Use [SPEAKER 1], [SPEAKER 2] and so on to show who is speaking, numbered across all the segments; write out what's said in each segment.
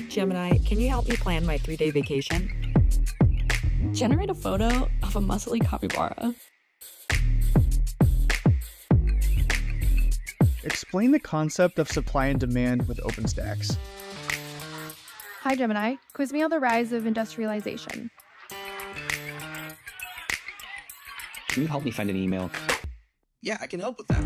[SPEAKER 1] Gemini, can you help me plan my 3-day vacation?
[SPEAKER 2] Generate a photo of a muscly capybara.
[SPEAKER 3] Explain the concept of supply and demand with OpenStax.
[SPEAKER 4] Hi Gemini, quiz me on the rise of industrialization.
[SPEAKER 5] Can you help me find an email?
[SPEAKER 6] Yeah, I can help with that.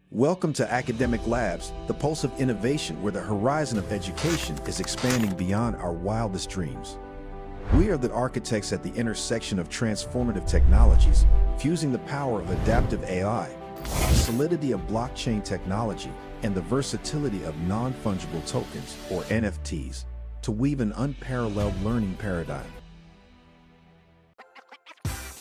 [SPEAKER 7] Welcome to Academic Labs, the pulse of innovation where the horizon of education is expanding beyond our wildest dreams. We are the architects at the intersection of transformative technologies, fusing the power of adaptive AI, the solidity of blockchain technology, and the versatility of non-fungible tokens, or NFTs, to weave an unparalleled learning paradigm.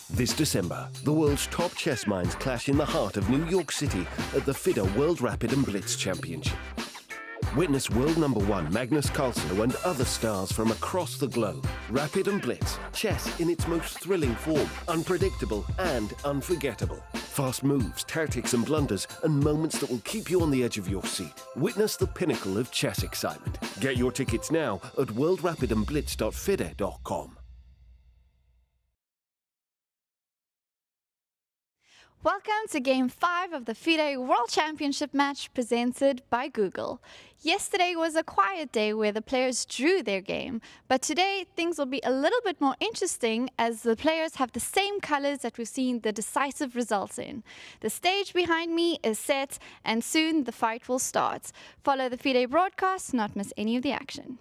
[SPEAKER 8] This December, the world's top chess minds clash in the heart of New York City at the FIDE World Rapid and Blitz Championship. Witness world number 1 Magnus Carlsen and other stars from across the globe. Rapid and Blitz, chess in its most thrilling form, unpredictable and unforgettable. Fast moves, tactics and blunders, and moments that will keep you on the edge of your seat. Witness the pinnacle of chess excitement. Get your tickets now at worldrapidandblitz.fide.com.
[SPEAKER 9] Welcome to Game 5 of the FIDE World Championship Match presented by Google. Yesterday was a quiet day where the players drew their game, but today things will be a little bit more interesting as the players have the same colors that we've seen the decisive results in. The stage behind me is set and soon the fight will start. Follow the FIDE broadcast to not miss any of the action.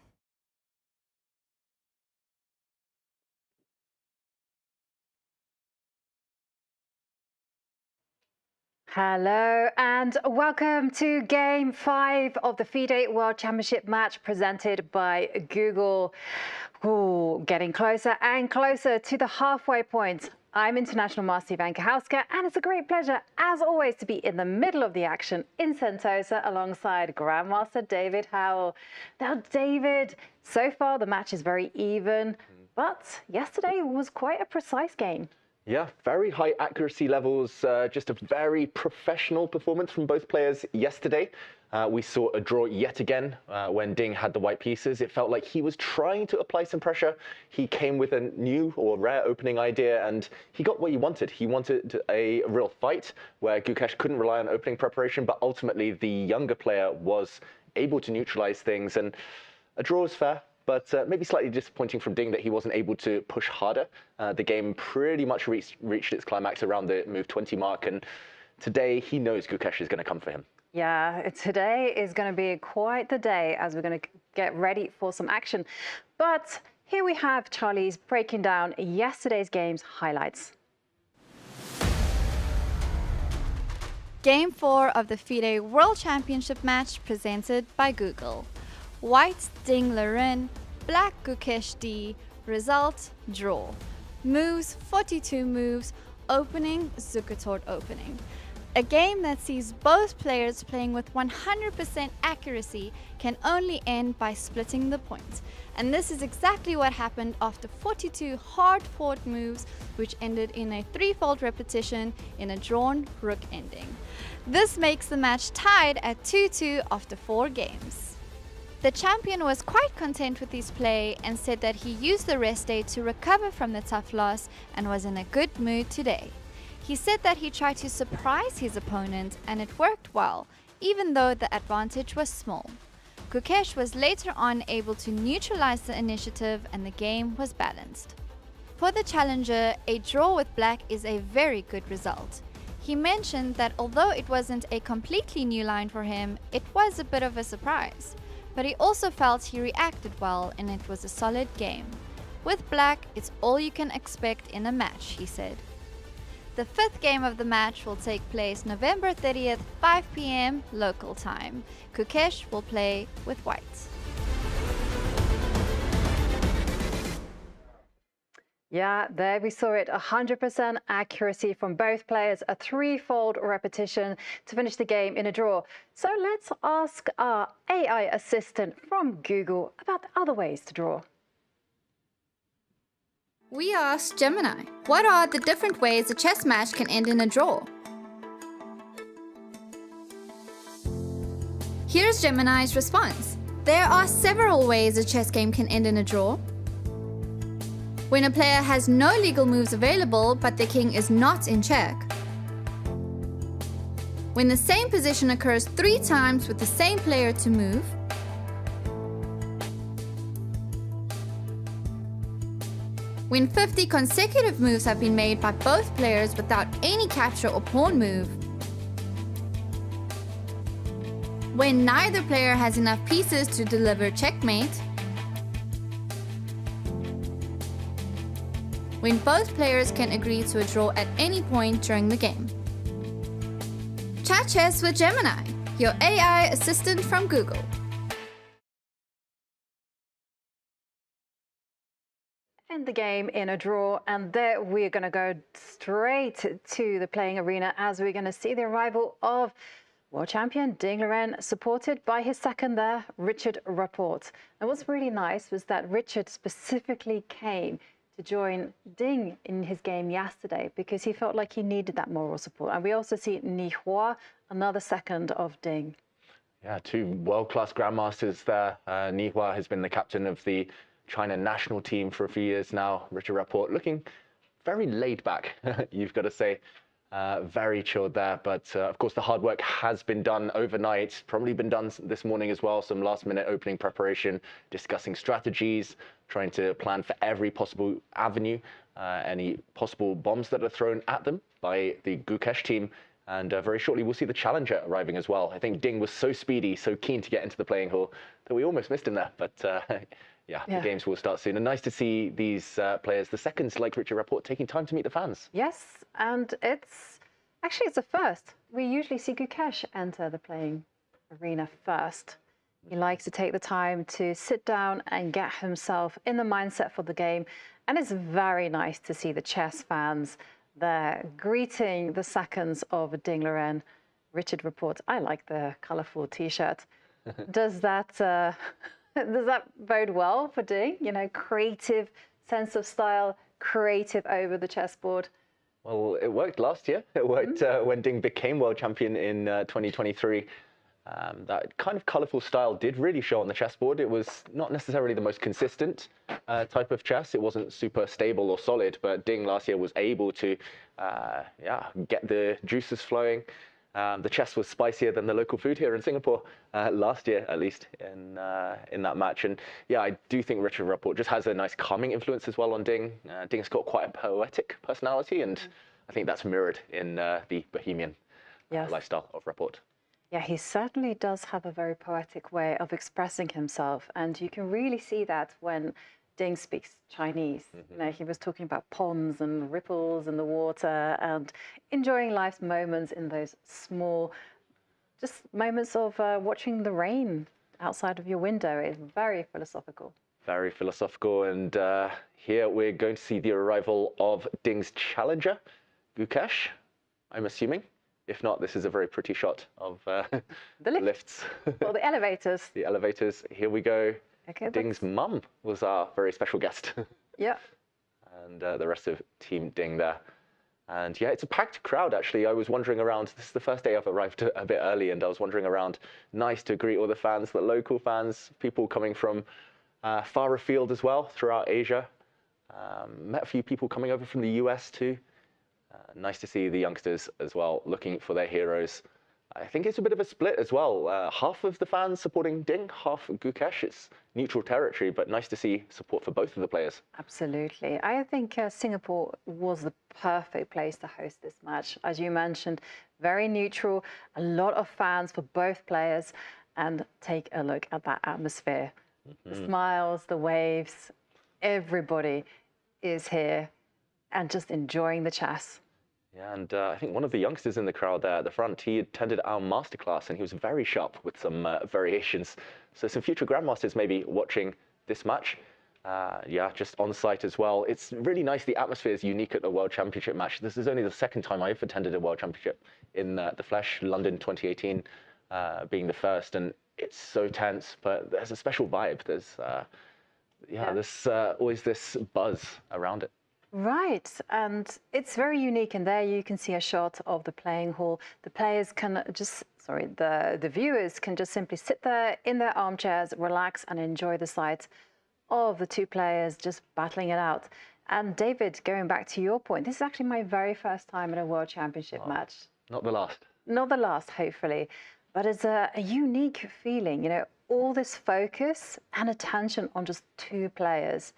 [SPEAKER 10] Hello and welcome to Game 5 of the FIDE World Championship Match presented by Google. Ooh, getting closer and closer to the halfway point. I'm International Master Jovanka Houska, and it's a great pleasure, as always, to be in the middle of the action in Sentosa alongside Grandmaster David Howell. Now, David, so far the match is very even, but yesterday was quite a precise game.
[SPEAKER 11] Yeah, very high accuracy levels, just a very professional performance from both players yesterday. We saw a draw yet again when Ding had the white pieces. It felt like he was trying to apply some pressure. He came with a new or rare opening idea and he got what he wanted. He wanted a real fight where Gukesh couldn't rely on opening preparation, but ultimately the younger player was able to neutralize things, and a draw is fair. But maybe slightly disappointing from Ding that he wasn't able to push harder. The game pretty much reached its climax around the move 20 mark, and today he knows Gukesh is going to come for him.
[SPEAKER 10] Yeah, today is going to be quite the day as we're going to get ready for some action. But here we have Charlie's breaking down yesterday's game's highlights.
[SPEAKER 9] Game 4 of the FIDE World Championship Match presented by Google. White Ding Liren, Black Gukesh D, result draw. Moves 42 moves, opening Zukertort opening. A game that sees both players playing with 100% accuracy can only end by splitting the points. And this is exactly what happened after 42 hard-fought moves, which ended in a threefold repetition in a drawn rook ending. This makes the match tied at 2-2 after 4 games. The champion was quite content with his play and said that he used the rest day to recover from the tough loss and was in a good mood today. He said that he tried to surprise his opponent and it worked well, even though the advantage was small. Gukesh was later on able to neutralize the initiative and the game was balanced. For the challenger, a draw with black is a very good result. He mentioned that although it wasn't a completely new line for him, it was a bit of a surprise. But he also felt he reacted well and it was a solid game. With black, it's all you can expect in a match, he said. The 5th game of the match will take place November 30th, 5 p.m. local time. Gukesh will play with white.
[SPEAKER 10] Yeah, there we saw it, 100% accuracy from both players, a threefold repetition to finish the game in a draw. So let's ask our AI assistant from Google about the other ways to draw.
[SPEAKER 9] We asked Gemini, what are the different ways a chess match can end in a draw? Here's Gemini's response. There are several ways a chess game can end in a draw. When a player has no legal moves available, but the king is not in check. When the same position occurs 3 times with the same player to move. When 50 consecutive moves have been made by both players without any capture or pawn move. When neither player has enough pieces to deliver checkmate. When both players can agree to a draw at any point during the game. Chat chess with Gemini, your AI assistant from Google.
[SPEAKER 10] End the game in a draw, and there we're going to go straight to the playing arena as we're going to see the arrival of world champion Ding Liren, supported by his second there, Richard Rapport. And what's really nice was that Richard specifically came to join Ding in his game yesterday because he felt like he needed that moral support. And we also see Nihua, another second of Ding.
[SPEAKER 11] Yeah, 2 world-class grandmasters there. Nihua has been the captain of the China national team for a few years now. Richard Rapport looking very laid back, you've got to say. Very chilled there. But of course, the hard work has been done overnight, probably been done this morning as well. Some last-minute opening preparation, discussing strategies, trying to plan for every possible avenue, any possible bombs that are thrown at them by the Gukesh team. And very shortly, we'll see the challenger arriving as well. I think Ding was so speedy, so keen to get into the playing hall that we almost missed him there. But yeah, the games will start soon. And nice to see these players, the seconds like Richard Rapport, taking time to meet the fans.
[SPEAKER 10] Yes, and it's a first. We usually see Gukesh enter the playing arena first. He likes to take the time to sit down and get himself in the mindset for the game. And it's very nice to see the chess fans there greeting the seconds of Ding Liren. Richard Rapport, I like the colourful T-shirt. Does that bode well for Ding? You know, creative sense of style, creative over the chessboard.
[SPEAKER 11] Well, it worked last year. It worked when Ding became world champion in 2023. That kind of colourful style did really show on the chessboard. It was not necessarily the most consistent type of chess. It wasn't super stable or solid, but Ding last year was able to get the juices flowing. The chess was spicier than the local food here in Singapore last year, at least, in that match. And yeah, I do think Richard Rapport just has a nice calming influence as well on Ding. Ding's got quite a poetic personality, and I think that's mirrored in the bohemian lifestyle of Rapport.
[SPEAKER 10] Yeah, he certainly does have a very poetic way of expressing himself. And you can really see that when Ding speaks Chinese. You know, he was talking about ponds and ripples in the water and enjoying life's moments in those small, just moments of watching the rain outside of your window. It's very philosophical.
[SPEAKER 11] Very philosophical. And here we're going to see the arrival of Ding's challenger, Gukesh, I'm assuming. If not, this is a very pretty shot of the lifts.
[SPEAKER 10] Or the elevators.
[SPEAKER 11] The elevators. Here we go.
[SPEAKER 10] Okay,
[SPEAKER 11] Ding's mum was our very special guest.
[SPEAKER 10] Yeah.
[SPEAKER 11] And the rest of Team Ding there. And yeah, it's a packed crowd, actually. I was wandering around. This is the first day I've arrived a bit early, and I was wandering around. Nice to greet all the fans, the local fans, people coming from far afield as well, throughout Asia. Met a few people coming over from the US too. Nice to see the youngsters as well, looking for their heroes. I think it's a bit of a split as well. Half of the fans supporting Ding, half Gukesh. It's neutral territory, but nice to see support for both of the players.
[SPEAKER 10] Absolutely. I think Singapore was the perfect place to host this match. As you mentioned, very neutral, a lot of fans for both players. And take a look at that atmosphere. The smiles, the waves, everybody is here and just enjoying the chess.
[SPEAKER 11] Yeah, and I think one of the youngsters in the crowd there at the front, he attended our masterclass and he was very sharp with some variations. So some future grandmasters maybe watching this match. Yeah, just on site as well. It's really nice. The atmosphere is unique at a World Championship match. This is only the second time I've attended a World Championship in the flesh, London 2018 being the first. And it's so tense, but there's a special vibe. There's, there's always this buzz around it.
[SPEAKER 10] Right, and it's very unique, and there you can see a shot of the playing hall. The players can just, the viewers can just simply sit there in their armchairs, relax and enjoy the sight of the two players just battling it out. And David, going back to your point, this is actually my very first time in a World Championship match.
[SPEAKER 11] Not the last.
[SPEAKER 10] Not the last, hopefully, but it's a unique feeling, you know, all this focus and attention on just two players.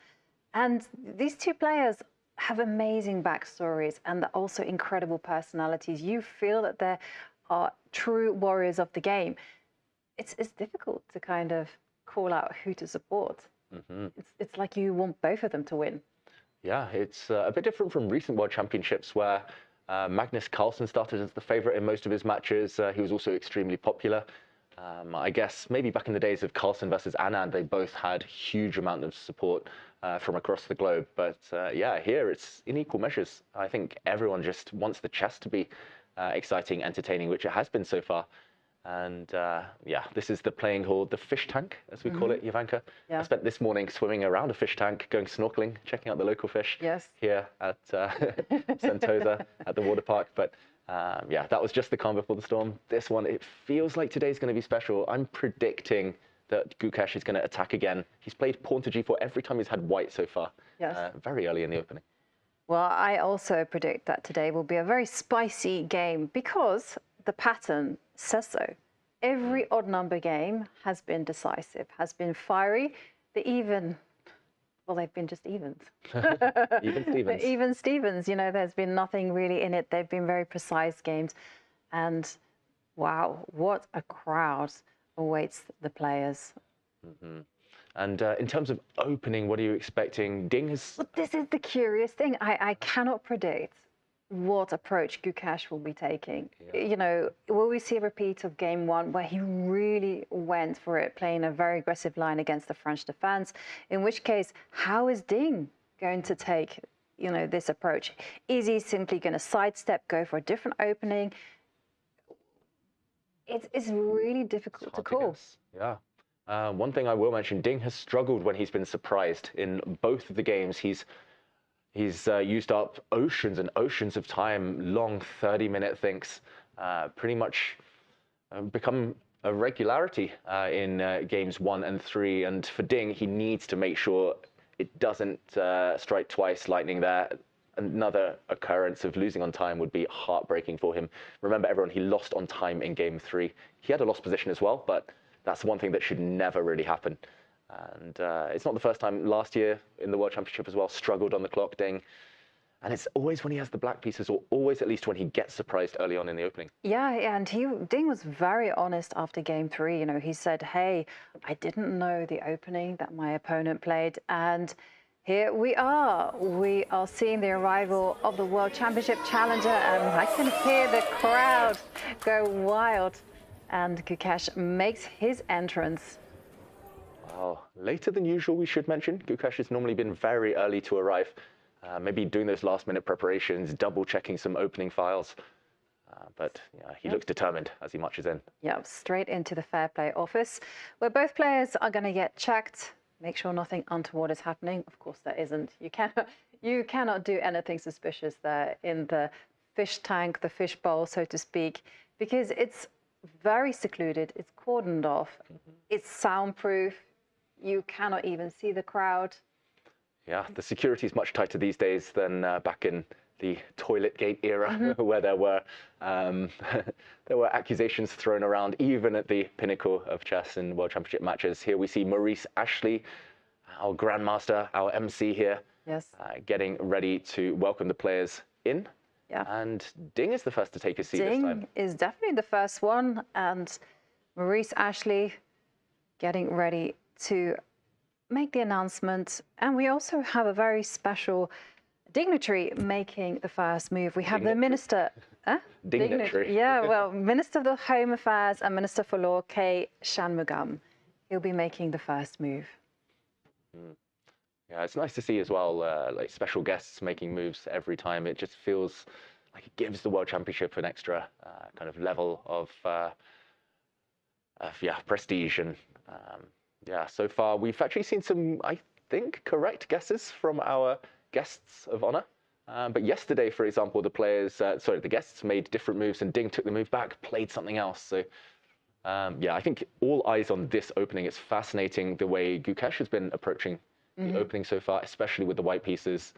[SPEAKER 10] And these two players have amazing backstories and they're also incredible personalities. You feel that they are true warriors of the game. It's difficult to kind of call out who to support. It's like you want both of them to win.
[SPEAKER 11] Yeah, it's a bit different from recent World Championships where Magnus Carlsen started as the favorite in most of his matches. He was also extremely popular. I guess maybe back in the days of Carlsen versus Anand, they both had huge amount of support from across the globe. But yeah, here it's in equal measures. I think everyone just wants the chess to be exciting, entertaining, which it has been so far. And yeah, this is the playing hall, the fish tank, as we call it, Jovanka.
[SPEAKER 10] Yeah.
[SPEAKER 11] I spent this morning swimming around a fish tank, going snorkeling, checking out the local fish here at Sentosa at the water park. But yeah, that was just the calm before the storm. This one, it feels like today's going to be special. I'm predicting that Gukesh is going to attack again. He's played pawn to g4 every time he's had white so far.
[SPEAKER 10] Yes.
[SPEAKER 11] Very early in the opening.
[SPEAKER 10] Well, I also predict that today will be a very spicy game because the pattern says so. Every odd number game has been decisive, has been fiery. They've been just evens.
[SPEAKER 11] Even Stevens.
[SPEAKER 10] Even Stevens, you know, there's been nothing really in it. They've been very precise games. And wow, what a crowd awaits the players.
[SPEAKER 11] And in terms of opening, what are you expecting? Ding has...
[SPEAKER 10] Well, this is the curious thing. I cannot predict what approach Gukesh will be taking. You know, will we see a repeat of game one where he really went for it, playing a very aggressive line against the French defense? In which case, how is Ding going to take, you know, this approach? Is he simply going to sidestep, go for a different opening? It's really difficult to call.
[SPEAKER 11] Yeah. One thing I will mention, Ding has struggled when he's been surprised. In both of the games, he's used up oceans and oceans of time, long 30-minute thinks, pretty much become a regularity in games 1 and 3. And for Ding, he needs to make sure it doesn't strike twice lightning there. Another occurrence of losing on time would be heartbreaking for him. Remember, everyone, he lost on time in game 3. He had a lost position as well, but that's one thing that should never really happen. And it's not the first time. Last year in the World Championship as well, struggled on the clock, Ding. And it's always when he has the black pieces, or always at least when he gets surprised early on in the opening.
[SPEAKER 10] Yeah, and Ding was very honest after game 3. You know, he said, hey, I didn't know the opening that my opponent played. And here we are. We are seeing the arrival of the World Championship challenger, and I can hear the crowd go wild. And Gukesh makes his entrance.
[SPEAKER 11] Wow, later than usual, we should mention. Gukesh has normally been very early to arrive. Maybe doing those last-minute preparations, double-checking some opening files. But yeah, he looks determined as he marches in.
[SPEAKER 10] Yeah, straight into the fair play office, where both players are going to get checked, make sure nothing untoward is happening. Of course, there isn't. You cannot do anything suspicious there in the fish tank, the fish bowl, so to speak, because it's very secluded. It's cordoned off. It's soundproof. You cannot even see the crowd.
[SPEAKER 11] Yeah, the security is much tighter these days than back in the toilet gate era, where there were accusations thrown around, even at the pinnacle of chess in World Championship matches. Here we see Maurice Ashley, our grandmaster, our MC here, getting ready to welcome the players in.
[SPEAKER 10] Yeah.
[SPEAKER 11] And Ding is the first to take a seat this time.
[SPEAKER 10] Ding is definitely the first one, and Maurice Ashley getting ready to make the announcement. And we also have a very special dignitary making the first move. We have the Minister.
[SPEAKER 11] Dignitary.
[SPEAKER 10] Yeah, well, Minister of the Home Affairs and Minister for Law, K. Shanmugam. He'll be making the first move.
[SPEAKER 11] Yeah, it's nice to see as well, like special guests making moves every time. It just feels like it gives the World Championship an extra kind of level of prestige. And yeah, so far we've actually seen some, I think, correct guesses from our guests of honor. But yesterday, for example, the guests made different moves, and Ding took the move back, played something else. So yeah, I think all eyes on this opening. It's fascinating the way Gukesh has been approaching the opening so far, especially with the white pieces.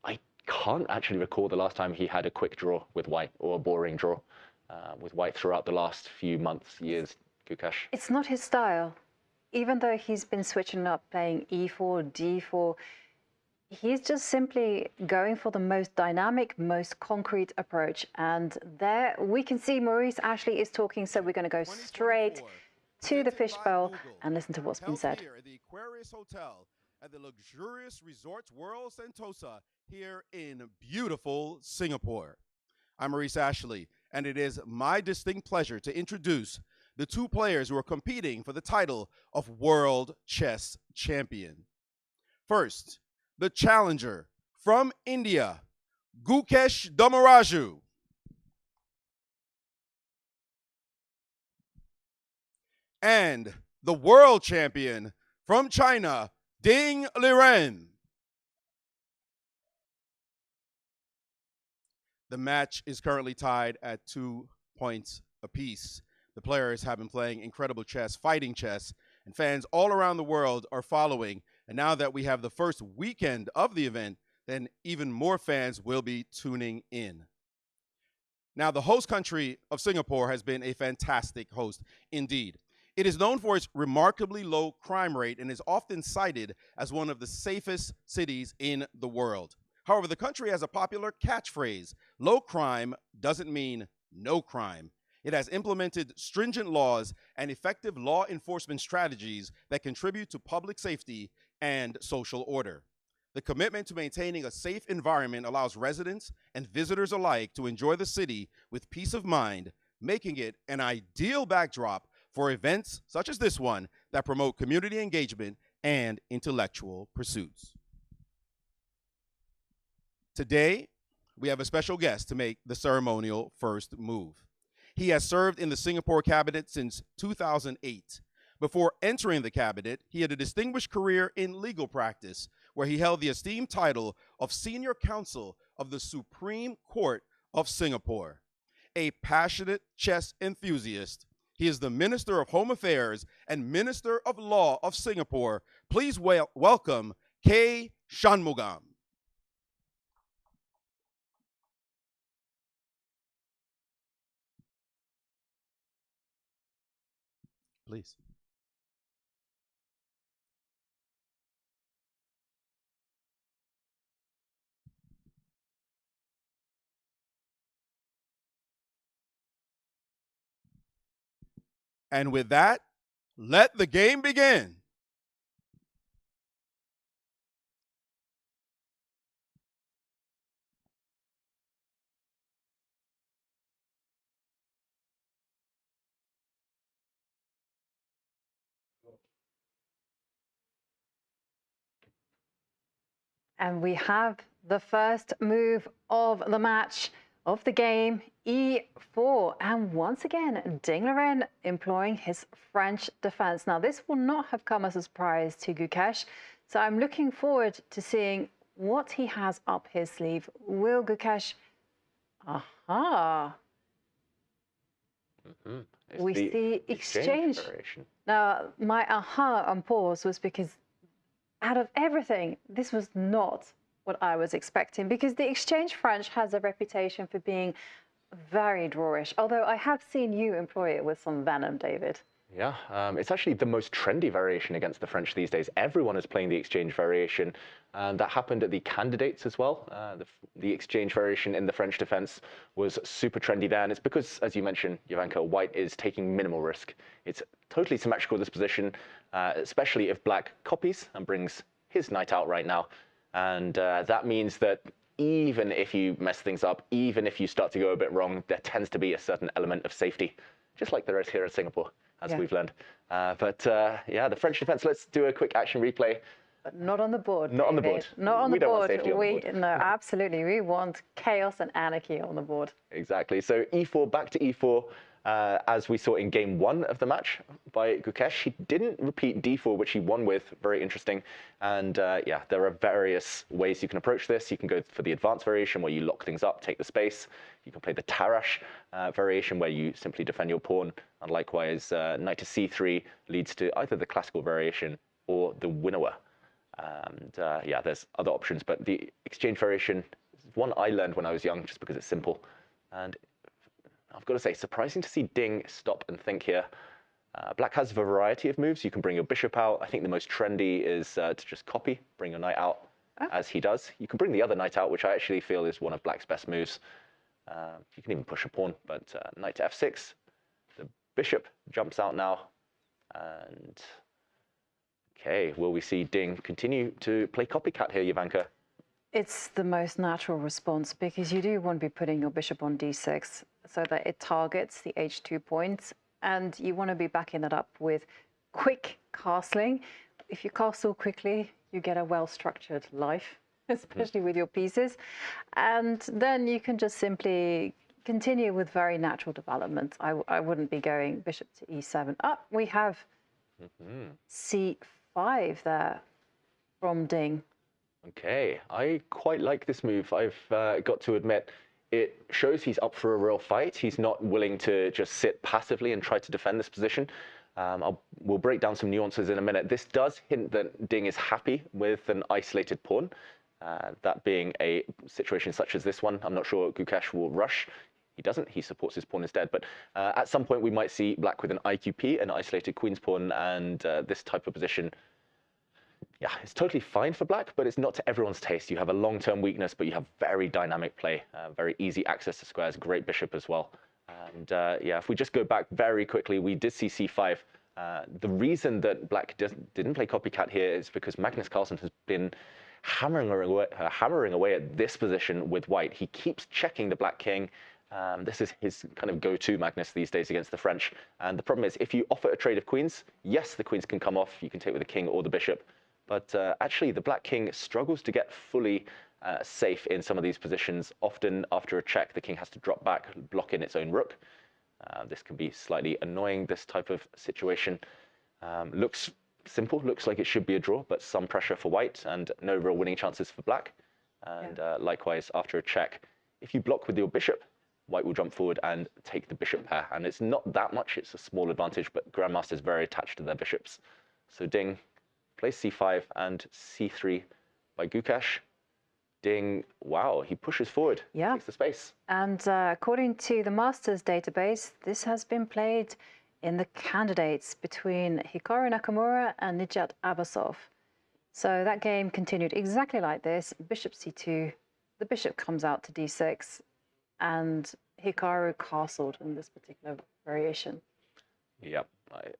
[SPEAKER 11] I can't actually recall the last time he had a quick draw with white, or a boring draw with white throughout the last few months, years, Gukesh.
[SPEAKER 10] It's not his style. Even though he's been switching up, playing e4, d4, he's just simply going for the most dynamic, most concrete approach. And there we can see Maurice Ashley is talking, so we're going to go straight to the fishbowl and listen to what's been said.
[SPEAKER 12] Here at the Aquarius Hotel at the luxurious Resorts World Sentosa here in beautiful Singapore. I'm Maurice Ashley, and it is my distinct pleasure to introduce the two players who are competing for the title of World Chess Champion. First, the challenger from India, Gukesh Dommaraju. And the world champion from China, Ding Liren. The match is currently tied at 2 points apiece. The players have been playing incredible chess, fighting chess, and fans all around the world are following. And now that we have the first weekend of the event, then even more fans will be tuning in. Now, the host country of Singapore has been a fantastic host indeed. It is known for its remarkably low crime rate and is often cited as one of the safest cities in the world. However, the country has a popular catchphrase: low crime doesn't mean no crime. It has implemented stringent laws and effective law enforcement strategies that contribute to public safety and social order. The commitment to maintaining a safe environment allows residents and visitors alike to enjoy the city with peace of mind, making it an ideal backdrop for events such as this one that promote community engagement and intellectual pursuits. Today, we have a special guest to make the ceremonial first move. He has served in the Singapore cabinet since 2008. Before entering the cabinet, he had a distinguished career in legal practice, where he held the esteemed title of Senior Counsel of the Supreme Court of Singapore. A passionate chess enthusiast, he is the Minister of Home Affairs and Minister of Law of Singapore. Please welcome K. Shanmugam. Please. And with that, let the game begin.
[SPEAKER 10] And we have the first move of the match. of the game, e4. And once again, Ding Liren employing his French defense. Now, this will not have come as a surprise to Gukesh, so I'm looking forward to seeing what he has up his sleeve. Will Gukesh... Aha! We see exchange. Now, my aha on pause was because out of everything, this was not what I was expecting, because the exchange French has a reputation for being very drawish, although I have seen you employ it with some venom, David.
[SPEAKER 11] Yeah, it's actually the most trendy variation against the French these days. Everyone is playing the exchange variation, and that happened at the candidates as well. The exchange variation in the French defense was super trendy there, and it's because, as you mentioned, Jovanka, white is taking minimal risk. It's totally symmetrical, this position, especially if black copies and brings his knight out right now. And that means that even if you mess things up, even if you start to go a bit wrong, there tends to be a certain element of safety, just like there is here in Singapore, as we've learned. Yeah, the French defense, let's do a quick action replay.
[SPEAKER 10] But not on the board.
[SPEAKER 11] Not on the board.
[SPEAKER 10] Not on the board.
[SPEAKER 11] We don't want safety on the board.
[SPEAKER 10] No, absolutely. We want chaos and anarchy on the board.
[SPEAKER 11] Exactly. So e4, back to e4. As we saw in game 1 of the match by Gukesh, he didn't repeat d4, which he won with. Very interesting. And yeah, there are various ways you can approach this. You can go for the advanced variation where you lock things up, take the space. You can play the Tarash variation where you simply defend your pawn. And likewise, knight to c3 leads to either the classical variation or the winnower. And yeah, there's other options, but the exchange variation is one I learned when I was young just because it's simple. And I've got to say, surprising to see Ding stop and think here. Black has a variety of moves. You can bring your bishop out. I think the most trendy is to just copy, bring your knight out as he does. You can bring the other knight out, which I actually feel is one of Black's best moves. You can even push a pawn, but knight to f6. The bishop jumps out now. And okay, will we see Ding continue to play copycat here, Jovanka?
[SPEAKER 10] It's the most natural response because you do want to be putting your bishop on d6 so that it targets the h2 points, and you want to be backing that up with quick castling. If you castle quickly, you get a well-structured life, especially with your pieces, and then you can just simply continue with very natural development. I wouldn't be going bishop to e7. Up, we have c5 there from Ding.
[SPEAKER 11] Okay, I quite like this move. I've got to admit, it shows he's up for a real fight. He's not willing to just sit passively and try to defend this position. We'll break down some nuances in a minute. This does hint that Ding is happy with an isolated pawn. That being a situation such as this one, I'm not sure Gukesh will rush. He doesn't, he supports his pawn instead. But at some point we might see Black with an IQP, an isolated queen's pawn, and this type of position. Yeah, it's totally fine for Black, but it's not to everyone's taste. You have a long-term weakness, but you have very dynamic play, very easy access to squares, great bishop as well. And yeah, if we just go back very quickly, we did see c5. The reason that Black didn't play copycat here is because Magnus Carlsen has been hammering away at this position with white. He keeps checking the Black king. This is his kind of go-to Magnus these days against the French. And the problem is, if you offer a trade of queens, yes, the queens can come off. You can take with the king or the bishop. But actually, the Black king struggles to get fully safe in some of these positions. Often, after a check, the king has to drop back, block in its own rook. This can be slightly annoying, this type of situation. Looks simple, looks like it should be a draw, but some pressure for white and no real winning chances for Black. And likewise, after a check, if you block with your bishop, white will jump forward and take the bishop pair. And it's not that much, it's a small advantage, but Grandmaster is very attached to their bishops. So Ding plays c5 and c3 by Gukesh. Ding, wow, he pushes forward, takes the space.
[SPEAKER 10] And according to the Masters database, this has been played in the candidates between Hikaru Nakamura and Nijat Abbasov. So that game continued exactly like this. Bishop c2, the bishop comes out to d6, and Hikaru castled in this particular variation.
[SPEAKER 11] Yep.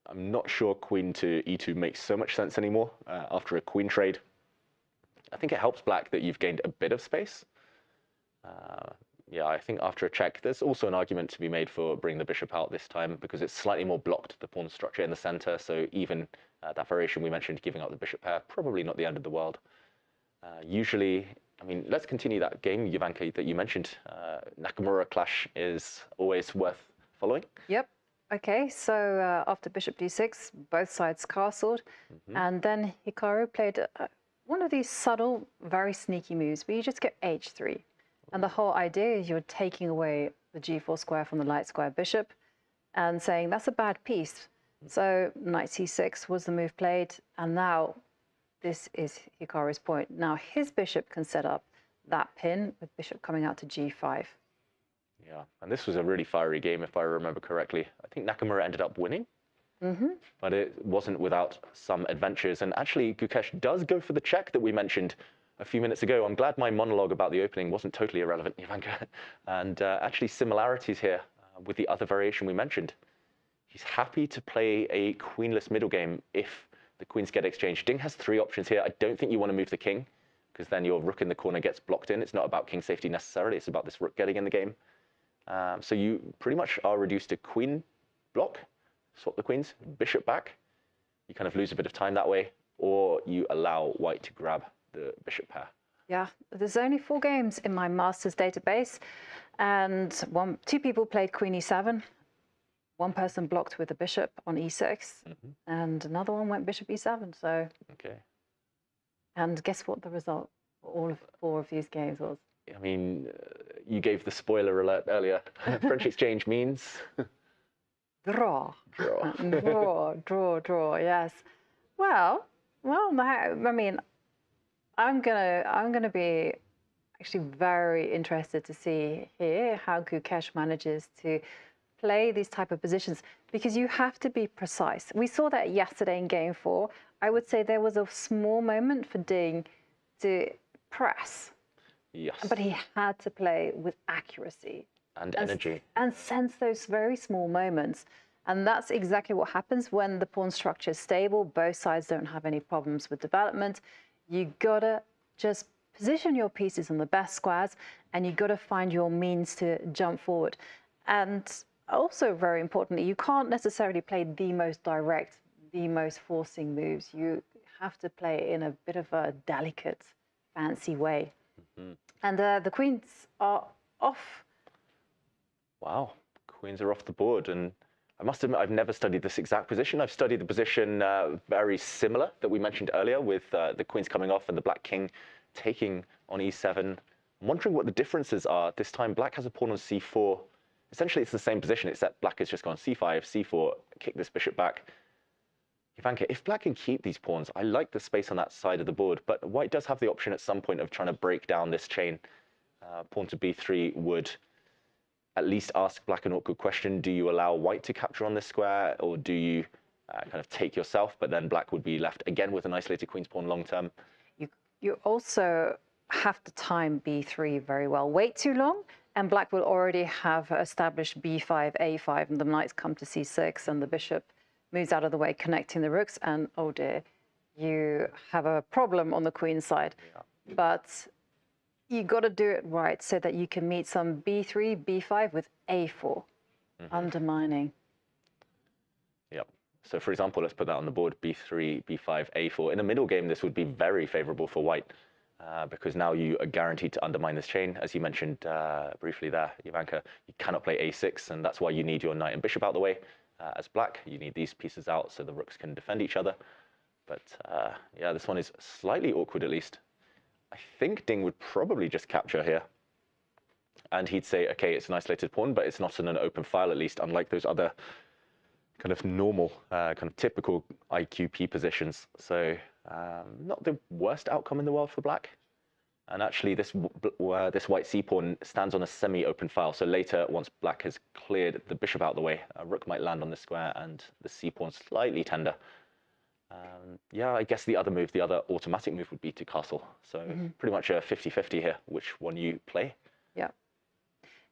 [SPEAKER 11] I'm not sure queen to e2 makes so much sense anymore after a queen trade. I think it helps Black that you've gained a bit of space. Yeah, I think after a check, there's also an argument to be made for bringing the bishop out this time because it's slightly more blocked, the pawn structure in the center. So even that variation we mentioned, giving up the bishop pair, probably not the end of the world. Usually I mean, let's continue that game, Jovanka, that you mentioned. Nakamura clash is always worth following.
[SPEAKER 10] Yep. Okay, so after bishop d6, both sides castled, and then Hikaru played one of these subtle, very sneaky moves where you just get h3. And the whole idea is you're taking away the g4 square from the light square bishop and saying that's a bad piece. So knight c6 was the move played, and now this is Hikaru's point. Now his bishop can set up that pin with bishop coming out to g5.
[SPEAKER 11] Yeah, and this was a really fiery game, if I remember correctly. I think Nakamura ended up winning, but it wasn't without some adventures. And actually, Gukesh does go for the check that we mentioned a few minutes ago. I'm glad my monologue about the opening wasn't totally irrelevant, Jovanka. And actually, similarities here with the other variation we mentioned. He's happy to play a queenless middle game if the queens get exchanged. Ding has 3 options here. I don't think you want to move the king, because then your rook in the corner gets blocked in. It's not about king safety necessarily. It's about this rook getting in the game. So you pretty much are reduced to queen block, swap the queens, bishop back. You kind of lose a bit of time that way, or you allow white to grab the bishop pair.
[SPEAKER 10] Yeah, there's only 4 games in my master's database, and 2 people played queen e7. 1 person blocked with a bishop on e6, and another one went bishop e7. So,
[SPEAKER 11] okay.
[SPEAKER 10] And guess what the result for all of 4 of these games was?
[SPEAKER 11] I mean, you gave the spoiler alert earlier. French exchange means
[SPEAKER 10] draw.
[SPEAKER 11] Draw.
[SPEAKER 10] draw. Yes. Well. I mean, I'm gonna be actually very interested to see here how Gukesh manages to play these type of positions, because you have to be precise. We saw that yesterday in game 4. I would say there was a small moment for Ding to press.
[SPEAKER 11] Yes.
[SPEAKER 10] But he had to play with accuracy.
[SPEAKER 11] And energy.
[SPEAKER 10] And sense those very small moments. And that's exactly what happens when the pawn structure is stable. Both sides don't have any problems with development. You gotta just position your pieces on the best squares, and you gotta find your means to jump forward. And also, very importantly, you can't necessarily play the most direct, the most forcing moves. You have to play in a bit of a delicate, fancy way. And the queens are off.
[SPEAKER 11] Wow, queens are off the board. And I must admit, I've never studied this exact position. I've studied the position very similar that we mentioned earlier, with the queens coming off and the black king taking on e7. I'm wondering what the differences are. This time, black has a pawn on c4. Essentially, it's the same position, except black has just gone c5, c4, kick this bishop back. Jovanka, if black can keep these pawns, I like the space on that side of the board, but white does have the option at some point of trying to break down this chain. Pawn to b3 would at least ask black an awkward question. Do you allow white to capture on this square, or do you kind of take yourself, but then black would be left again with an isolated queen's pawn long term?
[SPEAKER 10] You also have to time b3 very well. Wait too long, and black will already have established b5, a5, and the knights come to c6, and the bishop moves out of the way, connecting the rooks, and oh dear, you have a problem on the queen side. Yeah. But you got to do it right so that you can meet some b3, b5 with a4, undermining.
[SPEAKER 11] Yep. So for example, let's put that on the board, b3, b5, a4. In a middle game, this would be very favorable for white, because now you are guaranteed to undermine this chain. As you mentioned briefly there, Jovanka, you cannot play a6, and that's why you need your knight and bishop out the way. As black, you need these pieces out so the rooks can defend each other. But yeah, this one is slightly awkward at least. I think Ding would probably just capture here. And he'd say, okay, it's an isolated pawn, but it's not in an open file at least, unlike those other kind of normal, kind of typical IQP positions. So not the worst outcome in the world for black. And actually, this white c-pawn stands on a semi-open file. So later, once black has cleared the bishop out the way, a rook might land on this square, and the c-pawn slightly tender. Yeah, I guess the other automatic move would be to castle. So pretty much a 50-50 here, which one you play.
[SPEAKER 10] Yeah.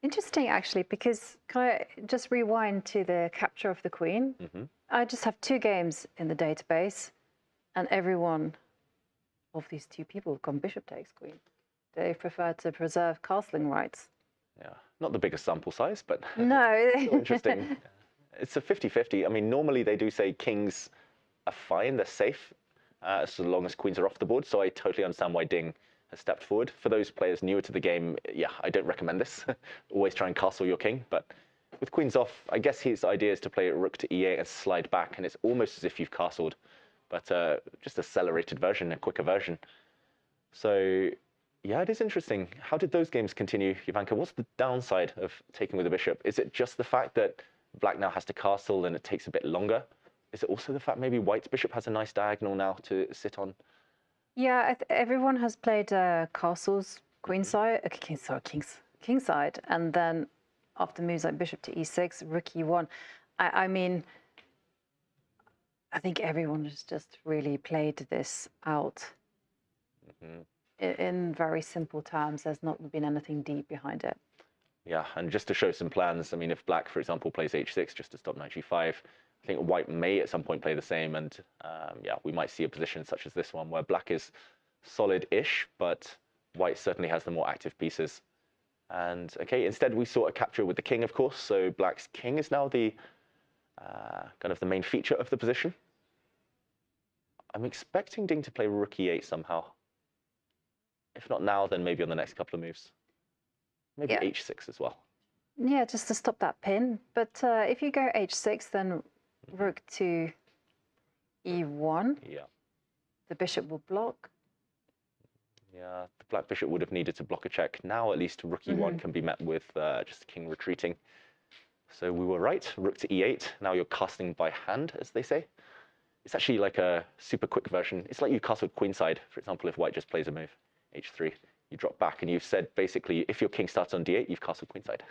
[SPEAKER 10] Interesting, actually, because can I just rewind to the capture of the queen? I just have 2 games in the database, and every one of these 2 people have gone bishop takes queen. They prefer to preserve castling rights.
[SPEAKER 11] Yeah, not the biggest sample size, but
[SPEAKER 10] no.
[SPEAKER 11] Still interesting. It's a 50-50. I mean, normally they do say kings are fine, they're safe, so long as queens are off the board. So I totally understand why Ding has stepped forward. For those players newer to the game, yeah, I don't recommend this. Always try and castle your king, but with queens off, I guess his idea is to play rook to e8 and slide back, and it's almost as if you've castled, but just accelerated version, a quicker version. So yeah, it is interesting. How did those games continue, Jovanka? What's the downside of taking with the bishop? Is it just the fact that black now has to castle and it takes a bit longer? Is it also the fact maybe white's bishop has a nice diagonal now to sit on?
[SPEAKER 10] Yeah, everyone has played castles, queenside, kingside, and then after moves like bishop to e6, rook e1. I mean, I think everyone has just really played this out. In very simple terms. There's not been anything deep behind it.
[SPEAKER 11] Yeah, and just to show some plans, I mean, if black, for example, plays h6 just to stop knight g5, I think white may at some point play the same, and yeah, we might see a position such as this one where black is solid-ish, but white certainly has the more active pieces. And okay, instead we saw a capture with the king, of course, so black's king is now the kind of the main feature of the position. I'm expecting Ding to play rook e8 somehow. If not now, then maybe on the next couple of moves. Maybe h6 as well.
[SPEAKER 10] Yeah, just to stop that pin. But if you go h6, then rook to e1.
[SPEAKER 11] Yeah.
[SPEAKER 10] The bishop will block.
[SPEAKER 11] Yeah, the black bishop would have needed to block a check. Now at least rook e1 can be met with just the king retreating. So we were right, rook to e8. Now you're casting by hand, as they say. It's actually like a super quick version. It's like you castled queenside, for example, if white just plays a move. h3, you drop back, and you've said basically if your king starts on d8, you've castled queenside.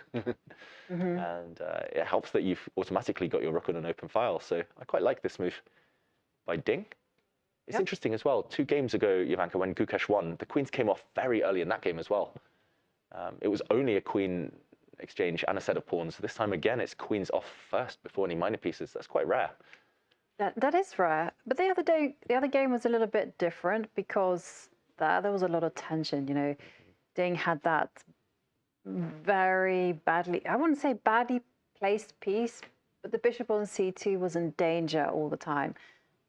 [SPEAKER 11] And it helps that you've automatically got your rook on an open file. So I quite like this move by Ding. It's interesting as well. 2 games ago, Jovanka, when Gukesh won, the queens came off very early in that game as well. It was only a queen exchange and a set of pawns. This time again, it's queens off first before any minor pieces. That's quite rare.
[SPEAKER 10] That is rare. But the other game was a little bit different because there was a lot of tension. You know, Ding had that very badly, I wouldn't say badly placed piece, but the bishop on c2 was in danger all the time.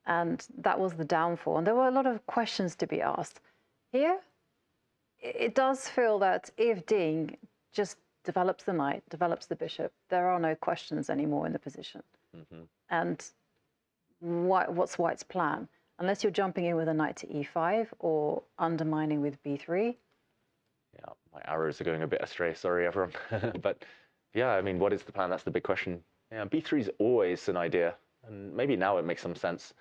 [SPEAKER 10] And that was the downfall. And there were a lot of questions to be asked. Here, it does feel that if Ding just develops the knight, develops the bishop, there are no questions anymore in the position. And what's white's plan? Unless you're jumping in with a knight to e5 or undermining with b3.
[SPEAKER 11] Yeah, my arrows are going a bit astray. Sorry, everyone. But yeah, I mean, what is the plan? That's the big question. Yeah, b3 is always an idea. And maybe now it makes some sense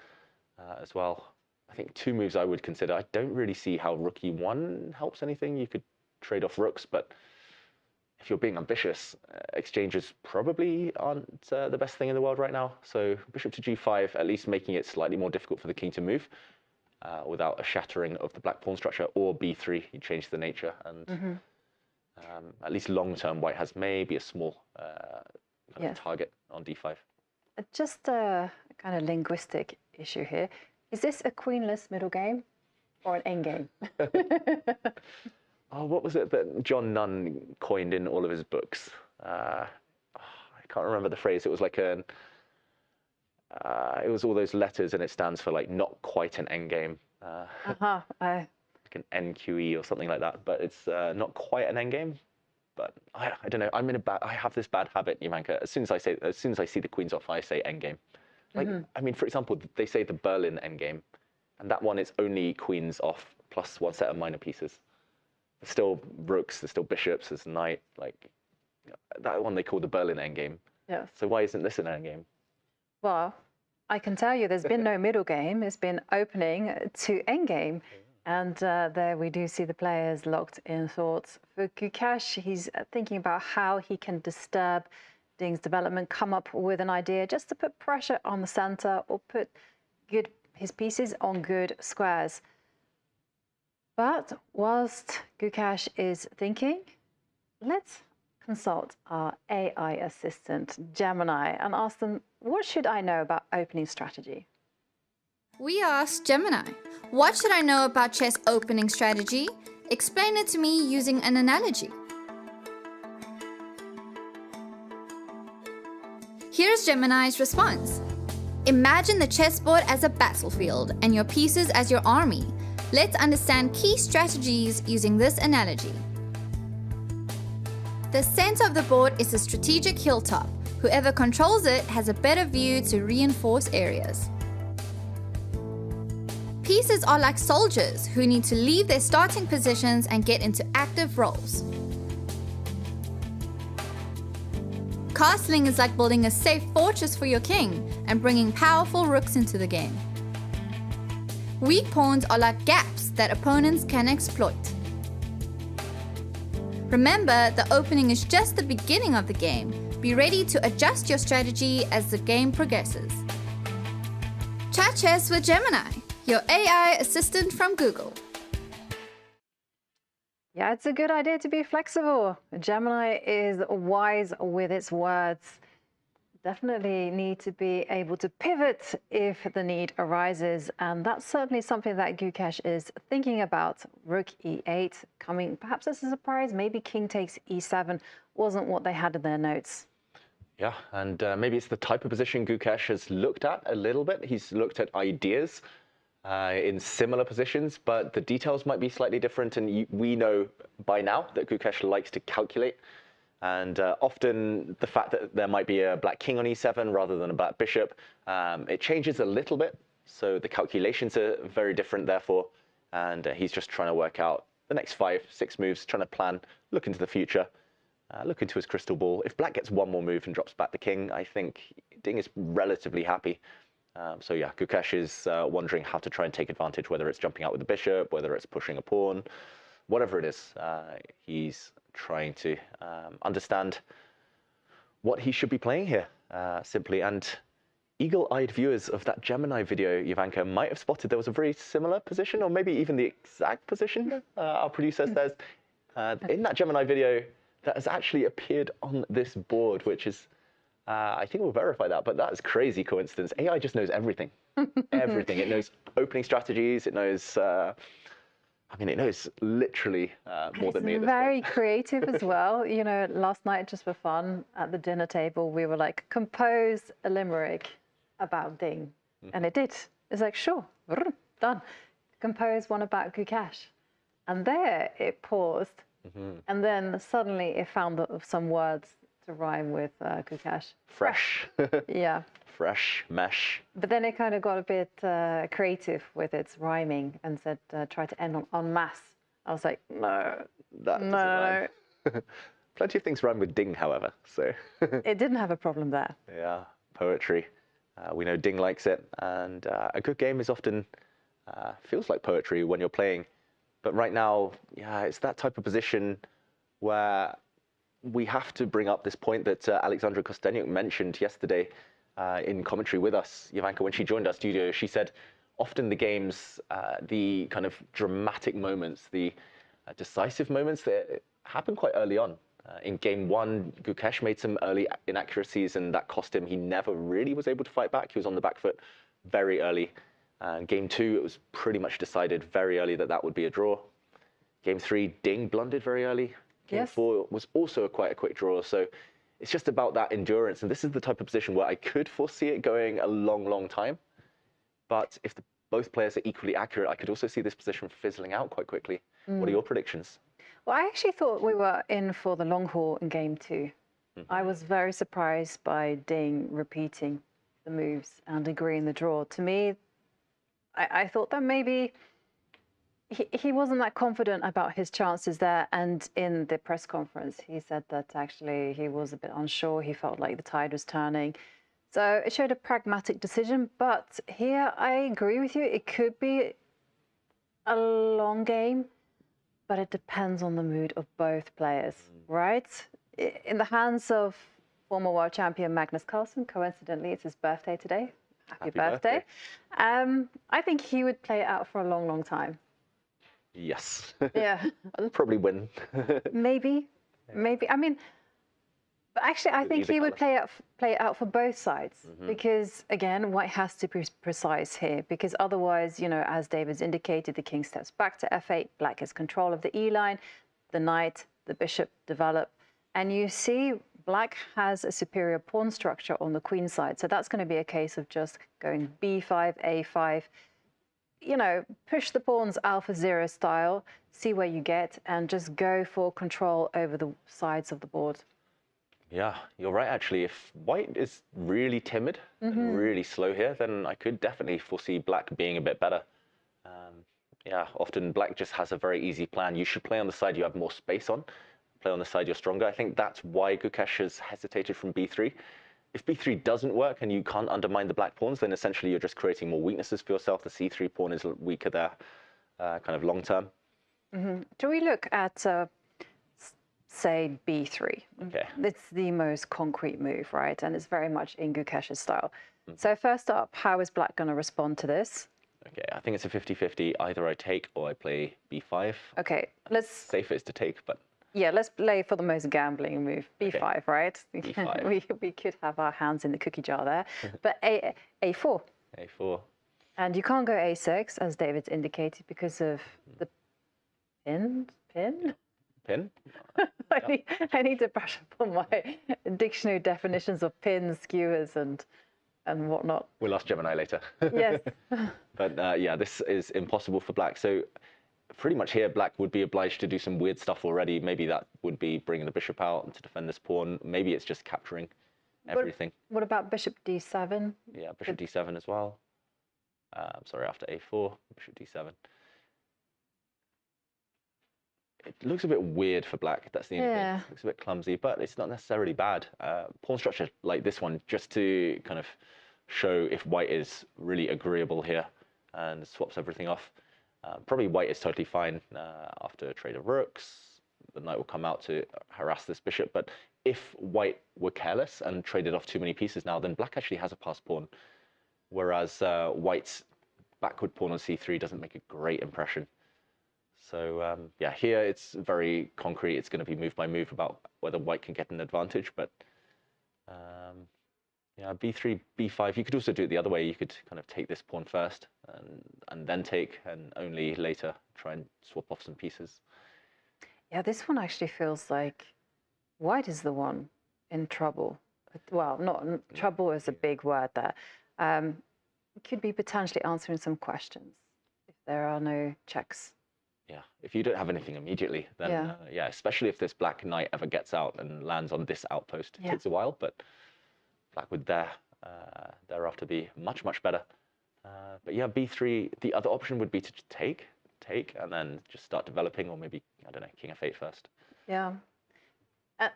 [SPEAKER 11] as well. I think 2 moves I would consider. I don't really see how rook e1 helps anything. You could trade off rooks, but if you're being ambitious, exchanges probably aren't the best thing in the world right now. So bishop to g5, at least making it slightly more difficult for the king to move without a shattering of the black pawn structure, or b3, you change the nature. And at least long-term, white has maybe a small kind of target on d5.
[SPEAKER 10] Just a kind of linguistic issue here. Is this a queenless middle game or an endgame?
[SPEAKER 11] Oh, what was it that John Nunn coined in all of his books? I can't remember the phrase. It was like it was all those letters, and it stands for like not quite an endgame. Like an NQE or something like that. But it's not quite an endgame. But I don't know. I have this bad habit, Jovanka. As soon as I see the queens off, I say endgame. Like, I mean, for example, they say the Berlin endgame, and that one is only queens off plus 1 set of minor pieces. There's still rooks, there's still bishops, there's knight. Like that one they call the Berlin endgame.
[SPEAKER 10] Yeah.
[SPEAKER 11] So why isn't this an endgame?
[SPEAKER 10] Well, I can tell you, there's been no middle game. It's been opening to endgame. And there we do see the players locked in thoughts. For Gukesh, he's thinking about how he can disturb Ding's development, come up with an idea just to put pressure on the center or put his pieces on good squares. But whilst Gukesh is thinking, let's consult our AI assistant, Gemini, and ask them, what should I know about opening strategy?
[SPEAKER 9] We asked Gemini, what should I know about chess opening strategy? Explain it to me using an analogy. Here's Gemini's response. Imagine the chessboard as a battlefield and your pieces as your army. Let's understand key strategies using this analogy. The center of the board is a strategic hilltop. Whoever controls it has a better view to reinforce areas. Pieces are like soldiers who need to leave their starting positions and get into active roles. Castling is like building a safe fortress for your king and bringing powerful rooks into the game. Weak pawns are like gaps that opponents can exploit. Remember, the opening is just the beginning of the game. Be ready to adjust your strategy as the game progresses. Chat chess with Gemini, your AI assistant from Google.
[SPEAKER 10] Yeah, it's a good idea to be flexible. Gemini is wise with its words. Definitely need to be able to pivot if the need arises. And that's certainly something that Gukesh is thinking about. Rook e8 coming perhaps as a surprise. Maybe king takes e7 wasn't what they had in their notes.
[SPEAKER 11] Yeah, and maybe it's the type of position Gukesh has looked at a little bit. He's looked at ideas in similar positions, but the details might be slightly different. And we know by now that Gukesh likes to calculate. And often the fact that there might be a black king on e7 rather than a black bishop, it changes a little bit. So the calculations are very different, therefore. And he's just trying to work out the next 5-6 moves, trying to plan, look into the future, look into his crystal ball. If black gets one more move and drops back the king, I think Ding is relatively happy. So yeah, Gukesh is wondering how to try and take advantage, whether it's jumping out with the bishop, whether it's pushing a pawn, whatever it is. He's trying to understand what he should be playing here, simply. And eagle-eyed viewers of that Gemini video, Jovanka, might have spotted there was a very similar position, or maybe even the exact position, our producer says, in that Gemini video that has actually appeared on this board, which is, I think we'll verify that, but that's crazy coincidence. AI just knows everything. Everything. It knows opening strategies. It knows, I mean, it knows literally more than me.
[SPEAKER 10] It's very creative as well. You know, last night, just for fun, at the dinner table, we were like, compose a limerick about Ding. And it did. It's like, sure, done. Compose one about Gukesh. And there it paused. And then suddenly it found some words to rhyme with Gukesh.
[SPEAKER 11] Fresh.
[SPEAKER 10] Yeah.
[SPEAKER 11] Fresh, mesh.
[SPEAKER 10] But then it kind of got a bit creative with its rhyming and said, try to end on en masse. I was like, no,
[SPEAKER 11] that doesn't rhyme. Plenty of things rhyme with Ding, however, so.
[SPEAKER 10] It didn't have a problem there.
[SPEAKER 11] Yeah, poetry. We know Ding likes it, and a good game is often, feels like poetry when you're playing. But right now, yeah, it's that type of position where we have to bring up this point that Alexandra Kostenyuk mentioned yesterday in commentary with us, Jovanka, when she joined our studio. She said often the games, the kind of dramatic moments, the decisive moments, that happen quite early on. In game 1, Gukesh made some early inaccuracies, and that cost him. He never really was able to fight back. He was on the back foot very early. Game 2, it was pretty much decided very early that that would be a draw. Game 3, Ding blundered very early. Game 4 was also quite a quick draw. So it's just about that endurance. And this is the type of position where I could foresee it going a long, long time. But if both players are equally accurate, I could also see this position fizzling out quite quickly. What are your predictions?
[SPEAKER 10] Well, I actually thought we were in for the long haul in game 2. I was very surprised by Ding repeating the moves and agreeing the draw. To me, I thought that maybe he wasn't that confident about his chances there. And in the press conference, he said that actually he was a bit unsure. He felt like the tide was turning. So it showed a pragmatic decision. But here, I agree with you. It could be a long game, but it depends on the mood of both players, right? In the hands of former world champion Magnus Carlsen, coincidentally, it's his birthday today. Happy birthday. I think he would play it out for a long, long time.
[SPEAKER 11] Yes.
[SPEAKER 10] Yeah.
[SPEAKER 11] I'll probably win.
[SPEAKER 10] Maybe. I mean, but actually, I think he would play it out for both sides because, again, white has to be precise here because otherwise, you know, as David's indicated, the king steps back to f8, black has control of the e line, the knight, the bishop develop, and you see black has a superior pawn structure on the queen side, so that's going to be a case of just going b5, a5. you know, push the pawns alpha zero style, see where you get, and just go for control over the sides of the board.
[SPEAKER 11] Yeah, you're right, actually. If white is really timid and really slow here, then I could definitely foresee black being a bit better. Yeah, often black just has a very easy plan. You should play on the side you have more space on, play on the side you're stronger. I think that's why Gukesh has hesitated from b3. If b3 doesn't work and you can't undermine the black pawns, then essentially you're just creating more weaknesses for yourself. The c3 pawn is weaker there, kind of long term.
[SPEAKER 10] Do we look at, say, b3?
[SPEAKER 11] Okay.
[SPEAKER 10] It's the most concrete move, right? And it's very much in Gukesh's style. So first up, how is black going to respond to this?
[SPEAKER 11] Okay, I think it's a 50-50. Either I take or I play b5.
[SPEAKER 10] Okay, let's...
[SPEAKER 11] Safer is to take, but...
[SPEAKER 10] Yeah, let's play for the most gambling move. b5,
[SPEAKER 11] okay.
[SPEAKER 10] Right?
[SPEAKER 11] b5.
[SPEAKER 10] We could have our hands in the cookie jar there. But a4.
[SPEAKER 11] a4.
[SPEAKER 10] And you can't go a6, as David's indicated, because of the pin?
[SPEAKER 11] Pin?
[SPEAKER 10] I need to brush up on my dictionary definitions of pins, skewers, and whatnot.
[SPEAKER 11] We'll ask Gemini later.
[SPEAKER 10] Yes.
[SPEAKER 11] But yeah, this is impossible for black. So pretty much here, black would be obliged to do some weird stuff already. Maybe that would be bringing the bishop out to defend this pawn. Maybe it's just capturing everything.
[SPEAKER 10] What about bishop d7?
[SPEAKER 11] Yeah, bishop d7 as well. Sorry, after a4, bishop d7. It looks a bit weird for black. That's the only thing. It looks a bit clumsy, but it's not necessarily bad. Pawn structure like this one, just to kind of show if white is really agreeable here and swaps everything off. Probably white is totally fine after a trade of rooks. The knight will come out to harass this bishop. But if white were careless and traded off too many pieces now, then black actually has a passed pawn. Whereas white's backward pawn on c3 doesn't make a great impression. So yeah, here it's very concrete. It's going to be move by move about whether white can get an advantage. But yeah, b3, b5. You could also do it the other way. You could kind of take this pawn first and then take, and only later try and swap off some pieces.
[SPEAKER 10] Yeah, this one actually feels like white is the one in trouble. Well, not trouble is a big word there. Could be potentially answering some questions if there are no checks.
[SPEAKER 11] Yeah, if you don't have anything immediately, then yeah, especially if this black knight ever gets out and lands on this outpost. It takes a while, but black would thereafter be much, much better. But yeah, b3, the other option would be to take, and then just start developing, or maybe, I don't know, king f8 first.
[SPEAKER 10] Yeah.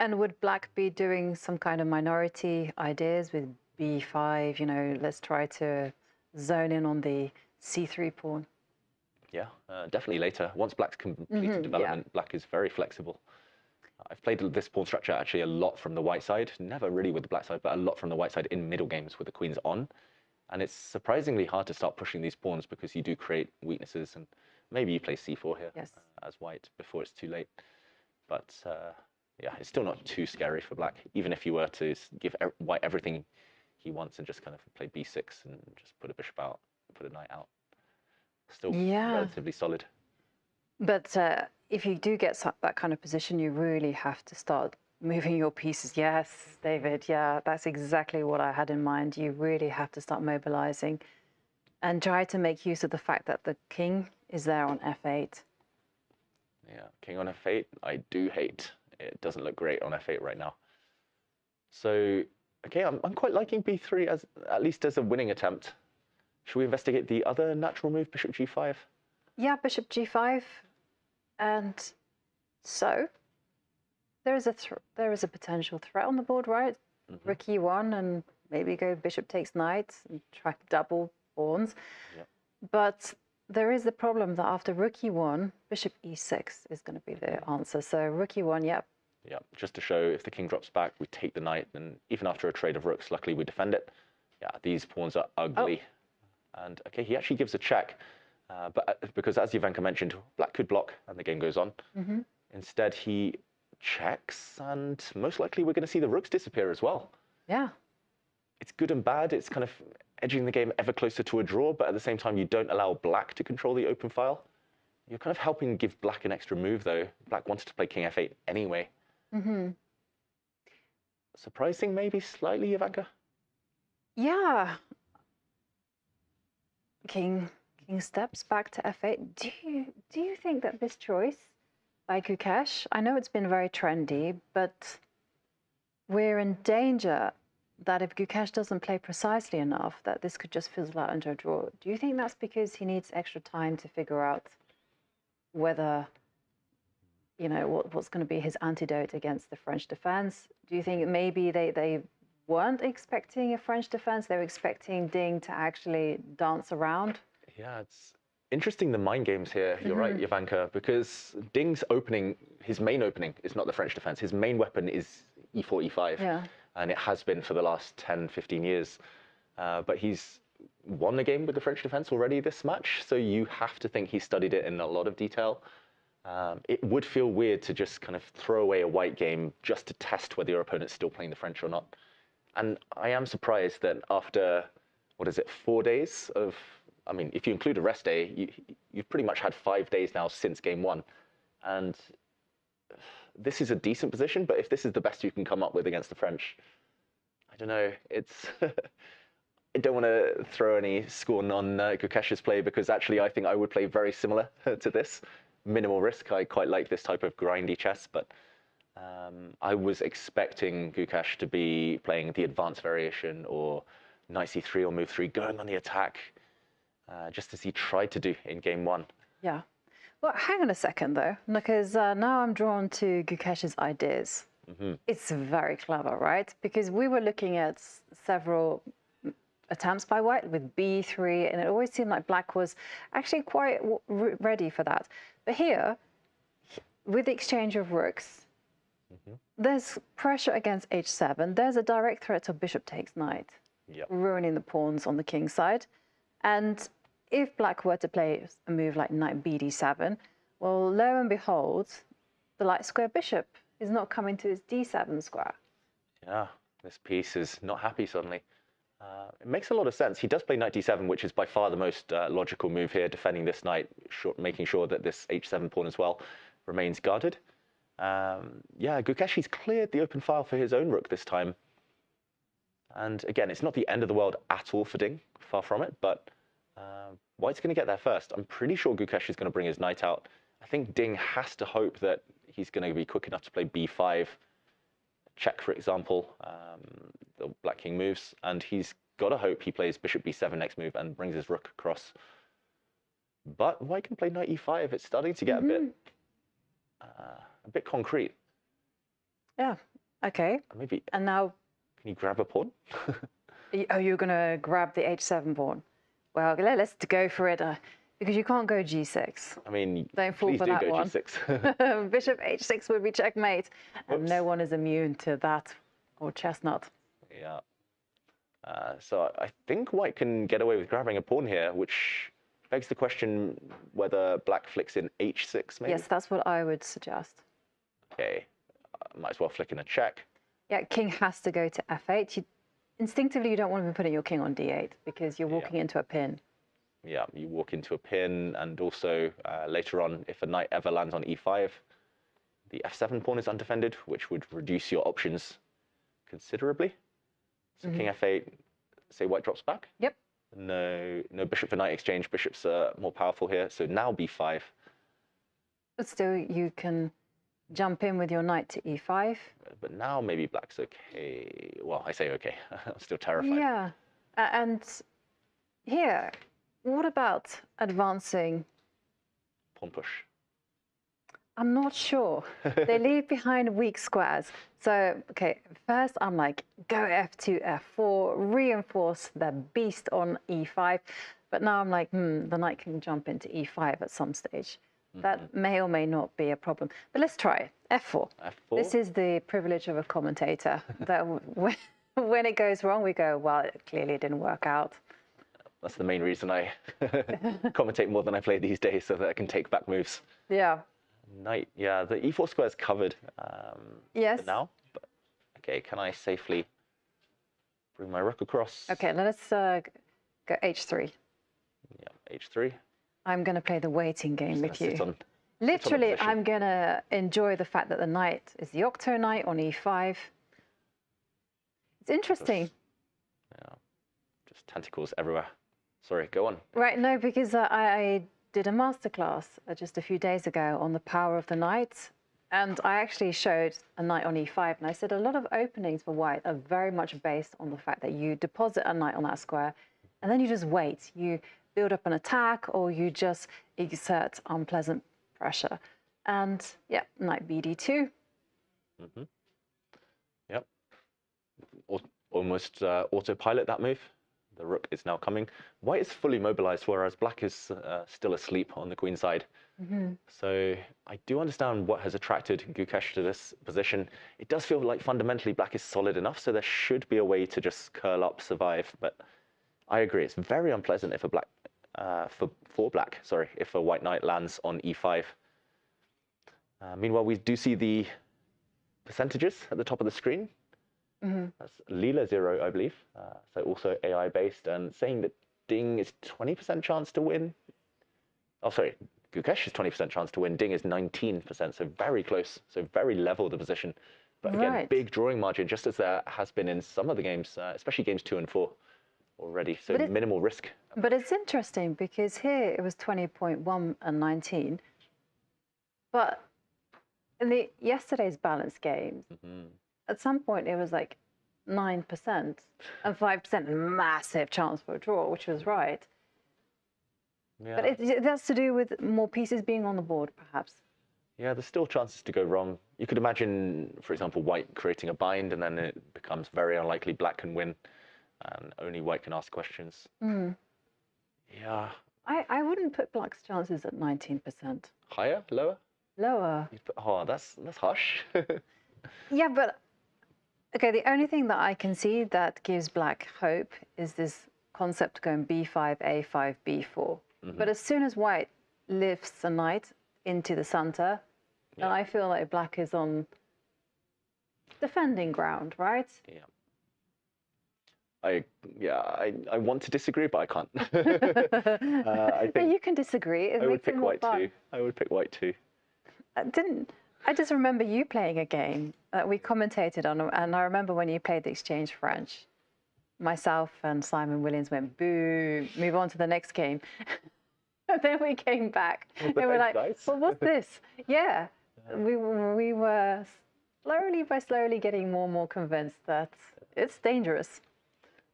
[SPEAKER 10] And would black be doing some kind of minority ideas with b5, you know, let's try to zone in on the c3 pawn?
[SPEAKER 11] Yeah, definitely later. Once black's completed development, black is very flexible. I've played this pawn structure actually a lot from the white side, never really with the black side, but a lot from the white side in middle games with the queens on. And it's surprisingly hard to start pushing these pawns because you do create weaknesses, and maybe you play c4 here as white before it's too late. But yeah, it's still not too scary for black, even if you were to give white everything he wants and just kind of play b6 and just put a bishop out, put a knight out. Still relatively solid.
[SPEAKER 10] But if you do get that kind of position, you really have to start moving your pieces. Yes, David, yeah, that's exactly what I had in mind. You really have to start mobilizing and try to make use of the fact that the king is there on f8.
[SPEAKER 11] Yeah, king on f8, I do hate. It doesn't look great on f8 right now. So, okay, I'm quite liking b3 as at least as a winning attempt. Should we investigate the other natural move, bishop g5?
[SPEAKER 10] Yeah, bishop g5. And so there is a potential threat on the board, right? Rook e1 and maybe go bishop takes knight and try to double pawns. But there is the problem that after rook e1, bishop e6 is going to be the answer. So rook e1, yeah,
[SPEAKER 11] just to show if the king drops back, we take the knight, and even after a trade of rooks, luckily we defend it. Yeah, these pawns are ugly. And okay, he actually gives a check, but because as Jovanka mentioned, black could block and the game goes on. Instead, he checks, and most likely we're going to see the rooks disappear as well.
[SPEAKER 10] Yeah.
[SPEAKER 11] It's good and bad. It's kind of edging the game ever closer to a draw, but at the same time, you don't allow black to control the open file. You're kind of helping give black an extra move, though. Black wanted to play king f8 anyway. Surprising, maybe slightly, Jovanka?
[SPEAKER 10] Yeah. King King steps back to f8. Do you think that this choice by Gukesh, I know it's been very trendy, but we're in danger that if Gukesh doesn't play precisely enough, that this could just fizzle out into a draw. Do you think that's because he needs extra time to figure out whether, you know, what's going to be his antidote against the French defense? Do you think maybe they weren't expecting a French defense? They were expecting Ding to actually dance around?
[SPEAKER 11] Yeah, it's interesting, the mind games here. You're right, Jovanka, because Ding's opening, his main opening is not the French defense. His main weapon is e4, e5.
[SPEAKER 10] Yeah.
[SPEAKER 11] And it has been for the last 10, 15 years. But he's won the game with the French defense already this match, so you have to think he studied it in a lot of detail. It would feel weird to just kind of throw away a white game just to test whether your opponent's still playing the French or not. And I am surprised that after, 4 days of, I mean, if you include a rest day, you've pretty much had 5 days now since game 1. And this is a decent position, but if this is the best you can come up with against the French, I don't know. It's I don't want to throw any scorn on Gukesh's play, because actually I think I would play very similar to this. Minimal risk. I quite like this type of grindy chess, but I was expecting Gukesh to be playing the advanced variation or knight c3 or move 3, going on the attack, just as he tried to do in game 1.
[SPEAKER 10] Yeah. Well, hang on a second, though, because now I'm drawn to Gukesh's ideas. It's very clever, right? Because we were looking at several attempts by white with b3, and it always seemed like black was actually quite ready for that. But here, with the exchange of rooks, there's pressure against h7. There's a direct threat of bishop takes knight, ruining the pawns on the king's side. And if black were to play a move like knight bd7, well, lo and behold, the light square bishop is not coming to his d7 square.
[SPEAKER 11] Yeah, this piece is not happy suddenly. It makes a lot of sense. He does play knight d7, which is by far the most logical move here, defending this knight, making sure that this h7 pawn as well remains guarded. Yeah, Gukesh, he's cleared the open file for his own rook this time. And again, it's not the end of the world at all for Ding, far from it, but white's going to get there first. I'm pretty sure Gukesh is going to bring his knight out. I think Ding has to hope that he's going to be quick enough to play b5, check, for example, the black king moves, and he's got to hope he plays bishop b7 next move and brings his rook across. But white can play knight e5. It's starting to get a bit concrete.
[SPEAKER 10] Yeah, okay.
[SPEAKER 11] Maybe.
[SPEAKER 10] And now,
[SPEAKER 11] can you grab a pawn?
[SPEAKER 10] Oh, you're going to grab the h7 pawn. Well, let's go for it, because you can't go g6.
[SPEAKER 11] I mean,
[SPEAKER 10] don't fall
[SPEAKER 11] please
[SPEAKER 10] for
[SPEAKER 11] do
[SPEAKER 10] that
[SPEAKER 11] go
[SPEAKER 10] one.
[SPEAKER 11] g6.
[SPEAKER 10] Bishop h6 would be checkmate, and no one is immune to that, or chestnut.
[SPEAKER 11] Yeah. So I think white can get away with grabbing a pawn here, which begs the question whether black flicks in h6, maybe?
[SPEAKER 10] Yes, that's what I would suggest.
[SPEAKER 11] Okay, might as well flick in a check.
[SPEAKER 10] Yeah, king has to go to f8. Instinctively, you don't want to be putting your king on d8 because you're walking into a pin.
[SPEAKER 11] Yeah, you walk into a pin, and also later on, if a knight ever lands on e5, the f7 pawn is undefended, which would reduce your options considerably. So king f8, say white drops back.
[SPEAKER 10] Yep.
[SPEAKER 11] No bishop for knight exchange. Bishops are more powerful here. So now b5.
[SPEAKER 10] But still, you can jump in with your knight to e5.
[SPEAKER 11] But now maybe black's okay. Well, I say okay. I'm still terrified.
[SPEAKER 10] Yeah. And here, what about advancing?
[SPEAKER 11] Pawn push.
[SPEAKER 10] I'm not sure. They leave behind weak squares. So, okay, first I'm like, go f2, f4, reinforce the beast on e5. But now I'm like, the knight can jump into e5 at some stage. That may or may not be a problem. But let's try it. f4.
[SPEAKER 11] f4.
[SPEAKER 10] This is the privilege of a commentator. That when it goes wrong, we go, well, clearly it didn't work out.
[SPEAKER 11] That's the main reason I commentate more than I play these days, so that I can take back moves.
[SPEAKER 10] Yeah.
[SPEAKER 11] Knight, yeah, the e4 square is covered
[SPEAKER 10] yes.
[SPEAKER 11] for now. But, okay, can I safely bring my rook across?
[SPEAKER 10] Okay, let's go h3.
[SPEAKER 11] Yeah, h3.
[SPEAKER 10] I'm going to play the waiting game with you.
[SPEAKER 11] Literally,
[SPEAKER 10] I'm going to enjoy the fact that the knight is the octo knight on e5. It's interesting.
[SPEAKER 11] Yeah, just tentacles everywhere. Sorry, go on.
[SPEAKER 10] Right, no, because I did a masterclass just a few days ago on the power of the knight. And I actually showed a knight on e5. And I said a lot of openings for white are very much based on the fact that you deposit a knight on that square. And then you just wait. You build up an attack or you just exert unpleasant pressure. And yeah, knight bd2.
[SPEAKER 11] Mm-hmm. Yep. Almost autopilot that move. The rook is now coming. White is fully mobilized, whereas black is still asleep on the queen side.
[SPEAKER 10] Mm-hmm.
[SPEAKER 11] So I do understand what has attracted Gukesh to this position. It does feel like fundamentally black is solid enough, so there should be a way to just curl up, survive. But I agree, it's very unpleasant if a black if a white knight lands on e5. Meanwhile, we do see the percentages at the top of the screen.
[SPEAKER 10] Mm-hmm.
[SPEAKER 11] That's Leela 0, I believe. So also AI based, and saying that Ding is 20% chance to win. Oh, sorry, Gukesh is 20% chance to win. Ding is 19%, so very close. So very level the position. But again, big drawing margin, just as there has been in some of the games, especially games 2 and 4 already. So minimal risk.
[SPEAKER 10] But it's interesting because here it was 20.1 and 19. But in yesterday's balanced games, at some point it was like 9% and 5% massive chance for a draw, which was right.
[SPEAKER 11] Yeah.
[SPEAKER 10] But it has to do with more pieces being on the board, perhaps.
[SPEAKER 11] Yeah, there's still chances to go wrong. You could imagine, for example, white creating a bind, and then it becomes very unlikely black can win, and only white can ask questions.
[SPEAKER 10] Mm.
[SPEAKER 11] Yeah.
[SPEAKER 10] I wouldn't put black's chances at 19%.
[SPEAKER 11] Higher? Lower?
[SPEAKER 10] Lower.
[SPEAKER 11] Oh, that's harsh.
[SPEAKER 10] Yeah, but okay, the only thing that I can see that gives black hope is this concept going b5, a5, b4. But as soon as white lifts the knight into the center, then I feel like black is on defending ground, right?
[SPEAKER 11] Yeah. I want to disagree, but I can't. I think
[SPEAKER 10] you can disagree. It
[SPEAKER 11] I would
[SPEAKER 10] makes
[SPEAKER 11] pick
[SPEAKER 10] it more
[SPEAKER 11] white
[SPEAKER 10] fun.
[SPEAKER 11] too. I would pick white too.
[SPEAKER 10] I just remember you playing a game that we commentated on, and I remember when you played the Exchange French, myself and Simon Williams went, boo, move on to the next game. And then we came back and we're like, well, what's this? Yeah, we were slowly getting more and more convinced that it's dangerous.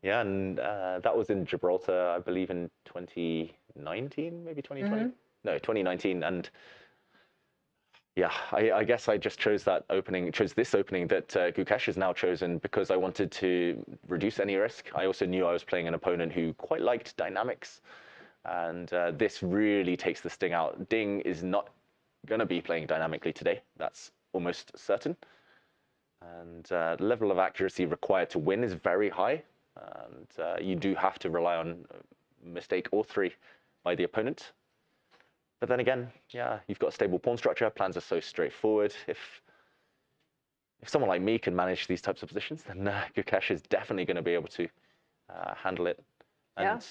[SPEAKER 11] Yeah, and that was in Gibraltar, I believe, in 2019, maybe 2020? No, 2019. And yeah, I guess I just chose this opening that Gukesh has now chosen because I wanted to reduce any risk. I also knew I was playing an opponent who quite liked dynamics. And this really takes the sting out. Ding is not going to be playing dynamically today. That's almost certain. And the level of accuracy required to win is very high. And you do have to rely on mistake or 3 by the opponent. But then again, yeah, you've got a stable pawn structure. Plans are so straightforward. If someone like me can manage these types of positions, then Gukesh is definitely going to be able to handle it. And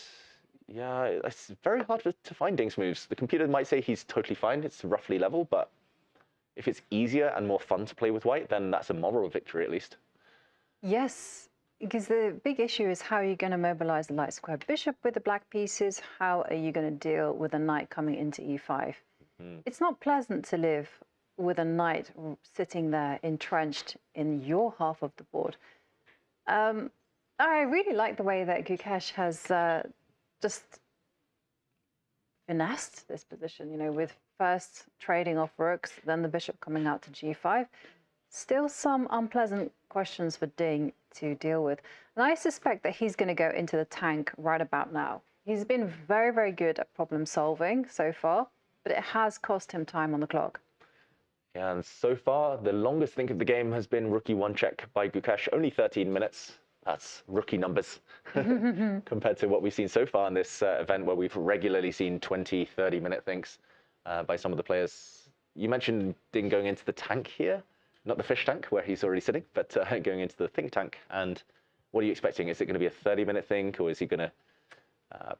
[SPEAKER 11] yeah, it's very hard to find Ding's moves. The computer might say he's totally fine. It's roughly level, but if it's easier and more fun to play with white, then that's a moral victory at least. Yes,
[SPEAKER 10] because the big issue is how you're going to mobilize the light square bishop with the black pieces. How are you going to deal with a knight coming into e5? It's not pleasant to live with a knight sitting there entrenched in your half of the board. I really like the way that Gukesh has just finessed this position, you know, with first trading off rooks, then the bishop coming out to g5. Still some unpleasant questions for Ding to deal with. And I suspect that he's going to go into the tank right about now. He's been very, very good at problem solving so far, but it has cost him time on the clock.
[SPEAKER 11] Yeah, and so far, the longest think of the game has been rookie 1 check by Gukesh, only 13 minutes. That's rookie numbers compared to what we've seen so far in this event, where we've regularly seen 20, 30-minute thinks by some of the players. You mentioned Ding going into the tank here, not the fish tank where he's already sitting, but going into the think tank. And what are you expecting? Is it going to be a 30-minute think, or is he going to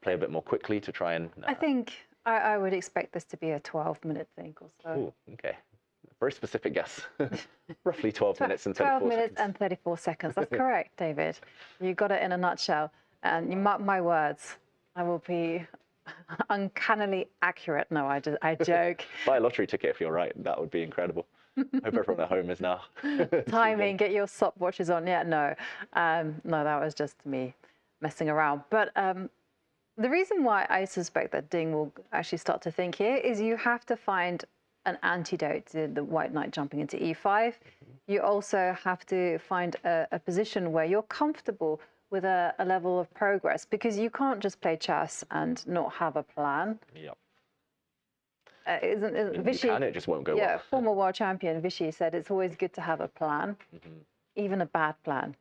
[SPEAKER 11] play a bit more quickly to try and...
[SPEAKER 10] I think I would expect this to be a 12-minute think or so.
[SPEAKER 11] Ooh, okay. Very specific guess. Roughly 12 minutes and 34
[SPEAKER 10] seconds. 12 minutes
[SPEAKER 11] seconds.
[SPEAKER 10] and 34 seconds. That's correct, David. You got it in a nutshell. And you mark my words, I will be uncannily accurate. No, I joke.
[SPEAKER 11] Buy a lottery ticket if you're right. That would be incredible. Hope everyone at home is now.
[SPEAKER 10] Timing, get your stopwatches on. Yeah, no. No, that was just me messing around. But the reason why I suspect that Ding will actually start to think here is you have to find an antidote to the white knight jumping into e5. You also have to find a position where you're comfortable with a level of progress, because you can't just play chess and not have a plan.
[SPEAKER 11] Yep.
[SPEAKER 10] Isn't Vichy?
[SPEAKER 11] You can, it just won't go well.
[SPEAKER 10] Yeah, former world champion Vichy said it's always good to have a plan, even a bad plan,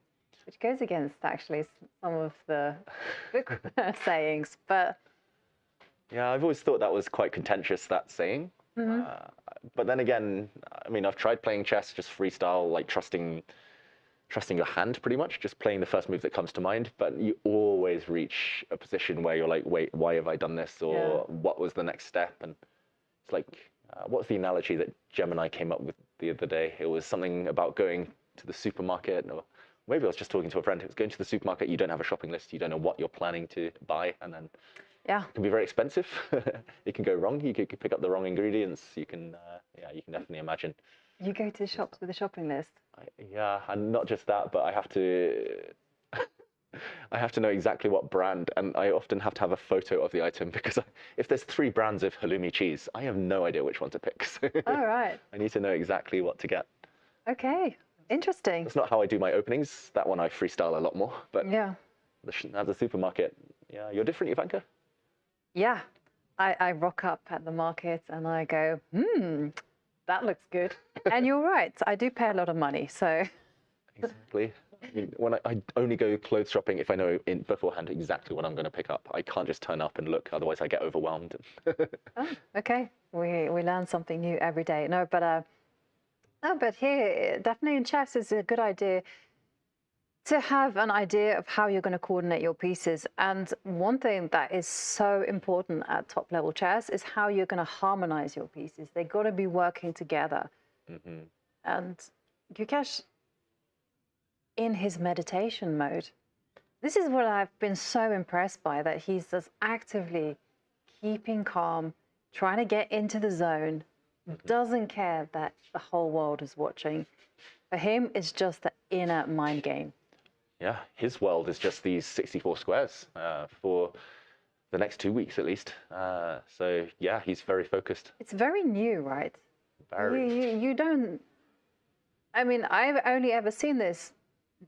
[SPEAKER 10] which goes against actually some of the book sayings. But
[SPEAKER 11] yeah, I've always thought that was quite contentious, that saying. But then again, I mean, I've tried playing chess just freestyle, like trusting your hand pretty much, just playing the first move that comes to mind. But you always reach a position where you're like, wait, why have I done this? Or what was the next step? And it's like, what's the analogy that Gemini came up with the other day? It was something about going to the supermarket, or maybe I was just talking to a friend. It was going to the supermarket, you don't have a shopping list, you don't know what you're planning to buy, and then it can be very expensive. It can go wrong. You could pick up the wrong ingredients. You can, you can definitely imagine.
[SPEAKER 10] You go to shops with a shopping list?
[SPEAKER 11] Yeah, and not just that, but I have to know exactly what brand, and I often have to have a photo of the item, because if there's 3 brands of halloumi cheese, I have no idea which one to pick. So
[SPEAKER 10] all right.
[SPEAKER 11] I need to know exactly what to get.
[SPEAKER 10] Okay, interesting.
[SPEAKER 11] That's not how I do my openings. That one I freestyle a lot more. But
[SPEAKER 10] yeah,
[SPEAKER 11] as a supermarket, yeah, you're different, Jovanka.
[SPEAKER 10] Yeah, I rock up at the market and I go, that looks good. And you're right, I do pay a lot of money, so.
[SPEAKER 11] Exactly. I mean, when I only go clothes shopping if I know beforehand exactly what I'm going to pick up. I can't just turn up and look, otherwise I get overwhelmed.
[SPEAKER 10] Oh, okay, we learn something new every day. No, but here, definitely in chess, it's a good idea to have an idea of how you're going to coordinate your pieces. And one thing that is so important at top level chess is how you're going to harmonize your pieces. They've got to be working together. And Gukesh, in his meditation mode, this is what I've been so impressed by, that he's just actively keeping calm, trying to get into the zone, doesn't care that the whole world is watching. For him, it's just the inner mind game.
[SPEAKER 11] Yeah, his world is just these 64 squares for the next 2 weeks at least. So yeah, he's very focused.
[SPEAKER 10] It's very new, right?
[SPEAKER 11] Very.
[SPEAKER 10] You don't. I mean, I've only ever seen this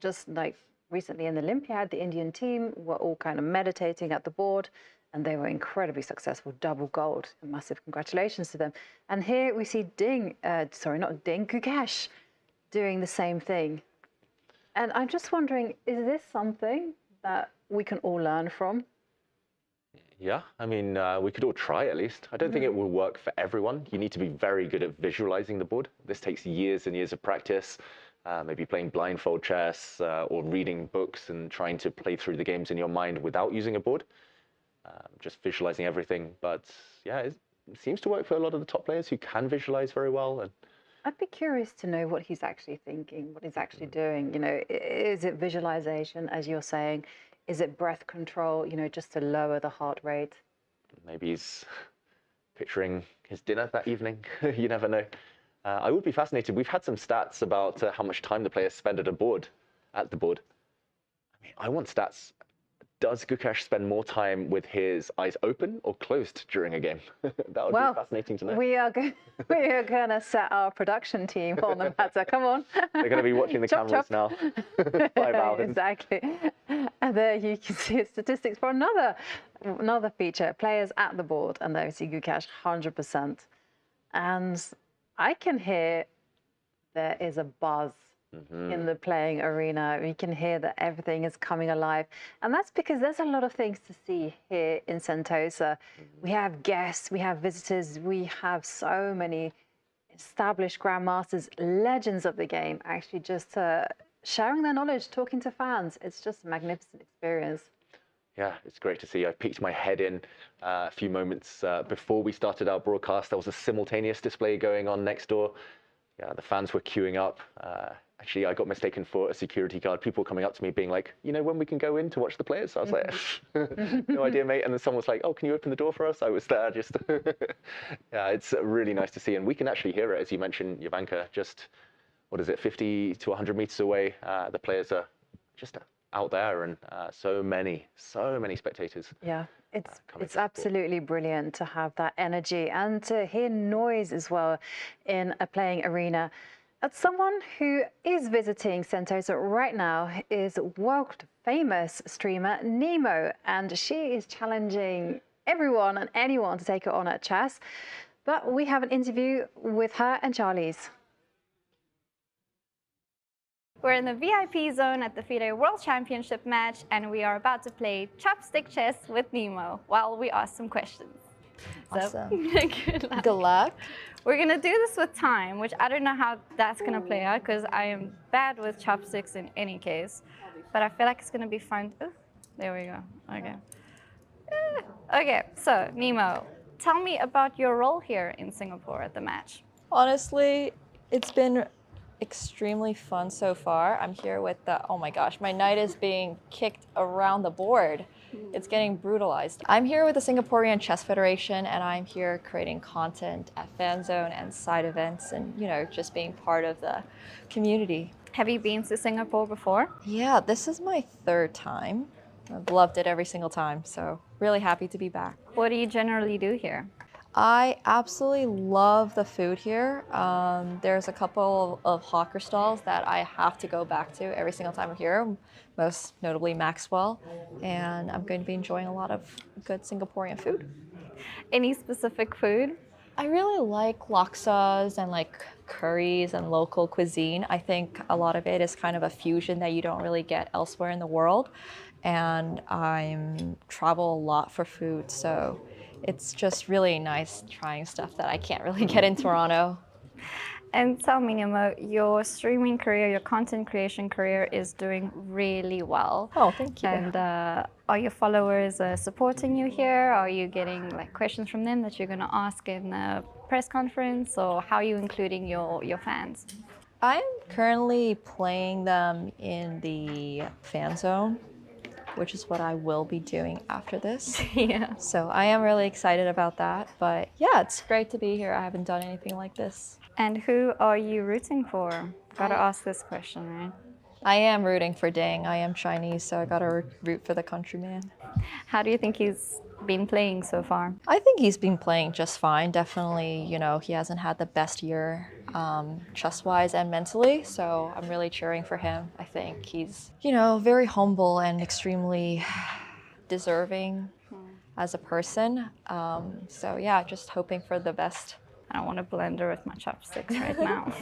[SPEAKER 10] just like recently in the Olympiad. The Indian team were all kind of meditating at the board, and they were incredibly successful, double gold. Massive congratulations to them. And here we see Gukesh doing the same thing. And I'm just wondering, is this something that we can all learn from?
[SPEAKER 11] Yeah, I mean, we could all try at least. I don't think it will work for everyone. You need to be very good at visualizing the board. This takes years and years of practice, maybe playing blindfold chess or reading books and trying to play through the games in your mind without using a board. Just visualizing everything. But yeah, it seems to work for a lot of the top players who can visualize very well. And
[SPEAKER 10] I'd be curious to know what he's actually thinking, what he's actually doing. You know, is it visualization, as you're saying? Is it breath control, you know, just to lower the heart rate?
[SPEAKER 11] Maybe he's picturing his dinner that evening. You never know. I would be fascinated. We've had some stats about how much time the players spend at the board. I mean, I want stats. Does Gukesh spend more time with his eyes open or closed during a game? That would be fascinating to know.
[SPEAKER 10] We are going to set our production team on the matter. Come on.
[SPEAKER 11] They're going to be watching the cameras now. 5 hours.
[SPEAKER 10] Exactly. And there you can see statistics for another feature, players at the board, and there you see Gukesh 100%. And I can hear there is a buzz in the playing arena. We can hear that everything is coming alive. And that's because there's a lot of things to see here in Sentosa. We have guests, we have visitors, we have so many established grandmasters, legends of the game, actually just sharing their knowledge, talking to fans. It's just a magnificent experience.
[SPEAKER 11] Yeah, it's great to see. I peeked my head in a few moments before we started our broadcast. There was a simultaneous display going on next door. Yeah, the fans were queuing up. Actually, I got mistaken for a security guard. People coming up to me being like, you know, when we can go in to watch the players? I was like, no idea, mate. And then someone was like, oh, can you open the door for us? I was there just, yeah, it's really nice to see. And we can actually hear it, as you mentioned, Jovanka, just, what is it, 50 to 100 meters away. The players are just out there, and so many spectators.
[SPEAKER 10] Yeah, it's absolutely brilliant to have that energy and to hear noise as well in a playing arena. As someone who is visiting Sentosa right now is world famous streamer Nemo, and she is challenging everyone and anyone to take her on at chess. But we have an interview with her and Charlie's.
[SPEAKER 9] We're in the VIP zone at the FIDE World Championship match, and we are about to play chopstick chess with Nemo while we ask some questions.
[SPEAKER 2] Awesome.
[SPEAKER 9] So, good luck. We're gonna do this with time, which I don't know how that's gonna play out because I am bad with chopsticks in any case. But I feel like it's gonna be fun. Ooh, there we go. Okay. Okay, so Nemo, tell me about your role here in Singapore at the match.
[SPEAKER 2] Honestly, it's been extremely fun so far. I'm here with the, oh my gosh, my knight is being kicked around the board. It's getting brutalized. I'm here with the Singaporean Chess Federation, and I'm here creating content at Fan Zone and side events, and you know, just being part of the community.
[SPEAKER 9] Have you been to Singapore before?
[SPEAKER 2] Yeah, this is my third time. I've loved it every single time, so really happy to be back.
[SPEAKER 9] What do you generally do here?
[SPEAKER 2] I absolutely love the food here. There's a couple of hawker stalls that I have to go back to every single time I'm here, most notably Maxwell, and I'm going to be enjoying a lot of good Singaporean food.
[SPEAKER 9] Any specific food?
[SPEAKER 2] I really like laksas and like curries and local cuisine. I think a lot of it is kind of a fusion that you don't really get elsewhere in the world, and I travel a lot for food, so it's just really nice trying stuff that I can't really get in Toronto.
[SPEAKER 9] And tell me, Nemo, your streaming career, your content creation career is doing really well.
[SPEAKER 2] Oh, thank you.
[SPEAKER 9] And are your followers supporting you here? Are you getting like questions from them that you're going to ask in a press conference? Or how are you including your fans?
[SPEAKER 2] I'm currently playing them in the fan zone, which is what I will be doing after this.
[SPEAKER 9] Yeah.
[SPEAKER 2] So I am really excited about that. But yeah, it's great to be here. I haven't done anything like this.
[SPEAKER 9] And who are you rooting for? Gotta ask this question, right?
[SPEAKER 2] I am rooting for Ding. I am Chinese, so I gotta root for the countryman.
[SPEAKER 9] How do you think he's been playing so far?
[SPEAKER 2] I think he's been playing just fine. Definitely, you know, he hasn't had the best year chess-wise and mentally, so I'm really cheering for him. I think he's, you know, very humble and extremely deserving as a person. So yeah, just hoping for the best.
[SPEAKER 9] I don't want to blender with my chopsticks right now.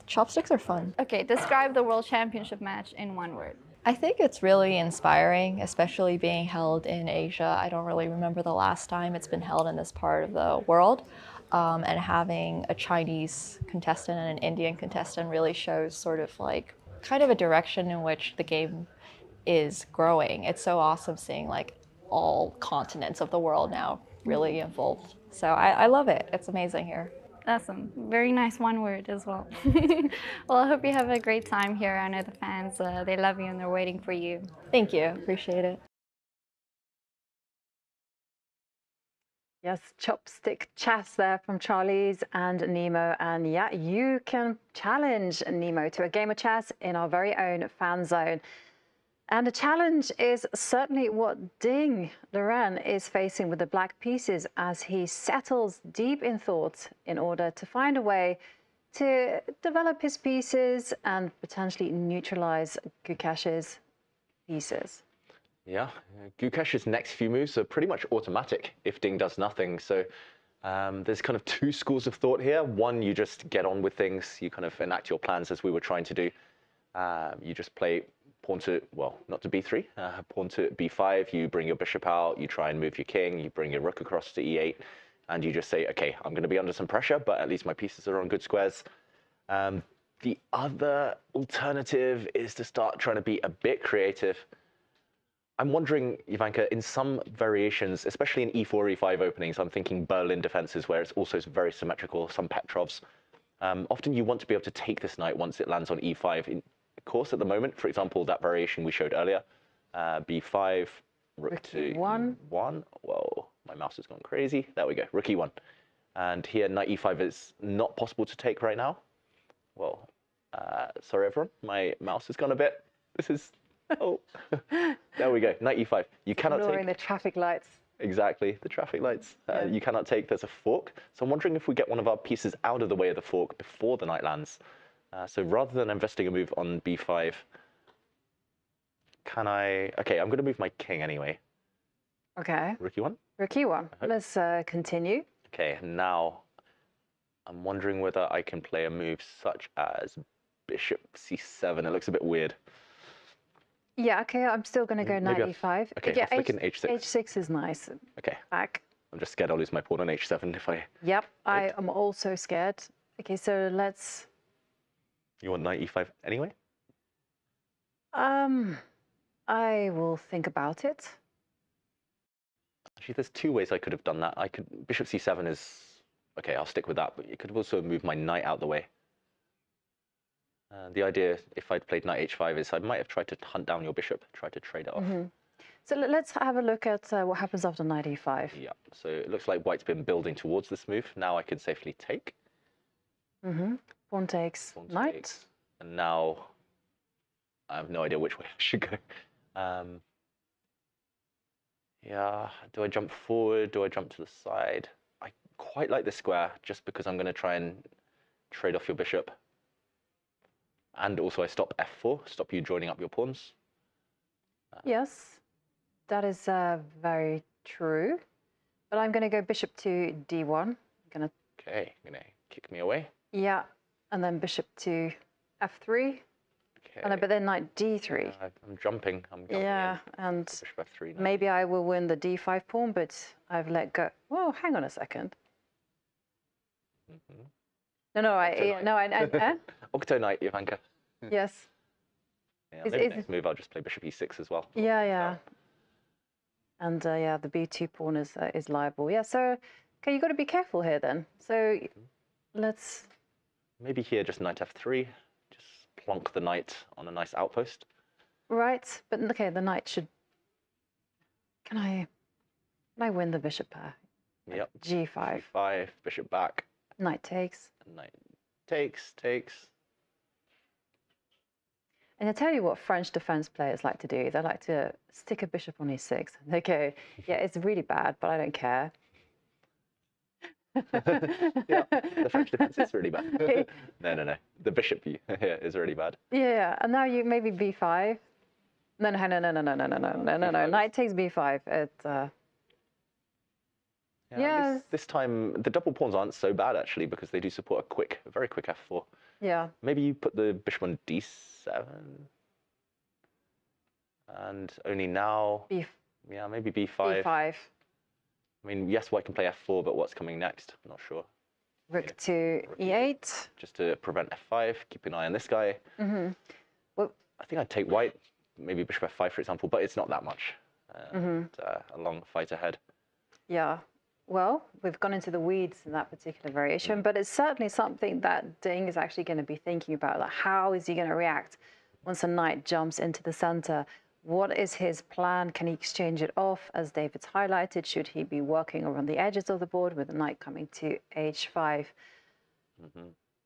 [SPEAKER 2] Chopsticks are fun.
[SPEAKER 9] Okay, describe the World Championship match in one word.
[SPEAKER 2] I think it's really inspiring, especially being held in Asia. I don't really remember the last time it's been held in this part of the world. And having a Chinese contestant and an Indian contestant really shows sort of like kind of a direction in which the game is growing. It's so awesome seeing like all continents of the world now really involved. So I love it. It's amazing here.
[SPEAKER 9] Awesome. Very nice one word as well. Well, I hope you have a great time here. I know the fans, they love you and they're waiting for you.
[SPEAKER 2] Thank you. Appreciate it.
[SPEAKER 10] Yes, chopstick chess there from Charlie's and Nemo. And yeah, you can challenge Nemo to a game of chess in our very own fan zone. And the challenge is certainly what Ding Liren is facing with the black pieces as he settles deep in thought in order to find a way to develop his pieces and potentially neutralize Gukesh's pieces.
[SPEAKER 11] Yeah, Gukesh's next few moves are pretty much automatic if Ding does nothing. So there's kind of two schools of thought here. One, you just get on with things. You kind of enact your plans as we were trying to do. You just play pawn to, well, not to b3, pawn to b5. You bring your bishop out. You try and move your king. You bring your rook across to e8. And you just say, OK, I'm going to be under some pressure, but at least my pieces are on good squares. The other alternative is to start trying to be a bit creative. I'm wondering, Jovanka, in some variations, especially in e4, e5 openings, I'm thinking Berlin defenses where it's also very symmetrical, some Petrovs. Often you want to be able to take this knight once it lands on e5. In course, at the moment, for example, that variation we showed earlier, b5, rook to
[SPEAKER 10] e1.
[SPEAKER 11] Whoa, my mouse has gone crazy. There we go, rook e1. And here, knight e5 is not possible to take right now. Well, sorry everyone, my mouse has gone a bit. This is, oh, there we go, knight e5. You cannot
[SPEAKER 10] Ignoring
[SPEAKER 11] take.
[SPEAKER 10] the traffic lights.
[SPEAKER 11] Exactly, the traffic lights. You cannot take, there's a fork. So I'm wondering if we get one of our pieces out of the way of the fork before the knight lands. So rather than investing a move on b5, can I, okay, I'm gonna move my king anyway.
[SPEAKER 10] Okay.
[SPEAKER 11] Rook e1?
[SPEAKER 10] Rook e1. Let's continue.
[SPEAKER 11] Okay, now I'm wondering whether I can play a move such as bishop c7. It looks a bit weird.
[SPEAKER 10] Yeah, okay, I'm still going to go knight e5.
[SPEAKER 11] Okay,
[SPEAKER 10] yeah,
[SPEAKER 11] I'll flick in h6.
[SPEAKER 10] h6 is nice.
[SPEAKER 11] Okay.
[SPEAKER 10] Back.
[SPEAKER 11] I'm just scared I'll lose my pawn on h7 if I...
[SPEAKER 10] Yep, I am also scared. Okay, so let's...
[SPEAKER 11] You want knight e5 anyway?
[SPEAKER 10] I will think about it.
[SPEAKER 11] Actually, there's two ways I could have done that. I could... Bishop c7 is... Okay, I'll stick with that, but you could have also moved my knight out the way. The idea, if I'd played knight h5, is I might have tried to hunt down your bishop, try to trade it off.
[SPEAKER 10] So let's have a look at what happens after knight e5.
[SPEAKER 11] Yeah, so it looks like white's been building towards this move. Now I can safely take.
[SPEAKER 10] Pawn takes knight.
[SPEAKER 11] Takes. And now I have no idea which way I should go. Yeah, do I jump forward? Do I jump to the side? I quite like this square just because I'm going to try and trade off your bishop. And also I stop f4, stop you joining up your pawns.
[SPEAKER 10] Yes, that is very true. But I'm going to go bishop to d1.
[SPEAKER 11] Okay, gonna kick me away.
[SPEAKER 10] Yeah, and then bishop to f3.
[SPEAKER 11] Okay.
[SPEAKER 10] But then knight d3.
[SPEAKER 11] I'm jumping.
[SPEAKER 10] Yeah,
[SPEAKER 11] in.
[SPEAKER 10] and
[SPEAKER 11] Bishop f3 now.
[SPEAKER 10] maybe I will win the d5 pawn, but I've let go. Oh, hang on a second.
[SPEAKER 11] Octo knight, Jovanka.
[SPEAKER 10] Yes.
[SPEAKER 11] Yeah, maybe next move I'll just play bishop e6 as well.
[SPEAKER 10] Yeah. And yeah, the b2 pawn is liable. Yeah, so okay, you got to be careful here then. So let's
[SPEAKER 11] maybe here just knight f3, just plonk the knight on a nice outpost.
[SPEAKER 10] Right, but okay, the knight should. Can I win the bishop pair?
[SPEAKER 11] Yep.
[SPEAKER 10] g5.
[SPEAKER 11] G5, bishop back.
[SPEAKER 10] Knight takes.
[SPEAKER 11] Knight takes.
[SPEAKER 10] And I tell you what French defense players like to do. They like to stick a bishop on e6. They go, yeah, it's really bad, but I don't care.
[SPEAKER 11] Yeah, the French defense is really bad. No. The bishop here is really bad.
[SPEAKER 10] Yeah, and now you maybe b5. No. Knight takes b5.
[SPEAKER 11] Yeah. This time the double pawns aren't so bad actually because they do support a very quick f4.
[SPEAKER 10] Yeah.
[SPEAKER 11] Maybe you put the bishop on d7. And only now. Yeah, maybe b5.
[SPEAKER 10] b5.
[SPEAKER 11] I mean, yes, white can play f4, but what's coming next? I'm not sure.
[SPEAKER 10] Rook to e8.
[SPEAKER 11] Just to prevent f5. Keep an eye on this guy.
[SPEAKER 10] Well,
[SPEAKER 11] I think I'd take white, maybe bishop f5, for example, but it's not that much. A long fight ahead.
[SPEAKER 10] Yeah. Well, we've gone into the weeds in that particular variation, but it's certainly something that Ding is actually going to be thinking about. Like, how is he going to react once a knight jumps into the center? What is his plan? Can he exchange it off, as David's highlighted? Should he be working around the edges of the board with the knight coming to h5?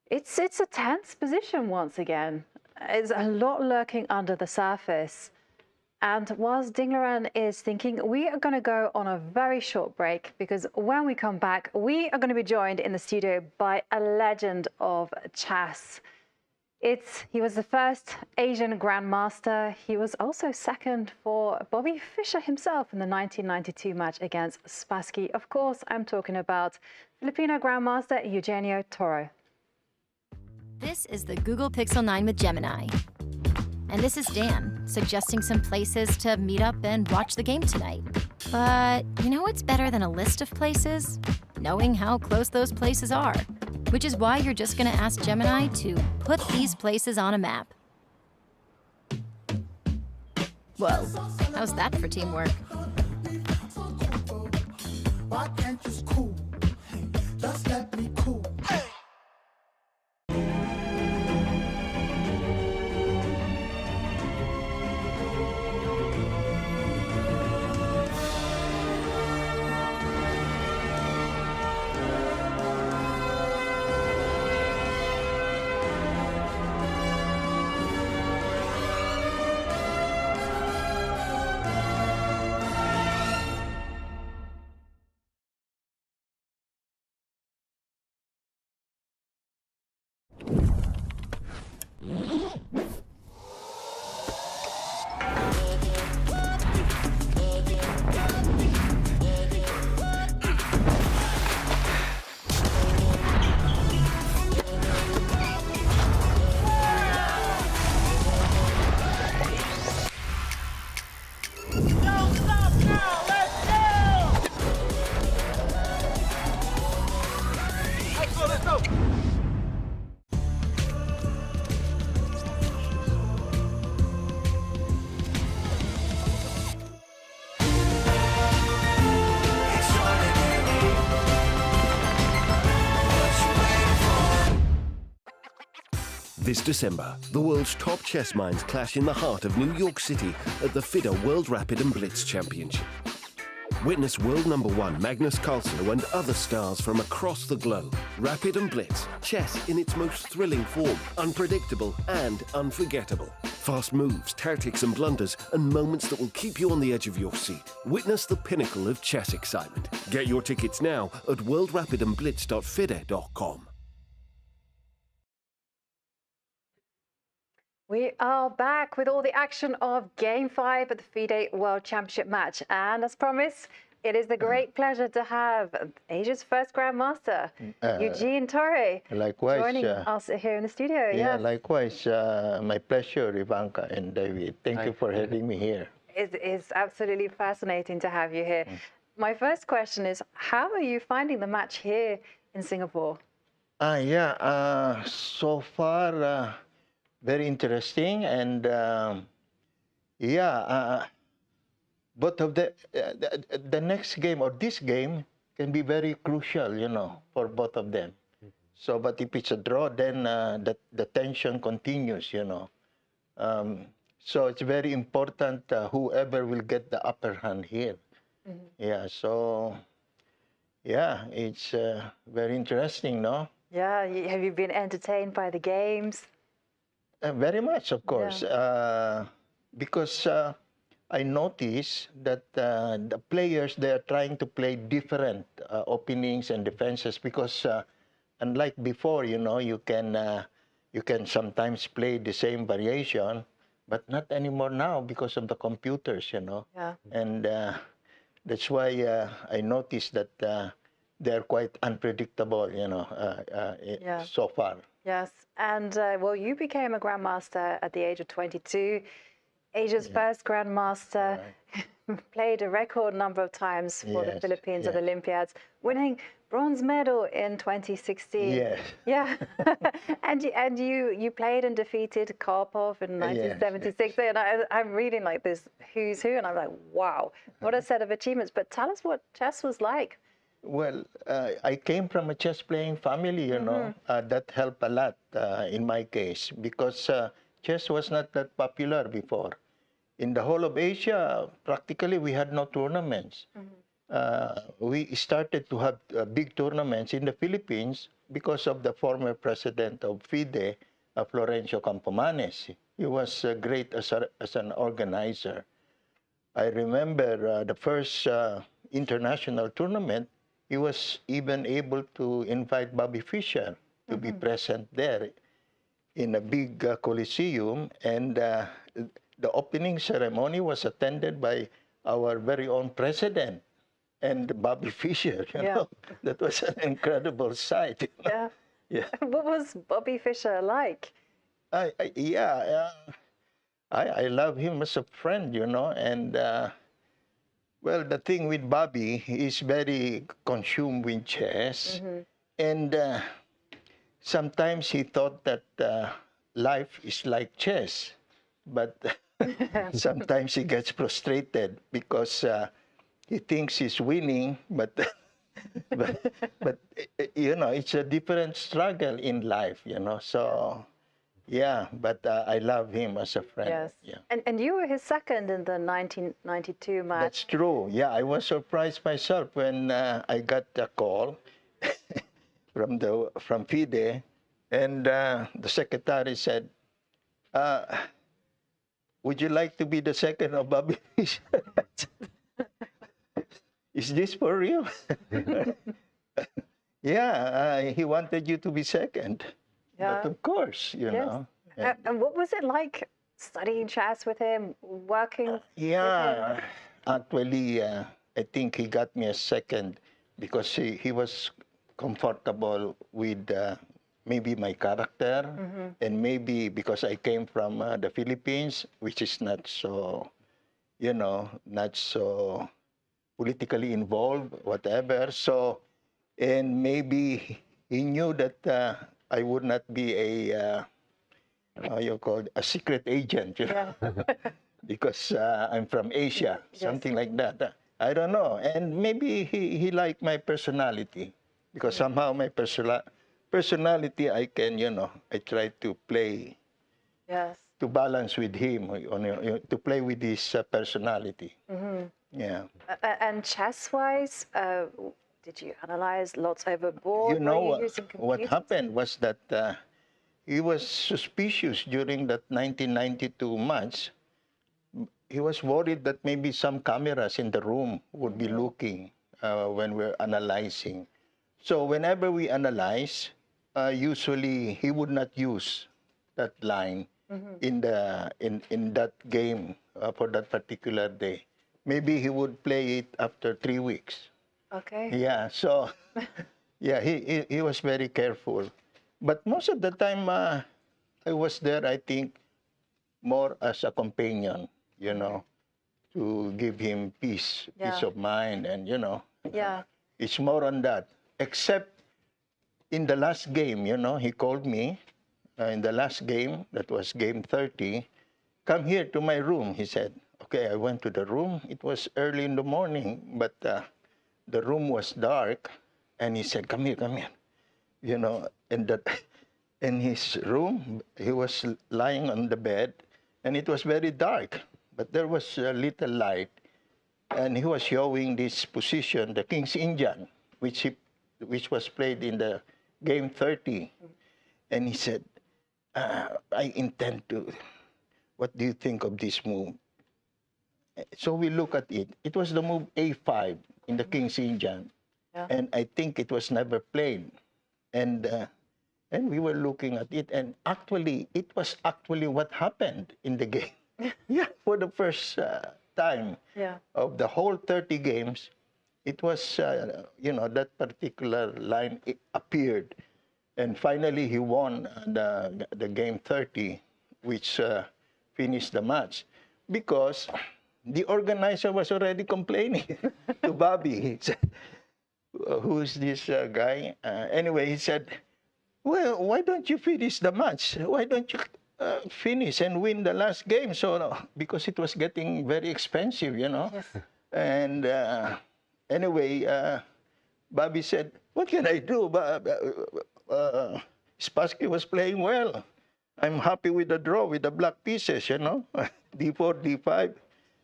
[SPEAKER 10] It's a tense position once again. There's a lot lurking under the surface. And whilst Ding Liren is thinking, we are going to go on a very short break because when we come back, we are going to be joined in the studio by a legend of chess. He was the first Asian grandmaster. He was also second for Bobby Fischer himself in the 1992 match against Spassky. Of course, I'm talking about Filipino grandmaster Eugenio Toro.
[SPEAKER 13] This is the Google Pixel 9 with Gemini. And this is Dan, suggesting some places to meet up and watch the game tonight. But you know what's better than a list of places? Knowing how close those places are. Which is why you're just gonna ask Gemini to put these places on a map. Whoa, how's that for teamwork?
[SPEAKER 8] This December, the world's top chess minds clash in the heart of New York City at the FIDE World Rapid and Blitz Championship. Witness world number one Magnus Carlsen and other stars from across the globe. Rapid and Blitz, chess in its most thrilling form, unpredictable and unforgettable. Fast moves, tactics and blunders, and moments that will keep you on the edge of your seat. Witness the pinnacle of chess excitement. Get your tickets now at worldrapidandblitz.fide.com.
[SPEAKER 10] We are back with all the action of Game 5 at the FIDE World Championship match. And as promised, it is a great pleasure to have Asia's first Grandmaster, Eugene Torre, joining us here in the studio.
[SPEAKER 14] Yeah, likewise. My pleasure, Jovanka and David. Thank you for having me here.
[SPEAKER 10] It is absolutely fascinating to have you here. My first question is, how are you finding the match here in Singapore?
[SPEAKER 14] So far, very interesting, and both of the next game or this game can be very crucial, you know, for both of them. So, but if it's a draw, then the tension continues, you know. So it's very important whoever will get the upper hand here. So it's very interesting, no?
[SPEAKER 10] Yeah, have you been entertained by the games?
[SPEAKER 14] Very much, of course, because I notice that the players, they are trying to play different openings and defenses because unlike before, you know, you can sometimes play the same variation, but not anymore now because of the computers, you know. And that's why I noticed that they're quite unpredictable, you know, so far.
[SPEAKER 10] Yes, and well, you became a Grandmaster at the age of 22, Asia's first Grandmaster, played a record number of times for the Philippines at Olympiads, winning bronze medal in 2016. Yeah, and you played and defeated Karpov in 1976, and I'm reading like this who's who, and I'm like, wow, what a set of achievements. But tell us what chess was like.
[SPEAKER 14] Well, I came from a chess-playing family, you know. That helped a lot in my case because chess was not that popular before. In the whole of Asia, practically we had no tournaments. We started to have big tournaments in the Philippines because of the former president of FIDE, Florencio Campomanes. He was great as an organizer. I remember the first international tournament, he was even able to invite Bobby Fischer to be present there in a big coliseum. And the opening ceremony was attended by our very own president and Bobby Fischer. You know, that was an incredible sight.
[SPEAKER 10] What was Bobby Fischer like?
[SPEAKER 14] I love him as a friend, you know, and well, the thing with Bobby, he's very consumed with chess, and sometimes he thought that life is like chess, but sometimes he gets frustrated because he thinks he's winning, but you know, it's a different struggle in life, you know. So yeah, but I love him as a friend.
[SPEAKER 10] And you were his second in the 1992 match.
[SPEAKER 14] That's true. Yeah, I was surprised myself when I got a call from FIDE, and the secretary said, would you like to be the second of Bobby Fischer? Is this for real? Yeah, he wanted you to be second. But of course, you know.
[SPEAKER 10] And what was it like studying chess with him, working with him?
[SPEAKER 14] Actually, I think he got me a second because he was comfortable with maybe my character, and maybe because I came from the Philippines, which is not so, not so politically involved, whatever. So, and maybe he knew that I would not be a how you call it, a secret agent, because I'm from Asia, something like that. I don't know. And maybe he liked my personality, because somehow my personality, I can, I try to play, to balance with him, to play with his personality. Yeah.
[SPEAKER 10] And chess-wise, did you analyze lots overboard?
[SPEAKER 14] You know,
[SPEAKER 10] Were you using
[SPEAKER 14] what
[SPEAKER 10] computers?
[SPEAKER 14] happened was that he was suspicious during that 1992 match. He was worried that maybe some cameras in the room would be looking when we're analyzing. So whenever we analyze, usually he would not use that line in that game for that particular day. Maybe he would play it after 3 weeks.
[SPEAKER 10] Okay.
[SPEAKER 14] Yeah, so yeah, he was very careful. But most of the time, I was there, I think, more as a companion, to give him peace of mind, and, it's more on that. Except in the last game, he called me in the last game, that was game 30, come here to my room, he said. Okay, I went to the room. It was early in the morning, but the room was dark, and he said, come here, and that in his room, he was lying on the bed, and it was very dark, but there was a little light, and he was showing this position, the King's Indian, which was played in the game 30, and he said, I intend to, what do you think of this move? So we look at it. It was the move A5 in the King's Indian, and I think it was never played, and we were looking at it, and actually, it was actually what happened in the game. For the first time of the whole 30 games, it was, that particular line appeared. And finally, he won the game 30, which finished the match. Because the organizer was already complaining to Bobby. He said, who's this guy? Anyway, he said, well, why don't you finish the match? Why don't you finish and win the last game? So, because it was getting very expensive, And anyway, Bobby said, what can I do? Spassky was playing well. I'm happy with the draw, with the black pieces, D4, D5.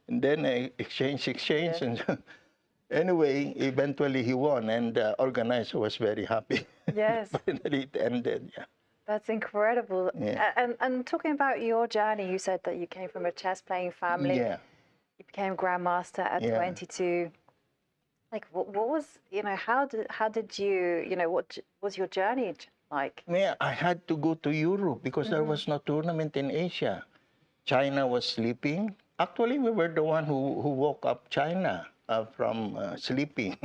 [SPEAKER 14] And then exchange. And anyway, eventually he won, and the organizer was very happy.
[SPEAKER 10] Yes.
[SPEAKER 14] Finally, it ended,
[SPEAKER 10] That's incredible.
[SPEAKER 14] Yeah.
[SPEAKER 10] And talking about your journey, you said that you came from a chess-playing family.
[SPEAKER 14] Yeah.
[SPEAKER 10] You became grandmaster at 22. Like, what was, how did you, what was your journey like?
[SPEAKER 14] Yeah, I had to go to Europe because there was no tournament in Asia. China was sleeping. Actually, we were the one who woke up China from sleeping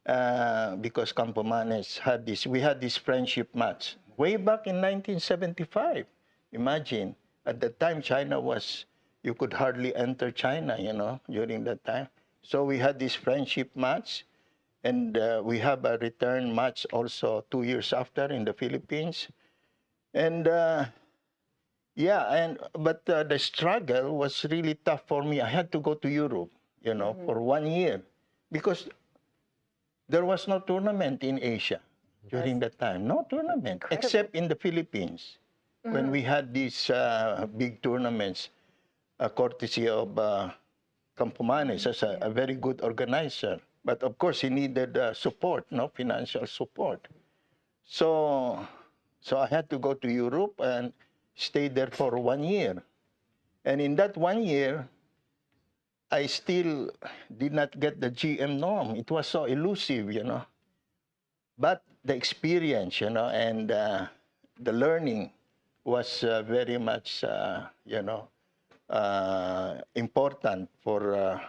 [SPEAKER 14] because Campomanes we had this friendship match way back in 1975. Imagine, at the time, China was, you could hardly enter China, during that time. So we had this friendship match, and we have a return match also 2 years after in the Philippines. And but the struggle was really tough for me. I had to go to Europe, for 1 year, because there was no tournament in Asia during that time. No tournament, except in the Philippines, when we had these big tournaments, courtesy of Campomanes as a very good organizer. But of course, he needed support, financial support. So I had to go to Europe and stay there for 1 year. And in that 1 year, I still did not get the GM norm. It was so elusive, But the experience, and the learning was very much, important for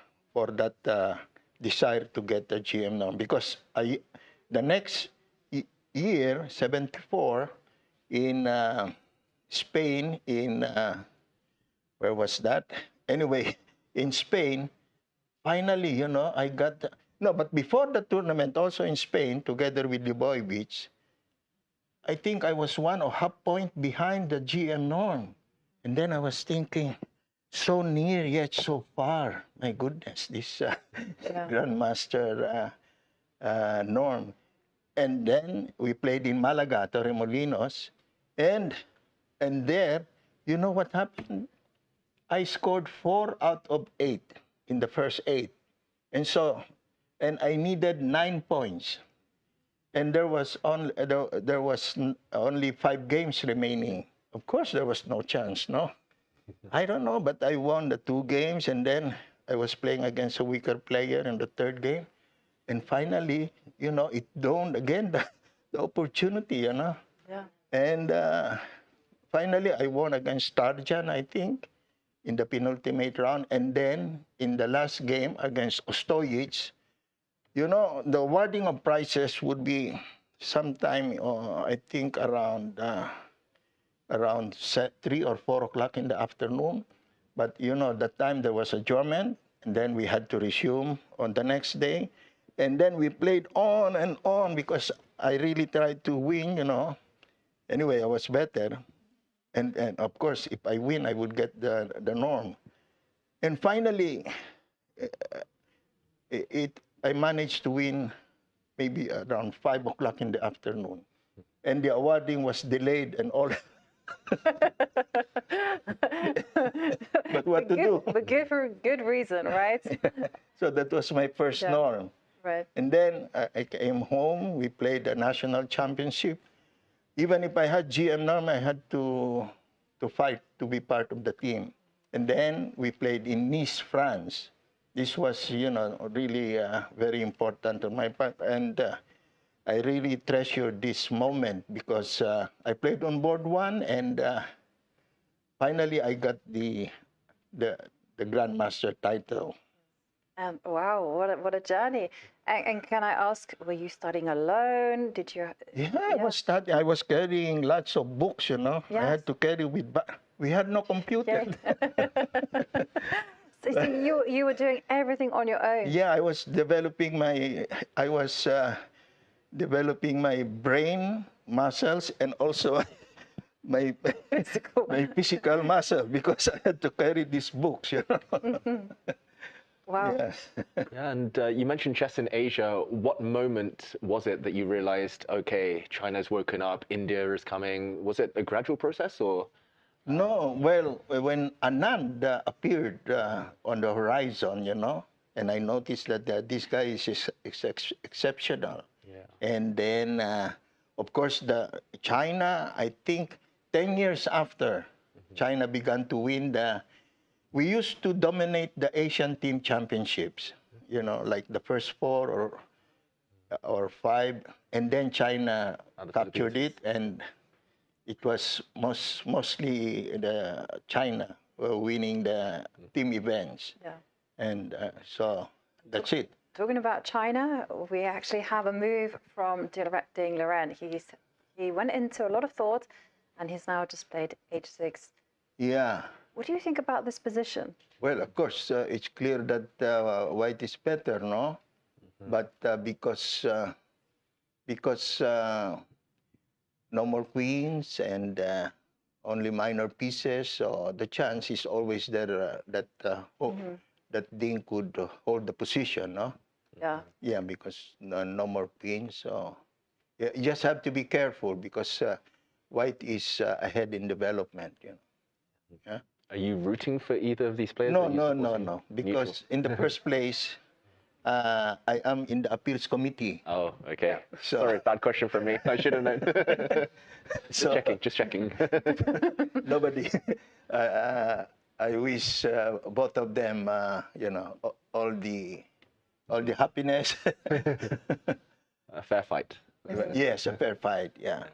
[SPEAKER 14] that desire to get the GM norm. Because the next year, 74, in Spain, where was that? Anyway, in Spain, finally, I got no, but before the tournament, also in Spain, together with Libojevic, I think I was 1.5 points behind the GM norm. And then I was thinking, so near yet so far. My goodness, this Grandmaster norm. And then we played in Malaga, Torremolinos, and there, you know what happened? I scored 4 out of 8 in the first 8. And I needed 9 points. And there was only 5 games remaining. Of course, there was no chance, no? I don't know, but I won the 2 games, and then I was playing against a weaker player in the 3rd game. And finally, it dawned again, the opportunity, Yeah. And finally, I won against Starjan, I think, in the penultimate round. And then, in the last game against Ostojic, the awarding of prizes would be sometime, I think, around 3 or 4 o'clock in the afternoon. But, that time there was adjournment, and then we had to resume on the next day. And then we played on and on because I really tried to win, Anyway, I was better. And of course, if I win, I would get the norm. And finally, I managed to win maybe around 5 o'clock in the afternoon. And the awarding was delayed and all. But what to do?
[SPEAKER 10] But good for good reason, right?
[SPEAKER 14] So that was my first norm.
[SPEAKER 10] Right.
[SPEAKER 14] And then I came home. We played the national championship. Even if I had GM norm, I had to fight to be part of the team. And then we played in Nice, France. This was, really very important on my part. And I really treasure this moment because I played on board 1, and finally I got the Grandmaster title.
[SPEAKER 10] Wow, what a journey! And can I ask, were you studying alone? Did you?
[SPEAKER 14] Yeah, I was studying. I was carrying lots of books. I had to carry we had no computer.
[SPEAKER 10] So you were doing everything on your own.
[SPEAKER 14] Yeah, I was developing my brain muscles and also my physical muscle because I had to carry these books.
[SPEAKER 10] Wow.
[SPEAKER 14] Yes.
[SPEAKER 11] Yeah, and you mentioned chess in Asia. What moment was it that you realized, okay, China's woken up, India is coming? Was it a gradual process or?
[SPEAKER 14] No, well, when Anand appeared on the horizon, and I noticed that this guy is exceptional.
[SPEAKER 11] Yeah.
[SPEAKER 14] And then, of course, China, I think 10 years after China began to win we used to dominate the Asian team championships, like the first 4 or 5, and then China captured it, and it was mostly the China winning the team events.
[SPEAKER 10] Yeah.
[SPEAKER 14] And so that's it.
[SPEAKER 10] Talking about China, we actually have a move from Ding Liren. He went into a lot of thought, and he's now just played h6.
[SPEAKER 14] Yeah.
[SPEAKER 10] What do you think about this position?
[SPEAKER 14] Well, of course, it's clear that white is better, no? But because no more queens and only minor pieces, so the chance is always there that Ding could hold the position, no?
[SPEAKER 10] Yeah.
[SPEAKER 14] Yeah, because no more queens, so you just have to be careful because white is ahead in development, Yeah.
[SPEAKER 11] Are you rooting for either of these players?
[SPEAKER 14] No. Because in the first place, I am in the appeals committee.
[SPEAKER 11] Oh, okay.
[SPEAKER 14] Yeah. So,
[SPEAKER 11] sorry, bad question from me. I should have known. Just checking.
[SPEAKER 14] Nobody. I wish both of them, all the happiness.
[SPEAKER 11] A fair fight.
[SPEAKER 14] Yes, a fair fight. Yeah.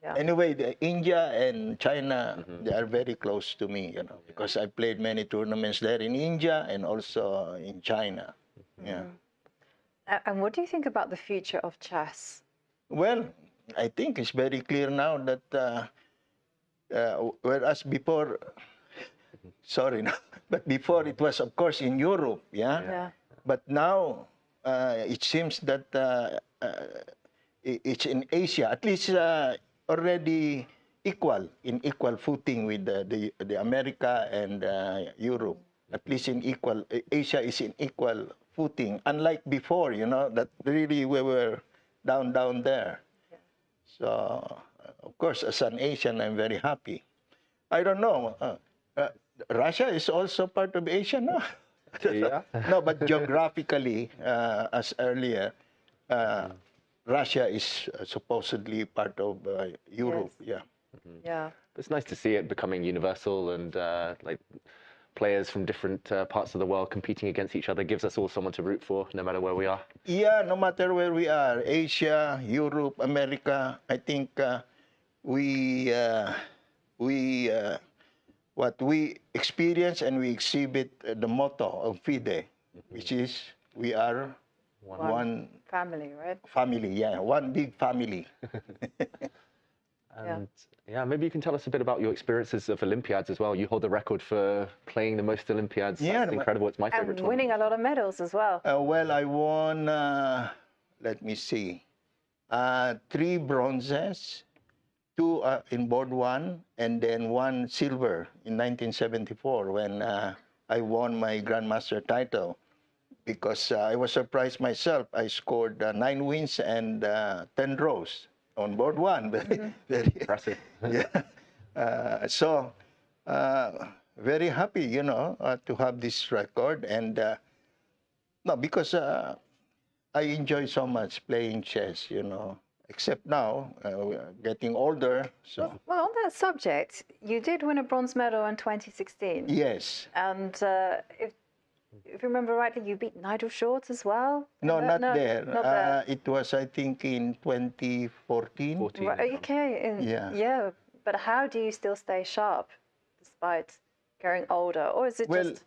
[SPEAKER 14] Anyway, India and China, they are very close to me, because I played many tournaments there in India and also in China. Yeah.
[SPEAKER 10] And what do you think about the future of chess?
[SPEAKER 14] Well, I think it's very clear now that whereas before, sorry, no, but before it was, of course, in Europe, But now it seems that it's in Asia, at least already in equal footing with the America and Europe. At least in equal, Asia is in equal footing, unlike before, that really we were down there. So, of course, as an Asian, I'm very happy. I don't know. Russia is also part of Asia now.
[SPEAKER 11] Yeah.
[SPEAKER 14] No, but geographically, as earlier, Russia is supposedly part of Europe.
[SPEAKER 10] Yes.
[SPEAKER 14] Yeah.
[SPEAKER 11] It's nice to see it becoming universal and like players from different parts of the world competing against each other gives us all someone to root for, no matter where we are.
[SPEAKER 14] Yeah, no matter where we are, Asia, Europe, America, I think what we experience and we exhibit the motto of FIDE, which is we are one
[SPEAKER 10] family, right?
[SPEAKER 14] Family, yeah, one big family.
[SPEAKER 11] And yeah, maybe you can tell us a bit about your experiences of Olympiads as well. You hold the record for playing the most Olympiads.
[SPEAKER 14] Yeah,
[SPEAKER 11] that's incredible. It's my favorite
[SPEAKER 10] And winning a lot of medals as well.
[SPEAKER 14] Well, I won, let me see, 3 bronzes, 2 in board 1, and then 1 silver in 1974 when I won my Grandmaster title. Because I was surprised myself. I scored 9 wins and 10 draws on board 1. Very
[SPEAKER 11] impressive.
[SPEAKER 14] Yeah. So very happy, to have this record. And no, because I enjoy so much playing chess, Except now, getting older. So.
[SPEAKER 10] Well, on that subject, you did win a bronze medal in 2016.
[SPEAKER 14] Yes.
[SPEAKER 10] And if you remember rightly, you beat Nigel Short as well?
[SPEAKER 14] No, not there.
[SPEAKER 10] Not there.
[SPEAKER 14] It was, I think, in 2014.
[SPEAKER 10] Right, okay. Yeah. But how do you still stay sharp despite growing older? Or is it just...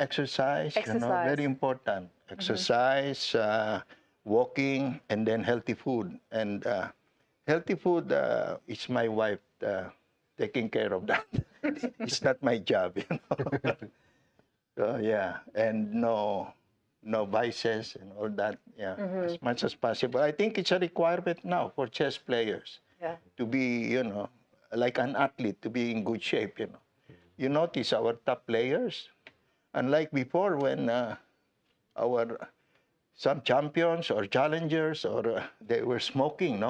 [SPEAKER 14] Exercise, very important. Exercise, walking, and then healthy food. And healthy food is my wife taking care of that. It's not my job, So, yeah, and no vices and all that, as much as possible. I think it's a requirement now for chess players to be, like an athlete, to be in good shape, You notice our top players, unlike before when some champions or challengers or they were smoking,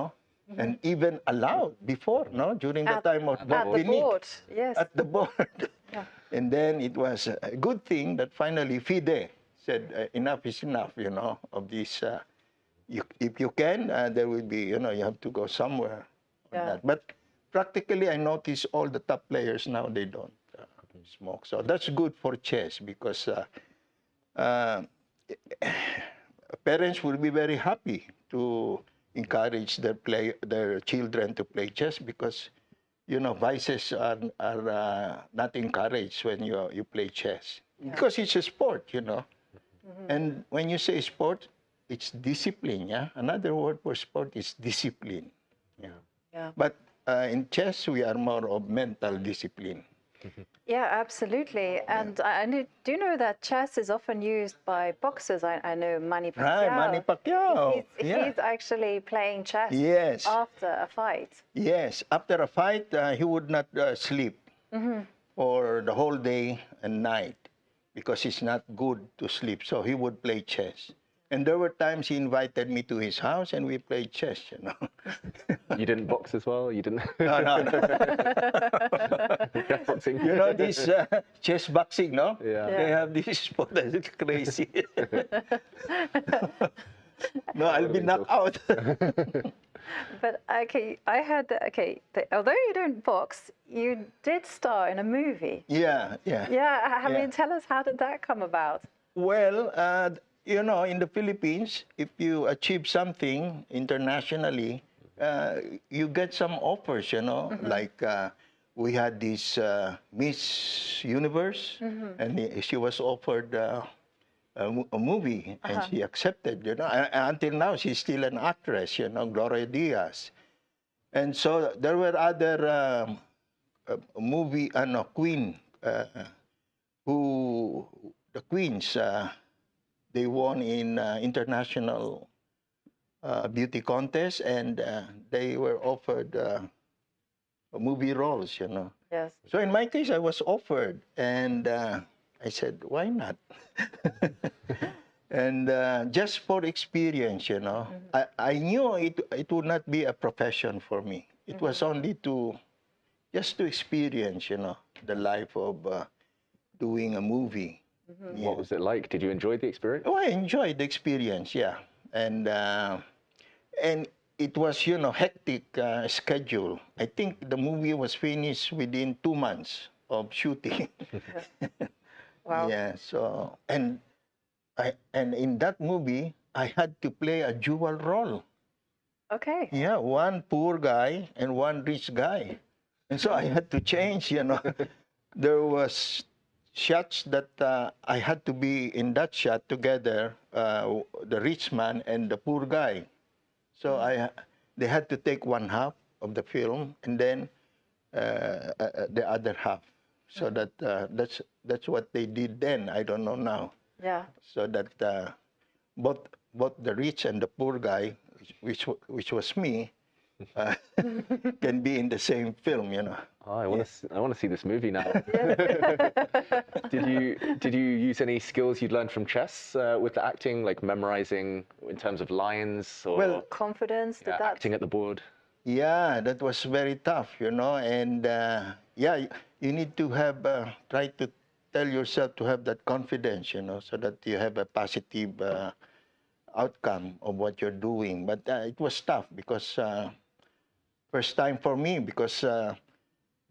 [SPEAKER 14] and even allowed before, during the time of
[SPEAKER 10] at the board, yes.
[SPEAKER 14] At the board. And then it was a good thing that finally FIDE said enough is enough, of this. If you can, there will be, you have to go somewhere. On that. But practically, I notice all the top players now, they don't smoke. So that's good for chess because parents will be very happy to encourage their children to play chess because vices are not encouraged when you play chess. Because it's a sport, And when you say sport, it's discipline, Another word for sport is discipline. But in chess, we are more of mental discipline.
[SPEAKER 10] Yeah, absolutely. And I do know that chess is often used by boxers. I know Manny Pacquiao.
[SPEAKER 14] Right, Manny Pacquiao.
[SPEAKER 10] He's actually playing chess after a fight.
[SPEAKER 14] Yes, after a fight, he would not sleep for the whole day and night because it's not good to sleep. So he would play chess. And there were times he invited me to his house and we played chess,
[SPEAKER 11] You didn't box as well? You didn't?
[SPEAKER 14] No.
[SPEAKER 11] Boxing.
[SPEAKER 14] This chess boxing, no?
[SPEAKER 11] Yeah.
[SPEAKER 14] They have this sport that is crazy. No, I'll be knocked out.
[SPEAKER 10] But although you don't box, you did star in a movie.
[SPEAKER 14] Yeah.
[SPEAKER 10] I mean, tell us, how did that come about?
[SPEAKER 14] Well, in the Philippines, if you achieve something internationally, you get some offers, you know, like we had this Miss Universe, and she was offered a movie, and she accepted, you know. Until now, she's still an actress, you know, Gloria Diaz. And so there were other movie, queen, who, the queens, they won in international beauty contest, and they were offered movie roles, you know.
[SPEAKER 10] Yes.
[SPEAKER 14] So in my case, I was offered, and I said, why not? And just for experience, you know. I knew it would not be a profession for me. It was only just to experience, you know, the life of doing a movie.
[SPEAKER 11] What was it like? Did you enjoy the experience?
[SPEAKER 14] Oh, I enjoyed the experience, yeah. And it was, you know, hectic schedule. I think the movie was finished within 2 months of shooting.
[SPEAKER 10] Wow.
[SPEAKER 14] Yeah. So and in that movie, I had to play a dual role.
[SPEAKER 10] Okay.
[SPEAKER 14] Yeah, one poor guy and one rich guy, and so I had to change. You know, there was shots that I had to be in that shot together, the rich man and the poor guy. So they had to take one half of the film and then the other half. So that's what they did then. I don't know now.
[SPEAKER 10] Yeah.
[SPEAKER 14] So that both the rich and the poor guy, which was me, can be in the same film. You know.
[SPEAKER 11] Oh, I want to see this movie now. Did you use any skills you'd learned from chess with the acting, like memorizing in terms of lines or
[SPEAKER 10] confidence?
[SPEAKER 11] Acting at the board?
[SPEAKER 14] Yeah, that was very tough, you know, and yeah, you need to have try to tell yourself to have that confidence, you know, so that you have a positive outcome of what you're doing. But it was tough because first time for me, because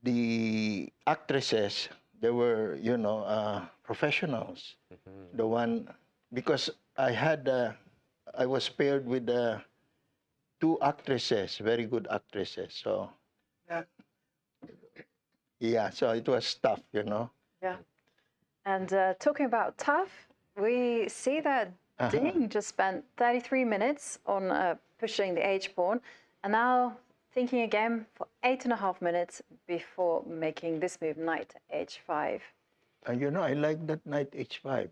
[SPEAKER 14] the actresses, they were, you know, professionals. The one, because I was paired with 2 actresses, very good actresses. So yeah, so it was tough, you know.
[SPEAKER 10] Yeah. And talking about tough, we see that Ding just spent 33 minutes on pushing the H pawn, and now thinking again for 8.5 minutes before making this move, knight H5.
[SPEAKER 14] You know, I like that knight H5.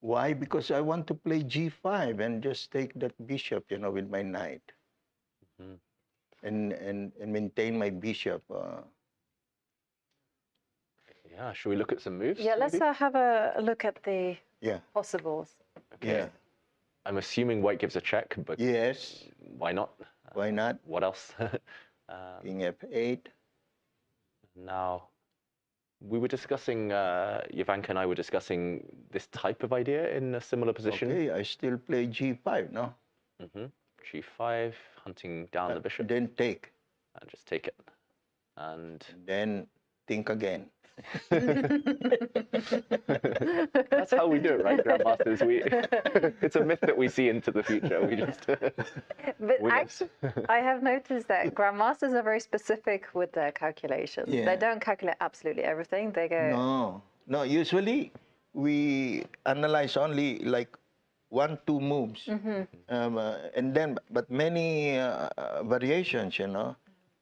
[SPEAKER 14] Why? Because I want to play G5 and just take that bishop, you know, with my knight, and maintain my bishop.
[SPEAKER 11] Yeah, should we look at some moves?
[SPEAKER 10] Yeah, let's have a look at the possibles.
[SPEAKER 11] Okay.
[SPEAKER 14] Yeah.
[SPEAKER 11] I'm assuming white gives a check, but
[SPEAKER 14] yes.
[SPEAKER 11] Why not?
[SPEAKER 14] Why not?
[SPEAKER 11] What else?
[SPEAKER 14] King F8.
[SPEAKER 11] Now, we were discussing, Jovanka and I were discussing this type of idea in a similar position.
[SPEAKER 14] Okay, I still play G5, no?
[SPEAKER 11] G5, hunting down the bishop.
[SPEAKER 14] Then take.
[SPEAKER 11] And just take it. And
[SPEAKER 14] then think again.
[SPEAKER 11] That's how we do it, right, Grandmasters? It's a myth that we see into the future. We just.
[SPEAKER 10] But actually, I have noticed that Grandmasters are very specific with their calculations.
[SPEAKER 14] Yeah.
[SPEAKER 10] They don't calculate absolutely everything. They go.
[SPEAKER 14] No. Usually, we analyze only like 1-2 moves, and then but many variations, you know,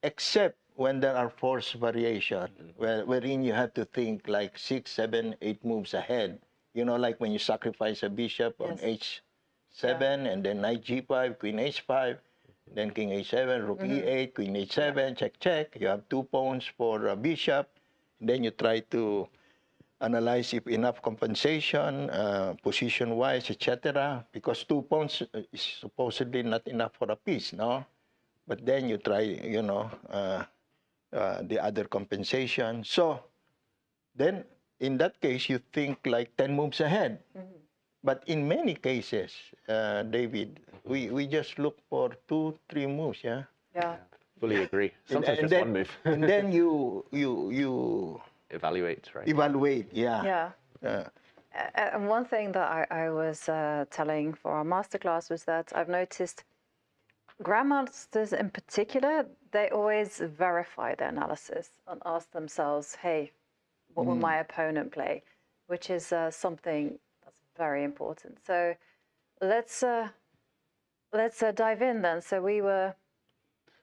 [SPEAKER 14] except when there are forced variation, wherein you have to think like 6, 7, 8 moves ahead. You know, like when you sacrifice a bishop on H7, and then knight G5, queen H5, then king H7, rook E8, queen H7, check. You have 2 pawns for a bishop. Then you try to analyze if enough compensation, position-wise, etc. Because 2 pawns is supposedly not enough for a piece, no? But then you try, you know, the other compensation. So then in that case, you think like 10 moves ahead. But in many cases, David, we just look for 2-3 moves, yeah?
[SPEAKER 10] Yeah.
[SPEAKER 11] Fully agree. Sometimes just one move.
[SPEAKER 14] And then you
[SPEAKER 11] evaluate, right?
[SPEAKER 14] Evaluate, yeah.
[SPEAKER 10] And one thing that I was telling for our masterclass was that I've noticed grandmasters in particular, they always verify their analysis and ask themselves, hey, what will my opponent play? Which is something that's very important. So let's dive in then. So we were,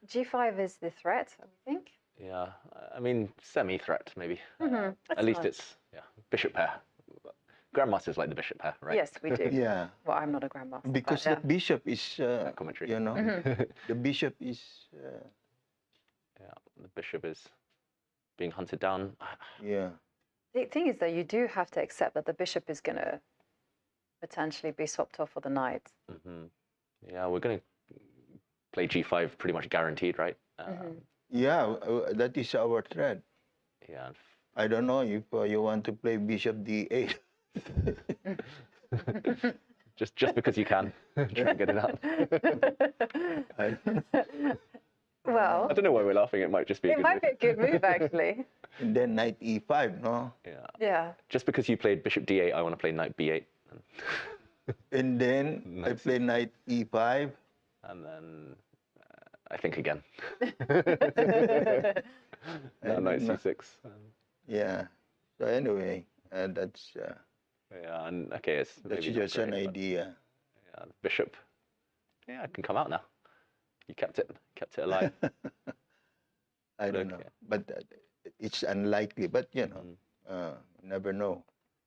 [SPEAKER 10] G5 is the threat, I think.
[SPEAKER 11] Yeah, I mean, semi-threat maybe.
[SPEAKER 10] At
[SPEAKER 11] least it's bishop pair. Grandmasters like the bishop pair, right?
[SPEAKER 10] Yes, we do.
[SPEAKER 14] Yeah.
[SPEAKER 10] Well, I'm not a grandmaster.
[SPEAKER 14] Because the bishop is,
[SPEAKER 11] commentary.
[SPEAKER 14] you know, the bishop is...
[SPEAKER 11] yeah, the bishop is being hunted down.
[SPEAKER 14] Yeah.
[SPEAKER 10] The thing is that you do have to accept that the bishop is going to potentially be swapped off for the knight.
[SPEAKER 11] Yeah, we're going to play G5 pretty much guaranteed, right?
[SPEAKER 14] Yeah, that is our threat.
[SPEAKER 11] Yeah.
[SPEAKER 14] I don't know if you want to play bishop d8.
[SPEAKER 11] just because you can. Try and get it out.
[SPEAKER 10] Well,
[SPEAKER 11] I don't know why we're laughing. It might just be a good move.
[SPEAKER 10] It might be a good move, actually.
[SPEAKER 14] And then knight e5, no?
[SPEAKER 11] Yeah.
[SPEAKER 10] Yeah.
[SPEAKER 11] Just because you played bishop d8, I want to play knight b8.
[SPEAKER 14] And then I play knight e5.
[SPEAKER 11] And then I think again. Now knight c6.
[SPEAKER 14] Yeah. So anyway, that's...
[SPEAKER 11] yeah, and okay, it's
[SPEAKER 14] that's
[SPEAKER 11] maybe
[SPEAKER 14] just an idea.
[SPEAKER 11] Yeah, bishop. Yeah, I can come out now. You kept it alive.
[SPEAKER 14] I don't know, but it's unlikely. But you know, never know.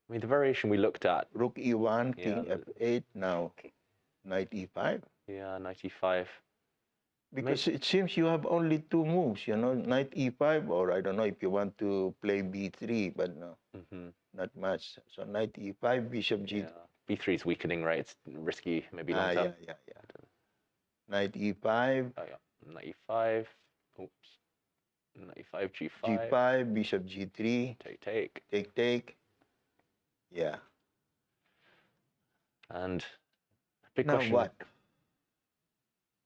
[SPEAKER 11] I mean, the variation we looked at.
[SPEAKER 14] Rook e1, king f8. Now, knight e5.
[SPEAKER 11] Yeah, knight e5.
[SPEAKER 14] Because it seems you have only two moves. You know, knight e5, or I don't know if you want to play b3, but no, not much. So knight e5, bishop g.
[SPEAKER 11] Yeah. b3 is weakening, right? It's risky, maybe long term.
[SPEAKER 14] Yeah. Knight e5.
[SPEAKER 11] Oh, yeah. Knight e5. Oops. Knight e5, g5.
[SPEAKER 14] G5, bishop g3. Take. Yeah.
[SPEAKER 11] And big
[SPEAKER 14] now
[SPEAKER 11] question.
[SPEAKER 14] What?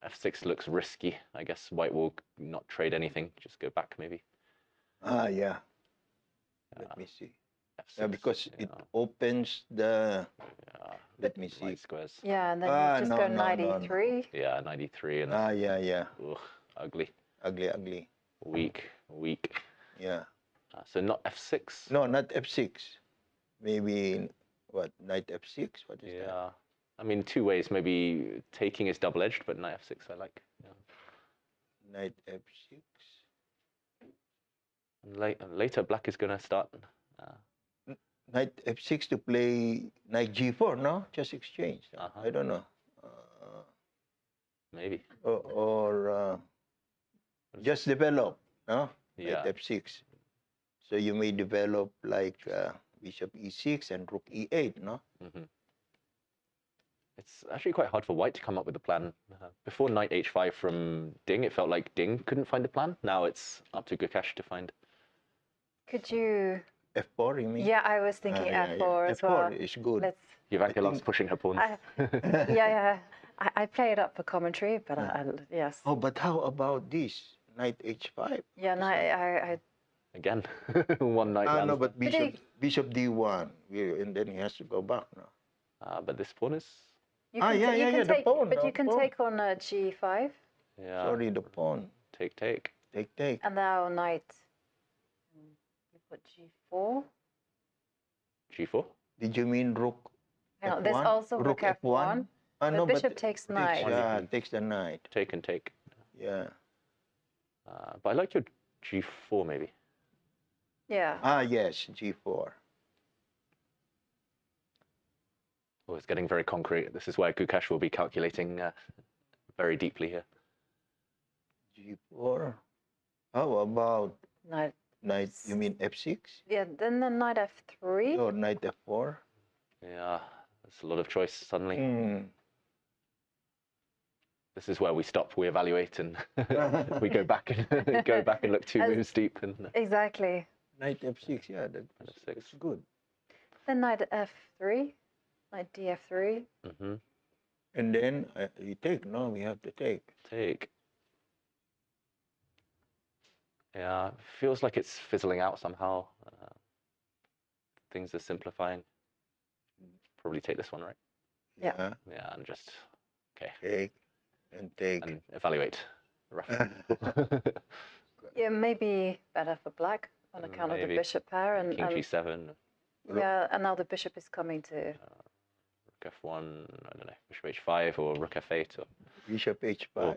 [SPEAKER 11] f6 looks risky. I guess white will not trade anything. Just go back, maybe.
[SPEAKER 14] Yeah. Let me see. F6, yeah, because it opens the... Let me see.
[SPEAKER 11] Squares.
[SPEAKER 10] Yeah, and then you just go knight e3.
[SPEAKER 11] Yeah, knight e3. And
[SPEAKER 14] yeah.
[SPEAKER 11] Ugh, ugly.
[SPEAKER 14] Ugly.
[SPEAKER 11] Weak.
[SPEAKER 14] Yeah.
[SPEAKER 11] So not f6?
[SPEAKER 14] No, not f6. Maybe, what, knight f6? What is that?
[SPEAKER 11] Yeah. I mean, two ways. Maybe taking is double-edged, but knight f6 I like. Yeah.
[SPEAKER 14] Knight f6.
[SPEAKER 11] And later, black is going to start.
[SPEAKER 14] Knight f6 to play knight g4, no? Just exchange. I don't know.
[SPEAKER 11] Maybe.
[SPEAKER 14] Or just develop, no?
[SPEAKER 11] Yeah.
[SPEAKER 14] Knight f6. So you may develop like bishop e6 and rook e8, no?
[SPEAKER 11] It's actually quite hard for white to come up with a plan. Before knight h5 from Ding, it felt like Ding couldn't find a plan. Now it's up to Gukesh to find.
[SPEAKER 10] Could you...
[SPEAKER 14] f4, you mean?
[SPEAKER 10] Yeah, I was thinking f4 as well.
[SPEAKER 14] f4 is good.
[SPEAKER 11] Jovanka loves pushing her pawns.
[SPEAKER 10] Yeah. I play it up for commentary, but yes.
[SPEAKER 14] Oh, but how about this? Knight h5?
[SPEAKER 10] Yeah, I
[SPEAKER 11] Again, one knight lands.
[SPEAKER 14] No, but bishop d1, and then he has to go back now.
[SPEAKER 11] But this pawn is...
[SPEAKER 10] You can take,
[SPEAKER 14] the pawn.
[SPEAKER 10] But you can take on g5.
[SPEAKER 11] Yeah.
[SPEAKER 14] Sorry, the pawn.
[SPEAKER 11] Take.
[SPEAKER 10] And now knight. You put g4.
[SPEAKER 11] G4?
[SPEAKER 14] Did you mean rook
[SPEAKER 10] Hang on,
[SPEAKER 14] f1?
[SPEAKER 10] there's also rook f1.
[SPEAKER 14] No,
[SPEAKER 10] bishop takes knight.
[SPEAKER 14] Takes the knight.
[SPEAKER 11] Take.
[SPEAKER 14] Yeah.
[SPEAKER 11] But I like your g4 maybe.
[SPEAKER 10] Yeah.
[SPEAKER 14] Yes, g4.
[SPEAKER 11] Oh, it's getting very concrete. This is where Gukesh will be calculating very deeply here.
[SPEAKER 14] G4. How about
[SPEAKER 10] Knight?
[SPEAKER 14] You mean f6?
[SPEAKER 10] Yeah, then the knight f3.
[SPEAKER 14] Or knight f4?
[SPEAKER 11] Yeah, that's a lot of choice suddenly. This is where we stop, we evaluate, and we go back and look two moves deep. And
[SPEAKER 10] exactly.
[SPEAKER 14] Knight f6, yeah, that's good.
[SPEAKER 10] Then knight f3. Knight df3.
[SPEAKER 14] And then you take, no? We have to take.
[SPEAKER 11] Yeah, feels like it's fizzling out somehow. Things are simplifying. Probably take this one, right?
[SPEAKER 10] Yeah.
[SPEAKER 11] Yeah, and just, okay.
[SPEAKER 14] Take. And take.
[SPEAKER 11] And evaluate.
[SPEAKER 10] Yeah, maybe better for black on account of the bishop pair. And
[SPEAKER 11] King G7.
[SPEAKER 10] Yeah, and now the bishop is coming to...
[SPEAKER 11] Rook F1, I don't know, Bishop H5 or Rook F8 or...
[SPEAKER 14] Bishop H5.
[SPEAKER 11] Or,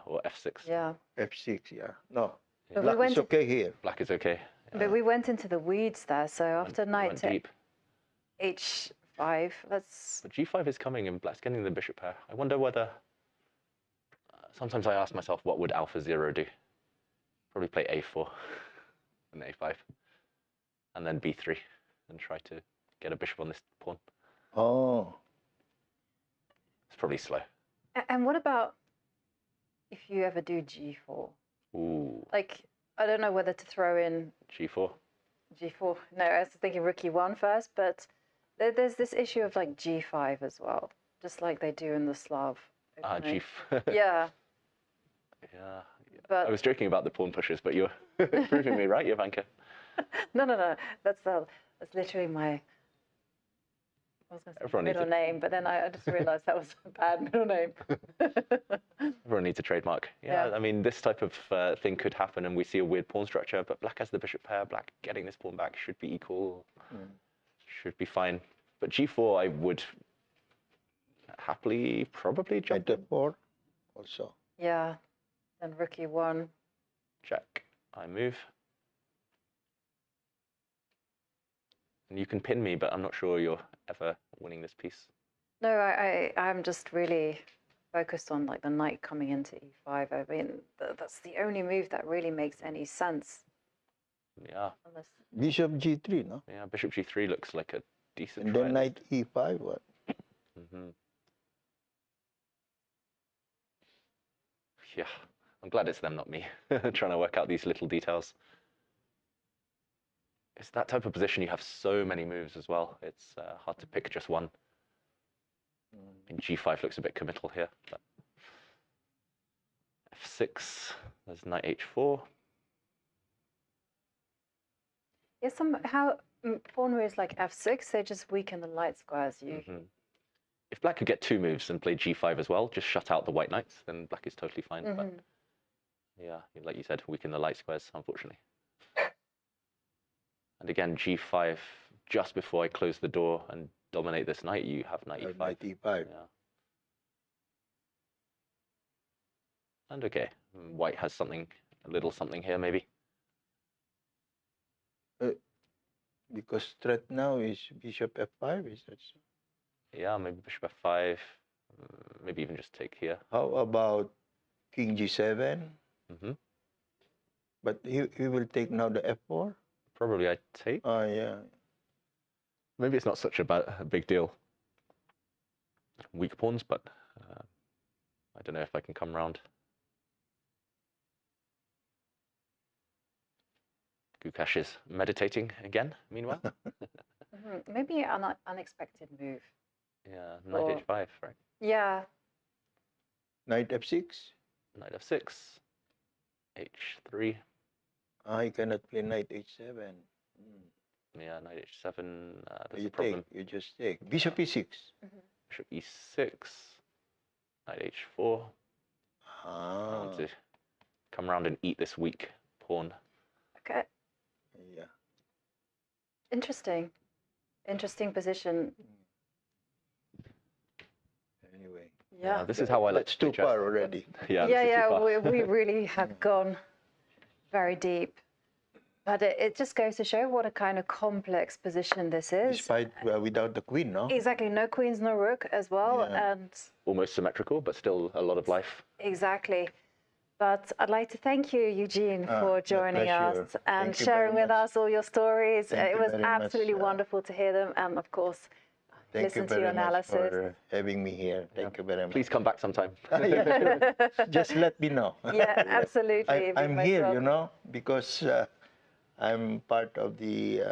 [SPEAKER 11] or F6.
[SPEAKER 10] Yeah.
[SPEAKER 14] F6, yeah. No,
[SPEAKER 10] But
[SPEAKER 14] black is okay here.
[SPEAKER 11] Black is okay.
[SPEAKER 10] But we went into the weeds there, so after knight to
[SPEAKER 11] deep.
[SPEAKER 10] H5, let's...
[SPEAKER 11] But G5 is coming and black's getting the bishop pair. I wonder whether... sometimes I ask myself, what would Alpha 0 do? Probably play A4 and A5. And then B3 and try to get a bishop on this pawn.
[SPEAKER 14] Oh.
[SPEAKER 11] It's probably slow.
[SPEAKER 10] And what about if you ever do G4?
[SPEAKER 11] Ooh.
[SPEAKER 10] Like, I don't know whether to throw in...
[SPEAKER 11] G4?
[SPEAKER 10] G4. No, I was thinking Rook E1 first, but there's this issue of like G5 as well, just like they do in the Slav.
[SPEAKER 11] G5.
[SPEAKER 10] Yeah.
[SPEAKER 11] Yeah.
[SPEAKER 10] But
[SPEAKER 11] I was joking about the pawn pushes, but you're proving me right, Jovanka.
[SPEAKER 10] No. That's literally my... I was going to say middle name, but then I just realized that was a bad middle name.
[SPEAKER 11] Everyone needs a trademark. Yeah, I mean, this type of thing could happen, and we see a weird pawn structure, but black has the bishop pair. Black getting this pawn back should be equal, should be fine. But G4, I would happily probably jump
[SPEAKER 14] to 4 also.
[SPEAKER 10] Yeah, then Rook E1.
[SPEAKER 11] Check. I move. And you can pin me, but I'm not sure you're ever winning this piece.
[SPEAKER 10] No, I'm just really focused on like the knight coming into E5. I mean, that's the only move that really makes any sense.
[SPEAKER 11] Yeah.
[SPEAKER 10] Unless...
[SPEAKER 14] Bishop G3, no?
[SPEAKER 11] Yeah, Bishop G3 looks like a decent
[SPEAKER 14] And then knight E5, what?
[SPEAKER 11] Yeah, I'm glad it's them, not me, trying to work out these little details. It's that type of position, you have so many moves as well. It's hard to pick just one. And G5 looks a bit committal here. But F6, there's knight H4.
[SPEAKER 10] Yeah, somehow pawn moves like F6, they just weaken the light squares.
[SPEAKER 11] If black could get 2 moves and play G5 as well, just shut out the white knights, then black is totally fine. But yeah, like you said, weaken the light squares, unfortunately. And again, G5, just before I close the door and dominate this knight, you have knight E5.
[SPEAKER 14] Knight E5.
[SPEAKER 11] Yeah. And okay, white has something, a little something here maybe.
[SPEAKER 14] Because threat now is bishop F5, is that so?
[SPEAKER 11] Yeah, maybe bishop F5, maybe even just take here.
[SPEAKER 14] How about King G7? But he will take now the F4?
[SPEAKER 11] Probably I take.
[SPEAKER 14] Oh, yeah.
[SPEAKER 11] Maybe it's not such a big deal. Weak pawns, but I don't know if I can come round. Gukesh is meditating again, meanwhile.
[SPEAKER 10] Maybe an unexpected move.
[SPEAKER 11] Yeah, knight H5, right?
[SPEAKER 10] Yeah.
[SPEAKER 14] Knight F6?
[SPEAKER 11] Knight F6. H3.
[SPEAKER 14] You cannot play knight H7.
[SPEAKER 11] Yeah, knight H7, there's a problem.
[SPEAKER 14] You just take. Bishop E6.
[SPEAKER 11] Bishop E6. Knight H4. I want to come around and eat this weak pawn.
[SPEAKER 10] Okay.
[SPEAKER 14] Yeah.
[SPEAKER 10] Interesting. Interesting position.
[SPEAKER 14] Anyway.
[SPEAKER 10] Yeah.
[SPEAKER 11] This is how I like to
[SPEAKER 14] too far already.
[SPEAKER 10] Yeah, we really have gone very deep. But it just goes to show what a kind of complex position this is.
[SPEAKER 14] Despite without the queen, no?
[SPEAKER 10] Exactly, no queens, no rook as well.
[SPEAKER 14] Yeah.
[SPEAKER 10] And
[SPEAKER 11] almost symmetrical, but still a lot of life.
[SPEAKER 10] exactly. But I'd like to thank you, Eugene, for joining us and sharing with us all your stories. It was absolutely wonderful to hear them and, of course, listen to your analysis.
[SPEAKER 14] Thank you very much for having me here. Thank you very much.
[SPEAKER 11] Please come back sometime.
[SPEAKER 14] Just let me know.
[SPEAKER 10] Yeah, absolutely.
[SPEAKER 14] I'm here, you know, because I'm part of the,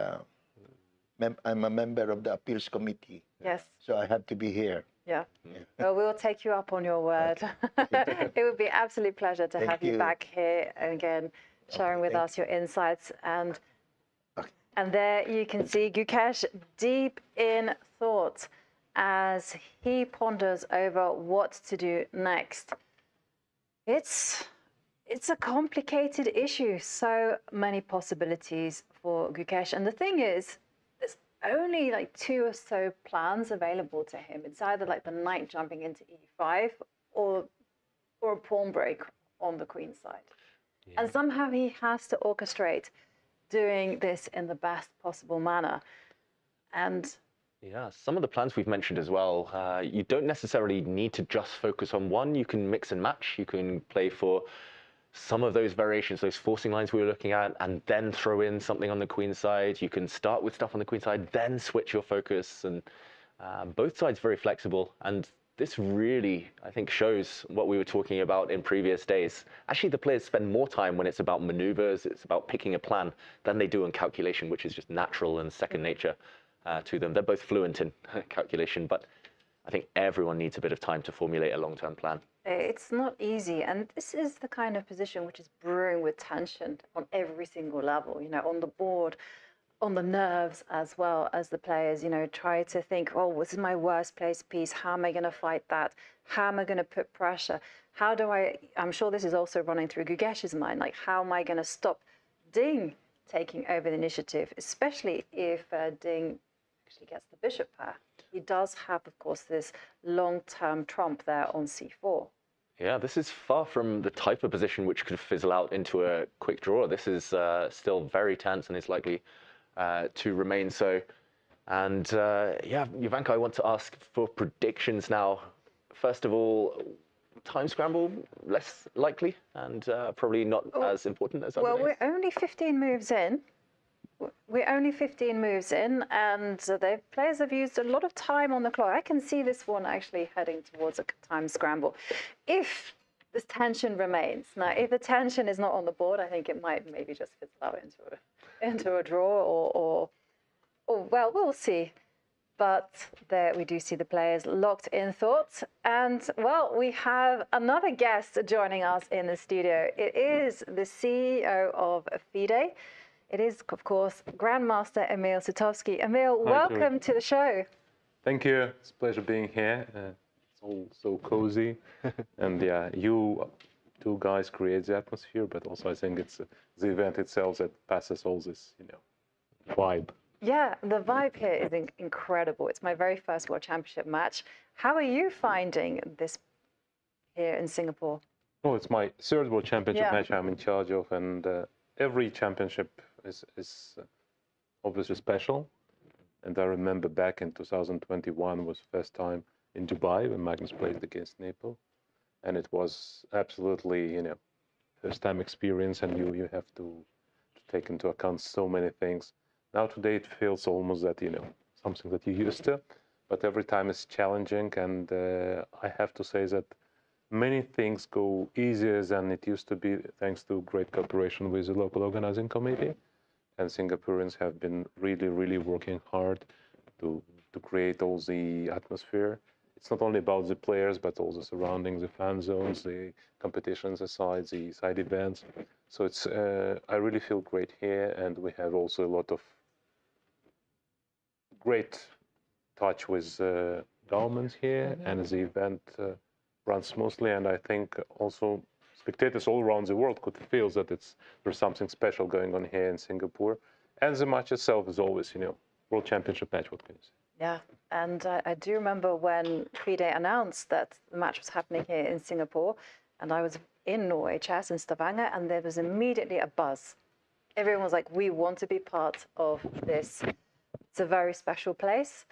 [SPEAKER 14] I'm a member of the appeals committee.
[SPEAKER 10] Yes.
[SPEAKER 14] So I have to be here.
[SPEAKER 10] Yeah. Well, we'll take you up on your word. It would be an absolute pleasure to have you back here and again, sharing with us your insights. And there you can see Gukesh deep in thought as he ponders over what to do next. It's a complicated issue. So many possibilities for Gukesh. And the thing is, there's only like 2 or so plans available to him. It's either like the knight jumping into e5 or a pawn break on the queen side. Yeah. And somehow he has to orchestrate doing this in the best possible manner. And
[SPEAKER 11] yeah, some of the plans we've mentioned as well, you don't necessarily need to just focus on one. You can mix and match. You can play for some of those variations, those forcing lines we were looking at, and then throw in something on the queen side. You can start with stuff on the queen side, then switch your focus. And both sides very flexible. And this really, I think, shows what we were talking about in previous days. Actually, the players spend more time when it's about maneuvers, it's about picking a plan, than they do in calculation, which is just natural and second nature to them. They're both fluent in calculation, but I think everyone needs a bit of time to formulate a long-term plan.
[SPEAKER 10] It's not easy, and this is the kind of position which is brewing with tension on every single level, you know, on the board, on the nerves, as well as the players, you know, try to think, oh, this is my worst placed piece. How am I going to fight that? How am I going to put pressure? How do I'm sure this is also running through Gukesh's mind, like, how am I going to stop Ding taking over the initiative, especially if Ding actually gets the bishop pair. He does have, of course, this long-term trump there on c4.
[SPEAKER 11] Yeah, this is far from the type of position which could fizzle out into a quick draw. This is still very tense and is likely to remain so. And yeah, Jovanka, I want to ask for predictions now. First of all, time scramble, less likely and probably not as important as other days.
[SPEAKER 10] Well, we're only 15 moves in. We're only 15 moves in, and the players have used a lot of time on the clock. I can see this one actually heading towards a time scramble. If this tension remains. Now, if the tension is not on the board, I think it might maybe just fizzle out into a draw or well, we'll see. But there we do see the players locked in thought. And, well, we have another guest joining us in the studio. It is the CEO of FIDE. It is, of course, Grandmaster Emil Sutovsky. Emil, welcome to the show.
[SPEAKER 15] Thank you. It's a pleasure being here. It's all so cozy. And yeah, you two guys create the atmosphere, but also I think it's the event itself that passes all this, you know, vibe.
[SPEAKER 10] Yeah, the vibe here is incredible. It's my very first World Championship match. How are you finding this here in Singapore?
[SPEAKER 15] Oh, it's my third World Championship match I'm in charge of, and every championship is obviously special. And I remember back in 2021 was the first time in Dubai when Magnus played against Nemo. And it was absolutely, you know, first time experience, and you have to take into account so many things. Now today it feels almost that, you know, something that you're used to, but every time it's challenging, and I have to say that many things go easier than it used to be thanks to great cooperation with the local organizing committee. And Singaporeans have been really, really working hard to create all the atmosphere. It's not only about the players, but also surrounding the fan zones, the competitions aside, the side events. So it's I really feel great here, and we have also a lot of great touch with governments here, and the event runs smoothly. And I think also spectators all around the world could feel that there's something special going on here in Singapore. And the match itself is always, you know, World Championship match, what can you say?
[SPEAKER 10] Yeah, and I do remember when FIDE announced that the match was happening here in Singapore, and I was in Norway Chess in Stavanger, and there was immediately a buzz. Everyone was like, we want to be part of this. It's a very special place.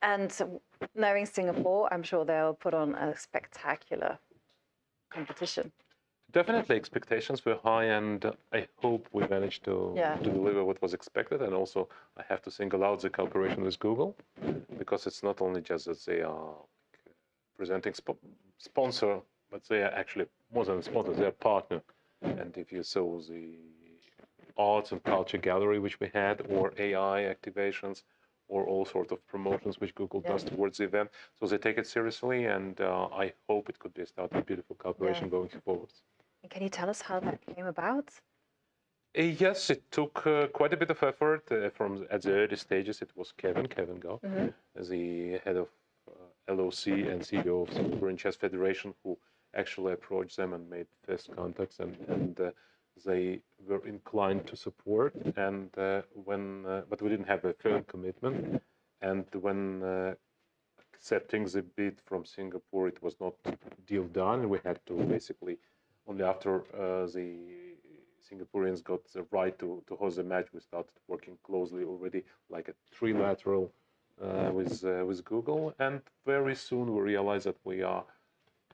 [SPEAKER 10] And knowing Singapore, I'm sure they'll put on a spectacular competition.
[SPEAKER 15] Definitely, expectations were high, and I hope we managed to deliver what was expected. And also, I have to single out the cooperation with Google, because it's not only just that they are presenting sponsor, but they are actually more than a sponsor, they're a partner. And if you saw the arts and culture gallery which we had, or AI activations, or all sorts of promotions which Google does towards the event, so they take it seriously, and I hope it could be a start of beautiful cooperation going forward.
[SPEAKER 10] And can you tell us how that came about?
[SPEAKER 15] Yes, it took quite a bit of effort at the early stages. It was Kevin Gao, the head of LOC and CEO of Singaporean Chess Federation, who actually approached them and made first contacts, and they were inclined to support. And but we didn't have a firm commitment. And when accepting the bid from Singapore, it was not deal done. We had to basically, only after the Singaporeans got the right to host the match, we started working closely already, like a trilateral with Google. And very soon we realized that we are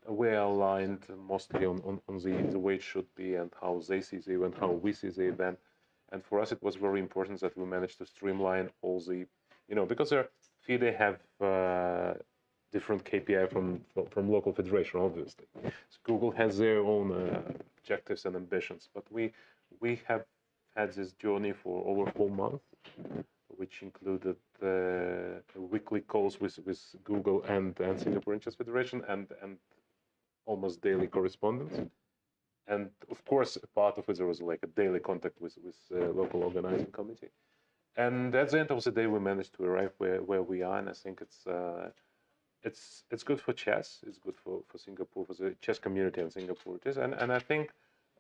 [SPEAKER 15] aligned mostly on the way it should be and how they see the event, how we see the event. And for us, it was very important that we managed to streamline all the, because FIDE have different KPI from local federation, obviously. So Google has their own objectives and ambitions, but we have had this journey for over 4 months, which included weekly calls with Google and Singaporean Chess Federation and almost daily correspondence. And of course, a part of it, there was like a daily contact with local organizing committee. And at the end of the day, we managed to arrive where we are, and I think it's good for chess. It's good for Singapore, for the chess community in Singapore. And I think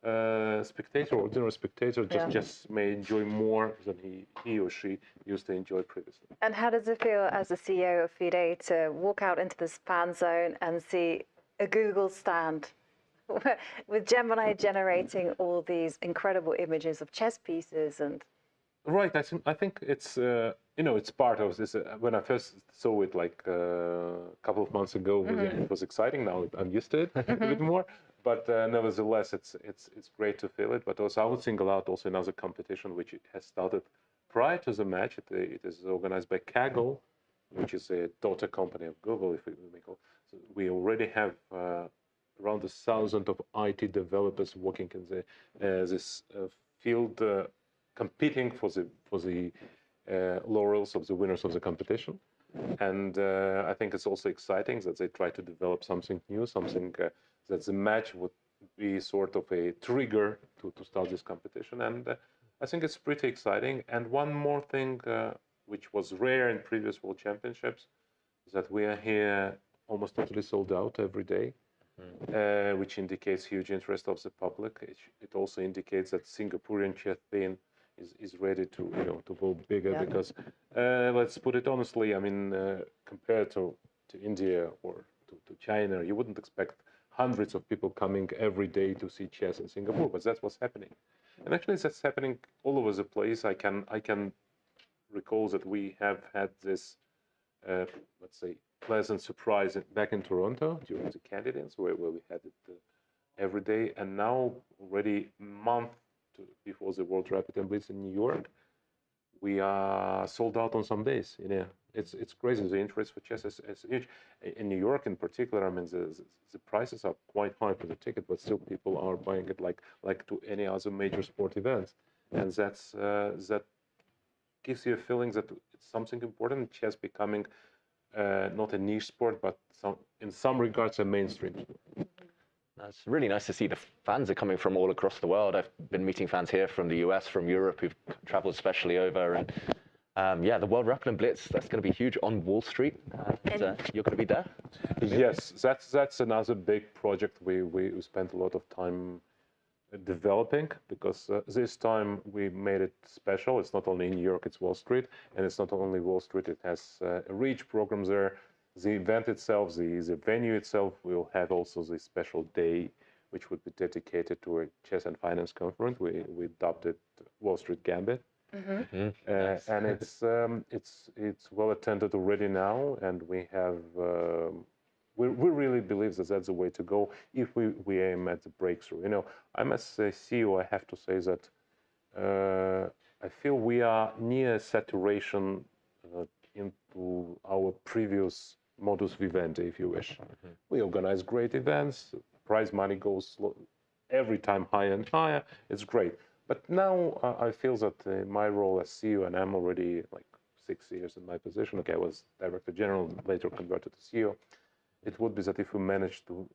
[SPEAKER 15] ordinary spectator just may enjoy more than he or she used to enjoy previously.
[SPEAKER 10] And how does it feel as the CEO of FIDE to walk out into this fan zone and see a Google stand with Gemini generating all these incredible images of chess pieces? And
[SPEAKER 15] right, I think it's it's part of this. When I first saw it like a couple of months ago, it was exciting. Now I'm used to it a bit more. But nevertheless, it's great to feel it. But also, I would single out also another competition which has started prior to the match. It is organized by Kaggle, which is a daughter company of Google, if we may call. So we already have around 1,000 of IT developers working in this field, competing for the laurels of the winners of the competition. And I think it's also exciting that they try to develop something new, something that the match would be sort of a trigger to start this competition. And I think it's pretty exciting. And one more thing, which was rare in previous World Championships, is that we are here almost totally sold out every day, which indicates huge interest of the public. It also indicates that Singaporean chess scene is ready to go bigger, because let's put it honestly, I mean, compared to India or to China, you wouldn't expect hundreds of people coming every day to see chess in Singapore, but that's what's happening. And actually that's happening all over the place. I can recall that we have had this, let's say, pleasant surprise back in Toronto during the candidates, where we had it every day. And now already a month before the World Rapid and Blitz in New York, we are sold out on some days. It's crazy. The interest for chess is huge. In New York, in particular, I mean, the prices are quite high for the ticket, but still people are buying it like to any other major sport events, and that gives you a feeling that it's something important. Chess becoming not a niche sport, but in some regards a mainstream sport.
[SPEAKER 11] It's really nice to see the fans are coming from all across the world. I've been meeting fans here from the US, from Europe, who've traveled especially over. And the World Rapid and Blitz, that's going to be huge on Wall Street. You're going to be there?
[SPEAKER 15] Yes, that's another big project we spent a lot of time developing, because this time we made it special. It's not only in New York, it's Wall Street. And it's not only Wall Street, it has a reach program there. The event itself, the venue itself, will have also the special day, which would be dedicated to a chess and finance conference. We dubbed it Wall Street Gambit, nice. And it's well attended already now, and we have we really believe that that's the way to go if we aim at the breakthrough. I'm as a CEO, I have to say that I feel we are near saturation into our previous modus vivendi, if you wish. We organize great events, prize money goes every time higher and higher, it's great. But now I feel that my role as CEO, and I'm already like 6 years in my position, I was Director General, later converted to CEO, it would be that if we manage to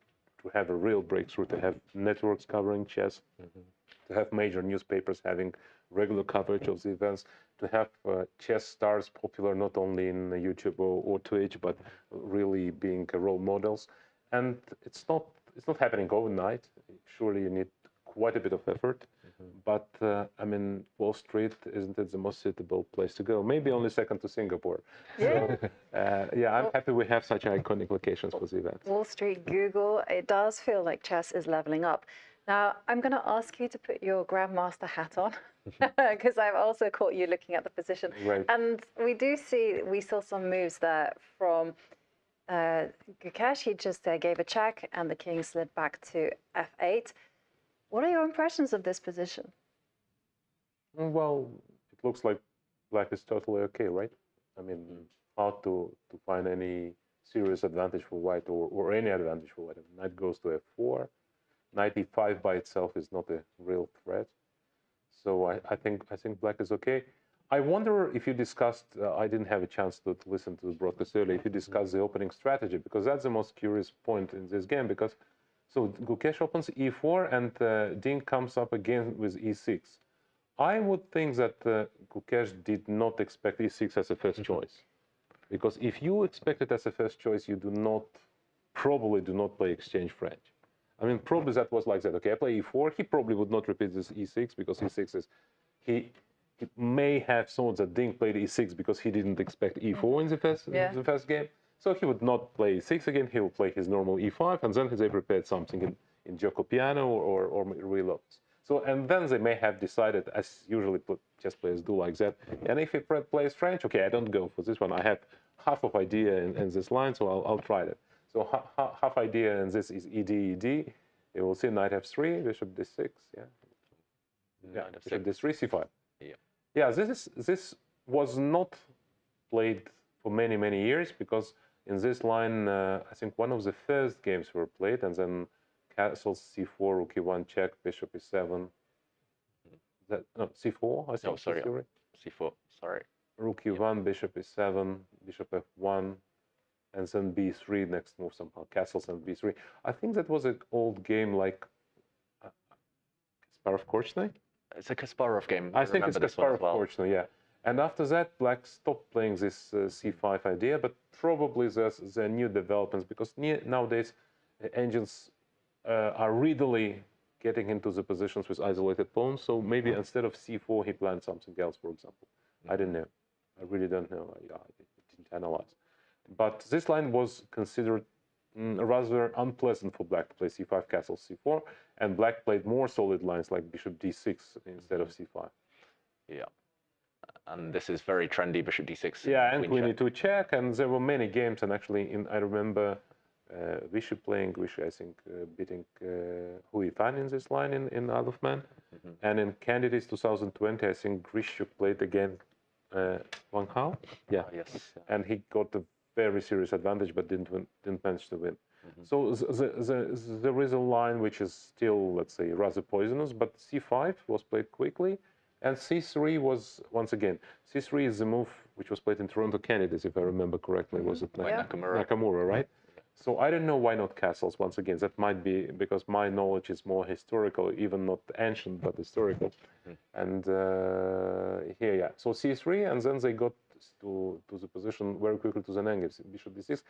[SPEAKER 15] have a real breakthrough, to have networks covering chess, to have major newspapers having regular coverage of the events, to have chess stars popular not only in YouTube or Twitch, but really being role models. And it's not it's not happening overnight. Surely you need quite a bit of effort. But I mean, Wall Street, isn't it the most suitable place to go? Maybe only second to Singapore.
[SPEAKER 10] Yeah.
[SPEAKER 15] So, yeah, I'm happy we have such iconic locations for the event.
[SPEAKER 10] Wall Street, Google, it does feel like chess is leveling up. Now, I'm going to ask you to put your Grandmaster hat on, because I've also caught you looking at the position.
[SPEAKER 15] Right.
[SPEAKER 10] And we saw some moves there from Gukesh. He just gave a check, and the king slid back to f8. What are your impressions of this position?
[SPEAKER 15] Well, it looks like black is totally okay, right? I mean, hard to find any serious advantage for white or any advantage for white. Knight goes to f4. Knight e5 by itself is not a real threat. So I think black is okay. I wonder if you discussed, I didn't have a chance to listen to the broadcast earlier, if you discussed the opening strategy, because that's the most curious point in this game, because so Gukesh opens e4 and Ding comes up again with e6. I would think that Gukesh did not expect e6 as a first choice. Because if you expect it as a first choice, you probably do not play exchange French. I mean, probably that was like that. Okay, I play e4. He probably would not repeat this e6 because e6 is... He may have thought that Ding played e6 because he didn't expect e4 in the first game. So he would not play e6 again. He would play his normal e5, and then they prepared something in Gioco Piano or reloads. So, and then they may have decided, as usually chess players do like that, and if he plays French, okay, I don't go for this one. I have half of idea in this line, so I'll try that. So half idea in this is ed, ed. You will see knight f3, bishop d6, yeah, bishop d3, c5. Yeah, this was not played for many years, because in this line, I think one of the first games were played, and then castle c4, rook e1 check, bishop e7. No, c4, I think.
[SPEAKER 11] Oh, sorry. C4, sorry.
[SPEAKER 15] Rook e1, bishop e7, bishop f1, and then b3, next move somehow, castles and b3. I think that was an old game like Kasparov-Korchnoi.
[SPEAKER 11] It's a Kasparov game.
[SPEAKER 15] I think it's Kasparov-Korchnoi, yeah. And after that, black stopped playing this c5 idea, but probably there's new developments, because nowadays engines are readily getting into the positions with isolated pawns. So maybe instead of c4, he planned something else, for example. I don't know. I really don't know. I didn't analyze. But this line was considered rather unpleasant for black to play c5, castle c4, and black played more solid lines like bishop d6 instead of c5.
[SPEAKER 11] Yeah. And this is very trendy, bishop d6.
[SPEAKER 15] Yeah, and queen e2 check, and there were many games, and actually I remember Vishy playing, I think, beating Hui Fan in this line in Isle of Man. And in Candidates 2020, I think Grishuk played again Wang Hao. Yeah,
[SPEAKER 11] yes.
[SPEAKER 15] And he got a very serious advantage, but didn't manage to win. So there is a line which is still, let's say, rather poisonous, but c5 was played quickly, and c3 was, once again, c3 is the move which was played in Toronto Candidates, if I remember correctly. Was it Nakamura, right? So I don't know why not castles. Once again, that might be because my knowledge is more historical, even not ancient, but historical. And here, yeah. So c3, and then they got to the position very quickly to the endgame. Bishop d6,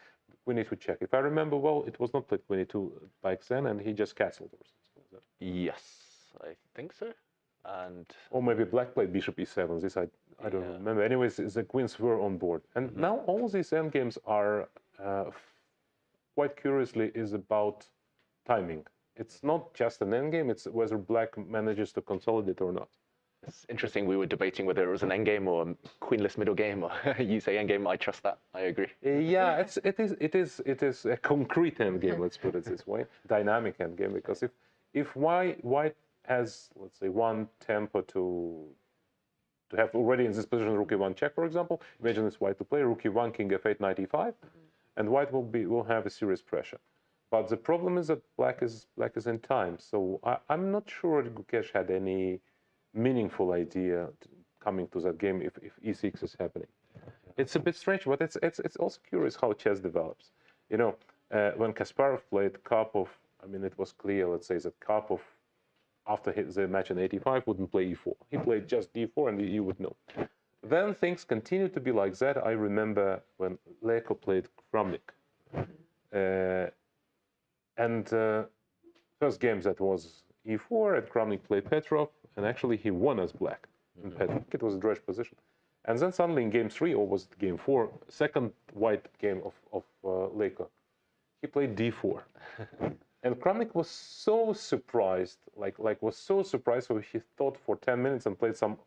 [SPEAKER 15] queen e2 check. If I remember well, it was not played queen e2 by then, and he just castled or something like that.
[SPEAKER 11] Yes, I think so. And
[SPEAKER 15] or maybe black played bishop e7. This I don't remember. Anyways, the queens were on board, and now all these endgames are. Quite curiously, is about timing. It's not just an endgame, it's whether black manages to consolidate or not.
[SPEAKER 11] It's interesting, we were debating whether it was an endgame or a queenless middle game. You say endgame, I trust that, I agree.
[SPEAKER 15] Yeah, it is a concrete endgame, let's put it this way, dynamic endgame, because if white has, let's say, one tempo to have already in this position rook e1 check, for example, imagine it's white to play rook e1, king f8, knight e5, and white will have a serious pressure. But the problem is that black is in time. So I'm not sure Gukesh had any meaningful idea coming to that game if e6 is happening. It's a bit strange, but it's also curious how chess develops. You know, when Kasparov played Karpov, I mean, it was clear, let's say, that Karpov, after the match in 85, wouldn't play e4. He played just d4, and you would know. Then things continued to be like that. I remember when Leko played Kramnik. And first game that was e4, and Kramnik played Petrov, and actually he won as black in Petrov. It was a draw position. And then suddenly in game 3, or was it game 4, second white game of Leko, he played d4. And Kramnik was so surprised, was so surprised, so he thought for 10 minutes and played some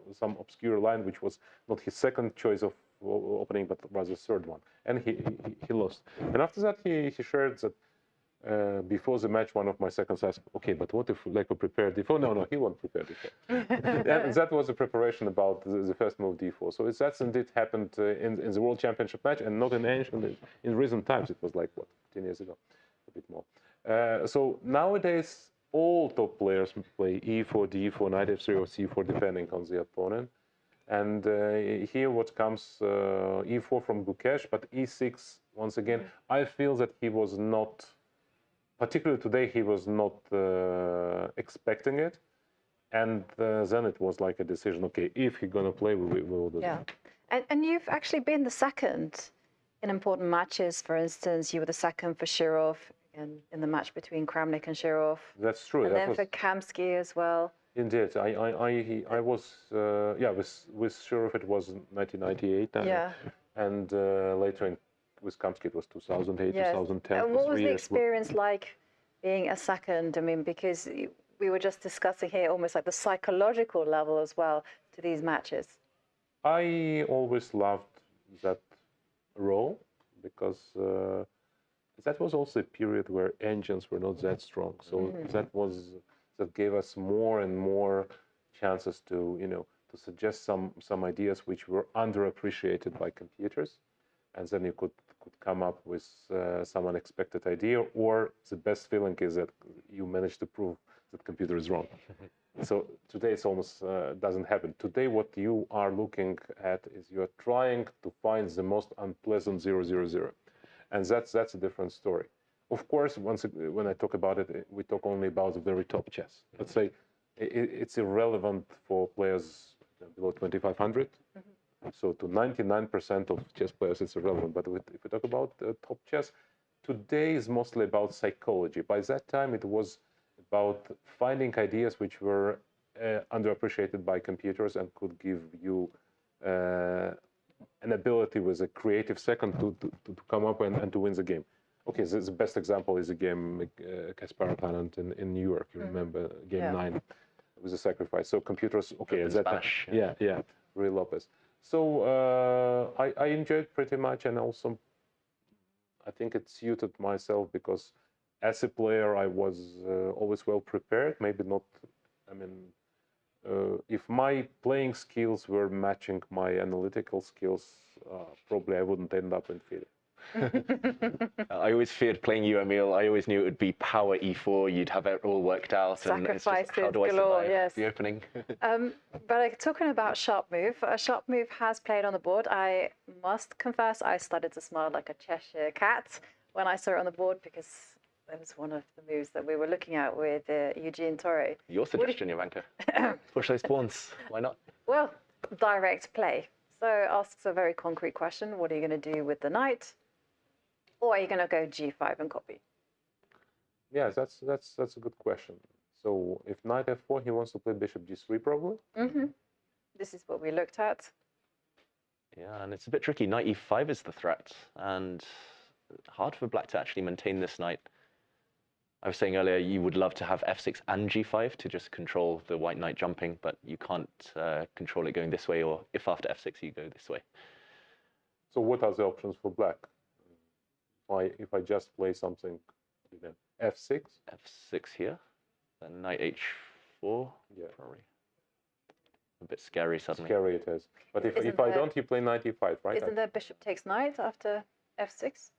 [SPEAKER 15] obscure line, which was not his second choice of opening, but rather third one. And he lost. And after that, he shared that before the match, one of my seconds asked, okay, but what if Leko prepared d4? No, he won't prepare d4. And that was the preparation about the first move d4. So that's indeed happened in the World Championship match, and not in ancient, in recent times. It was like, what, 10 years ago, a bit more. So nowadays, all top players play e4, d4, knight f3, or c4, depending on the opponent. And here what comes e4 from Gukesh, but e6, once again, I feel that he was not, particularly today, he was not expecting it. And then it was like a decision, okay, if he's going to play, we will do that.
[SPEAKER 10] And you've actually been the second in important matches. For instance, you were the second for Shirov in the match between Kramnik and Shirov.
[SPEAKER 15] That's true.
[SPEAKER 10] And then for Kamsky as well.
[SPEAKER 15] Indeed, I was with Shirov it was 1998, and later with Kamsky it was 2008, 2010.
[SPEAKER 10] And what was the experience like being a second? I mean, because we were just discussing here almost like the psychological level as well to these matches.
[SPEAKER 15] I always loved that role because that was also a period where engines were not that strong. So that gave us more and more chances to, to suggest some ideas which were underappreciated by computers, and then you could come up with some unexpected idea, or the best feeling is that you managed to prove that computer is wrong. So today it's almost doesn't happen. Today what you are looking at is you're trying to find the most unpleasant 0-0-0, and that's a different story. Of course, when I talk about it, we talk only about the very top chess. Let's say it's irrelevant for players below 2,500. So to 99% of chess players, it's irrelevant. But if we talk about top chess, today is mostly about psychology. By that time, it was about finding ideas which were underappreciated by computers and could give you an ability with a creative second to come up and to win the game. Okay, so the best example is a game Kasparov Anand in New York. You remember game 9 with a sacrifice. So computers, okay, at that time, Rui Lopez. So I enjoyed pretty much, and also I think it suited myself because as a player I was always well prepared. Maybe not, I mean, if my playing skills were matching my analytical skills, probably I wouldn't end up in FIDE.
[SPEAKER 11] I always feared playing you, Emil. I always knew it would be power e4. You'd have it all worked out.
[SPEAKER 10] Sacrifices
[SPEAKER 11] and it's just, how do I
[SPEAKER 10] galore,
[SPEAKER 11] survive the opening?
[SPEAKER 10] But talking about sharp move, a sharp move has played on the board. I must confess, I started to smile like a Cheshire cat when I saw it on the board because that was one of the moves that we were looking at with Eugene Torre.
[SPEAKER 11] Your suggestion, Jovanka. Push those pawns. Why not?
[SPEAKER 10] Well, direct play. So asks a very concrete question. What are you going to do with the knight? Or are you going to go g5 and copy?
[SPEAKER 15] Yeah, that's a good question. So if knight f4, he wants to play bishop g3 probably?
[SPEAKER 10] This is what we looked at.
[SPEAKER 11] Yeah, and it's a bit tricky. Knight e5 is the threat, and hard for black to actually maintain this knight. I was saying earlier you would love to have f6 and g5 to just control the white knight jumping, but you can't control it going this way, or if after f6 you go this way.
[SPEAKER 15] So what are the options for black? If I just play something, f6?
[SPEAKER 11] f6 here, then knight h4, probably. A bit scary suddenly.
[SPEAKER 15] Scary it is. But if I don't, you play knight e5, right?
[SPEAKER 10] Isn't there bishop takes knight after f6?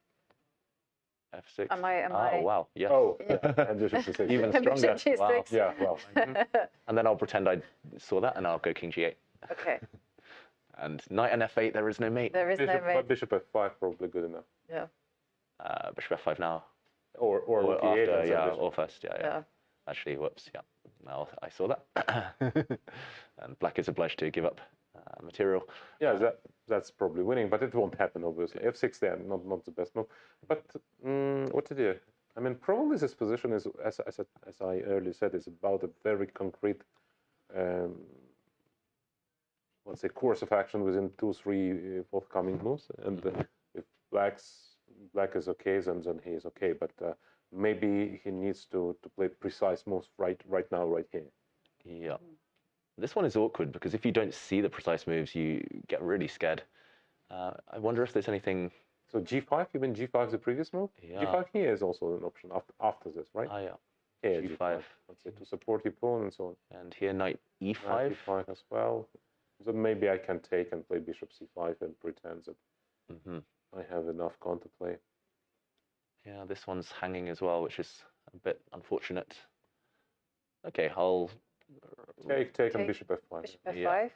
[SPEAKER 11] f6.
[SPEAKER 10] Am I?
[SPEAKER 11] Oh, wow. Yes.
[SPEAKER 15] Oh, and bishop g6.
[SPEAKER 11] Even stronger.
[SPEAKER 10] Bishop g6.
[SPEAKER 11] Wow.
[SPEAKER 15] Yeah, well.
[SPEAKER 11] And then I'll pretend I saw that, and I'll go king g8.
[SPEAKER 10] Okay.
[SPEAKER 11] And knight and f8, there is no mate.
[SPEAKER 10] There is no mate.
[SPEAKER 15] But bishop f5 probably good enough.
[SPEAKER 10] Yeah.
[SPEAKER 11] Bishop f5 now.
[SPEAKER 15] Or
[SPEAKER 11] after,
[SPEAKER 15] e8,
[SPEAKER 11] or first, yeah. Actually, whoops, yeah. Now I saw that. And black is obliged to give up material.
[SPEAKER 15] Yeah, that's probably winning, but it won't happen, obviously. f6 there, not the best move. But what to do? I mean, probably this position is, as I earlier said, is about a very concrete, let's say, course of action within 2-3 forthcoming moves. And if black is okay, then he is okay. But maybe he needs to play precise moves right now, right here.
[SPEAKER 11] Yeah. This one is awkward because if you don't see the precise moves, you get really scared. I wonder if there's anything.
[SPEAKER 15] So G5, you mean G5 is the previous move?
[SPEAKER 11] Yeah.
[SPEAKER 15] G5 here is also an option after this, right?
[SPEAKER 11] Ah, yeah.
[SPEAKER 15] Here,
[SPEAKER 11] G5.
[SPEAKER 15] Let's say to support your pawn and so on.
[SPEAKER 11] And here knight E5.
[SPEAKER 15] Knight E5 as well. So maybe I can take and play bishop C5 and pretend that I have enough counterplay.
[SPEAKER 11] Yeah, this one's hanging as well, which is a bit unfortunate. Okay, I'll
[SPEAKER 15] take on bishop F5.
[SPEAKER 10] Bishop F5.
[SPEAKER 11] Yeah.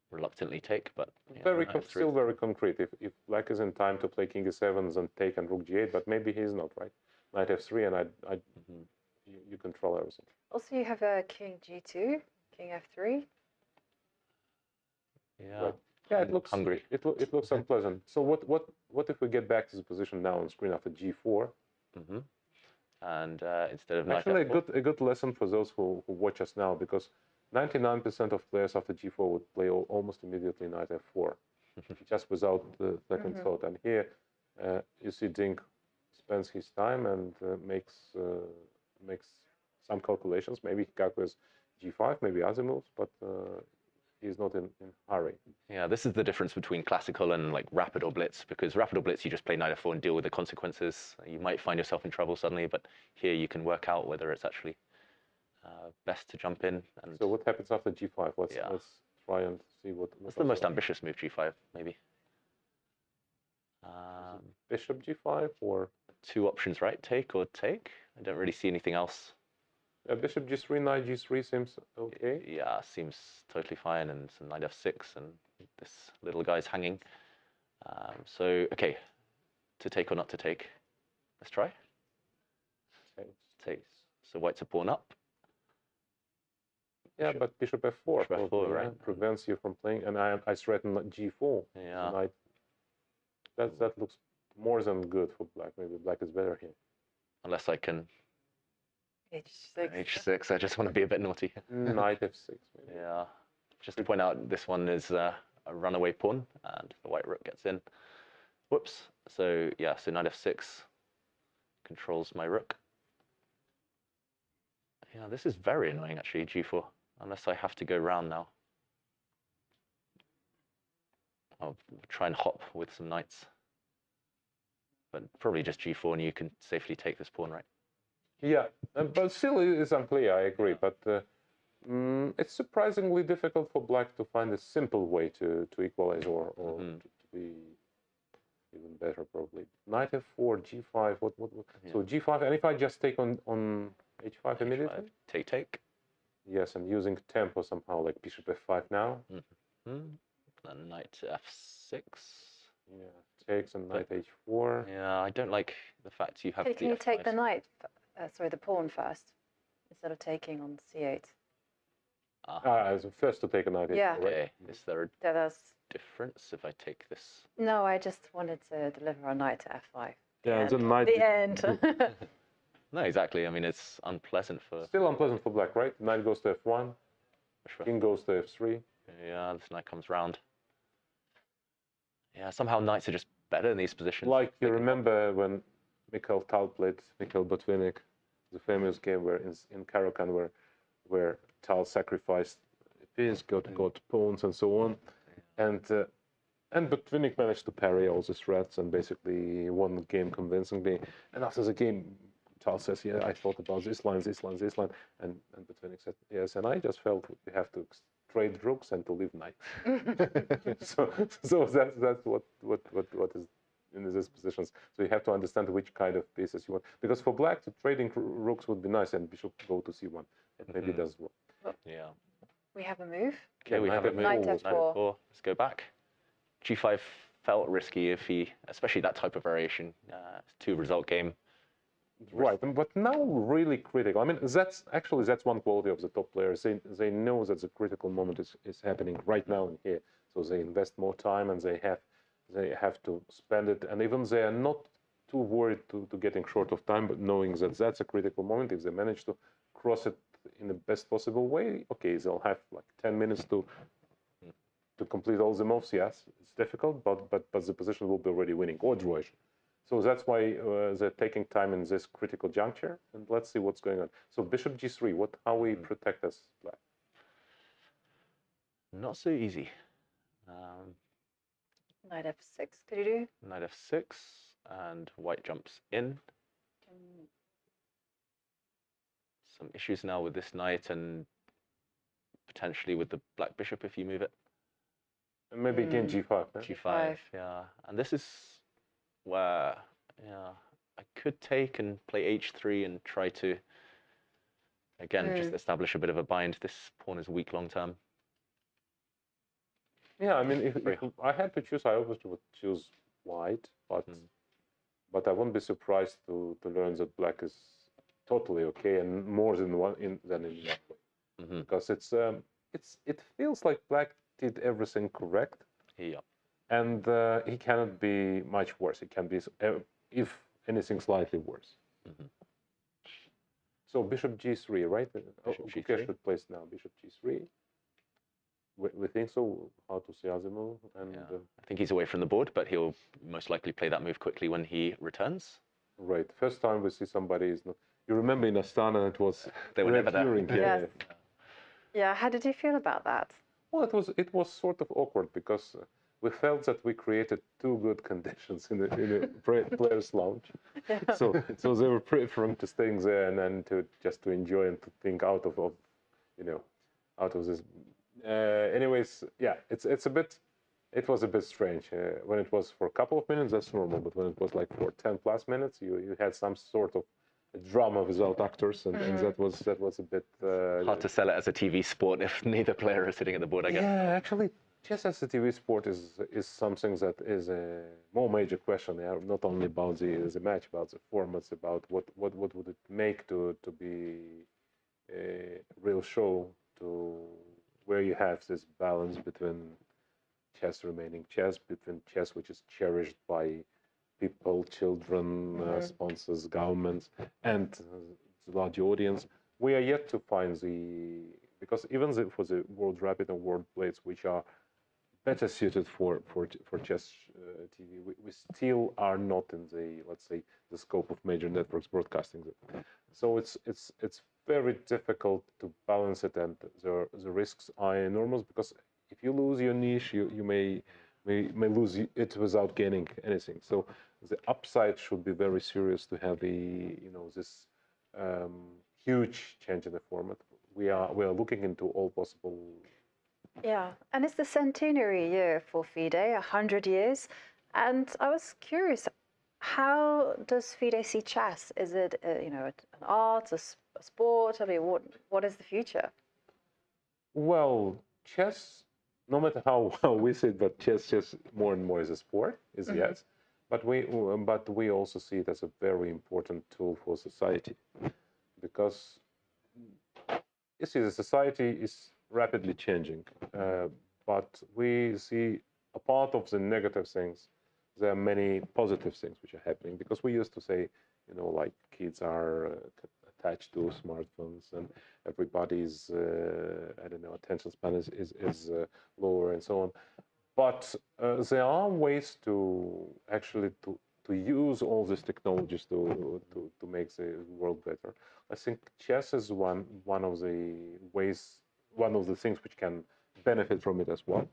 [SPEAKER 11] Reluctantly take, but yeah,
[SPEAKER 15] still very concrete. If black is in time to play king E7 and take and rook G8, but maybe he's not, right? Knight F3 and you control everything.
[SPEAKER 10] Also, you have a king G2, king F3.
[SPEAKER 11] Yeah.
[SPEAKER 15] Right. Yeah, it looks
[SPEAKER 11] hungry.
[SPEAKER 15] It looks unpleasant. So what if we get back to the position now on screen after G4?
[SPEAKER 11] And instead of knight
[SPEAKER 15] actually
[SPEAKER 11] F4.
[SPEAKER 15] a good lesson for those who watch us now, because 99% of players after G4 would play almost immediately knight F4, just without the second thought. And here you see Ding spends his time and makes some calculations. Maybe he calculates G5, maybe other moves, but he's not in hurry.
[SPEAKER 11] Yeah, this is the difference between classical and like rapid or blitz, because rapid or blitz you just play knight F4 and deal with the consequences. You might find yourself in trouble suddenly, but here you can work out whether it's actually best to jump in. And
[SPEAKER 15] so what happens after G5? Let's try and see what
[SPEAKER 11] what's the most ambitious move, G5 maybe.
[SPEAKER 15] Bishop G5 or
[SPEAKER 11] two options, right? Take or take. I don't really see anything else.
[SPEAKER 15] Bishop G3, knight G3 seems okay.
[SPEAKER 11] Yeah, seems totally fine, and some knight F6, and this little guy's hanging. So, okay, to take or not to take. Let's try. Takes. So white's a pawn up.
[SPEAKER 15] Yeah, but bishop F4,
[SPEAKER 11] bishop F4 right?
[SPEAKER 15] Prevents you from playing, and I threaten G4.
[SPEAKER 11] Yeah.
[SPEAKER 15] Knight. That looks more than good for black. Maybe black is better here.
[SPEAKER 11] Unless I can.
[SPEAKER 10] H6.
[SPEAKER 11] H6. I just want to be a bit naughty.
[SPEAKER 15] Knight F6. Maybe.
[SPEAKER 11] Yeah. Just to point out, this one is a runaway pawn, and the white rook gets in. Whoops. So yeah. So knight F6 controls my rook. Yeah, this is very annoying actually. G4. Unless I have to go round now. I'll try and hop with some knights. But probably just G4 and you can safely take this pawn, right?
[SPEAKER 15] Yeah, but still it's unclear, I agree. But it's surprisingly difficult for black to find a simple way to equalize or to be even better, probably. Knight F4, G5, what? Yeah. So G5, and if I just take on H5 immediately?
[SPEAKER 11] Take.
[SPEAKER 15] Yes, and using tempo somehow, like bishop F5 now.
[SPEAKER 11] And knight F6.
[SPEAKER 15] Yeah, takes and knight H4.
[SPEAKER 11] Yeah, I don't like the fact you have
[SPEAKER 10] Can you take the knight, sorry, the pawn first, instead of taking on C8?
[SPEAKER 15] So first to take a knight
[SPEAKER 10] Yeah.
[SPEAKER 15] H4, right?
[SPEAKER 11] Okay, is there a difference if I take this?
[SPEAKER 10] No, I just wanted to deliver a knight to F5.
[SPEAKER 15] Yeah, the knight.
[SPEAKER 10] The end.
[SPEAKER 11] No, exactly. I mean, it's unpleasant for...
[SPEAKER 15] Still unpleasant for black, right? Knight goes to F1, king goes to F3.
[SPEAKER 11] Yeah, this knight comes round. Yeah, somehow knights are just better in these positions.
[SPEAKER 15] Like, you remember when Mikhail Tal played Mikhail Botvinnik, the famous game where in Karakan where Tal sacrificed piece, got pawns and so on. And Botvinnik managed to parry all the threats and basically won the game convincingly. And after the game, Tal says, yeah, I thought about this line. And Botvinnik said, yes, and I just felt we have to trade rooks and to leave knight. so that's what is in these positions. So you have to understand which kind of pieces you want. Because for black, trading rooks would be nice, and bishop go to c1. It maybe does work.
[SPEAKER 11] Yeah.
[SPEAKER 10] We have a move.
[SPEAKER 11] Okay, we have a move.
[SPEAKER 10] Knight F4.
[SPEAKER 11] Let's go back. G5 felt risky if he, especially that type of variation, two-result game.
[SPEAKER 15] Right, but now really critical. I mean, that's one quality of the top players. They know that the critical moment is happening right now and here. So they invest more time and they have to spend it. And even they are not too worried to getting short of time, but knowing that that's a critical moment. If they manage to cross it in the best possible way, okay, they'll have like 10 minutes to complete all the moves. Yes, it's difficult, but the position will be already winning or drawing. So that's why they're taking time in this critical juncture. And let's see what's going on. So bishop g3, how we protect us?
[SPEAKER 11] Not so easy.
[SPEAKER 10] Knight f6, could you do?
[SPEAKER 11] Knight f6, and white jumps in. Some issues now with this knight and potentially with the black bishop if you move it.
[SPEAKER 15] And maybe again g5.
[SPEAKER 11] G5, yeah. And this is where, yeah, I could take and play h3 and try to, again, just establish a bit of a bind. This pawn is weak long term.
[SPEAKER 15] Yeah, I mean, if I had to choose, I obviously would choose white, but I wouldn't be surprised to learn that black is totally okay and more than than in one way, because it feels like black did everything correct.
[SPEAKER 11] Yeah,
[SPEAKER 15] and he cannot be much worse. It can be, if anything, slightly worse. So bishop g3, right?
[SPEAKER 11] Bishop g3.
[SPEAKER 15] Gukesh should place now bishop g3. We think so. How to see other move? And
[SPEAKER 11] I think he's away from the board, but he'll most likely play that move quickly when he returns.
[SPEAKER 15] Right. First time we see somebody is not. You remember in Astana it was
[SPEAKER 11] they were never there.
[SPEAKER 10] Yes. Yeah. How did you feel about that?
[SPEAKER 15] Well, it was sort of awkward because we felt that we created too good conditions in the players' lounge.
[SPEAKER 10] Yeah.
[SPEAKER 15] So they were preferring to staying there and then to enjoy and to think out of this. Anyways, yeah, it was a bit strange. When it was for a couple of minutes, that's normal. But when it was like for 10 plus minutes, you had some sort of drama without actors, and that was a bit
[SPEAKER 11] hard to sell it as a TV sport if neither player is sitting at the board, I guess.
[SPEAKER 15] Yeah, actually, chess as a TV sport is something that is a more major question. Yeah? Not only about the match, about the formats, about what would it make to be a real show, to where you have this balance between chess remaining chess, between chess which is cherished by people, children, sponsors, governments, and the large audience. We are yet to find because even for the World Rapid and World Blades, which are better suited for chess TV, we still are not in the scope of major networks broadcasting it. So it's very difficult to balance it, and the risks are enormous, because if you lose your niche, you may lose it without gaining anything. So the upside should be very serious to have this huge change in the format. We are looking into all possible.
[SPEAKER 10] Yeah, and it's the centenary year for FIDE, 100 years, and I was curious, how does FIDE see chess? Is it an art, a sport? I mean, what is the future?
[SPEAKER 15] Well, chess, no matter how we see it, but chess more and more is a sport, yes. But we also see it as a very important tool for society, because you see the society is rapidly changing, but we see a part of the negative things. There are many positive things which are happening, because we used to say, like kids are attached to smartphones and everybody's, attention span is lower and so on. But there are ways to actually to use all these technologies to make the world better. I think chess is one of the ways, one of the things which can benefit from it as well.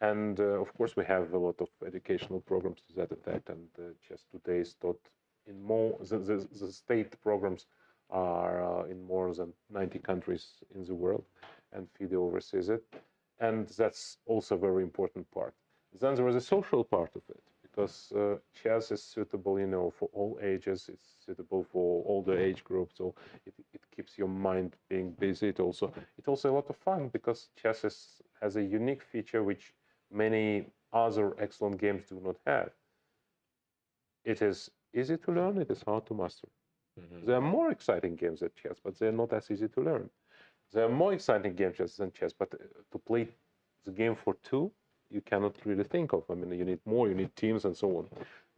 [SPEAKER 15] And of course, we have a lot of educational programs to that effect. And chess today is taught in more. The state programs are in more than 90 countries in the world, and FIDE oversees it. And that's also a very important part. Then there is a social part of it, because chess is suitable, for all ages. It's suitable for all the age groups, so it keeps your mind being busy. It's also a lot of fun, because chess has a unique feature which many other excellent games do not have. It is easy to learn. It is hard to master. There are more exciting games than chess, but they're not as easy to learn. There are more exciting games than chess, but to play the game for two, you cannot really think of. I mean, you need more, you need teams and so on.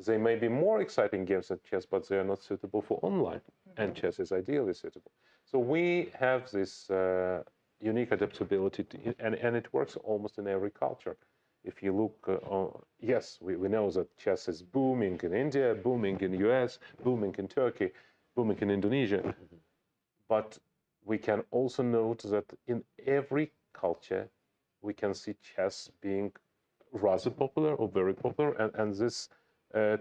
[SPEAKER 15] They may be more exciting games than chess, but they are not suitable for online, and chess is ideally suitable. So we have this unique adaptability, and it works almost in every culture. If you look, yes, we know that chess is booming in India, booming in the US, booming in Turkey, booming in Indonesia. But we can also note that in every culture, we can see chess being rather popular or very popular, and this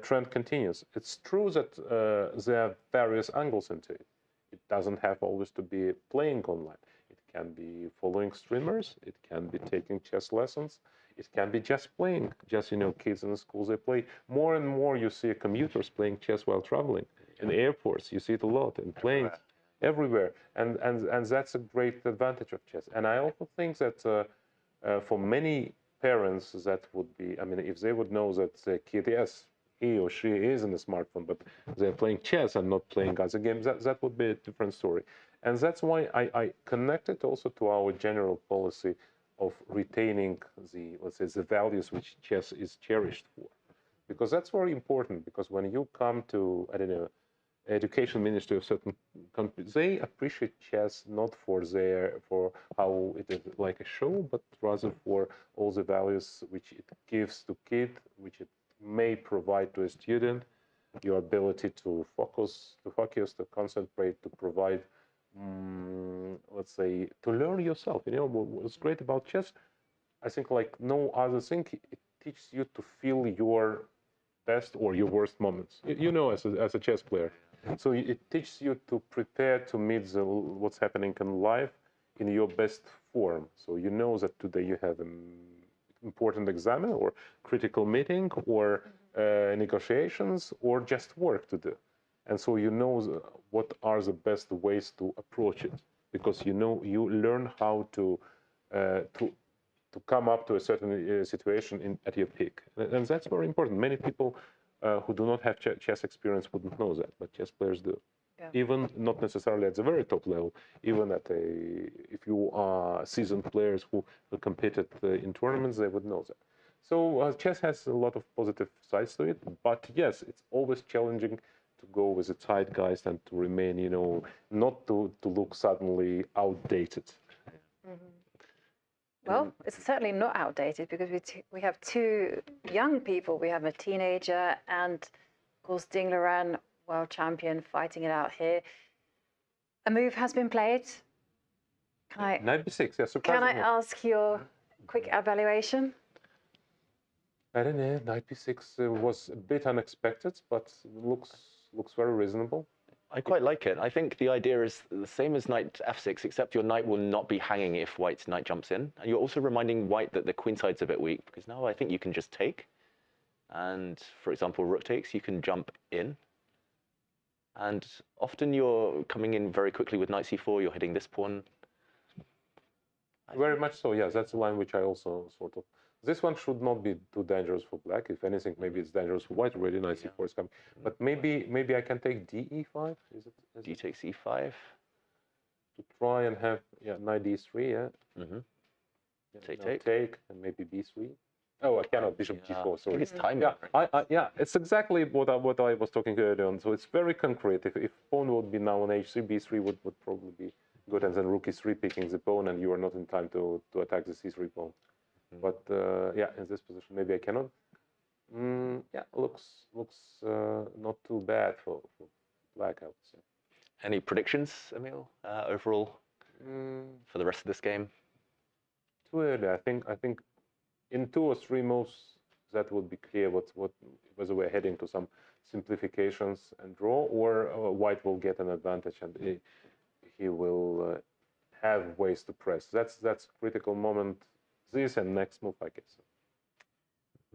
[SPEAKER 15] trend continues. It's true that there are various angles into it. It doesn't have always to be playing online. It can be following streamers. It can be taking chess lessons. It can be just playing. Just, kids in the schools, they play. More and more you see commuters playing chess while traveling. In airports, you see it a lot. In planes, everywhere. And that's a great advantage of chess. And I also think that for many parents, that would be, if they would know that their kid, yes, he or she is in the smartphone, but they're playing chess and not playing other games, that would be a different story. And that's why I connect it also to our general policy of retaining the, let's say, the values which chess is cherished for. Because that's very important, because when you come to, education ministry of certain countries, they appreciate chess not for how it is like a show, but rather for all the values which it gives to kid, which it may provide to a student, your ability to focus, to concentrate, to provide, let's say, to learn yourself. What's great about chess, I think, like no other thing, it teaches you to feel your best or your worst moments. As a chess player. So it teaches you to prepare to meet what's happening in life in your best form. So you know that today you have an important exam or critical meeting or negotiations or just work to do. And so you know what are the best ways to approach it, because you learn how to come up to a certain situation at your peak. And that's very important. Many people who do not have chess experience wouldn't know that, but chess players do. Yeah. Even not necessarily at the very top level, even if you are seasoned players who competed in tournaments, they would know that. So chess has a lot of positive sides to it, but yes, it's always challenging to go with the zeitgeist and to remain, not to look suddenly outdated.
[SPEAKER 10] Mm-hmm. Well, it's certainly not outdated, because we have two young people. We have a teenager and, of course, Ding Liren, world champion, fighting it out here. A move has been played.
[SPEAKER 15] Knight b6, yes.
[SPEAKER 10] Can I ask your quick evaluation?
[SPEAKER 15] I don't know. Knight b6 was a bit unexpected, but looks very reasonable.
[SPEAKER 11] I quite like it. I think the idea is the same as knight f6, except your knight will not be hanging if white's knight jumps in. And you're also reminding white that the queen side's a bit weak, because now I think you can just take. And, for example, rook takes, you can jump in. And often you're coming in very quickly with knight c4, you're hitting this pawn.
[SPEAKER 15] Very much so, yes. That's a line which I also sort of... This one should not be too dangerous for black. If anything, maybe it's dangerous for white already. Knight c4 is coming. But maybe I can take d-e5.
[SPEAKER 11] D takes e5.
[SPEAKER 15] To try and have knight d3, yeah.
[SPEAKER 11] Mm-hmm.
[SPEAKER 15] Take, and maybe b3. Oh, I cannot. Bishop g4. Sorry.
[SPEAKER 11] It's time.
[SPEAKER 15] Yeah, it's exactly what I was talking earlier on. So it's very concrete. If pawn would be now on h3, b3 would probably be good, and then rook e3 picking the pawn, and you are not in time to attack the c3 pawn. But in this position, maybe I cannot. Looks not too bad for black, I would say.
[SPEAKER 11] Any predictions, Emil, overall for the rest of this game?
[SPEAKER 15] Too early. I think in 2 or 3 moves that would be clear whether we're heading to some simplifications and draw, or white will get an advantage and he will have ways to press. That's critical moment. This and next move, I guess.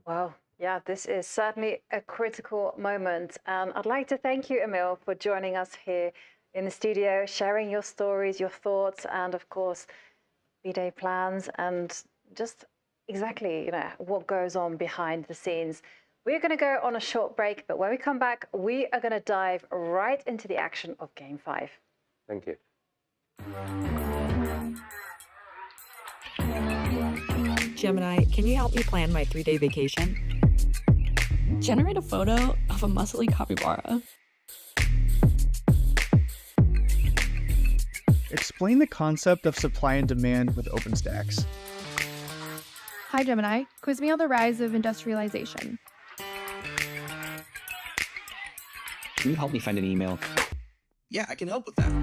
[SPEAKER 10] Well, yeah, this is certainly a critical moment. And I'd like to thank you, Emil, for joining us here in the studio, sharing your stories, your thoughts, and of course, FIDE plans, and just exactly, what goes on behind the scenes. We're going to go on a short break, but when we come back, we are going to dive right into the action of Game 5.
[SPEAKER 15] Thank you.
[SPEAKER 1] Gemini, can you help me plan my 3-day vacation?
[SPEAKER 16] Generate a photo of a muscly capybara.
[SPEAKER 3] Explain the concept of supply and demand with OpenStax.
[SPEAKER 4] Hi Gemini, quiz me on the rise of industrialization.
[SPEAKER 5] Can you help me find an email?
[SPEAKER 6] Yeah, I can help with that.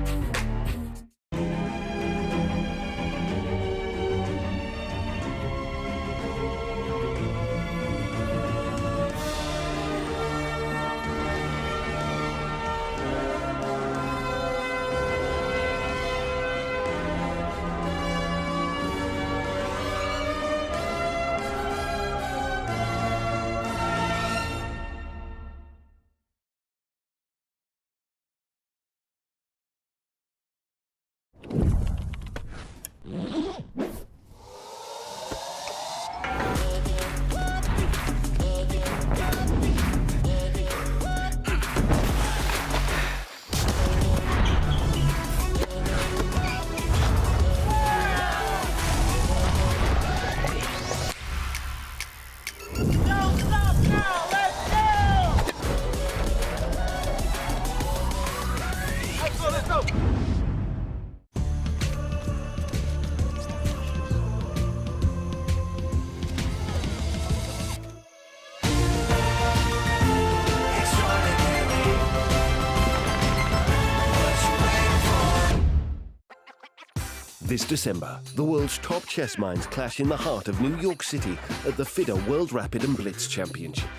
[SPEAKER 8] This December, the world's top chess minds clash in the heart of New York City at the FIDE World Rapid and Blitz Championship.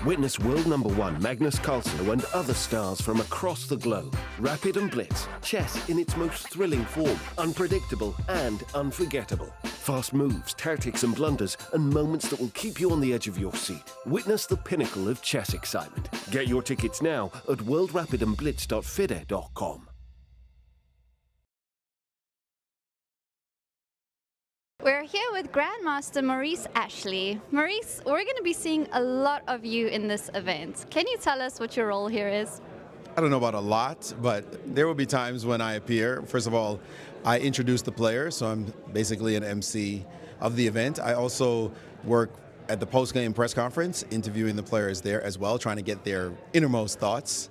[SPEAKER 8] Witness world number one Magnus Carlsen and other stars from across the globe. Rapid and Blitz, chess in its most thrilling form, unpredictable and unforgettable. Fast moves, tactics and blunders, and moments that will keep you on the edge of your seat. Witness the pinnacle of chess excitement. Get your tickets now at worldrapidandblitz.fide.com.
[SPEAKER 9] We're here with Grandmaster Maurice Ashley. Maurice, we're going to be seeing a lot of you in this event. Can you tell us what your role here is?
[SPEAKER 12] I don't know about a lot, but there will be times when I appear. First of all, I introduce the players, so I'm basically an MC of the event. I also work at the post-game press conference, interviewing the players there as well, trying to get their innermost thoughts.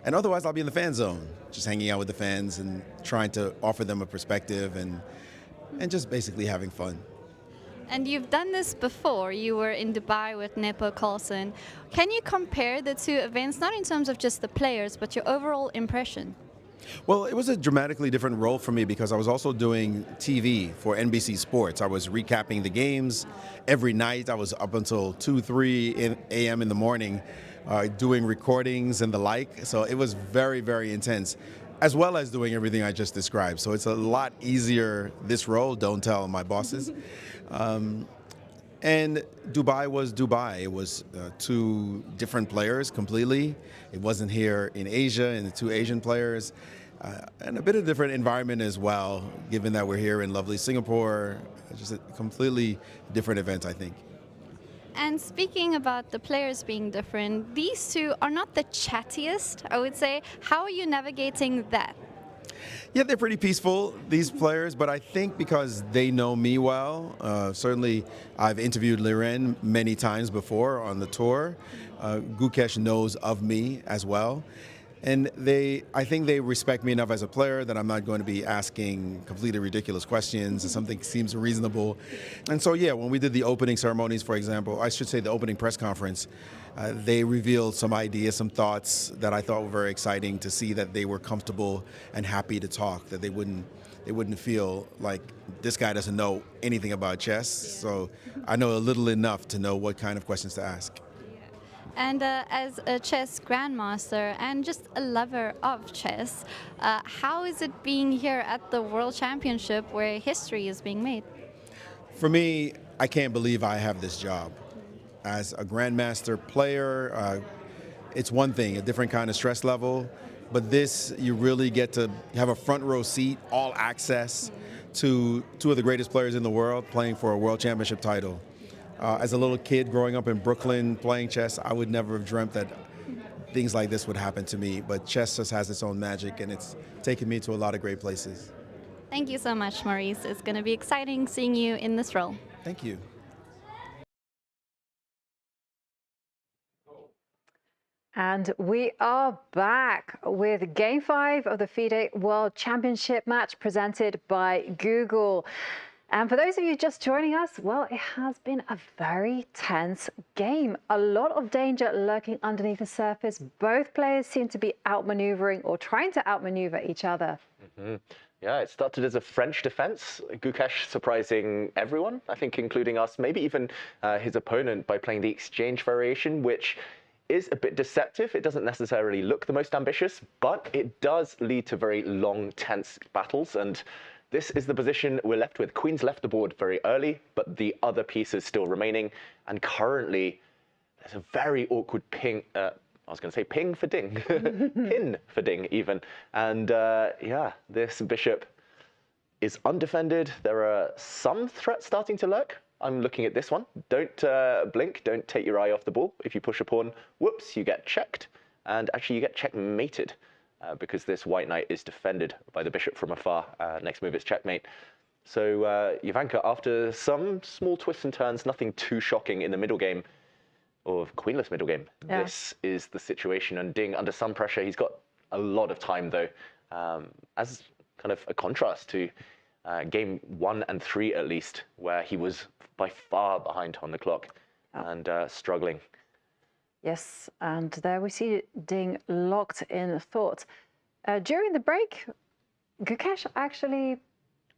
[SPEAKER 12] And otherwise, I'll be in the fan zone, just hanging out with the fans and trying to offer them a perspective and just basically having fun.
[SPEAKER 9] And you've done this before. You were in Dubai with Nemo Carlsen. Can you compare the two events, not in terms of just the players, but your overall impression?
[SPEAKER 12] Well, it was a dramatically different role for me because I was also doing TV for NBC Sports. I was recapping the games every night. I was up until 2, 3 a.m. in the morning doing recordings and the like. So it was very, very intense, as well as doing everything I just described. So it's a lot easier, this role, don't tell my bosses. And Dubai was Dubai. It was two different players completely. It wasn't here in Asia, and the two Asian players. And a bit of different environment as well, given that we're here in lovely Singapore. Just a completely different event, I think.
[SPEAKER 9] And speaking about the players being different, these two are not the chattiest, I would say. How are you navigating that?
[SPEAKER 12] Yeah, they're pretty peaceful, these players, but I think because they know me well, certainly I've interviewed Liren many times before on the tour. Gukesh knows of me as well. And I think they respect me enough as a player that I'm not going to be asking completely ridiculous questions if something seems reasonable. And so, yeah, when we did the opening ceremonies, for example, I should say the opening press conference, they revealed some ideas, some thoughts that I thought were very exciting to see that they were comfortable and happy to talk, that they wouldn't feel like this guy doesn't know anything about chess. So I know a little enough to know what kind of questions to ask.
[SPEAKER 9] And as a chess grandmaster and just a lover of chess, how is it being here at the World Championship where history is being made?
[SPEAKER 12] For me, I can't believe I have this job. As a grandmaster player, it's one thing, a different kind of stress level, but this, you really get to have a front row seat, all access to two of the greatest players in the world playing for a World Championship title. As a little kid growing up in Brooklyn playing chess, I would never have dreamt that things like this would happen to me. But chess just has its own magic, and it's taken me to a lot of great places.
[SPEAKER 9] Thank you so much, Maurice. It's going to be exciting seeing you in this role.
[SPEAKER 12] Thank you.
[SPEAKER 10] And we are back with Game 5 of the FIDE World Championship Match presented by Google. And for those of you just joining us, well, it has been a very tense game. A lot of danger lurking underneath the surface. Both players seem to be outmaneuvering or trying to outmaneuver each other.
[SPEAKER 11] Yeah, it started as a French defense. Gukesh surprising everyone, I think, including us, maybe even his opponent, by playing the exchange variation, which is a bit deceptive. It doesn't necessarily look the most ambitious, but it does lead to very long, tense battles. And this is the position we're left with. Queen's left the board very early, but the other piece is still remaining. And currently, there's a very awkward ping. I was going to say ping for Ding. Pin for Ding, even. And yeah, this bishop is undefended. There are some threats starting to lurk. I'm looking at this one. Don't blink. Don't take your eye off the ball. If you push a pawn, whoops, you get checked. And actually, you get checkmated because this white knight is defended by the bishop from afar. Next move is checkmate. So Jovanka, after some small twists and turns, nothing too shocking in the middle game, or queenless middle game, this is the situation. And Ding, under some pressure, he's got a lot of time, though, as kind of a contrast to game 1 and 3, at least, where he was by far behind on the clock and struggling.
[SPEAKER 10] Yes, and there we see Ding locked in thought. During the break, Gukesh actually,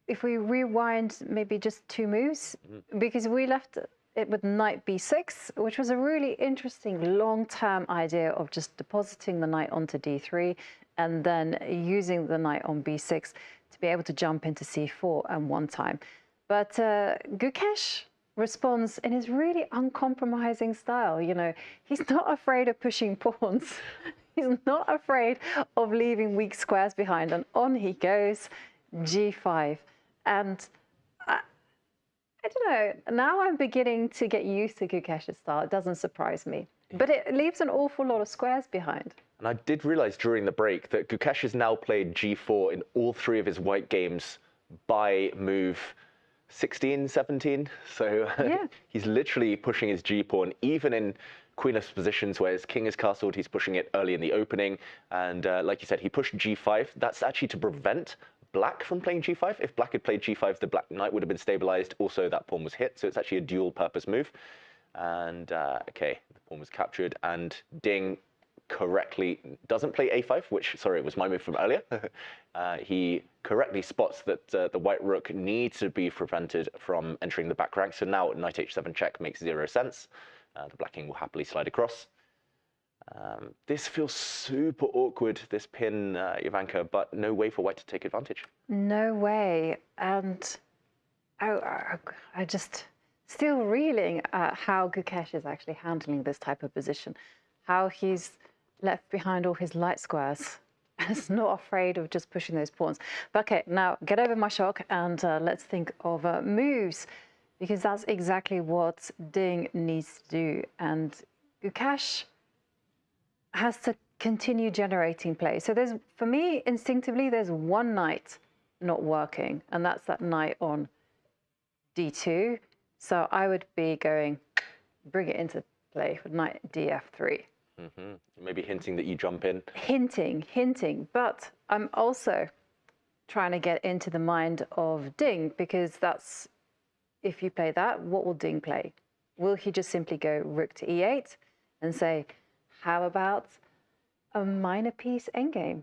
[SPEAKER 10] if we rewind maybe just 2 moves, because we left it with knight b6, which was a really interesting long-term idea of just depositing the knight onto d3 and then using the knight on b6 to be able to jump into c4 at one time. But Gukesh responds in his really uncompromising style. You know, he's not afraid of pushing pawns. He's not afraid of leaving weak squares behind. And on he goes, g5. And I don't know, now I'm beginning to get used to Gukesh's style. It doesn't surprise me. But it leaves an awful lot of squares behind.
[SPEAKER 11] And I did realize during the break that Gukesh has now played g4 in all 3 of his white games by move 16, 17. So he's literally pushing his g-pawn, even in queenless positions where his king is castled, he's pushing it early in the opening. And like you said, he pushed g5. That's actually to prevent black from playing g5. If black had played g5, the black knight would have been stabilized. Also, that pawn was hit, so it's actually a dual-purpose move. And okay, the pawn was captured, and Ding correctly doesn't play a5, which, sorry, it was my move from earlier. He correctly spots that the white rook needs to be prevented from entering the back rank. So now knight h7 check makes 0 sense. The black king will happily slide across. This feels super awkward, this pin, Jovanka, but no way for white to take advantage.
[SPEAKER 10] No way. And I just still reeling at how Gukesh is actually handling this type of position. How he's left behind all his light squares and is not afraid of just pushing those pawns. But okay, now get over my shock and let's think of moves, because that's exactly what Ding needs to do. And Gukesh has to continue generating play. So there's, for me, instinctively, there's one knight not working, and that's that knight on d2. So I would be going, bring it into play with knight df3.
[SPEAKER 11] Maybe hinting that you jump in.
[SPEAKER 10] Hinting. But I'm also trying to get into the mind of Ding, because that's, if you play that, what will Ding play? Will he just simply go rook to e8 and say, how about a minor piece endgame?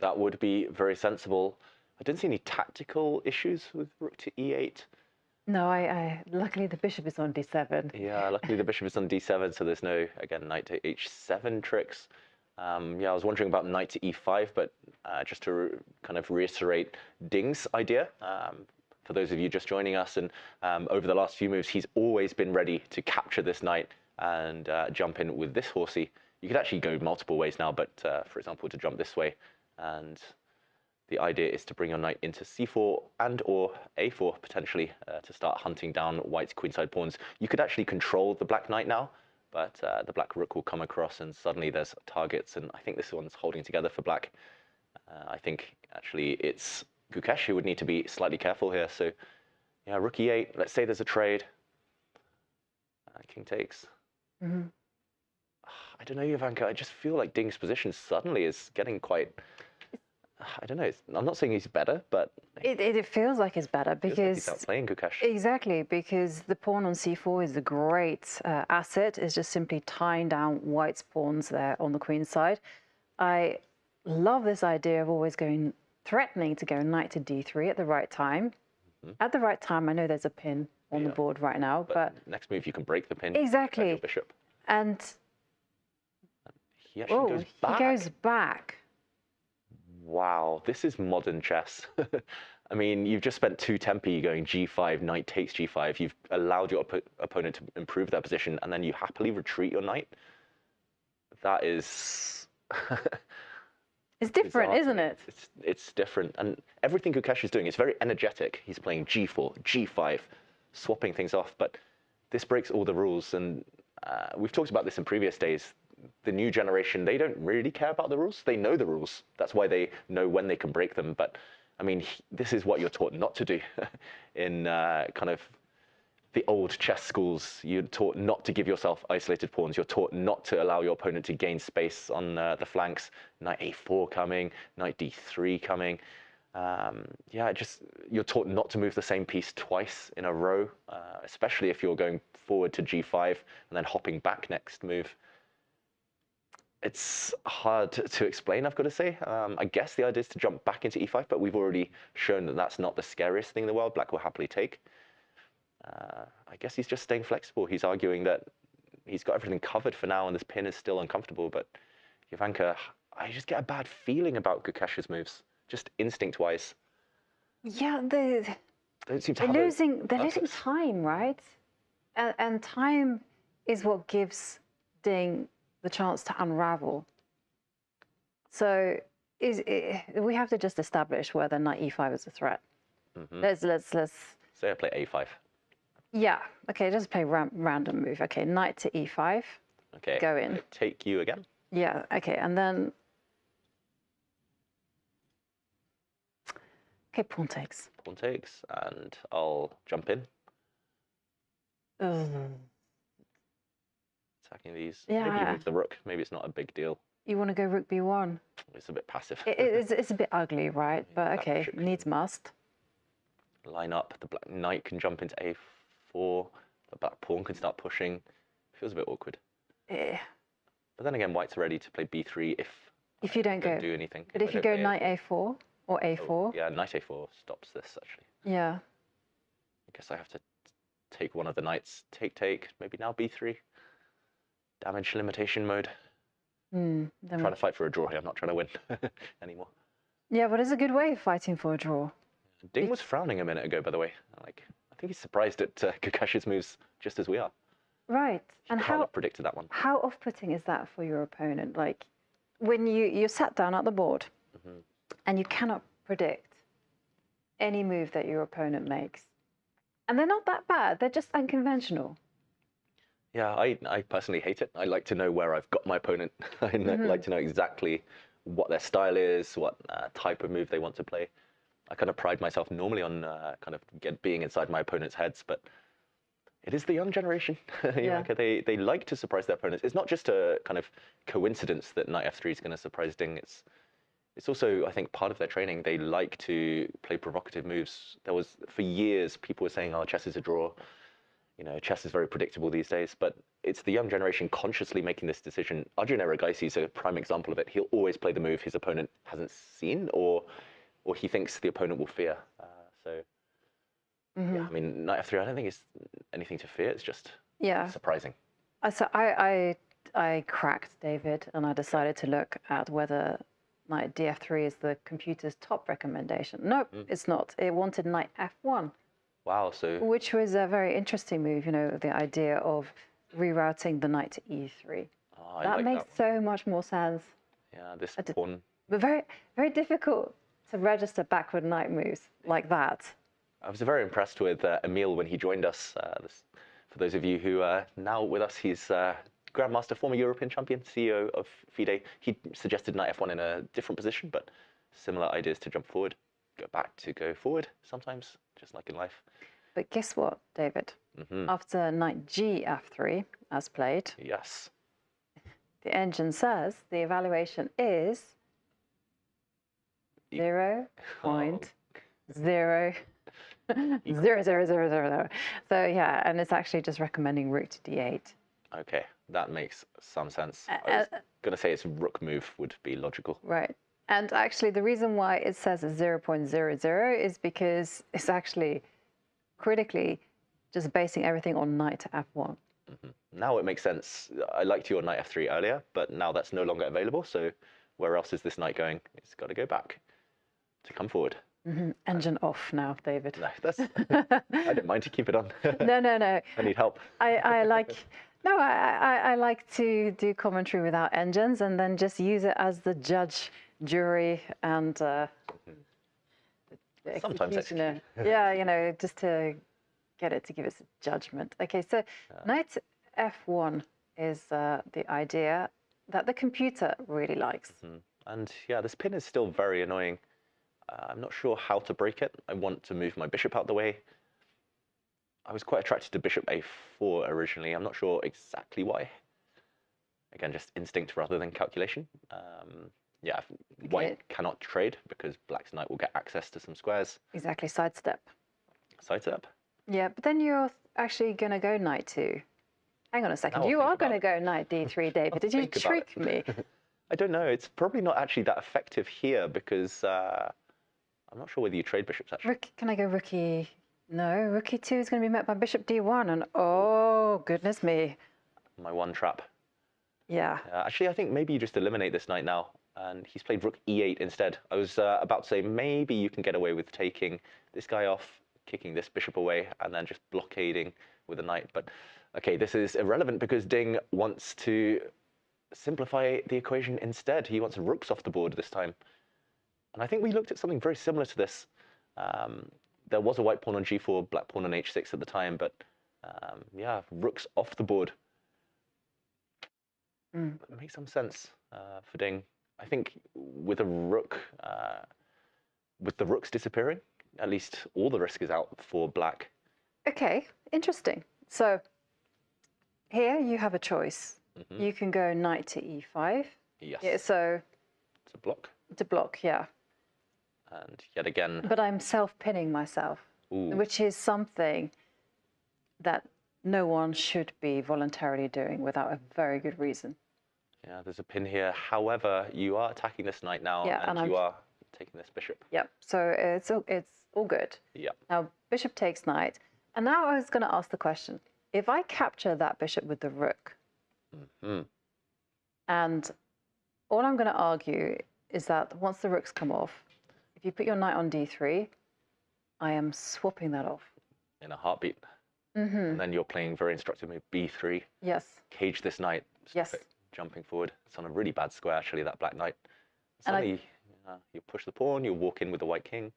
[SPEAKER 11] That would be very sensible. I didn't see any tactical issues with rook to e8.
[SPEAKER 10] No, I luckily the bishop is on d7.
[SPEAKER 11] Yeah, luckily the bishop is on d7, so there's no, again, knight to h7 tricks. Yeah, I was wondering about knight to e5, but just to kind of reiterate Ding's idea, for those of you just joining us, and over the last few moves, he's always been ready to capture this knight and jump in with this horsey. You could actually go multiple ways now, but for example, to jump this way, and the idea is to bring your knight into c4 and or a4 potentially to start hunting down white's queenside pawns. You could actually control the black knight now, but the black rook will come across and suddenly there's targets, and I think this one's holding together for black. I think actually it's Gukesh who would need to be slightly careful here. So yeah, rook e8, let's say there's a trade. King takes. I don't know, Jovanka. I just feel like Ding's position suddenly is getting quite. I don't know. I'm not saying he's better, but
[SPEAKER 10] It feels like it's better because
[SPEAKER 11] he's outplaying Gukesh.
[SPEAKER 10] Exactly, because the pawn on c4 is a great asset. It's just simply tying down white's pawns there on the queen's side. I love this idea of always threatening to go knight to d3 at the right time. At the right time, I know there's a pin on the board right now, but
[SPEAKER 11] next move you can break the pin.
[SPEAKER 10] Exactly.
[SPEAKER 11] Your bishop.
[SPEAKER 10] And
[SPEAKER 11] he actually goes back.
[SPEAKER 10] He goes back.
[SPEAKER 11] Wow, this is modern chess. I mean, you've just spent 2 tempi going g5, knight takes g5. You've allowed your opponent to improve their position, and then you happily retreat your knight. That is...
[SPEAKER 10] It's different, isn't it?
[SPEAKER 11] It's different. And everything Gukesh is doing is very energetic. He's playing g4, g5, swapping things off. But this breaks all the rules. And we've talked about this in previous days. The new generation, they don't really care about the rules. They know the rules. That's why they know when they can break them. But I mean, this is what you're taught not to do in kind of the old chess schools. You're taught not to give yourself isolated pawns. You're taught not to allow your opponent to gain space on the flanks. Knight a4 coming, knight d3 coming. Yeah, you're taught not to move the same piece twice in a row, especially if you're going forward to g5 and then hopping back next move. It's hard to explain, I've got to say. I guess the idea is to jump back into e5, but we've already shown that that's not the scariest thing in the world. Black will happily take. I guess he's just staying flexible. He's arguing that he's got everything covered for now and this pin is still uncomfortable. But Jovanka, I just get a bad feeling about Gukesh's moves, just instinct-wise.
[SPEAKER 10] Yeah,
[SPEAKER 11] They don't seem to have
[SPEAKER 10] they're losing time, right? And time is what gives Ding the chance to unravel. So we have to just establish whether knight e5 is a threat. Let's
[SPEAKER 11] say I play a5.
[SPEAKER 10] Yeah, okay, just play random move. Okay, knight to e5.
[SPEAKER 11] Okay,
[SPEAKER 10] go in.
[SPEAKER 11] Take you again.
[SPEAKER 10] Yeah, okay, and then okay, pawn takes.
[SPEAKER 11] Pawn takes, and I'll jump in. Attacking these.
[SPEAKER 10] Yeah.
[SPEAKER 11] Maybe you move the rook. Maybe it's not a big deal.
[SPEAKER 10] You want to go rook b1.
[SPEAKER 11] It's a bit passive.
[SPEAKER 10] It's a bit ugly, right? But okay, needs must.
[SPEAKER 11] Line up. The black knight can jump into a4. The black pawn can start pushing. Feels a bit awkward.
[SPEAKER 10] Yeah.
[SPEAKER 11] But then again, white's ready to play b3
[SPEAKER 10] if you don't
[SPEAKER 11] do anything.
[SPEAKER 10] But if you go knight a4 or a4.
[SPEAKER 11] Oh, yeah, knight a4 stops this actually.
[SPEAKER 10] Yeah.
[SPEAKER 11] I guess I have to take one of the knights. Take. Maybe now b3. Damage limitation mode. I'm trying to fight for a draw here. I'm not trying to win anymore.
[SPEAKER 10] Yeah, but it's a good way of fighting for a draw.
[SPEAKER 11] Ding was frowning a minute ago, by the way. I think he's surprised at Gukesh's moves just as we are.
[SPEAKER 10] Right. And
[SPEAKER 11] can't have predicted that one.
[SPEAKER 10] How off-putting is that for your opponent? Like, when you're sat down at the board and you cannot predict any move that your opponent makes. And they're not that bad. They're just unconventional.
[SPEAKER 11] Yeah, I personally hate it. I like to know where I've got my opponent. I like to know exactly what their style is, what type of move they want to play. I kind of pride myself normally on kind of being inside my opponent's heads, but it is the young generation.
[SPEAKER 10] Yeah.
[SPEAKER 11] They like to surprise their opponents. It's not just a kind of coincidence that knight f3 is going to surprise Ding. It's also, I think, part of their training. They like to play provocative moves. There was, for years, people were saying, oh, chess is a draw. You know, chess is very predictable these days, but it's the young generation consciously making this decision. Arjun Erigaisi is a prime example of it. He'll always play the move his opponent hasn't seen or he thinks the opponent will fear. Yeah, I mean, knight f3, I don't think it's anything to fear. It's just surprising.
[SPEAKER 10] So I cracked David, and I decided to look at whether knight df3 is the computer's top recommendation. Nope, it's not. It wanted knight f1.
[SPEAKER 11] Wow,
[SPEAKER 10] which was a very interesting move, you know, the idea of rerouting the knight to e3.
[SPEAKER 11] Oh,
[SPEAKER 10] that makes so much more sense.
[SPEAKER 11] Yeah, this pawn.
[SPEAKER 10] But very, very difficult to register backward knight moves like that.
[SPEAKER 11] I was very impressed with Emil when he joined us. For those of you who are now with us, he's Grandmaster, former European champion, CEO of FIDE. He suggested knight f1 in a different position, but similar ideas to jump forward, go back to go forward sometimes, just like in life.
[SPEAKER 10] But guess what, David? After knight g f3, as played,
[SPEAKER 11] yes,
[SPEAKER 10] the engine says the evaluation is 0.000000. So yeah, and it's actually just recommending rook to d8.
[SPEAKER 11] Okay, that makes some sense. I was going to say its rook move would be logical.
[SPEAKER 10] Right. And actually, the reason why it says 0.00 is because it's actually critically just basing everything on knight to f1.
[SPEAKER 11] Now it makes sense. I liked your knight f3 earlier, but now that's no longer available. So where else is this knight going? It's got to go back to come forward.
[SPEAKER 10] Engine off now, David.
[SPEAKER 11] No, that's. I didn't mind to keep it on.
[SPEAKER 10] No.
[SPEAKER 11] I need help.
[SPEAKER 10] I like. No, I like to do commentary without engines and then just use it as the judge, jury, and the
[SPEAKER 11] Sometimes
[SPEAKER 10] executioner. Yeah, you know, just to get it to give us a judgment. Okay, so knight f1 is the idea that the computer really likes.
[SPEAKER 11] And yeah, this pin is still very annoying. I'm not sure how to break it. I want to move my bishop out the way. I was quite attracted to bishop a4 originally. I'm not sure exactly why. Again, just instinct rather than calculation. Yeah, white cannot trade because black's knight will get access to some squares.
[SPEAKER 10] Exactly, sidestep.
[SPEAKER 11] Sidestep.
[SPEAKER 10] Yeah, but then you're actually going to go knight 2. Hang on a second. You are going to go knight d3, David. Did you trick me?
[SPEAKER 11] I don't know. It's probably not actually that effective here because I'm not sure whether you trade bishops actually.
[SPEAKER 10] Can I go rookie? No, rookie 2 is going to be met by bishop d1, and oh, goodness me.
[SPEAKER 11] My one trap.
[SPEAKER 10] Yeah.
[SPEAKER 11] Actually, I think maybe you just eliminate this knight now, and he's played rook e8 instead. I was about to say maybe you can get away with taking this guy off, kicking this bishop away, and then just blockading with a knight. But okay, this is irrelevant because Ding wants to simplify the equation instead. He wants rooks off the board this time. And I think we looked at something very similar to this. There was a white pawn on g4, black pawn on h6 at the time, but yeah, rooks off the board. It makes some sense for Ding. I think with a rook, with the rooks disappearing, at least all the risk is out for black.
[SPEAKER 10] Okay, interesting. So here you have a choice. You can go knight to e5.
[SPEAKER 11] Yes.
[SPEAKER 10] Yeah, so
[SPEAKER 11] it's a block.
[SPEAKER 10] It's a block, yeah.
[SPEAKER 11] And yet again.
[SPEAKER 10] But I'm self-pinning myself, which is something that no one should be voluntarily doing without a very good reason.
[SPEAKER 11] Yeah, there's a pin here. However, you are attacking this knight now, and you are taking this bishop.
[SPEAKER 10] Yep. So it's all good.
[SPEAKER 11] Yep.
[SPEAKER 10] Now bishop takes knight, and now I was going to ask the question: if I capture that bishop with the rook, and all I'm going to argue is that once the rooks come off, if you put your knight on d3, I am swapping that off.
[SPEAKER 11] In a heartbeat. And then you're playing very instructive move b3.
[SPEAKER 10] Yes.
[SPEAKER 11] Cage this knight.
[SPEAKER 10] Yes.
[SPEAKER 11] Jumping forward. It's on a really bad square, actually, that black knight. Suddenly, you push the pawn, you walk in with the white king.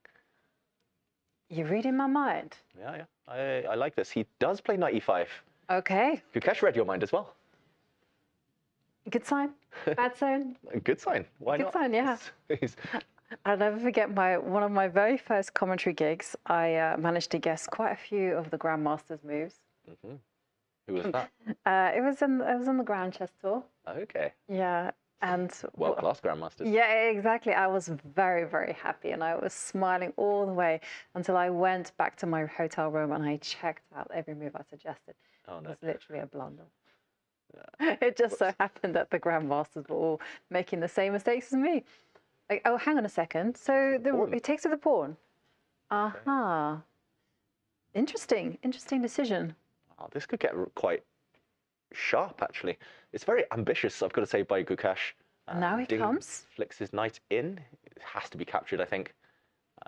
[SPEAKER 10] You're reading my mind.
[SPEAKER 11] Yeah. I like this. He does play knight e5.
[SPEAKER 10] Okay.
[SPEAKER 11] Gukesh read your mind as well.
[SPEAKER 10] Good sign. Bad sign.
[SPEAKER 11] Good sign. Why not?
[SPEAKER 10] Good sign, yeah. I'll never forget one of my very first commentary gigs. I managed to guess quite a few of the Grandmaster's moves.
[SPEAKER 11] Who was that?
[SPEAKER 10] It was on the Grand Chess Tour.
[SPEAKER 11] Okay.
[SPEAKER 10] Yeah, and
[SPEAKER 11] world-class Grandmasters.
[SPEAKER 10] Yeah, exactly. I was very, very happy, and I was smiling all the way until I went back to my hotel room and I checked out every move I suggested.
[SPEAKER 11] Oh no!
[SPEAKER 10] It was literally a blunder. It just so happened that the Grandmasters were all making the same mistakes as me. Like, oh, hang on a second. So it takes to the pawn. Aha. Interesting decision.
[SPEAKER 11] Oh, this could get quite sharp, actually. It's very ambitious, I've got to say, by Gukesh.
[SPEAKER 10] Now he comes.
[SPEAKER 11] Flicks his knight in. It has to be captured, I think.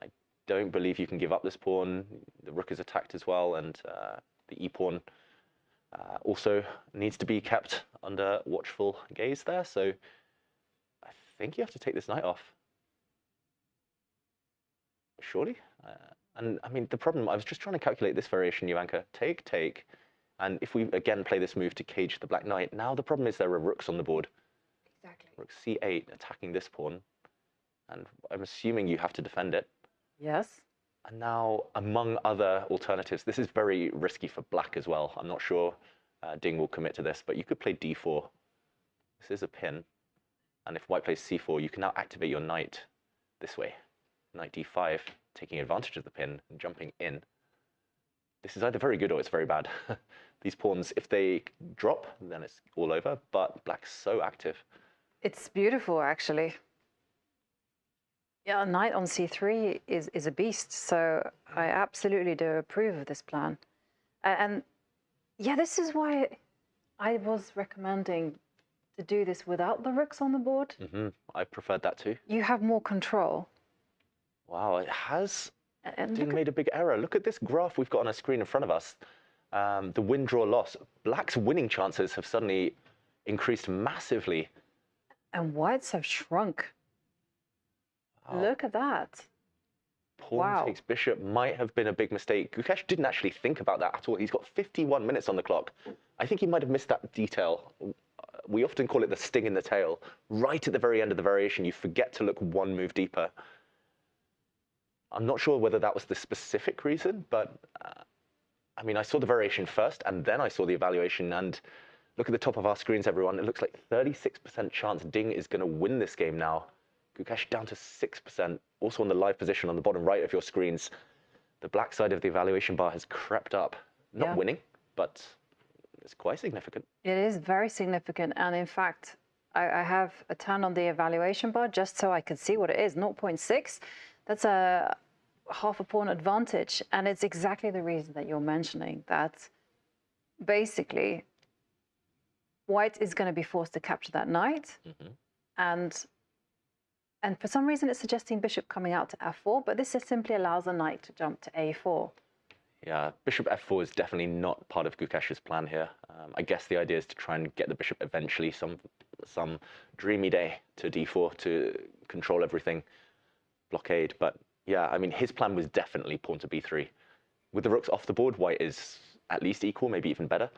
[SPEAKER 11] I don't believe you can give up this pawn. The rook is attacked as well, and the e-pawn also needs to be kept under watchful gaze there. So I think you have to take this knight off. Surely? And I mean, the problem, I was just trying to calculate this variation, Jovanka. Take. And if we again play this move to cage the black knight, now the problem is there are rooks on the board.
[SPEAKER 10] Exactly.
[SPEAKER 11] Rook c8 attacking this pawn. And I'm assuming you have to defend it.
[SPEAKER 10] Yes.
[SPEAKER 11] And now, among other alternatives, this is very risky for black as well. I'm not sure Ding will commit to this, but you could play d4. This is a pin. And if white plays c4, you can now activate your knight this way. Knight d5, taking advantage of the pin and jumping in. This is either very good or it's very bad. These pawns, if they drop, then it's all over, but black's so active.
[SPEAKER 10] It's beautiful, actually. Yeah, knight on c3 is a beast, so I absolutely do approve of this plan. And yeah, this is why I was recommending to do this without the rooks on the board.
[SPEAKER 11] I preferred that too.
[SPEAKER 10] You have more control.
[SPEAKER 11] Wow, it has made a big error. Look at this graph we've got on our screen in front of us. The win, draw, loss. Black's winning chances have suddenly increased massively.
[SPEAKER 10] And whites have shrunk.
[SPEAKER 11] Wow.
[SPEAKER 10] Look at that.
[SPEAKER 11] Pawn takes bishop might have been a big mistake. Gukesh didn't actually think about that at all. He's got 51 minutes on the clock. I think he might have missed that detail. We often call it the sting in the tail. Right at the very end of the variation, you forget to look one move deeper. I'm not sure whether that was the specific reason, but I mean, I saw the variation first, and then I saw the evaluation, and look at the top of our screens, everyone. It looks like 36% chance Ding is going to win this game now. Gukesh down to 6%. Also on the live position on the bottom right of your screens, the black side of the evaluation bar has crept up. Not winning, but it's quite significant.
[SPEAKER 10] It is very significant. And in fact, I have a turn on the evaluation bar just so I could see what it is. 0.6. That's a half a pawn advantage. And it's exactly the reason that you're mentioning, that basically white is going to be forced to capture that knight. And for some reason, it's suggesting bishop coming out to f4, but this just simply allows the knight to jump to a4.
[SPEAKER 11] Yeah, bishop f4 is definitely not part of Gukesh's plan here. I guess the idea is to try and get the bishop eventually, some dreamy day, to d4 to control everything, blockade. But yeah, I mean, his plan was definitely pawn to b3. With the rooks off the board, white is at least equal, maybe even better.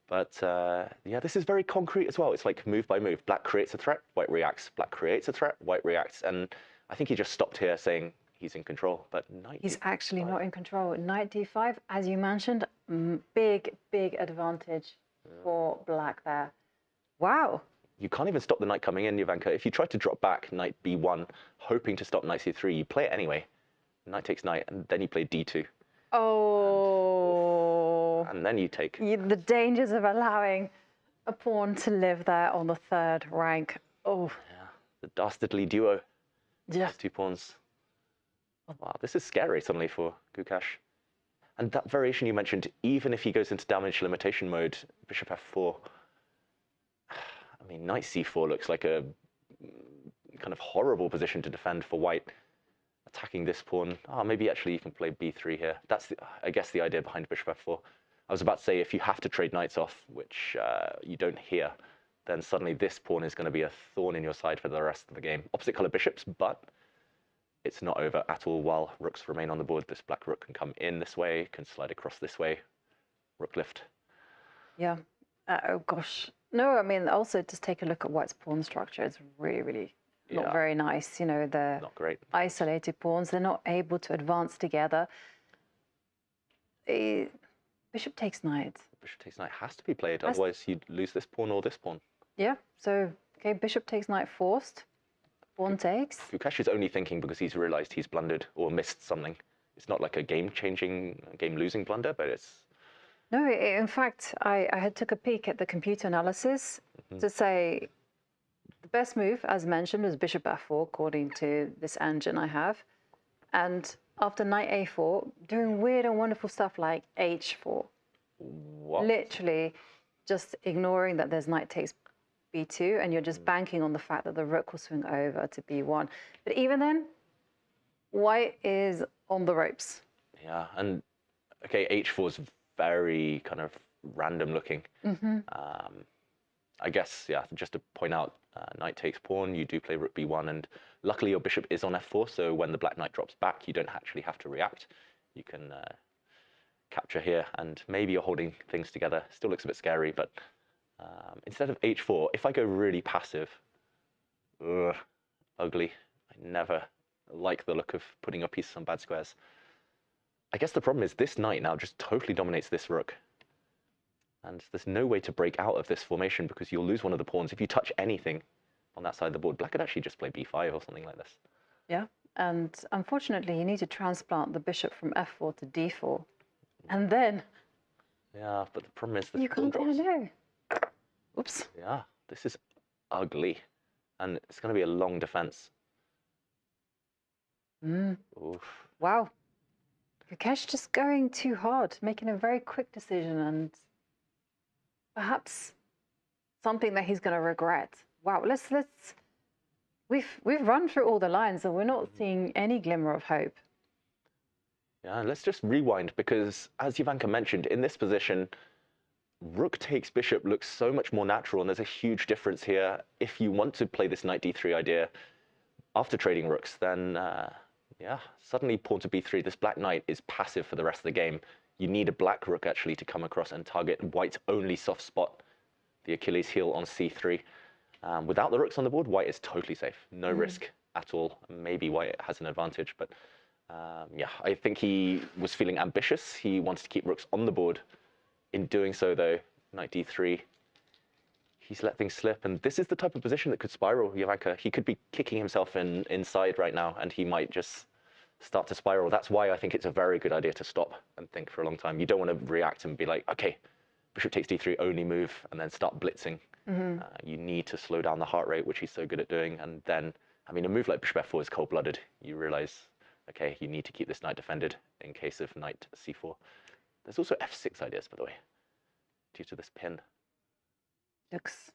[SPEAKER 11] But yeah, this is very concrete as well. It's like move by move. Black creates a threat, white reacts. Black creates a threat, white reacts. And I think he just stopped here saying he's in control. But knight
[SPEAKER 10] He's actually not in control. Knight d5, as you mentioned, big, big advantage for black there. Wow.
[SPEAKER 11] You can't even stop the knight coming in, Jovanka. If you try to drop back knight b1, hoping to stop knight c3, you play it anyway. Knight takes knight, and then you play d2.
[SPEAKER 10] Oh.
[SPEAKER 11] And then you take.
[SPEAKER 10] The dangers of allowing a pawn to live there on the third rank. Oh.
[SPEAKER 11] Yeah, the dastardly duo.
[SPEAKER 10] Yeah.
[SPEAKER 11] Those two pawns. Wow, this is scary suddenly for Gukesh. And that variation you mentioned, even if he goes into damage limitation mode, bishop f4, I mean, knight c4 looks like a kind of horrible position to defend for white. Attacking this pawn. Maybe actually you can play b3 here. That's, I guess, the idea behind bishop f4. I was about to say, if you have to trade knights off, which you don't here, then suddenly this pawn is going to be a thorn in your side for the rest of the game. Opposite color bishops, but it's not over at all while rooks remain on the board. This black rook can come in this way, can slide across this way. Rook lift.
[SPEAKER 10] Yeah. Oh, gosh. No, I mean, also just take a look at white's pawn structure. It's really, really not very nice. You know, the
[SPEAKER 11] not great.
[SPEAKER 10] Isolated pawns, they're not able to advance together. Bishop takes knight.
[SPEAKER 11] Bishop takes knight has to be played, otherwise you'd lose this pawn or this pawn.
[SPEAKER 10] Yeah, so, okay, bishop takes knight forced. Pawn takes.
[SPEAKER 11] Gukesh is only thinking because he's realized he's blundered or missed something. It's not like a game-changing, game-losing blunder, but it's...
[SPEAKER 10] No, in fact, I had took a peek at the computer analysis to say the best move, as mentioned, was bishop f4, according to this engine I have. And after knight a4, doing weird and wonderful stuff like h4.
[SPEAKER 11] What?
[SPEAKER 10] Literally just ignoring that there's knight takes b2, and you're just banking on the fact that the rook will swing over to b1. But even then, white is on the ropes.
[SPEAKER 11] Yeah, and okay, h4 is very kind of random looking. I guess, yeah, just to point out, knight takes pawn, you do play rook b1, and luckily your bishop is on f4, so when the black knight drops back, you don't actually have to react. You can capture here, and maybe you're holding things together. Still looks a bit scary, but instead of h4, if I go really passive, ugly. I never like the look of putting your pieces on bad squares. I guess the problem is this knight now just totally dominates this rook. And there's no way to break out of this formation because you'll lose one of the pawns. If you touch anything on that side of the board, Black could actually just play b5 or something like this.
[SPEAKER 10] Yeah, and unfortunately, you need to transplant the bishop from f4 to d4. And then...
[SPEAKER 11] Yeah, but the problem is the
[SPEAKER 10] you
[SPEAKER 11] pawn
[SPEAKER 10] can't...
[SPEAKER 11] drops.
[SPEAKER 10] No. Oops.
[SPEAKER 11] Yeah, this is ugly. And it's going to be a long defense. Oof.
[SPEAKER 10] Wow. Gukesh just going too hard, making a very quick decision and perhaps something that he's going to regret. Wow, we've run through all the lines and we're not seeing any glimmer of hope.
[SPEAKER 11] Yeah, let's just rewind because as Jovanka mentioned, in this position, rook takes bishop looks so much more natural, and there's a huge difference here. If you want to play this knight d3 idea after trading rooks, then yeah, suddenly pawn to b3, this black knight is passive for the rest of the game. You need a black rook actually to come across and target white's only soft spot, the Achilles heel on c3. Without the rooks on the board, white is totally safe. No risk at all. Maybe white has an advantage, but yeah, I think he was feeling ambitious. He wanted to keep rooks on the board. In doing so, though, knight d3, he's let things slip. And this is the type of position that could spiral Jovanka. He could be kicking himself inside right now, and he might just start to spiral. That's why I think it's a very good idea to stop and think for a long time. You don't want to react and be like, OK, bishop takes d3, only move, and then start blitzing. You need to slow down the heart rate, which he's so good at doing. And then, I mean, a move like bishop f4 is cold-blooded. You realize, OK, you need to keep this knight defended in case of knight c4. There's also f6 ideas, by the way, due to this pin.
[SPEAKER 10] Looks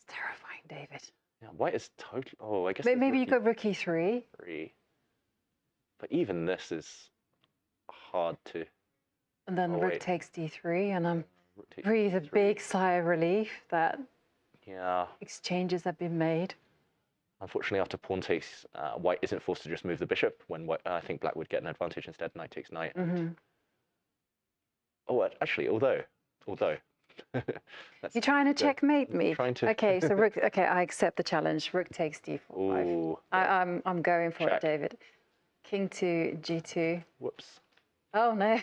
[SPEAKER 10] terrifying, David.
[SPEAKER 11] Yeah, white is totally... Oh, I guess...
[SPEAKER 10] Maybe you go rook e3.
[SPEAKER 11] But even this is hard to...
[SPEAKER 10] And then rook takes d3, and I'm breathe a big sigh of relief that exchanges have been made.
[SPEAKER 11] Unfortunately, after pawn takes, white isn't forced to just move the bishop, when white, I think black would get an advantage instead. Knight takes knight. Oh, actually, although
[SPEAKER 10] you're trying to checkmate me.
[SPEAKER 11] To...
[SPEAKER 10] Okay, so rook. Okay, I accept the challenge. Rook takes d4.
[SPEAKER 11] Ooh,
[SPEAKER 10] I'm going for it, David. King to g2.
[SPEAKER 11] Whoops.
[SPEAKER 10] Oh no!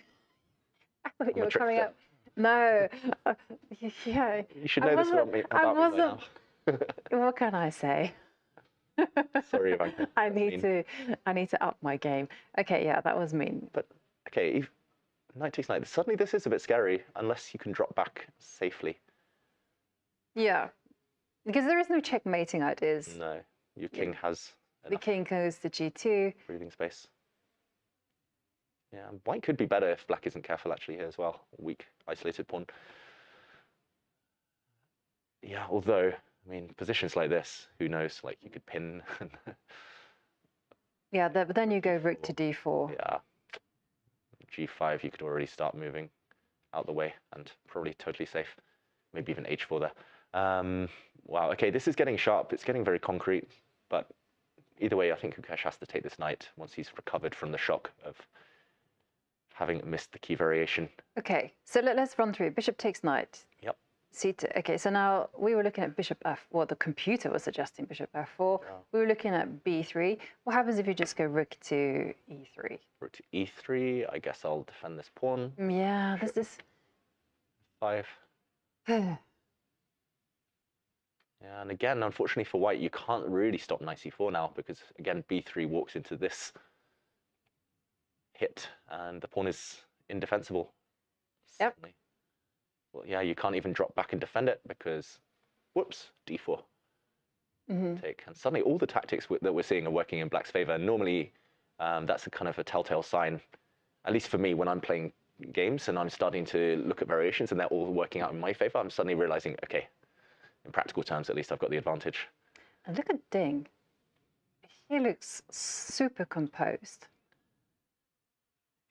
[SPEAKER 10] I thought you were coming up. No. Yeah.
[SPEAKER 11] You should know this about me.
[SPEAKER 10] I wasn't. What can I say?
[SPEAKER 11] Sorry, Jovanka.
[SPEAKER 10] I need to up my game. Okay, yeah, that was mean.
[SPEAKER 11] But okay, if knight takes knight, suddenly this is a bit scary unless you can drop back safely.
[SPEAKER 10] Yeah, because there is no checkmating ideas.
[SPEAKER 11] No, your king has
[SPEAKER 10] the king goes to g2.
[SPEAKER 11] Breathing space. Yeah, white could be better if black isn't careful actually here as well. Weak, isolated pawn. Yeah, although, I mean, positions like this, who knows, like you could pin.
[SPEAKER 10] Yeah, but then you go rook to d4.
[SPEAKER 11] Yeah. g5, you could already start moving out the way and probably totally safe. Maybe even h4 there. Wow, okay, this is getting sharp. It's getting very concrete. But either way, I think Gukesh has to take this knight once he's recovered from the shock of having missed the key variation.
[SPEAKER 10] Okay, so let's run through. Bishop takes knight.
[SPEAKER 11] Yep.
[SPEAKER 10] C2. Okay, so now we were looking at bishop f. Well, the computer was suggesting bishop f4. Yeah. We were looking at b3. What happens if you just go rook to e3?
[SPEAKER 11] Rook to e3. I guess I'll defend this pawn.
[SPEAKER 10] Yeah, this is
[SPEAKER 11] 5. Yeah, and again, unfortunately for white, you can't really stop knight c4 now because again, b3 walks into this hit, and the pawn is indefensible.
[SPEAKER 10] Yep.
[SPEAKER 11] Suddenly. Well, yeah, you can't even drop back and defend it because, whoops, d4. Take. And suddenly all the tactics that we're seeing are working in black's favor. Normally, that's a kind of a telltale sign, at least for me, when I'm playing games and I'm starting to look at variations and they're all working out in my favor, I'm suddenly realizing, okay, in practical terms, at least I've got the advantage.
[SPEAKER 10] And look at Ding. He looks super composed.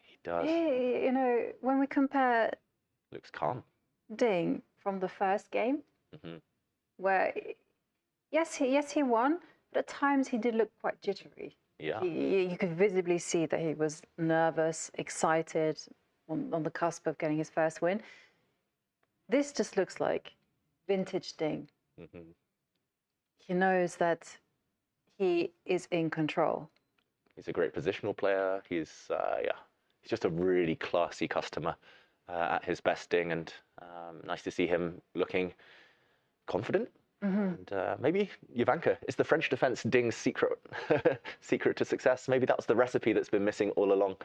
[SPEAKER 11] He does.
[SPEAKER 10] You know, when we compare...
[SPEAKER 11] Looks calm.
[SPEAKER 10] Ding from the first game, where yes he won, but at times he did look quite jittery.
[SPEAKER 11] Yeah,
[SPEAKER 10] you could visibly see that he was nervous, excited, on the cusp of getting his first win. This just looks like vintage Ding. He knows that he is in control.
[SPEAKER 11] He's a great positional player. He's just a really classy customer. at his best, Ding, and nice to see him looking confident. And maybe Jovanka is the French defense Ding's secret secret to success. Maybe that's the recipe that's been missing all along.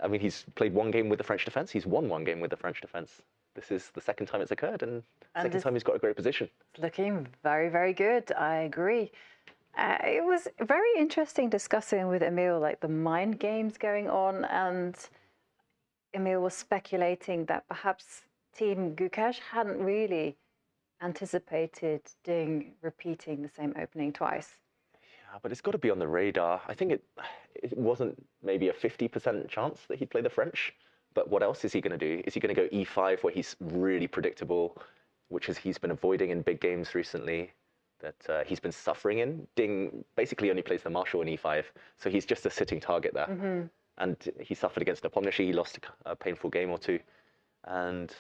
[SPEAKER 11] I mean, he's played one game with the French defense. He's won one game with the French defense. This is the second time it's occurred, and second time he's got a great position.
[SPEAKER 10] Looking very, very good. I agree. It was very interesting discussing with Emil, like the mind games going on, and Emil was speculating that perhaps Team Gukesh hadn't really anticipated Ding repeating the same opening twice.
[SPEAKER 11] Yeah, but it's got to be on the radar. I think it wasn't maybe a 50% chance that he'd play the French, but what else is he going to do? Is he going to go E5 where he's really predictable, which is he's been avoiding in big games recently, that he's been suffering in? Ding basically only plays the Marshal in E5, so he's just a sitting target there. And he suffered against Dommaraju. He lost a painful game or two. And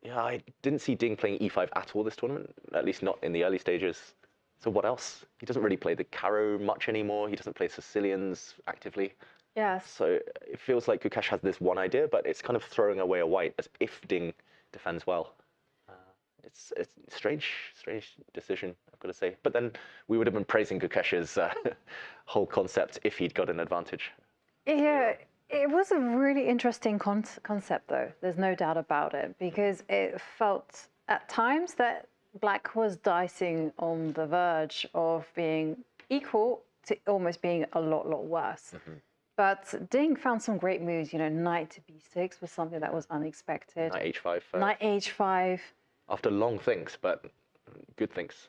[SPEAKER 11] yeah, I didn't see Ding playing E5 at all this tournament, at least not in the early stages. So what else? He doesn't really play the Caro much anymore. He doesn't play Sicilians actively.
[SPEAKER 10] Yes.
[SPEAKER 11] So it feels like Gukesh has this one idea, but it's kind of throwing away a white as if Ding defends well. It's a strange decision, I've got to say. But then we would have been praising Gukesh's whole concept if he'd got an advantage.
[SPEAKER 10] Yeah, it was a really interesting concept, though. There's no doubt about it, because it felt at times that Black was dicing on the verge of being equal to almost being a lot worse. But Ding found some great moves. You know, knight to b6 was something that was unexpected.
[SPEAKER 11] Knight h5.
[SPEAKER 10] Knight h5.
[SPEAKER 11] After long thinks, but good thinks.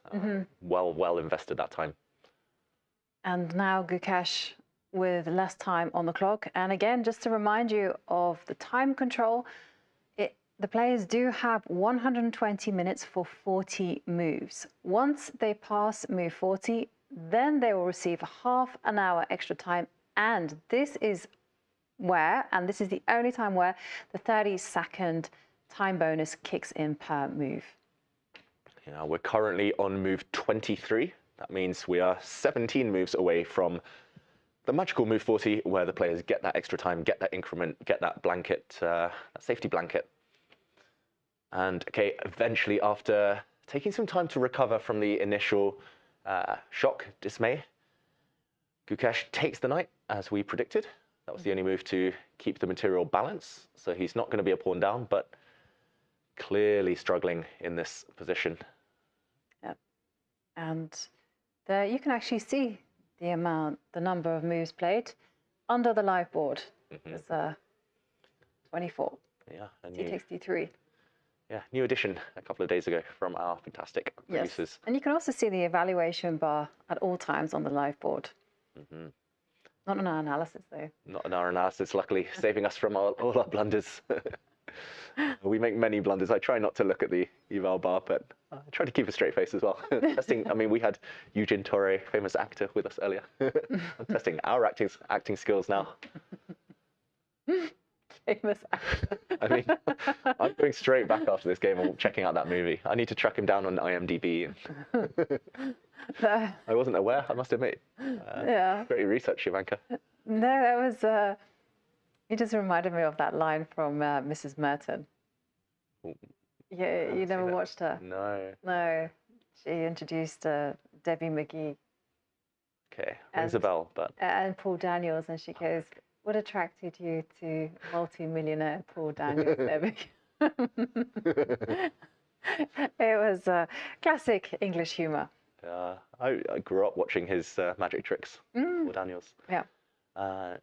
[SPEAKER 11] Well invested that time.
[SPEAKER 10] And now Gukesh with less time on the clock. And again, just to remind you of the time control, the players do have 120 minutes for 40 moves. Once they pass move 40, then they will receive half an hour extra time. And this is the only time where the 30-second time bonus kicks in per move.
[SPEAKER 11] Yeah, we're currently on move 23. That means we are 17 moves away from the magical move 40, where the players get that extra time, get that increment, get that blanket, that safety blanket. And okay, eventually, after taking some time to recover from the initial shock, dismay, Gukesh takes the knight, as we predicted. That was the only move to keep the material balance. So he's not going to be a pawn down, but clearly struggling in this position.
[SPEAKER 10] Yep. And there you can actually see the number of moves played under the live board. It's 24.
[SPEAKER 11] Yeah. And
[SPEAKER 10] He takes d3.
[SPEAKER 11] Yeah, new addition a couple of days ago from our fantastic producers.
[SPEAKER 10] And you can also see the evaluation bar at all times on the live board. Not in our analysis, though.
[SPEAKER 11] Not in our analysis, luckily, saving us from all our blunders. We make many blunders. I try not to look at the eval bar, but I try to keep a straight face as well. Testing. I mean, we had Eugene Torre, famous actor, with us earlier. I'm testing our acting skills now.
[SPEAKER 10] Famous actor.
[SPEAKER 11] I mean, I'm going straight back after this game and checking out that movie. I need to track him down on IMDb. I wasn't aware, I must admit.
[SPEAKER 10] Yeah.
[SPEAKER 11] Great research, Jovanka.
[SPEAKER 10] No, that was. You just reminded me of that line from Mrs. Merton. Yeah, you never watched her?
[SPEAKER 11] No.
[SPEAKER 10] No. She introduced Debbie McGee.
[SPEAKER 11] Okay, rings a bell, but.
[SPEAKER 10] And Paul Daniels, and she goes, "What attracted you to multi-millionaire Paul Daniels, Debbie?" It was classic English humour.
[SPEAKER 11] I grew up watching his magic tricks, Paul Daniels.
[SPEAKER 10] Yeah.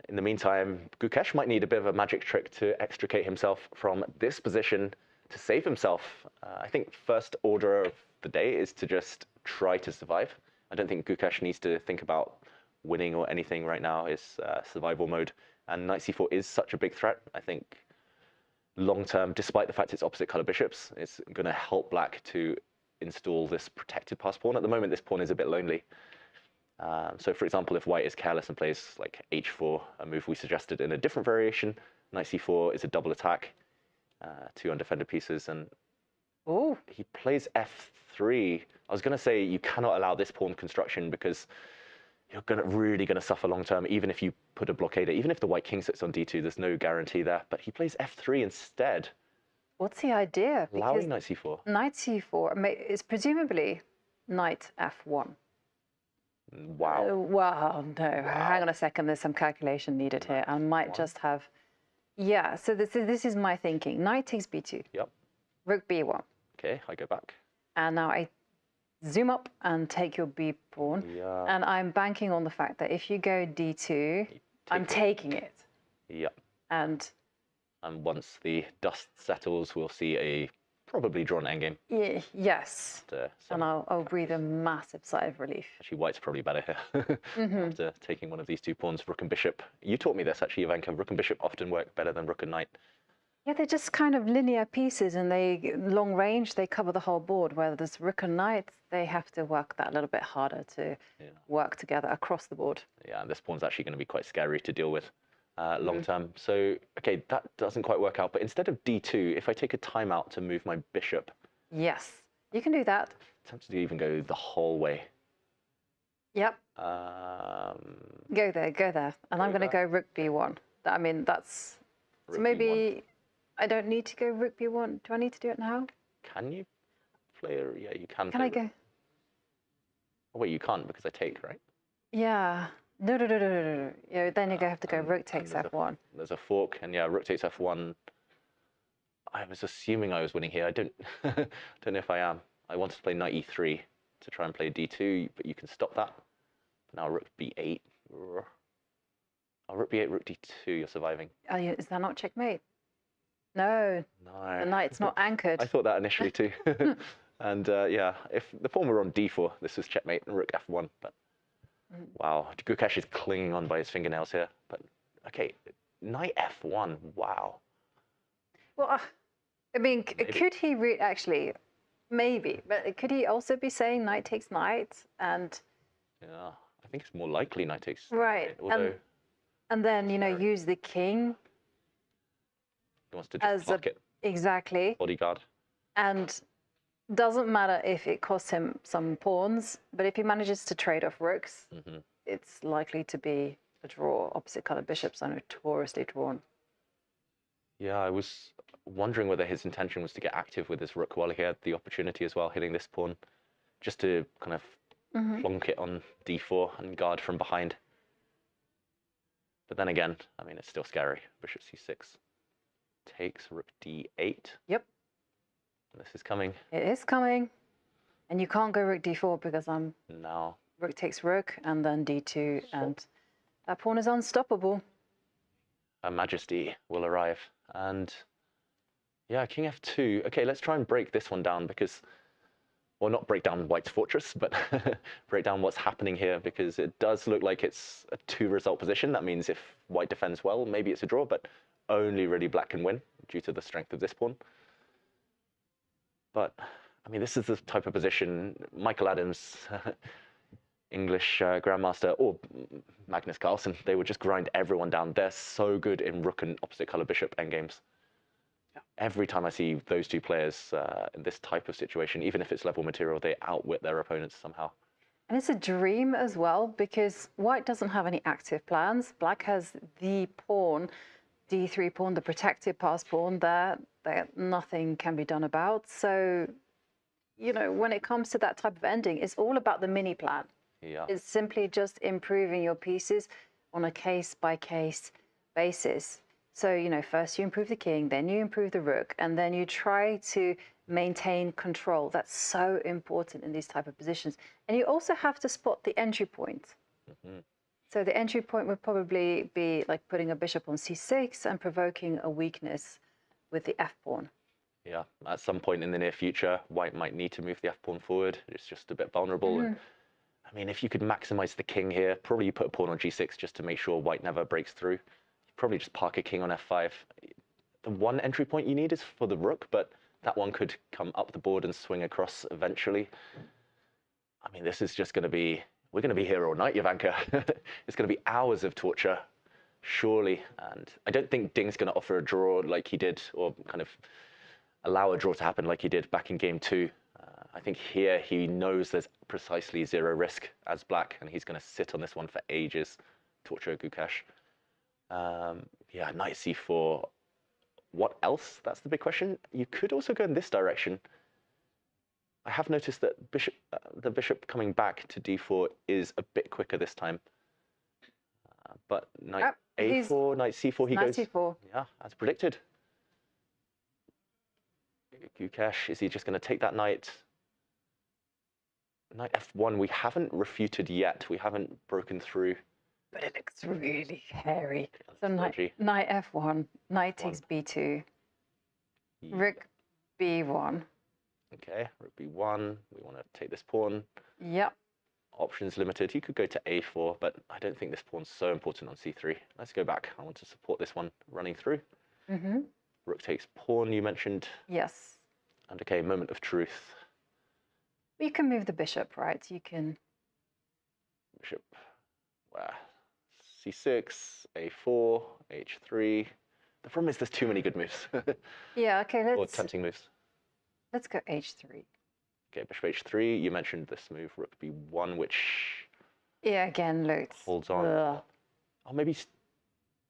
[SPEAKER 11] In the meantime, Gukesh might need a bit of a magic trick to extricate himself from this position to save himself. I think first order of the day is to just try to survive. I don't think Gukesh needs to think about winning or anything right now. It's survival mode. And knight c4 is such a big threat. I think long term, despite the fact it's opposite color bishops, it's going to help black to install this protected pass pawn. At the moment, this pawn is a bit lonely. So for example, if white is careless and plays like h4, a move we suggested in a different variation, knight c4 is a double attack, two undefended pieces, and he plays f3. I was going to say you cannot allow this pawn construction because you're really going to suffer long term, even if you put a blockader. Even if the white king sits on d2, there's no guarantee there. But he plays f3 instead.
[SPEAKER 10] What's the idea?
[SPEAKER 11] Allowing knight c4.
[SPEAKER 10] Knight c4 is presumably knight f1.
[SPEAKER 11] Wow.
[SPEAKER 10] Wow, no. Hang on a second. There's some calculation needed here. I might just have... Yeah, so this is my thinking. Knight takes b2.
[SPEAKER 11] Yep.
[SPEAKER 10] Rook b1.
[SPEAKER 11] Okay, I go back.
[SPEAKER 10] And now I zoom up and take your b pawn.
[SPEAKER 11] Yeah.
[SPEAKER 10] And I'm banking on the fact that if you go d2, I'm taking it.
[SPEAKER 11] Yep.
[SPEAKER 10] And
[SPEAKER 11] once the dust settles, we'll see a probably drawn endgame.
[SPEAKER 10] Yes. And I'll breathe a massive sigh of relief.
[SPEAKER 11] Actually, white's probably better here. After taking one of these two pawns, rook and bishop. You taught me this, actually, Jovanka. Rook and bishop often work better than rook and knight.
[SPEAKER 10] Yeah, they're just kind of linear pieces, and they long range, they cover the whole board. Where there's rook and knight, they have to work that a little bit harder to work together across the board.
[SPEAKER 11] Yeah, and this pawn's actually going to be quite scary to deal with long term. So, okay, that doesn't quite work out. But instead of d2, if I take a timeout to move my bishop.
[SPEAKER 10] Yes, you can do that.
[SPEAKER 11] I'm tempted to even go the whole way.
[SPEAKER 10] Yep. Go there. And I'm going to go rook b1. I mean, that's... So maybe
[SPEAKER 11] B1.
[SPEAKER 10] I don't need to go rook b1. Do I need to do it now?
[SPEAKER 11] Can you play? Yeah, you can.
[SPEAKER 10] Can I go?
[SPEAKER 11] Oh, wait, you can't because I take, right?
[SPEAKER 10] Yeah. No. Yeah, then you have to go rook takes f1.
[SPEAKER 11] There's a fork, and yeah, rook takes f1. I was assuming I was winning here. I don't know if I am. I wanted to play knight e3 to try and play d2, but you can stop that. Now rook b8. Oh, rook b8, rook d2, you're surviving.
[SPEAKER 10] Is that not checkmate? No.
[SPEAKER 11] No.
[SPEAKER 10] The knight's not anchored.
[SPEAKER 11] I thought that initially too. And yeah, if the pawn were on d4, this was checkmate and rook f1. But wow, Gukesh is clinging on by his fingernails here. But okay, knight f1, wow.
[SPEAKER 10] Well, I mean, could he actually, maybe, but could he also be saying knight takes knight and...
[SPEAKER 11] Yeah, I think it's more likely knight takes
[SPEAKER 10] right.
[SPEAKER 11] Knight, although...
[SPEAKER 10] And then, use the king.
[SPEAKER 11] He wants to just pocket.
[SPEAKER 10] Exactly.
[SPEAKER 11] Bodyguard.
[SPEAKER 10] And doesn't matter if it costs him some pawns, but if he manages to trade off rooks, it's likely to be a draw. Opposite color bishops are notoriously drawn.
[SPEAKER 11] Yeah, I was wondering whether his intention was to get active with his rook while he had the opportunity as well, hitting this pawn, just to kind of plonk it on d4 and guard from behind. But then again, I mean, it's still scary. Bishop c6 takes rook d8.
[SPEAKER 10] Yep.
[SPEAKER 11] This is coming.
[SPEAKER 10] It is coming. And you can't go rook d4 because I'm...
[SPEAKER 11] No.
[SPEAKER 10] Rook takes rook and then d2, and that pawn is unstoppable.
[SPEAKER 11] Her Majesty will arrive. And yeah, king f2. Okay, let's try and break this one down because... Well, not break down White's fortress, but break down what's happening here, because it does look like it's a 2-result position. That means if White defends well, maybe it's a draw, but only really Black can win due to the strength of this pawn. But, I mean, this is the type of position Michael Adams, English Grandmaster, or Magnus Carlsen, they would just grind everyone down. They're so good in rook and opposite color bishop endgames. Every time I see those two players in this type of situation, even if it's level material, they outwit their opponents somehow.
[SPEAKER 10] And it's a dream as well, because White doesn't have any active plans. Black has the pawn, d3 pawn, the protected pass pawn there that nothing can be done about. So, when it comes to that type of ending, it's all about the mini plan.
[SPEAKER 11] Yeah.
[SPEAKER 10] It's simply just improving your pieces on a case-by-case basis. So, first you improve the king, then you improve the rook, and then you try to maintain control. That's so important in these type of positions. And you also have to spot the entry point. So the entry point would probably be like putting a bishop on c6 and provoking a weakness with the f-pawn.
[SPEAKER 11] Yeah, at some point in the near future, White might need to move the f-pawn forward. It's just a bit vulnerable. And, I mean, if you could maximize the king here, probably you put a pawn on g6 just to make sure White never breaks through. Probably just park a king on f5. The one entry point you need is for the rook, but that one could come up the board and swing across eventually. I mean, this is just going to be... We're going to be here all night, Jovanka. It's going to be hours of torture, surely. And I don't think Ding's going to offer a draw like he did, or kind of allow a draw to happen like he did back in game 2. I think here he knows there's precisely 0 risk as black, and he's going to sit on this one for ages. Torture Gukesh. Yeah, knight c4. What else? That's the big question. You could also go in this direction. I have noticed that the bishop coming back to d4 is a bit quicker this time. But knight a4, knight c4, he
[SPEAKER 10] knight
[SPEAKER 11] goes.
[SPEAKER 10] c4.
[SPEAKER 11] Yeah, as predicted. Gukesh, is he just going to take that knight? Knight f1, we haven't refuted yet. We haven't broken through.
[SPEAKER 10] But it looks really hairy. So knight f1, knight takes b2, rook b1.
[SPEAKER 11] Okay, rook b1. We want to take this pawn.
[SPEAKER 10] Yep.
[SPEAKER 11] Options limited. You could go to a4, but I don't think this pawn's so important on c3. Let's go back. I want to support this one running through.
[SPEAKER 10] Mm-hmm.
[SPEAKER 11] Rook takes pawn, you mentioned.
[SPEAKER 10] Yes.
[SPEAKER 11] And okay, moment of truth.
[SPEAKER 10] You can move the bishop, right? You can.
[SPEAKER 11] Bishop. c6, a4, h3. The problem is there's too many good moves.
[SPEAKER 10] Yeah, okay, let's...
[SPEAKER 11] Or tempting moves.
[SPEAKER 10] Let's go h3.
[SPEAKER 11] Okay, bishop h3. You mentioned this move, rook b1, which...
[SPEAKER 10] Yeah, again, looks...
[SPEAKER 11] Holds on.
[SPEAKER 10] Ugh.
[SPEAKER 11] I'll maybe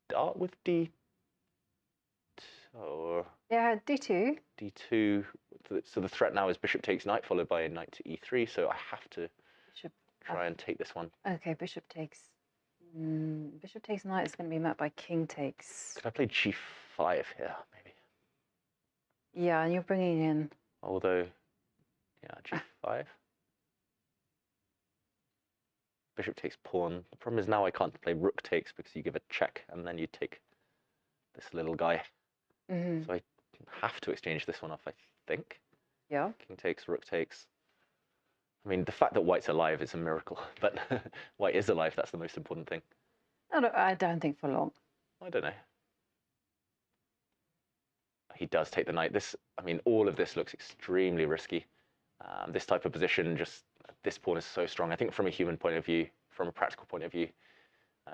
[SPEAKER 11] start with d... Or...
[SPEAKER 10] Yeah, d2.
[SPEAKER 11] d2. So the threat now is bishop takes knight, followed by a knight to e3. So I have to try and take this one.
[SPEAKER 10] Okay, bishop takes... bishop takes knight is going to be met by king takes...
[SPEAKER 11] Could I play g5 here, maybe?
[SPEAKER 10] Yeah, and you're bringing in...
[SPEAKER 11] Although, yeah, g5. Bishop takes pawn. The problem is now I can't play rook takes because you give a check and then you take this little guy.
[SPEAKER 10] Mm-hmm.
[SPEAKER 11] So I have to exchange this one off, I think.
[SPEAKER 10] Yeah.
[SPEAKER 11] King takes, rook takes. I mean, the fact that white's alive is a miracle, but white is alive, that's the most important thing.
[SPEAKER 10] No, I don't think for long.
[SPEAKER 11] I don't know. He does take the knight. I mean, all of this looks extremely risky. This type of position, this pawn is so strong. I think from a human point of view, from a practical point of view,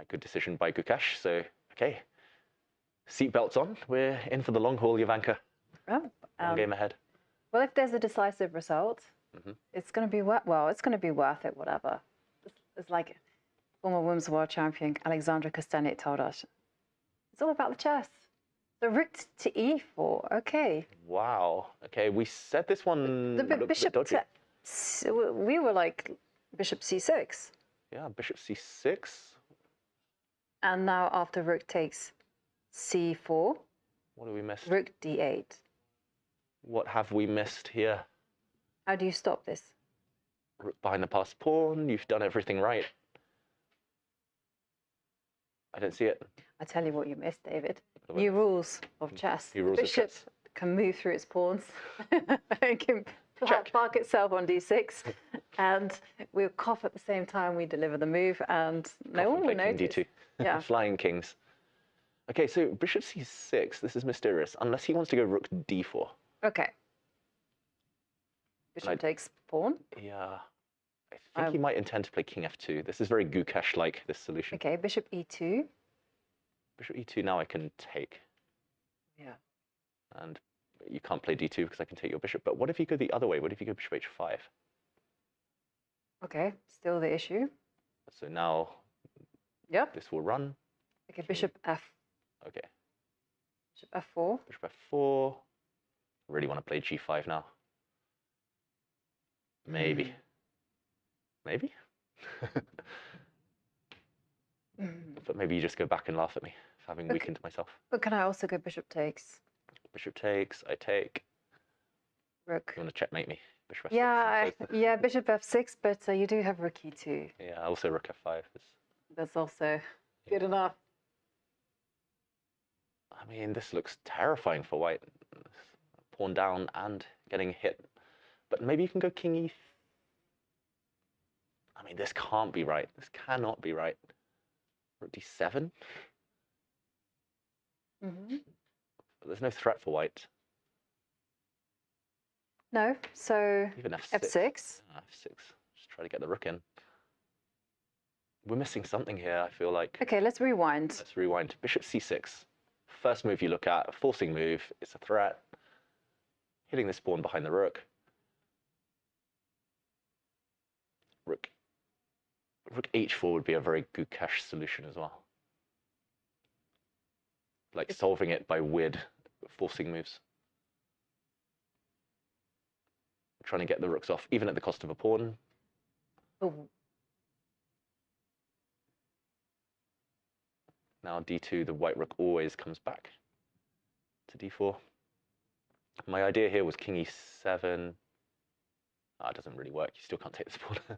[SPEAKER 11] good decision by Gukesh. So, okay, seatbelts on. We're in for the long haul, Jovanka.
[SPEAKER 10] Oh,
[SPEAKER 11] long game ahead.
[SPEAKER 10] Well, if there's a decisive result, it's going to be it's going to be worth it. Whatever. It's like former women's world champion Alexandra Kostanek told us. It's all about the chess. The rook to e4. Okay.
[SPEAKER 11] Wow. Okay, we said this one.
[SPEAKER 10] The bishop. We were like bishop c6.
[SPEAKER 11] Yeah, bishop c6.
[SPEAKER 10] And now after rook takes c4.
[SPEAKER 11] What do we miss?
[SPEAKER 10] Rook d8.
[SPEAKER 11] What have we missed here?
[SPEAKER 10] How do you stop this?
[SPEAKER 11] Rook behind the passed pawn. You've done everything right. I don't see it.
[SPEAKER 10] I tell you what you missed, David. New rules of chess. The bishop can move through its pawns. It can park itself on d6. And we'll cough at the same time we deliver the move, and no one will notice.
[SPEAKER 11] d2.
[SPEAKER 10] Yeah.
[SPEAKER 11] Flying kings. Okay, so bishop c6. This is mysterious. Unless he wants to go rook d4.
[SPEAKER 10] Okay. Bishop takes pawn.
[SPEAKER 11] Yeah. I think he might intend to play king f2. This is very Gukesh-like, this solution.
[SPEAKER 10] Okay, bishop e2.
[SPEAKER 11] Bishop e2, now I can take.
[SPEAKER 10] Yeah.
[SPEAKER 11] And you can't play d2 because I can take your bishop. But what if you go the other way? What if you go bishop h5?
[SPEAKER 10] Okay, still the issue.
[SPEAKER 11] So now this will run.
[SPEAKER 10] Okay, bishop f.
[SPEAKER 11] Okay.
[SPEAKER 10] Bishop f4.
[SPEAKER 11] Bishop f4. Really want to play g5 now. Maybe. Maybe? But maybe you just go back and laugh at me for having weakened myself.
[SPEAKER 10] But can I also go bishop takes?
[SPEAKER 11] Bishop takes, I take.
[SPEAKER 10] Rook.
[SPEAKER 11] You want to checkmate me? Bishop f6.
[SPEAKER 10] Yeah, bishop f6, but you do have rook e2.
[SPEAKER 11] Yeah, also rook f5.
[SPEAKER 10] That's also good enough.
[SPEAKER 11] I mean, this looks terrifying for white. Pawn down and getting hit. But maybe you can go king e. I mean, this can't be right. This cannot be right. Rook d7. There's no threat for white.
[SPEAKER 10] No, so
[SPEAKER 11] even f6.
[SPEAKER 10] f6.
[SPEAKER 11] F6. Just try to get the rook in. We're missing something here, I feel like.
[SPEAKER 10] Okay, let's rewind.
[SPEAKER 11] Let's rewind. Bishop c6. First move you look at, forcing move. It's a threat. Hitting this pawn behind the rook. Rook h4 would be a very Gukesh solution as well. Like solving it by weird forcing moves. Trying to get the rooks off, even at the cost of a pawn.
[SPEAKER 10] Oh.
[SPEAKER 11] Now d2, the white rook always comes back to d4. My idea here was king e7. Ah, it doesn't really work. You still can't take this pawn. I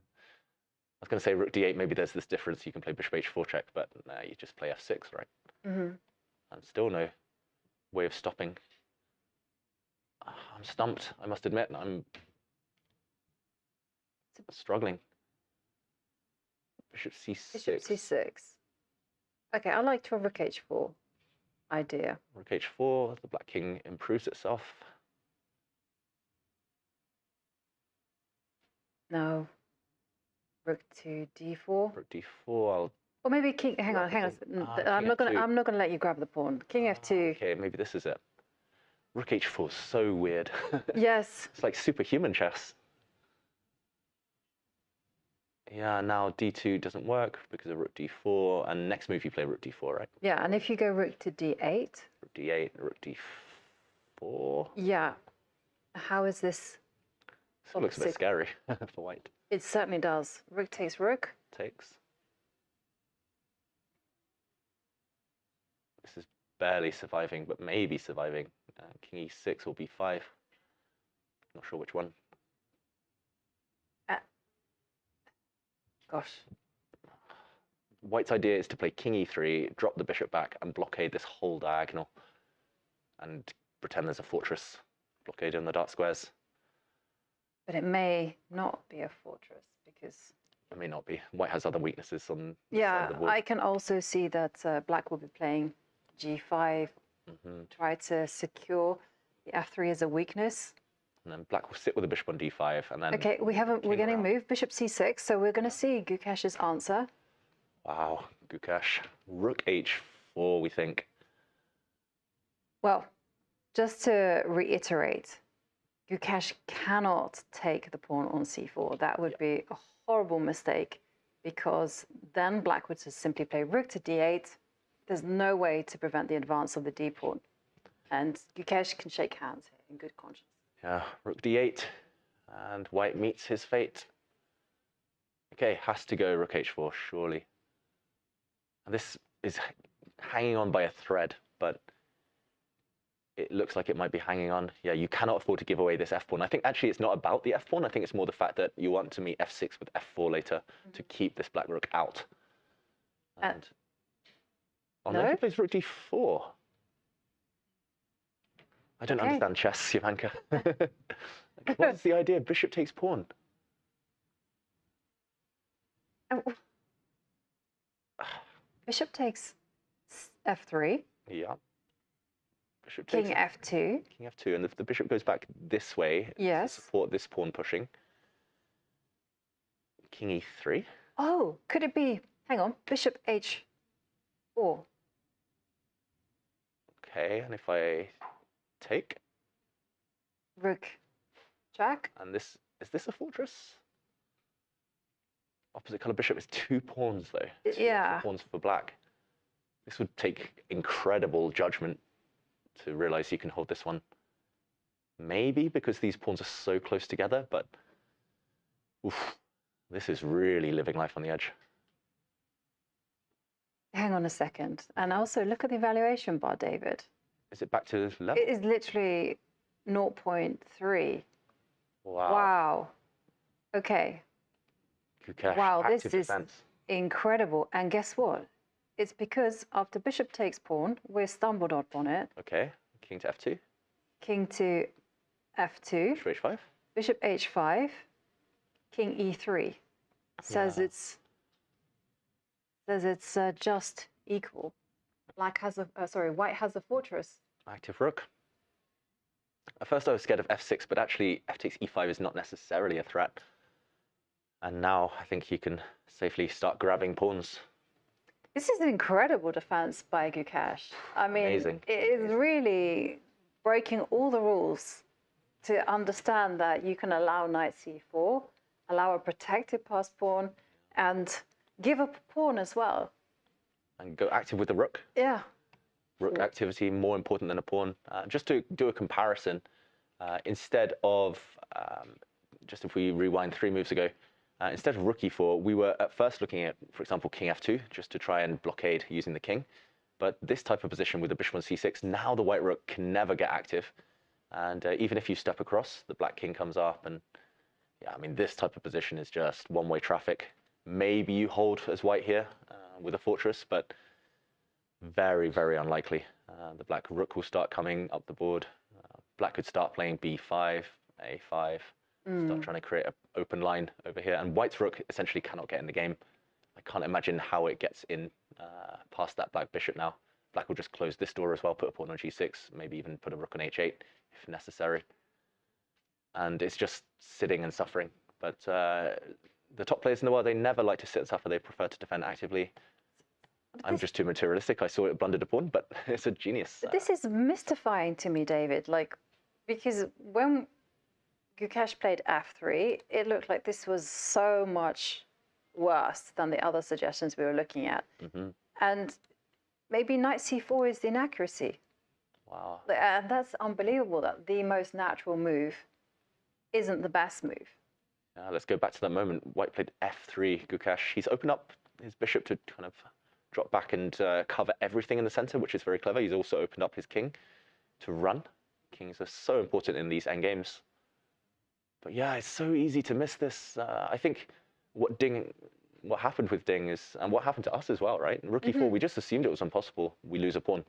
[SPEAKER 11] was going to say rook d8. Maybe there's this difference. You can play bishop h4 check, but nah, you just play f6, right?
[SPEAKER 10] Mm-hmm.
[SPEAKER 11] And still no way of stopping. I'm stumped, I must admit. I'm struggling. Bishop c6.
[SPEAKER 10] Bishop c6. Okay, I like to rook h4 idea.
[SPEAKER 11] Rook h4, the black king improves itself.
[SPEAKER 10] No. Rook to d4.
[SPEAKER 11] Rook d4. I'll.
[SPEAKER 10] Or maybe king. Hang on. I'm not gonna let you grab the pawn. King f2.
[SPEAKER 11] Okay, maybe this is it. Rook h4 is so weird.
[SPEAKER 10] Yes.
[SPEAKER 11] It's like superhuman chess. Yeah, now d2 doesn't work because of rook d4, and next move you play rook d4, right?
[SPEAKER 10] Yeah, and if you go rook to d8.
[SPEAKER 11] Rook d8, rook d4.
[SPEAKER 10] Yeah. How is this?
[SPEAKER 11] This looks a bit scary for white.
[SPEAKER 10] It certainly does. Rook takes rook.
[SPEAKER 11] Takes. This is barely surviving, but maybe surviving. King e6 or b5. Not sure which one.
[SPEAKER 10] Gosh.
[SPEAKER 11] White's idea is to play king e3, drop the bishop back, and blockade this whole diagonal, and pretend there's a fortress blockade in the dark squares.
[SPEAKER 10] But it may not be a fortress because...
[SPEAKER 11] It may not be. White has other weaknesses on the
[SPEAKER 10] yeah,
[SPEAKER 11] side of the board.
[SPEAKER 10] I can also see that black will be playing g5, try to secure the f3 as a weakness.
[SPEAKER 11] And then black will sit with the bishop on d5, and then...
[SPEAKER 10] Okay, we're getting moved, bishop c6, so we're going to see Gukesh's answer.
[SPEAKER 11] Wow, Gukesh. Rook h4, we think.
[SPEAKER 10] Well, just to reiterate, Gukesh cannot take the pawn on c4. That would be a horrible mistake, because then black would just simply play rook to d8. There's no way to prevent the advance of the d pawn. And Gukesh can shake hands here in good conscience.
[SPEAKER 11] Yeah, rook d8, and white meets his fate. Okay, has to go rook h4, surely. And this is hanging on by a thread, but it looks like it might be hanging on. Yeah, you cannot afford to give away this f-pawn. I think actually it's not about the f-pawn. I think it's more the fact that you want to meet f6 with f4 later to keep this black rook out. And oh no, he plays rook d4. I don't understand chess, Jovanka. What's the idea? Bishop takes pawn.
[SPEAKER 10] Bishop takes f3.
[SPEAKER 11] Yeah. Bishop
[SPEAKER 10] King
[SPEAKER 11] takes
[SPEAKER 10] f2.
[SPEAKER 11] King f2, and if the bishop goes back this way to support this pawn pushing, King e3.
[SPEAKER 10] Oh, could it be? Hang on, bishop h4.
[SPEAKER 11] Okay, and if I take
[SPEAKER 10] rook jack,
[SPEAKER 11] and this is this a fortress? Opposite color bishop is 2 pawns though. Two pawns for black. This would take incredible judgment to realize you can hold this one. Maybe because these pawns are so close together, but oof, this is really living life on the edge.
[SPEAKER 10] hang on a second, and also look at the evaluation bar, David.
[SPEAKER 11] Is it back to level?
[SPEAKER 10] It is literally 0.3.
[SPEAKER 11] Wow.
[SPEAKER 10] Wow. Okay.
[SPEAKER 11] Gukesh,
[SPEAKER 10] wow, this
[SPEAKER 11] active
[SPEAKER 10] is
[SPEAKER 11] defense.
[SPEAKER 10] incredible. And guess what? It's because after bishop takes pawn, we're stumbled upon it.
[SPEAKER 11] Okay. King to f2.
[SPEAKER 10] King to f2.
[SPEAKER 11] Bishop h5.
[SPEAKER 10] Bishop h5. King e3. Says it's just equal. Black has a white has a fortress.
[SPEAKER 11] Active rook. At first I was scared of f6, but actually f takes e5 is not necessarily a threat. And now I think you can safely start grabbing pawns.
[SPEAKER 10] This is an incredible defense by Gukesh. I mean,
[SPEAKER 11] Amazing.
[SPEAKER 10] It is really breaking all the rules to understand that you can allow knight c4, allow a protected pass pawn, and give up a pawn as well.
[SPEAKER 11] And go active with the rook.
[SPEAKER 10] Yeah.
[SPEAKER 11] Rook activity more important than a pawn. Just to do a comparison, instead of, just if we rewind 3 moves ago, instead of rook e4, we were at first looking at, for example, king f2, just to try and blockade using the king. But this type of position with the bishop on c6, now the white rook can never get active. And even if you step across, the black king comes up. And yeah, I mean, this type of position is just one-way traffic. Maybe you hold as white here with a fortress, but very, very unlikely. The black rook will start coming up the board. Black could start playing b5, a5, start trying to create an open line over here. And white's rook essentially cannot get in the game. I can't imagine how it gets in past that black bishop now. Black will just close this door as well, put a pawn on g6, maybe even put a rook on h8 if necessary. And it's just sitting and suffering. But the top players in the world, they never like to sit and suffer. They prefer to defend actively. I'm just too materialistic. I saw it blundered a pawn, but it's a genius.
[SPEAKER 10] This is mystifying to me, David, because when Gukesh played f3, it looked like this was so much worse than the other suggestions we were looking at. And maybe knight c4 is the inaccuracy.
[SPEAKER 11] Wow.
[SPEAKER 10] And that's unbelievable that the most natural move isn't the best move.
[SPEAKER 11] Let's go back to that moment. White played f3, Gukesh. He's opened up his bishop to kind of drop back and cover everything in the center, which is very clever. He's also opened up his king to run. Kings are so important in these endgames. But yeah, it's so easy to miss this. I think what happened with Ding is, and what happened to us as well, right? Rook e4, we just assumed it was impossible. We lose a pawn.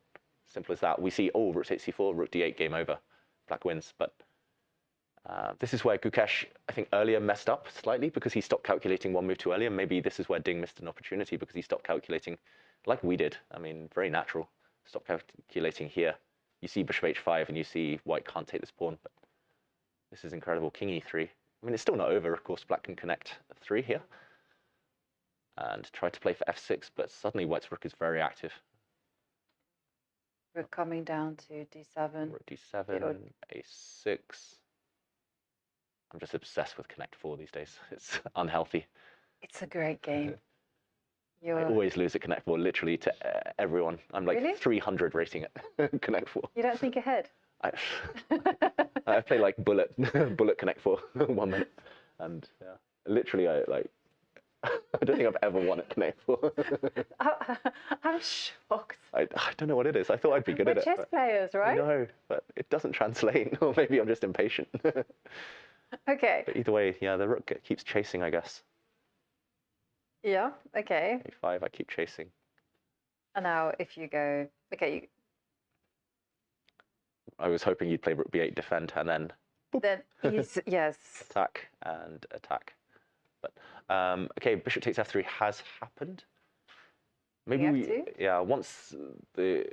[SPEAKER 11] Simple as that. We see, oh, rook takes c4, rook d8, game over. Black wins. But this is where Gukesh, I think, earlier messed up slightly because he stopped calculating one move too early. And maybe this is where Ding missed an opportunity because he stopped calculating like we did. I mean, very natural. Stop calculating here. You see bishop h5 and you see white can't take this pawn. But this is incredible. King e3. I mean, it's still not over. Of course, black can connect 3 here and try to play for f6. But suddenly white's rook is very active.
[SPEAKER 10] Rook coming down to d7.
[SPEAKER 11] Rook d7, a6. I'm just obsessed with Connect 4 these days. It's unhealthy.
[SPEAKER 10] It's a great game.
[SPEAKER 11] I always lose at Connect 4, literally to everyone. I'm like
[SPEAKER 10] Really?
[SPEAKER 11] 300 rating at Connect 4.
[SPEAKER 10] You don't think ahead?
[SPEAKER 11] I play like bullet Connect 4 1 minute. And yeah, literally I don't think I've ever won at Connect 4.
[SPEAKER 10] I'm shocked.
[SPEAKER 11] I don't know what it is. I thought I'd be good at it.
[SPEAKER 10] We're chess players, right?
[SPEAKER 11] No, but it doesn't translate. Or maybe I'm just impatient.
[SPEAKER 10] Okay.
[SPEAKER 11] But either way, yeah, the rook keeps chasing, I guess.
[SPEAKER 10] Yeah, okay.
[SPEAKER 11] a5, I keep chasing.
[SPEAKER 10] And now if you go, okay.
[SPEAKER 11] I was hoping you'd play rook b8, defend, and then...
[SPEAKER 10] Then, yes.
[SPEAKER 11] Attack and attack. But, okay, bishop takes f3 has happened. Maybe once the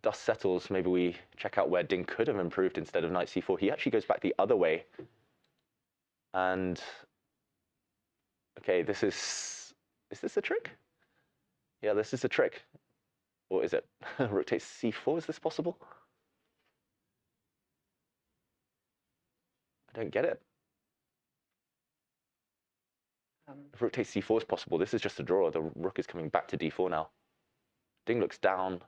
[SPEAKER 11] dust settles, maybe we check out where Ding could have improved instead of knight c4. He actually goes back the other way. And, okay, is this a trick? Yeah, this is a trick. Or is it? Rook takes c4, is this possible? I don't get it. If rook takes c4 is possible, this is just a draw. The rook is coming back to d4 now. Ding looks down.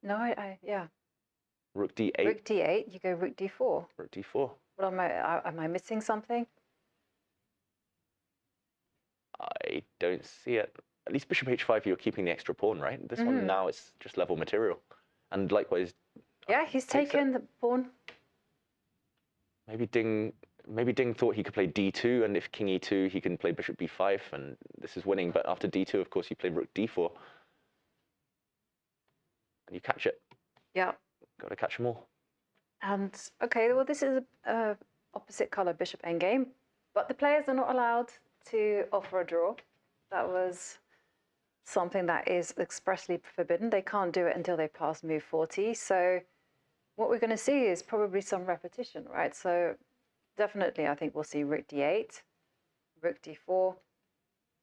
[SPEAKER 10] No, yeah.
[SPEAKER 11] Rook d8.
[SPEAKER 10] Rook d8, you go rook d4.
[SPEAKER 11] Rook d4.
[SPEAKER 10] What am I missing something?
[SPEAKER 11] I don't see it. At least bishop h5, you're keeping the extra pawn, right? This one now it's just level material. And likewise...
[SPEAKER 10] Yeah, he's taken the pawn.
[SPEAKER 11] Maybe Ding thought he could play d2, and if king e2, he can play bishop b5, and this is winning. But after d2, of course, you play rook d4. And you catch it.
[SPEAKER 10] Yeah.
[SPEAKER 11] Got to catch them all.
[SPEAKER 10] And, okay, well, this is a opposite color bishop endgame, but the players are not allowed to offer a draw. That was something that is expressly forbidden. They can't do it until they pass move 40. So what we're going to see is probably some repetition, right? So definitely, I think we'll see rook d8, rook d4,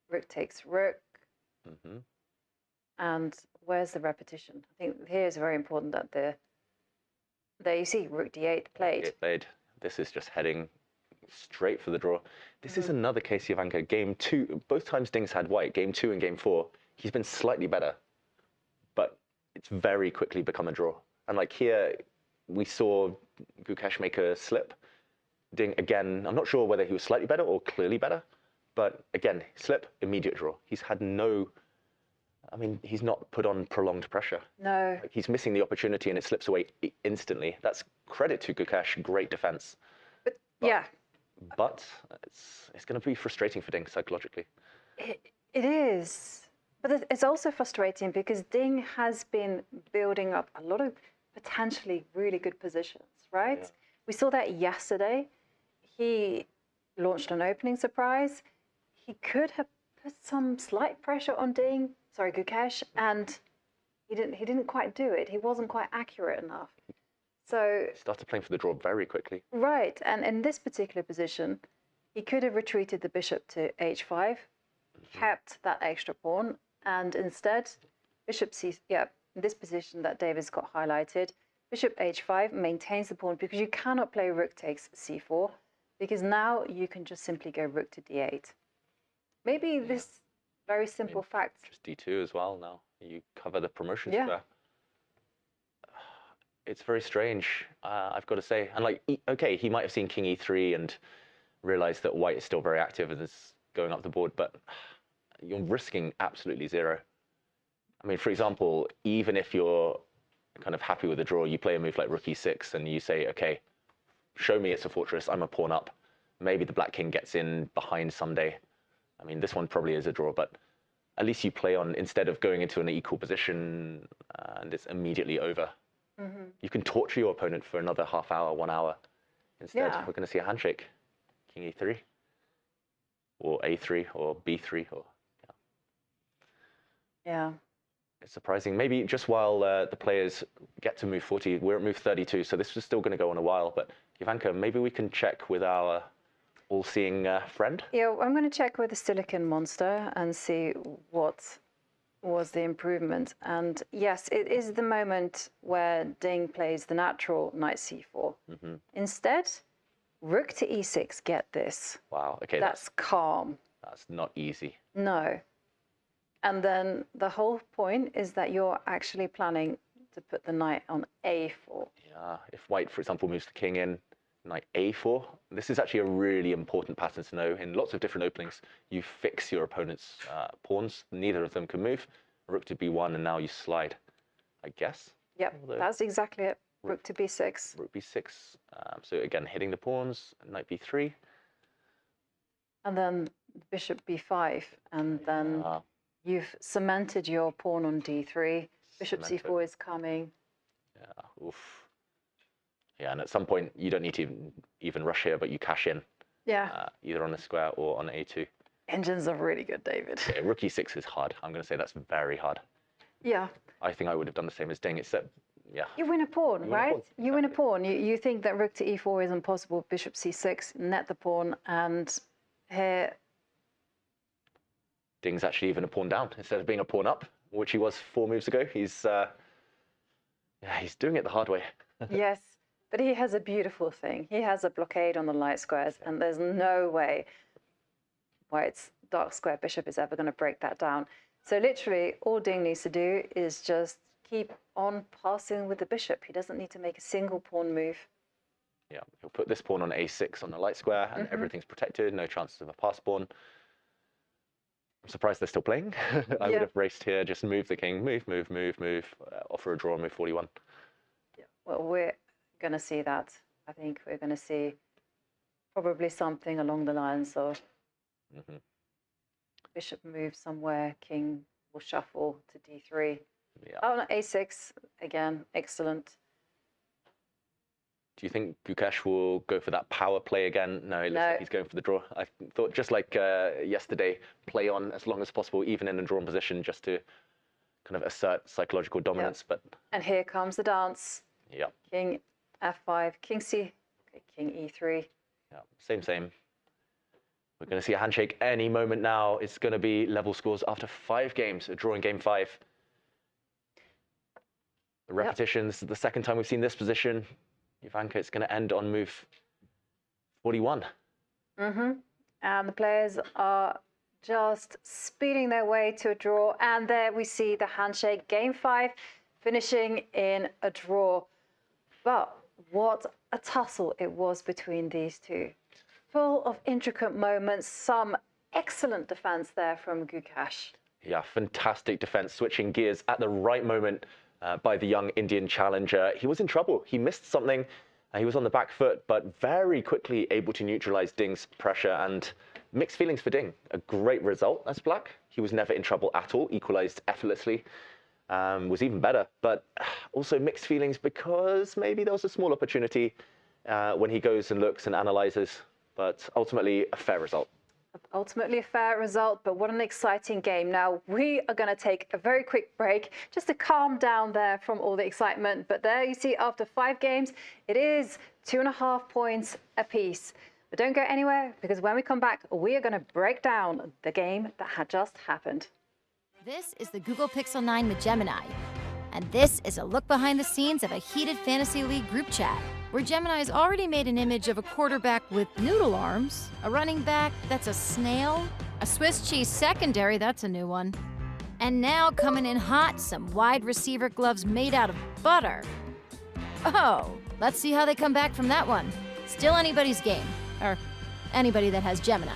[SPEAKER 10] rook takes rook. And where's the repetition? I think here is very important that there you see rook d8 played.
[SPEAKER 11] This is just heading straight for the draw. This is another case, Jovanka. Game 2, both times Ding's had white, game 2 and game 4, he's been slightly better, but it's very quickly become a draw. And like here, we saw Gukesh make a slip. Ding, again, I'm not sure whether he was slightly better or clearly better, but again, slip, immediate draw. He's had no, I mean, he's not put on prolonged pressure.
[SPEAKER 10] No.
[SPEAKER 11] Like, he's missing the opportunity and it slips away instantly. That's credit to Gukesh, great defense.
[SPEAKER 10] Yeah.
[SPEAKER 11] But it's going to be frustrating for Ding psychologically.
[SPEAKER 10] It is. But it's also frustrating because Ding has been building up a lot of potentially really good positions, right? Yeah. We saw that yesterday. He launched an opening surprise. He could have put some slight pressure on Gukesh, and he didn't quite do it. He wasn't quite accurate enough. So
[SPEAKER 11] he started playing for the draw very quickly.
[SPEAKER 10] Right, and in this particular position, he could have retreated the bishop to h5, kept that extra pawn, and instead, bishop c, in this position that David's got highlighted, bishop h5 maintains the pawn because you cannot play rook takes c4, because now you can just simply go rook to d8. Maybe this very simple fact.
[SPEAKER 11] Just d2 as well now. You cover the promotion square. It's very strange, I've got to say. And like, okay, he might have seen king e3 and realized that white is still very active and is going up the board, but you're risking absolutely zero. I mean, for example, even if you're kind of happy with the draw, you play a move like rook e6 and you say, okay, show me it's a fortress, I'm a pawn up. Maybe the black king gets in behind someday. I mean, this one probably is a draw, but at least you play on, instead of going into an equal position and it's immediately over. You can torture your opponent for another half hour, 1 hour. Instead, we're going to see a handshake. King e3, or a3, or b3, or It's surprising. Maybe just while the players get to move 40, we're at move 32, so this is still going to go on a while. But Jovanka, maybe we can check with our all-seeing friend.
[SPEAKER 10] Yeah, I'm going to check with the Silicon Monster and see what was the improvement. And yes, it is the moment where Ding plays the natural knight c4. Instead, rook to e6, get this.
[SPEAKER 11] Wow, okay.
[SPEAKER 10] That's calm.
[SPEAKER 11] That's not easy.
[SPEAKER 10] No. And then the whole point is that you're actually planning to put the knight on a4.
[SPEAKER 11] Yeah, if white, for example, moves the king in, knight a4, this is actually a really important pattern to know. In lots of different openings, you fix your opponent's pawns. Neither of them can move. Rook to b1, and now you slide, I guess.
[SPEAKER 10] Yep, that's exactly it. Rook to b6.
[SPEAKER 11] Rook b6. So again, hitting the pawns, knight b3.
[SPEAKER 10] And then bishop b5, and then you've cemented your pawn on d3. Bishop c4 is coming.
[SPEAKER 11] Yeah, oof. Yeah, and at some point, you don't need to even rush here, but you cash in.
[SPEAKER 10] Yeah.
[SPEAKER 11] Either on the square or on a2.
[SPEAKER 10] Engines are really good, David.
[SPEAKER 11] Yeah, rook e6 is hard. I'm going to say that's very hard.
[SPEAKER 10] Yeah.
[SPEAKER 11] I think I would have done the same as Ding, except,
[SPEAKER 10] You win a pawn, right? You win a pawn. You think that rook to e4 is impossible. Bishop c6, net the pawn, and here...
[SPEAKER 11] Ding's actually even a pawn down instead of being a pawn up, which he was 4 moves ago. He's doing it the hard way.
[SPEAKER 10] Yes, but he has a beautiful thing. He has a blockade on the light squares, and there's no way white's dark square bishop is ever going to break that down. So literally, all Ding needs to do is just keep on passing with the bishop. He doesn't need to make a single pawn move.
[SPEAKER 11] Yeah, he'll put this pawn on a6 on the light square, and everything's protected, no chances of a pass pawn. I'm surprised they're still playing. I would have raced here, just move the king, move, offer a draw, move 41.
[SPEAKER 10] Yeah. Well, we're going to see that. I think we're going to see probably something along the lines of bishop moves somewhere, king will shuffle to d3.
[SPEAKER 11] Yeah.
[SPEAKER 10] Oh, no, a6, again, excellent.
[SPEAKER 11] Do you think Gukesh will go for that power play again? No, it looks like he's going for the draw. I thought, just like yesterday, play on as long as possible, even in a drawn position, just to kind of assert psychological dominance. But
[SPEAKER 10] and here comes the dance.
[SPEAKER 11] Yeah.
[SPEAKER 10] King f5, king c, okay, king e3.
[SPEAKER 11] Yeah, same. We're going to see a handshake any moment now. It's going to be level scores after 5 games, a draw in game 5. The repetitions, the second time we've seen this position. Jovanka, it's going to end on move 41.
[SPEAKER 10] And the players are just speeding their way to a draw. And there we see the handshake, game 5, finishing in a draw. But what a tussle it was between these two. Full of intricate moments, some excellent defense there from Gukesh.
[SPEAKER 11] Yeah, fantastic defense, switching gears at the right moment by the young Indian challenger. He was in trouble. He missed something. He was on the back foot, but very quickly able to neutralize Ding's pressure, and mixed feelings for Ding. A great result as black. He was never in trouble at all, equalized effortlessly, was even better, but also mixed feelings because maybe there was a small opportunity when he goes and looks and analyzes, but ultimately a fair result.
[SPEAKER 10] Ultimately a fair result, but what an exciting game. Now, we are going to take a very quick break just to calm down there from all the excitement. But there you see, after 5 games, it is 2.5 points apiece. But don't go anywhere, because when we come back, we are going to break down the game that had just happened.
[SPEAKER 13] This is the Google Pixel 9 with Gemini. And this is a look behind the scenes of a heated Fantasy League group chat, where Gemini's already made an image of a quarterback with noodle arms, a running back that's a snail, a Swiss cheese secondary, that's a new one, and now coming in hot, some wide receiver gloves made out of butter. Oh, let's see how they come back from that one. Still anybody's game, or anybody that has Gemini.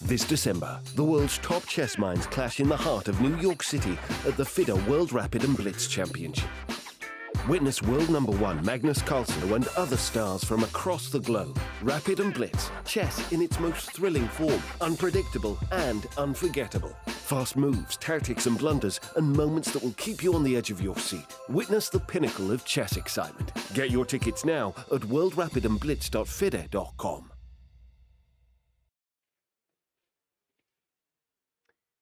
[SPEAKER 8] This December, the world's top chess minds clash in the heart of New York City at the FIDE World Rapid and Blitz Championship. Witness world #1 Magnus Carlsen and other stars from across the globe. Rapid and Blitz, chess in its most thrilling form, unpredictable and unforgettable. Fast moves, tactics and blunders, and moments that will keep you on the edge of your seat. Witness the pinnacle of chess excitement. Get your tickets now at worldrapidandblitz.fide.com.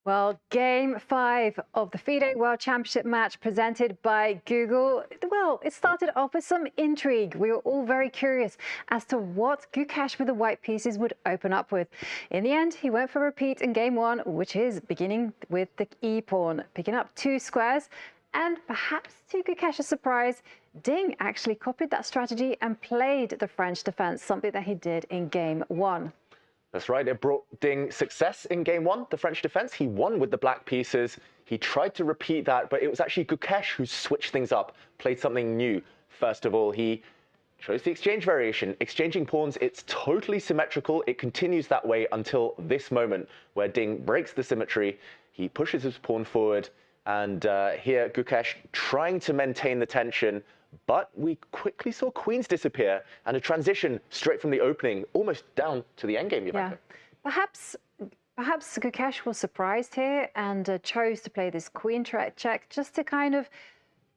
[SPEAKER 10] Well, game 5 of the FIDE World Championship match presented by Google. Well, it started off with some intrigue. We were all very curious as to what Gukesh with the white pieces would open up with. In the end, he went for a repeat in game 1, which is beginning with the e-pawn, picking up 2 squares. And perhaps to Gukesh's surprise, Ding actually copied that strategy and played the French defense, something that he did in game 1.
[SPEAKER 11] That's right, it brought Ding success in game 1, the French defense. He won with the black pieces. He tried to repeat that, but it was actually Gukesh who switched things up, played something new. First of all, he chose the exchange variation. Exchanging pawns, it's totally symmetrical. It continues that way until this moment where Ding breaks the symmetry. He pushes his pawn forward, and here Gukesh trying to maintain the tension, but we quickly saw queens disappear and a transition straight from the opening, almost down to the endgame.
[SPEAKER 10] Yeah, perhaps Gukesh was surprised here and chose to play this queen check just to kind of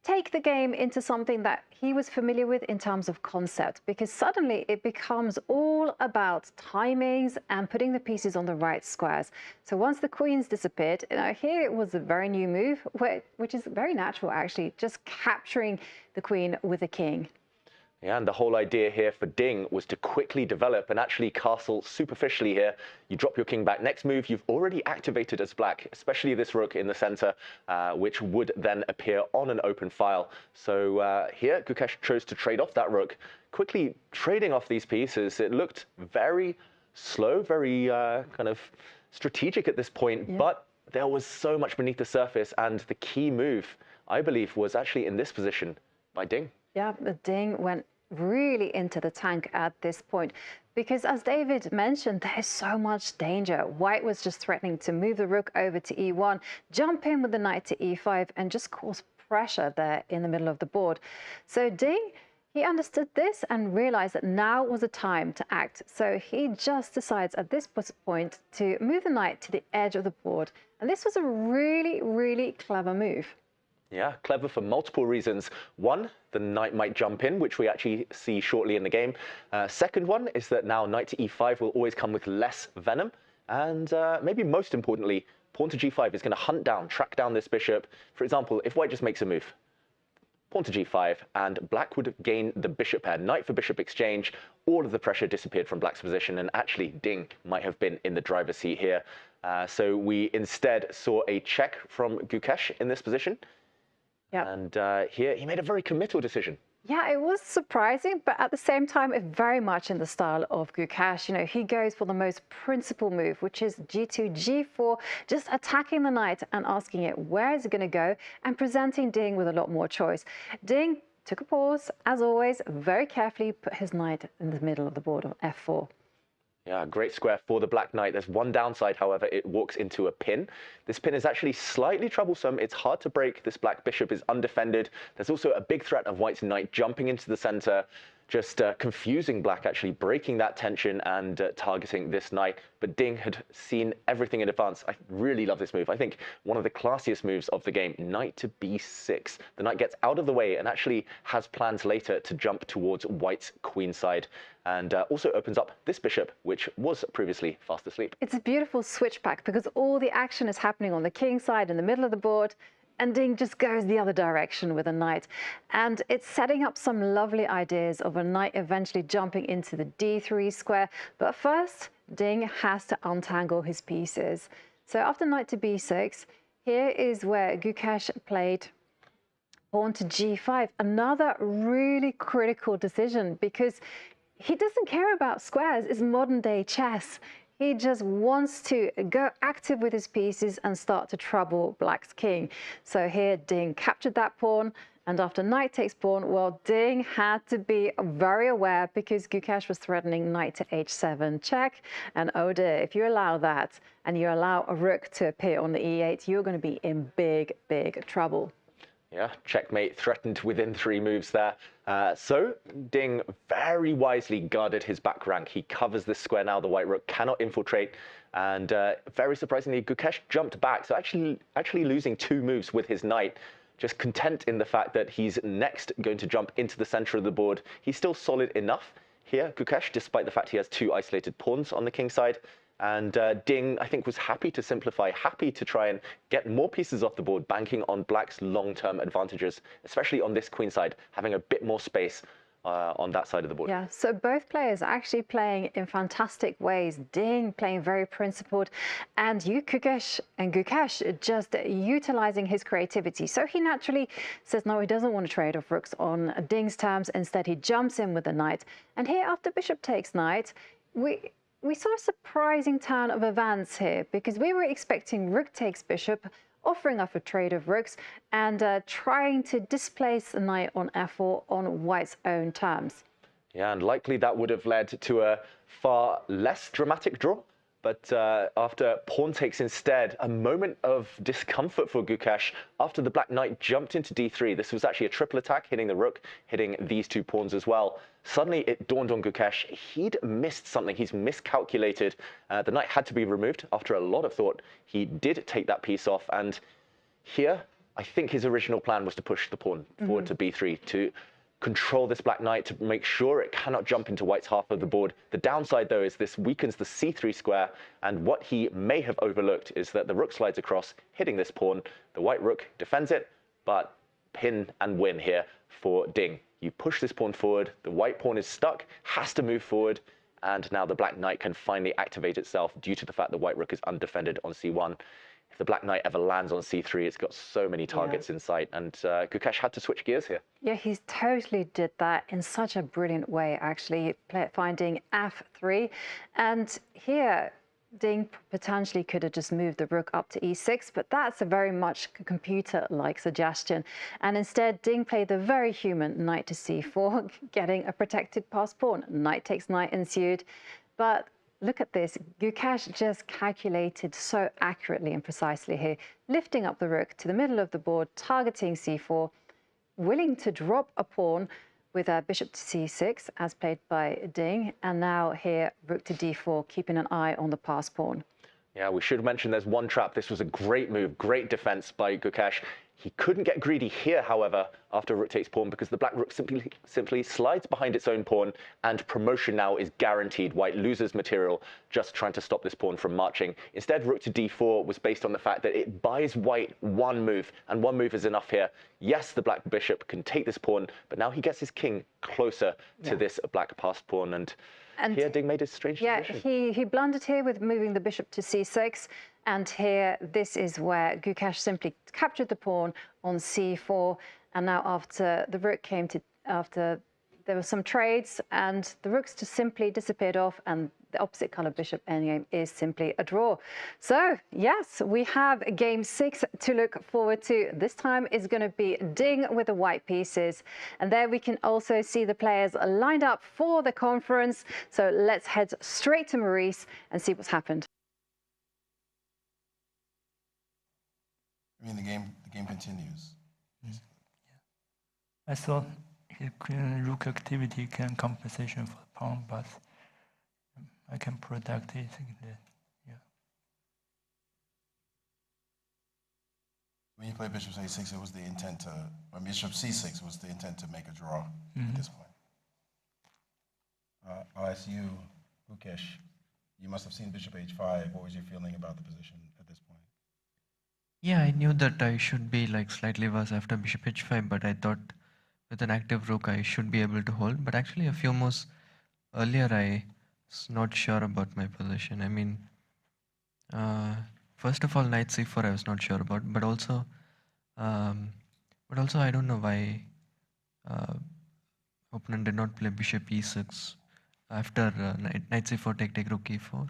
[SPEAKER 10] take the game into something that he was familiar with in terms of concept, because suddenly it becomes all about timings and putting the pieces on the right squares. So once the queens disappeared, here it was a very new move, which is very natural actually, just capturing the queen with the king.
[SPEAKER 11] Yeah, and the whole idea here for Ding was to quickly develop and actually castle superficially here. You drop your king back. Next move, you've already activated as black, especially this rook in the center, which would then appear on an open file. So here, Gukesh chose to trade off that rook. Quickly trading off these pieces, it looked very slow, very kind of strategic at this point, but there was so much beneath the surface, and the key move, I believe, was actually in this position by Ding.
[SPEAKER 10] Yeah, the Ding went really into the tank at this point because, as David mentioned, there is so much danger. White was just threatening to move the rook over to e1, jump in with the knight to e5, and just cause pressure there in the middle of the board. So Ding, he understood this and realized that now was the time to act. So he just decides at this point to move the knight to the edge of the board. And this was a really, really clever move.
[SPEAKER 11] Yeah, clever for multiple reasons. One, the knight might jump in, which we actually see shortly in the game. Second one is that now knight to e5 will always come with less venom. And maybe most importantly, pawn to g5 is going to hunt down, track down this bishop. For example, if white just makes a move, pawn to g5, and black would gain the bishop pair. Knight for bishop exchange, all of the pressure disappeared from black's position, and actually Ding might have been in the driver's seat here. So we instead saw a check from Gukesh in this position.
[SPEAKER 10] Yep.
[SPEAKER 11] And here he made a very committal decision.
[SPEAKER 10] Yeah, it was surprising, but at the same time, it's very much in the style of Gukesh. You know, he goes for the most principled move, which is g2, g4, just attacking the knight and asking it where is it going to go, and presenting Ding with a lot more choice. Ding took a pause, as always, very carefully put his knight in the middle of the board of f4.
[SPEAKER 11] Yeah, great square for the black knight. There's one downside, however, it walks into a pin. This pin is actually slightly troublesome. It's hard to break. This black bishop is undefended. There's also a big threat of white's knight jumping into the center, just confusing black, actually breaking that tension and targeting this knight. But Ding had seen everything in advance. I really love this move. I think one of the classiest moves of the game, knight to b6. The knight gets out of the way and actually has plans later to jump towards white's queenside, and also opens up this bishop, which was previously fast asleep.
[SPEAKER 10] It's a beautiful switchback because all the action is happening on the king side in the middle of the board, and Ding just goes the other direction with a knight. And it's setting up some lovely ideas of a knight eventually jumping into the d3 square. But first, Ding has to untangle his pieces. So after knight to b6, here is where Gukesh played pawn to g5. Another really critical decision because he doesn't care about squares. It's modern day chess. He just wants to go active with his pieces and start to trouble black's king. So here Ding captured that pawn, and after knight takes pawn, well, Ding had to be very aware because Gukesh was threatening knight to h7 check. And oh dear, if you allow that and you allow a rook to appear on the e8, you're going to be in big, big trouble.
[SPEAKER 11] Yeah, checkmate threatened within 3 moves there. So Ding very wisely guarded his back rank. He covers this square now. The white rook cannot infiltrate. And very surprisingly, Gukesh jumped back. So actually losing 2 moves with his knight. Just content in the fact that he's next going to jump into the center of the board. He's still solid enough here, Gukesh, despite the fact he has 2 isolated pawns on the king side. And Ding, I think, was happy to simplify, happy to try and get more pieces off the board, banking on black's long-term advantages, especially on this queen side, having a bit more space on that side of the board.
[SPEAKER 10] Yeah, so both players are actually playing in fantastic ways. Ding playing very principled, and Gukesh just utilizing his creativity. So he naturally says no, he doesn't want to trade off rooks on Ding's terms. Instead, he jumps in with the knight. And here, after bishop takes knight, we saw a surprising turn of events here because we were expecting rook takes bishop, offering up a trade of rooks and trying to displace the knight on f4 on white's own terms.
[SPEAKER 11] Yeah, and likely that would have led to a far less dramatic draw. But after pawn takes instead, a moment of discomfort for Gukesh after the black knight jumped into d3. This was actually a triple attack, hitting the rook, hitting these 2 pawns as well. Suddenly it dawned on Gukesh, he'd missed something, he's miscalculated. The knight had to be removed after a lot of thought. He did take that piece off, and here I think his original plan was to push the pawn forward to b3, to control this black knight, to make sure it cannot jump into white's half of the board. The downside, though, is this weakens the c3 square, and what he may have overlooked is that the rook slides across, hitting this pawn. The white rook defends it, but pin and win here for Ding. You push this pawn forward, the white pawn is stuck, has to move forward, and now the black knight can finally activate itself due to the fact the white rook is undefended on c1. If the black knight ever lands on c3, it's got so many targets in sight, and Gukesh had to switch gears here.
[SPEAKER 10] Yeah, he totally did that in such a brilliant way, actually, finding f3. And here, Ding potentially could have just moved the rook up to e6, but that's a very much computer-like suggestion. And instead, Ding played the very human knight to c4, getting a protected passed pawn. Knight takes knight ensued. But look at this. Gukesh just calculated so accurately and precisely here, lifting up the rook to the middle of the board, targeting c4, willing to drop a pawn with a bishop to c6, as played by Ding, and now here, rook to d4, keeping an eye on the passed pawn.
[SPEAKER 11] Yeah, we should mention there's one trap. This was a great move, great defense by Gukesh. He couldn't get greedy here, however, after rook takes pawn, because the black rook simply slides behind its own pawn, and promotion now is guaranteed. White loses material just trying to stop this pawn from marching. Instead, rook to d4 was based on the fact that it buys white one move, and one move is enough here. Yes, the black bishop can take this pawn, but now he gets his king closer to this black passed pawn, and here Ding made a strange decision.
[SPEAKER 10] He blundered here with moving the bishop to c6. And here, this is where Gukesh simply captured the pawn on c4. And now after the rook came to, after there were some trades, and the rooks just simply disappeared off, and the opposite color bishop endgame is simply a draw. So yes, we have game 6 to look forward to. This time is going to be Ding with the white pieces. And there we can also see the players lined up for the conference. So let's head straight to Maurice and see what's happened.
[SPEAKER 17] I mean, the game continues.
[SPEAKER 18] I thought his queen rook activity can compensation for the pawn, but I can protect it.
[SPEAKER 17] When you play bishop a6, it was the intent to, or bishop c6 was the intent to make a draw at this point. I'll ask you, Gukesh, you must have seen bishop h5. What was your feeling about the position at this point?
[SPEAKER 19] Yeah, I knew that I should be like slightly worse after bishop h5, but I thought with an active rook I should be able to hold. But actually a few moves earlier I was not sure about my position. I mean, first of all, knight c4 I was not sure about, but also I don't know why opponent did not play bishop e6 after knight c4 take rook e4.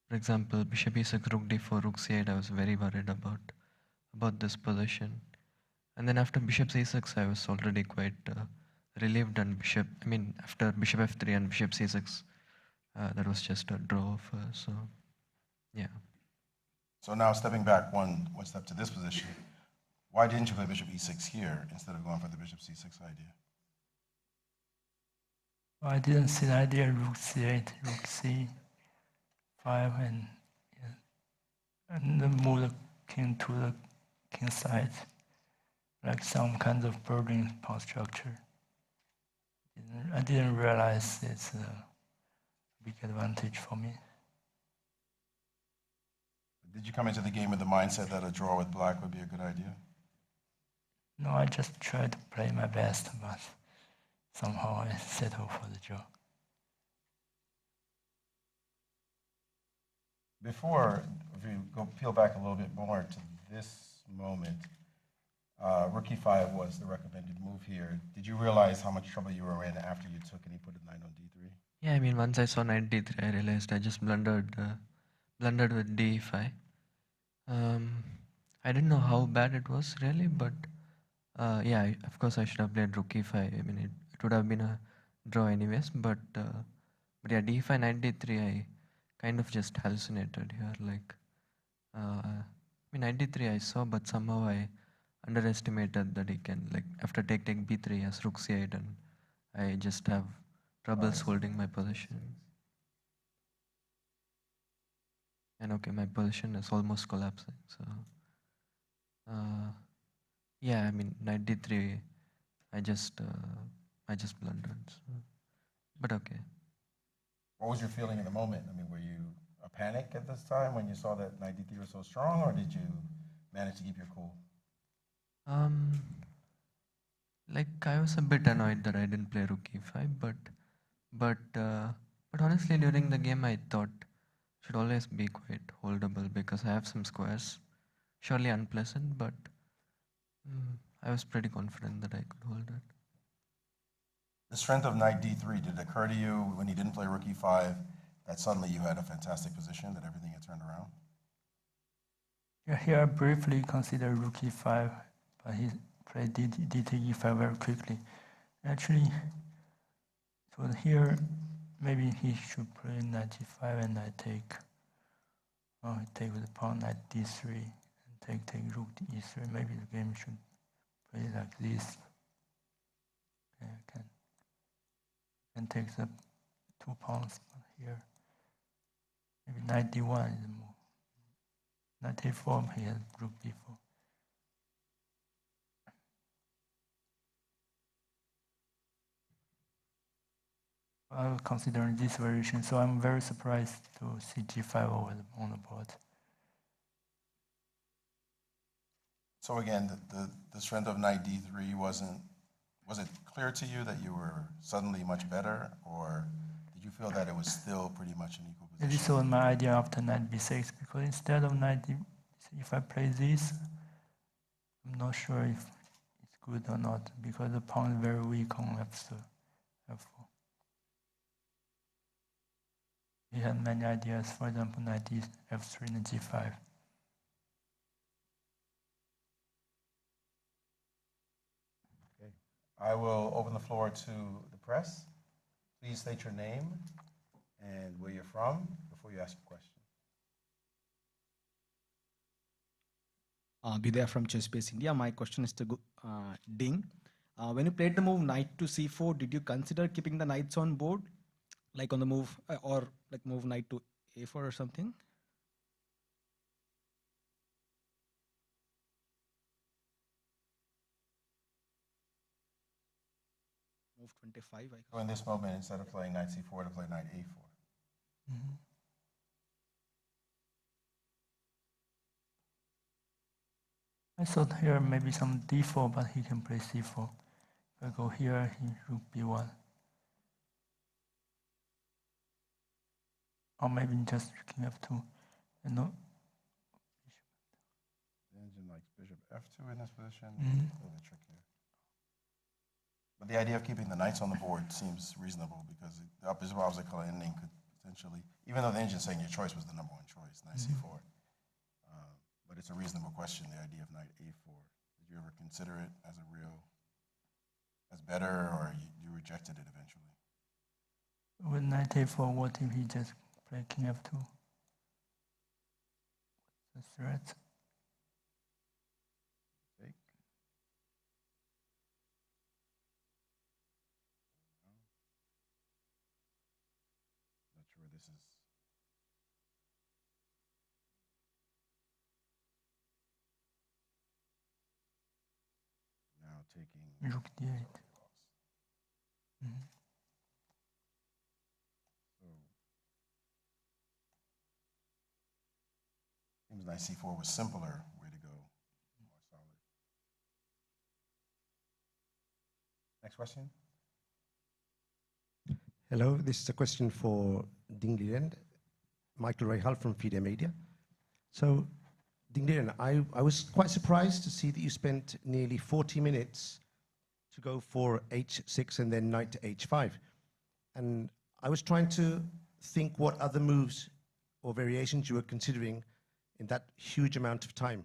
[SPEAKER 19] For example, bishop e6, rook d4, rook c8, I was very worried about this position. And then after bishop c6, I was already quite relieved, and after bishop f3 and bishop c6, that was just a draw so yeah.
[SPEAKER 17] So now stepping back one step to this position, why didn't you play bishop e6 here instead of going for the bishop c6 idea?
[SPEAKER 18] Well, I didn't see the idea rook c8, rook c5, and then move the king to the king side, like some kind of burden pawn structure. I didn't realize it's a big advantage for me.
[SPEAKER 17] Did you come into the game with the mindset that a draw with black would be a good idea?
[SPEAKER 18] No, I just tried to play my best, but somehow I settled for the draw.
[SPEAKER 17] Before, if you go peel back a little bit more to this moment, rook e5 was the recommended move here. Did you realize how much trouble you were in after you took and he put a knight on d3?
[SPEAKER 19] Yeah, I mean, once I saw knight d3, I realized I just blundered with d5. I didn't know how bad it was really, but yeah, of course I should have played rook e5. I mean, it would have been a draw anyways, but yeah, d5, knight d3, I kind of just hallucinated here. Like, knight d3 I saw, but somehow I underestimated that he can, like, after take b3, he has rook c8, and I just have troubles holding my position. And okay, my position is almost collapsing, so yeah, I mean, knight d3, I just blundered, so. But okay.
[SPEAKER 17] What was your feeling in the moment? I mean, were you a panic at this time when you saw that knight d3 was so strong, or did you manage to keep your cool?
[SPEAKER 19] like I was a bit annoyed that I didn't play rook e5, but honestly during the game I thought should always be quite holdable because I have some squares, surely unpleasant, but I was pretty confident that I could hold it.
[SPEAKER 17] The strength of knight d3, did it occur to you when you didn't play rook e5 that suddenly you had a fantastic position, that everything had turned around?
[SPEAKER 18] Yeah, here I briefly considered rook e5, but he played d3 e5 very quickly. Actually, so here maybe he should play knight e5 and I take. Oh, he take with the pawn knight d3 and take rook to e3. Maybe the game should play like this. Okay, I can take the 2 pawns here. Maybe knight d1 is the move. Knight a4, he has rook b4. I was considering this variation, so I'm very surprised to see g5 on the board.
[SPEAKER 17] So again, the strength of knight d3 was it clear to you that you were suddenly much better, or did you feel that it was still pretty much an equal position?
[SPEAKER 18] This was my idea after knight b6, because instead of knight d, if I play this, I'm not sure if it's good or not, because the pawn is very weak on f4. He had many ideas, for example, knight f3 and g5.
[SPEAKER 17] Okay. I will open the floor to the press. Please state your name and where you're from before you ask your question.
[SPEAKER 20] Vidya from Chessbase India. My question is to Ding. When you played the move knight to c4, did you consider keeping the knights on board, like on the move, or like move knight to a4 or something? Move 25.
[SPEAKER 17] So in this moment, instead of playing knight c4, to play knight a4.
[SPEAKER 18] Mm-hmm. I thought here maybe some d4, but he can play c4. If I go here, he rook b1. Or maybe just king f2. No.
[SPEAKER 17] The engine likes bishop f2 in this position.
[SPEAKER 18] Mm-hmm.
[SPEAKER 17] A little bit trickier. But the idea of keeping the knights on the board seems reasonable because the opposite obstacle ending could potentially, even though the engine's saying your choice was the number one choice, knight c4. But it's a reasonable question, the idea of knight a4. Did you ever consider it as as better, or you rejected it eventually?
[SPEAKER 18] With knight a4, what if he just play king f2? What's the threat?
[SPEAKER 17] Take. Not sure this is. Now taking
[SPEAKER 18] rook d8. Mm-hmm.
[SPEAKER 17] So seems knight c4 was simpler way to go, more solid. Next question.
[SPEAKER 21] Hello, this is a question for Ding Liren, Michael Rahal from FIDE Media. So, Ding Liren, I was quite surprised to see that you spent nearly 40 minutes to go for h6 and then knight to h5. And I was trying to think what other moves or variations you were considering in that huge amount of time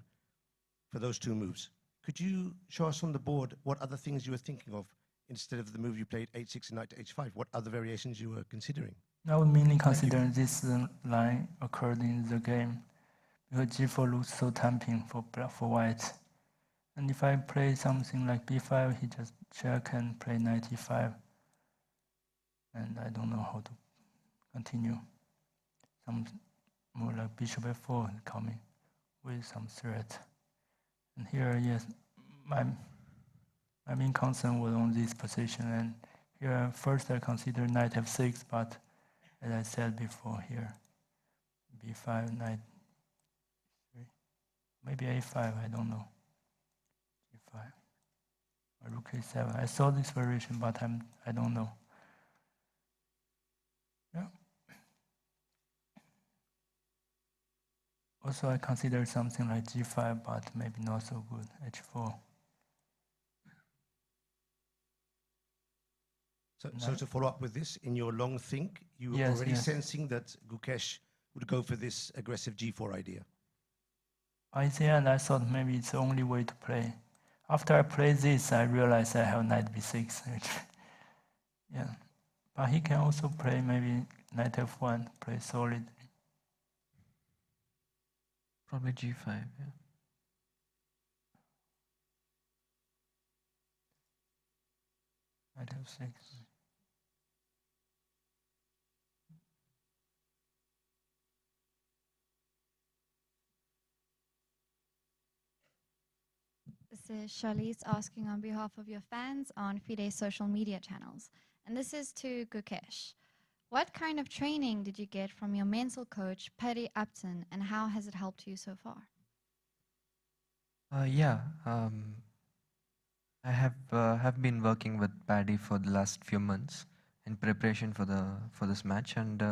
[SPEAKER 21] for those two moves. Could you show us on the board what other things you were thinking of instead of the move you played h6 and knight to h5? What other variations you were considering?
[SPEAKER 18] I would mainly consider this line occurred in the game because g4 looks so tempting for white. And if I play something like b5, he just check and play knight e5. And I don't know how to continue. Some more like bishop f4 coming with some threat. And here, yes, my main concern was on this position. And here, first I consider knight f6, but as I said before here, b5, knight 3, maybe a5, I don't know. g5, or rook K7. I saw this variation, but I don't know. Yeah. Also, I consider something like G5, but maybe not so good. H4.
[SPEAKER 21] So to follow up with this, in your long think, you were
[SPEAKER 18] Yes,
[SPEAKER 21] already
[SPEAKER 18] yes.
[SPEAKER 21] sensing that Gukesh would go for this aggressive G4 idea.
[SPEAKER 18] I see, and I thought maybe it's the only way to play. After I played this, I realized I have knight b6. Yeah, but he can also play maybe knight f1, play solid.
[SPEAKER 19] Probably G5, yeah.
[SPEAKER 18] Knight f6.
[SPEAKER 9] This is Charlize asking on behalf of your fans on FIDE's social media channels. And this is to Gukesh. What kind of training did you get from your mental coach, Paddy Upton, and how has it helped you so far?
[SPEAKER 19] I have been working with Paddy for the last few months in preparation for this match, and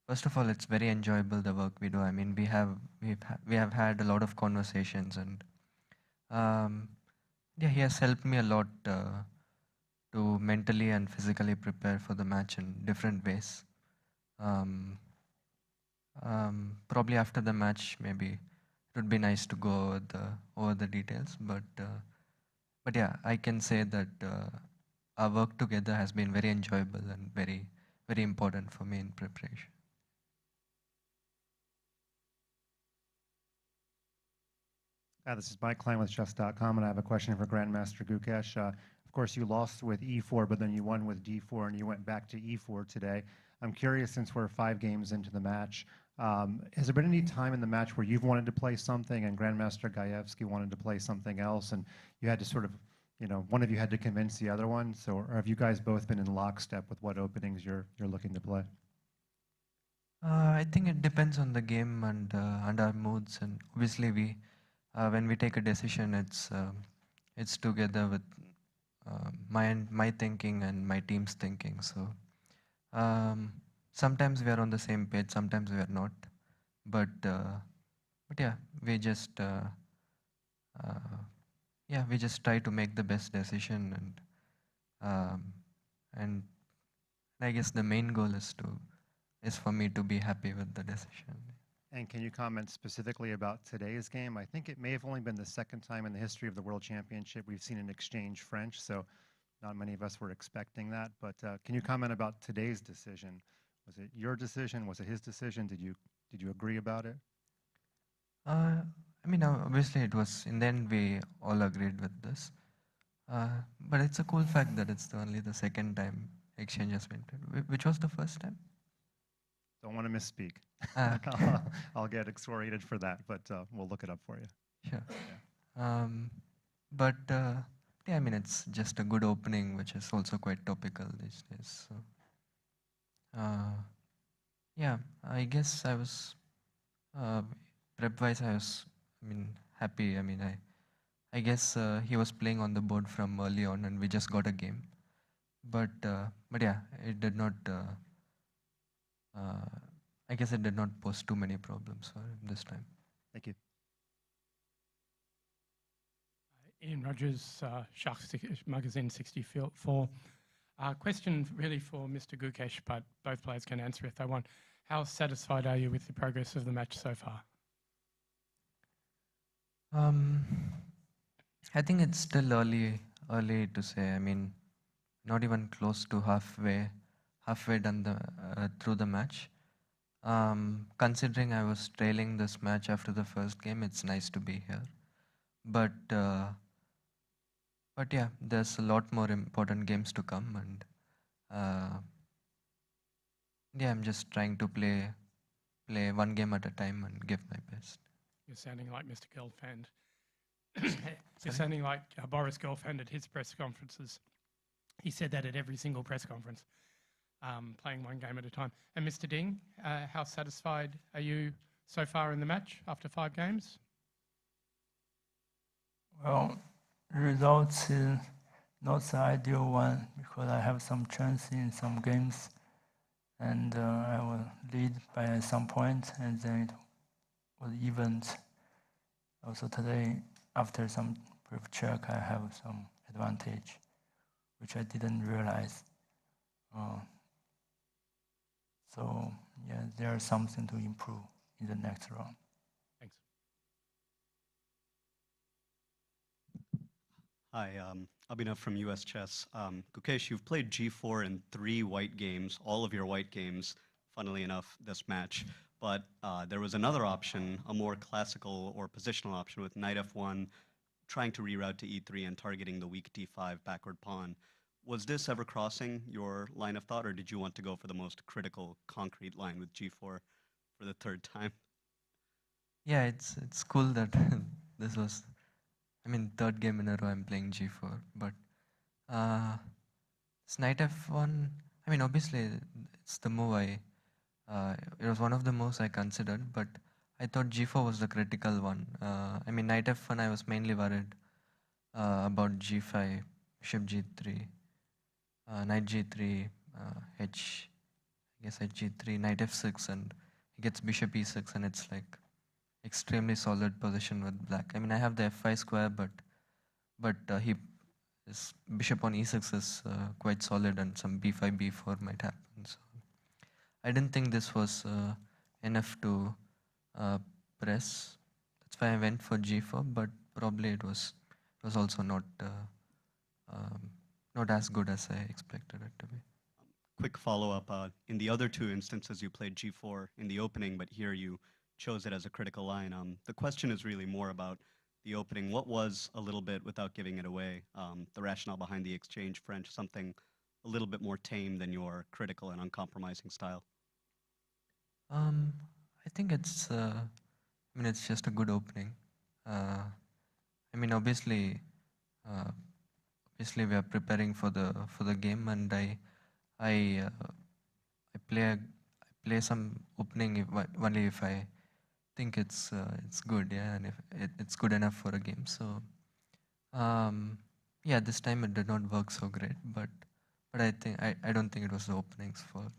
[SPEAKER 19] first of all, it's very enjoyable the work we do. I mean, we have had a lot of conversations, and yeah, he has helped me a lot to mentally and physically prepare for the match in different ways. Probably after the match, maybe it would be nice to go over the details, but yeah, I can say that our work together has been very enjoyable and very, very important for me in preparation.
[SPEAKER 7] This is Mike Klein with chess.com, and I have a question for Grandmaster Gukesh. Of course, you lost with e4, but then you won with d4, and you went back to e4 today. I'm curious, since we're 5 games into the match, has there been any time in the match where you've wanted to play something and Grandmaster Gajewski wanted to play something else, and you had to sort of, one of you had to convince the other one? So, or have you guys both been in lockstep with what openings you're looking to play?
[SPEAKER 19] I think it depends on the game and our moods, and obviously when we take a decision, it's together with my thinking and my team's thinking. So sometimes we are on the same page, sometimes we are not. But yeah, we just try to make the best decision, and I guess the main goal is for me to be happy with the decision.
[SPEAKER 7] And can you comment specifically about today's game? I think it may have only been the second time in the history of the World Championship we've seen an exchange French, so not many of us were expecting that. But can you comment about today's decision? Was it your decision? Was it his decision? Did you agree about it?
[SPEAKER 19] I mean, obviously it was, in the end we all agreed with this. But it's a cool fact that it's only the second time exchange has been played. Which was the first time?
[SPEAKER 7] Don't want to misspeak.
[SPEAKER 19] Okay.
[SPEAKER 7] I'll get excoriated for that, but we'll look it up for you.
[SPEAKER 19] Sure. Yeah. But yeah, I mean, it's just a good opening, which is also quite topical these days. So yeah, I guess I was prep-wise, happy. I mean, I guess he was playing on the board from early on, and we just got a game. But yeah, it did not. I guess it did not pose too many problems for him this time.
[SPEAKER 7] Thank you.
[SPEAKER 22] Ian Rogers, Magazine 64. Question really for Mr. Gukesh, but both players can answer if they want. How satisfied are you with the progress of the match so far?
[SPEAKER 19] I think it's still early to say. I mean, not even close to halfway done through the match. Considering I was trailing this match after the first game, it's nice to be here. But yeah, there's a lot more important games to come, and yeah, I'm just trying to play one game at a time and give my best.
[SPEAKER 22] You're sounding like Mr. Gelfand. You're sounding like Boris Gelfand at his press conferences. He said that at every single press conference, playing one game at a time. And Mr. Ding, how satisfied are you so far in the match after 5 games?
[SPEAKER 18] Well, results is not the ideal one because I have some chance in some games, and I will lead by some point, and then it was even. Also today, after some brief check, I have some advantage, which I didn't realize. So yeah, there's something to improve in the next round. Thanks.
[SPEAKER 2] Hi, Abhinav from US Chess. Gukesh, you've played G4 in 3 white games, all of your white games, funnily enough, this match. But there was another option, a more classical or positional option with knight f1, trying to reroute to e3 and targeting the weak d5 backward pawn. Was this ever crossing your line of thought, or did you want to go for the most critical, concrete line with g4 for the 3rd time?
[SPEAKER 19] Yeah, it's cool that this was, I mean, 3rd game in a row I'm playing g4, but this knight f1, I mean, obviously it's the move it was one of the moves I considered, but I thought g4 was the critical one. I mean, knight f1 I was mainly worried about g5, bishop g3, knight g3, I guess g3, knight f6, and he gets bishop e6, and it's like extremely solid position with black. I mean, I have the f5 square, but his bishop on e6 is quite solid, and some b5, b4 might happen. So I didn't think this was enough to press. That's why I went for g4, but probably it was also not as good as I expected it to be.
[SPEAKER 2] Quick follow-up. In the other 2 instances, you played g4 in the opening, but here you chose it as a critical line. The question is really more about the opening. What was, a little bit, without giving it away, the rationale behind the exchange French, something a little bit more tame than your critical and uncompromising style?
[SPEAKER 19] I think it's just a good opening. I mean, obviously we are preparing for the game, and I play some opening only if I think it's good, yeah, and if it's good enough for a game. So yeah, this time it did not work so great, but I don't think it was the opening's fault.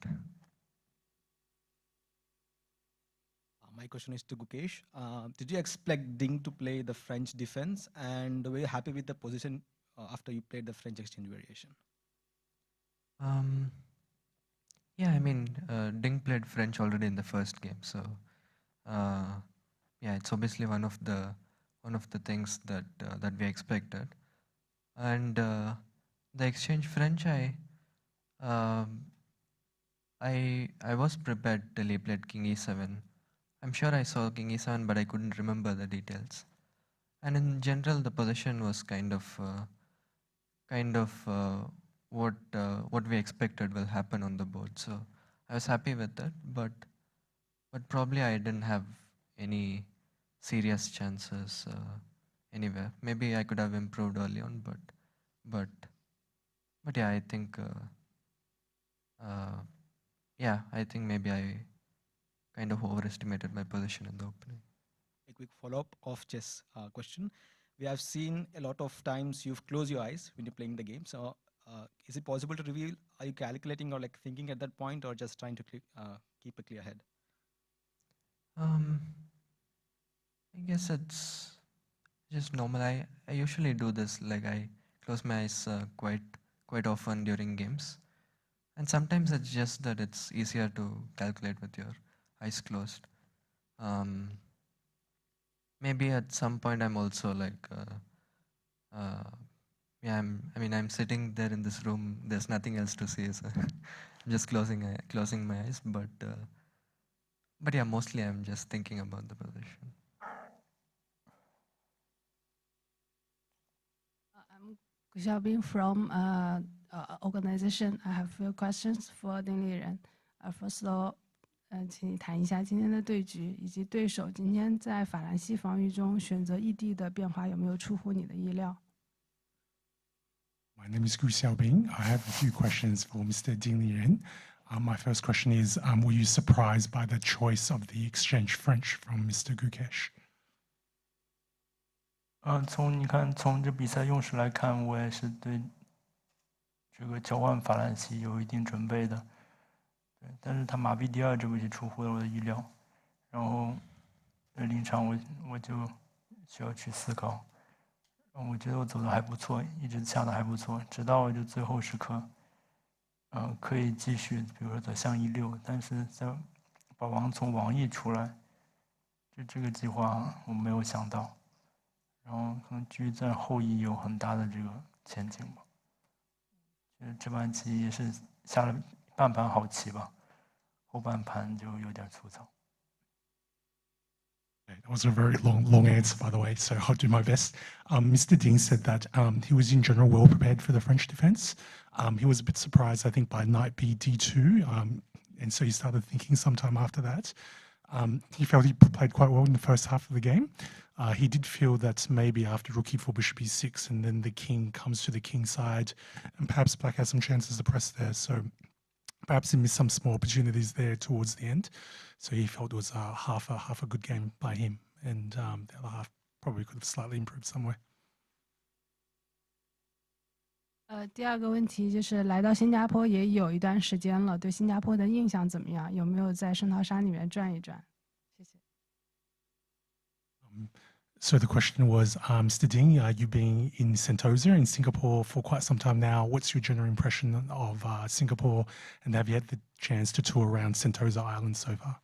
[SPEAKER 20] My question is to Gukesh. Did you expect Ding to play the French defense, and were you happy with the position after you played the French exchange variation?
[SPEAKER 19] Yeah, I mean, Ding played French already in the first game, so yeah, it's obviously one of the things that we expected. And the exchange French, I was prepared till he played King E7. I'm sure I saw King E7, but I couldn't remember the details. And in general, the position was kind of what we expected will happen on the board. So I was happy with that, but probably I didn't have any serious chances anywhere. Maybe I could have improved early on, but yeah, I think I think maybe I kind of overestimated my position in the opening.
[SPEAKER 20] A quick follow-up of chess question. We have seen a lot of times you've closed your eyes when you're playing the game. So is it possible to reveal, are you calculating or like thinking at that point, or just trying to keep a clear head?
[SPEAKER 19] I guess it's just normal. I usually do this, like I close my eyes quite often during games. And sometimes it's just that it's easier to calculate with your eyes closed. Maybe at some point I'm also like, yeah, I'm sitting there in this room. There's nothing else to see, so I'm just closing my eyes. But yeah, mostly I'm just thinking about the position.
[SPEAKER 14] I'm Xiaobing from organization. I have a few questions for Ding Liren. First of all, 请你谈一下今天的对局，以及对手今天在法兰西防御中选择异地的变化有没有出乎你的意料？
[SPEAKER 23] My name is Gu Xiaobing. I have a few questions for Mr. Ding Liren. My first question is, were you surprised by the choice of the exchange French from Mr. Gukesh?
[SPEAKER 18] 从这比赛用时来看，我也是对这个交换法兰西有一定准备的。对，但是他马币第二这个就出乎了我的预料，然后临场我就需要去思考。我觉得我走的还不错，一直下的还不错，直到就最后时刻，可以继续，比如说走向1-6，但是在把王从王一出来，这个计划我没有想到，然后可能局在后一有很大的这个前景吧。这盘棋也是下了半盘好棋吧，后半盘就有点粗糙。
[SPEAKER 23] That was a very long answer, by the way, so I'll do my best. Mr. Ding said that he was in general well prepared for the French defence. He was a bit surprised, I think, by knight b d2, and so he started thinking sometime after that. He felt he played quite well in the first half of the game. He did feel that maybe after rook e4, bishop e6, and then the king comes to the king side, and perhaps black has some chances to press there, so perhaps he missed some small opportunities there towards the end. So he felt it was half a good game by him, and the other half probably could have slightly improved somewhere.
[SPEAKER 14] 第二个问题就是来到新加坡也有一段时间了，对新加坡的印象怎么样？有没有在圣淘沙里面转一转？谢谢。
[SPEAKER 23] So the question was, Mr. Ding, you've been in Sentosa in Singapore for quite some time now. What's your general impression of Singapore, and have you had the chance to tour around Sentosa Island so far?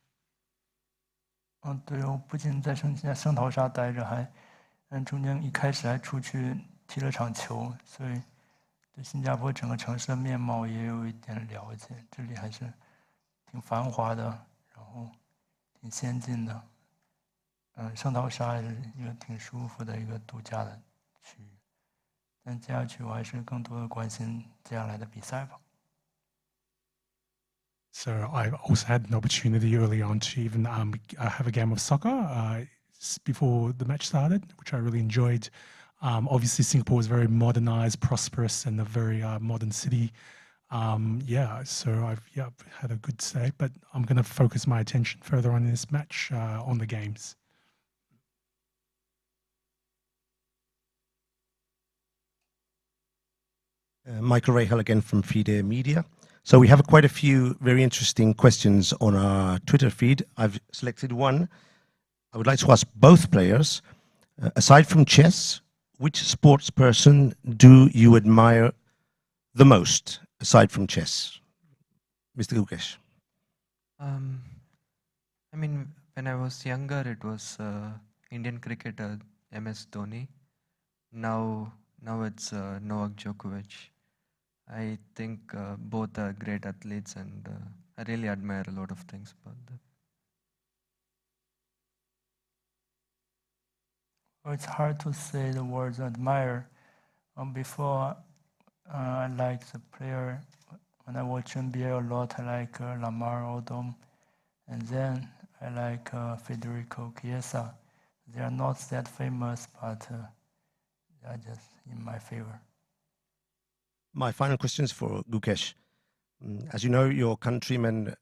[SPEAKER 18] 对，我不仅在圣淘沙待着，中间一开始还出去踢了场球，所以对新加坡整个城市的面貌也有一点了解。这里还是挺繁华的，然后挺先进的。圣淘沙也是一个挺舒服的一个度假的区域。但接下去我还是更多的关心接下来的比赛吧。
[SPEAKER 23] So I also had an opportunity early on to even have a game of soccer before the match started, which I really enjoyed. Obviously, Singapore is very modernized, prosperous, and a very modern city. So I've had a good stay, but I'm going to focus my attention further on in this match on the games.
[SPEAKER 8] Michael Rahal again from FIDE Media. So we have quite a few very interesting questions on our Twitter feed. I've selected one. I would like to ask both players, aside from chess, which sports person do you admire the most, aside from chess? Mr. Gukesh.
[SPEAKER 19] I mean, when I was younger, it was Indian cricketer MS Dhoni. Now it's Novak Djokovic. I think both are great athletes, and I really admire a lot of things about them.
[SPEAKER 18] It's hard to say the words admire. Before, I liked the player. When I watch NBA a lot, I like Lamar Odom. And then I like Federico Chiesa. They are not that famous, but they are just in my favor.
[SPEAKER 8] My final question is for Gukesh. As you know, your countrymen,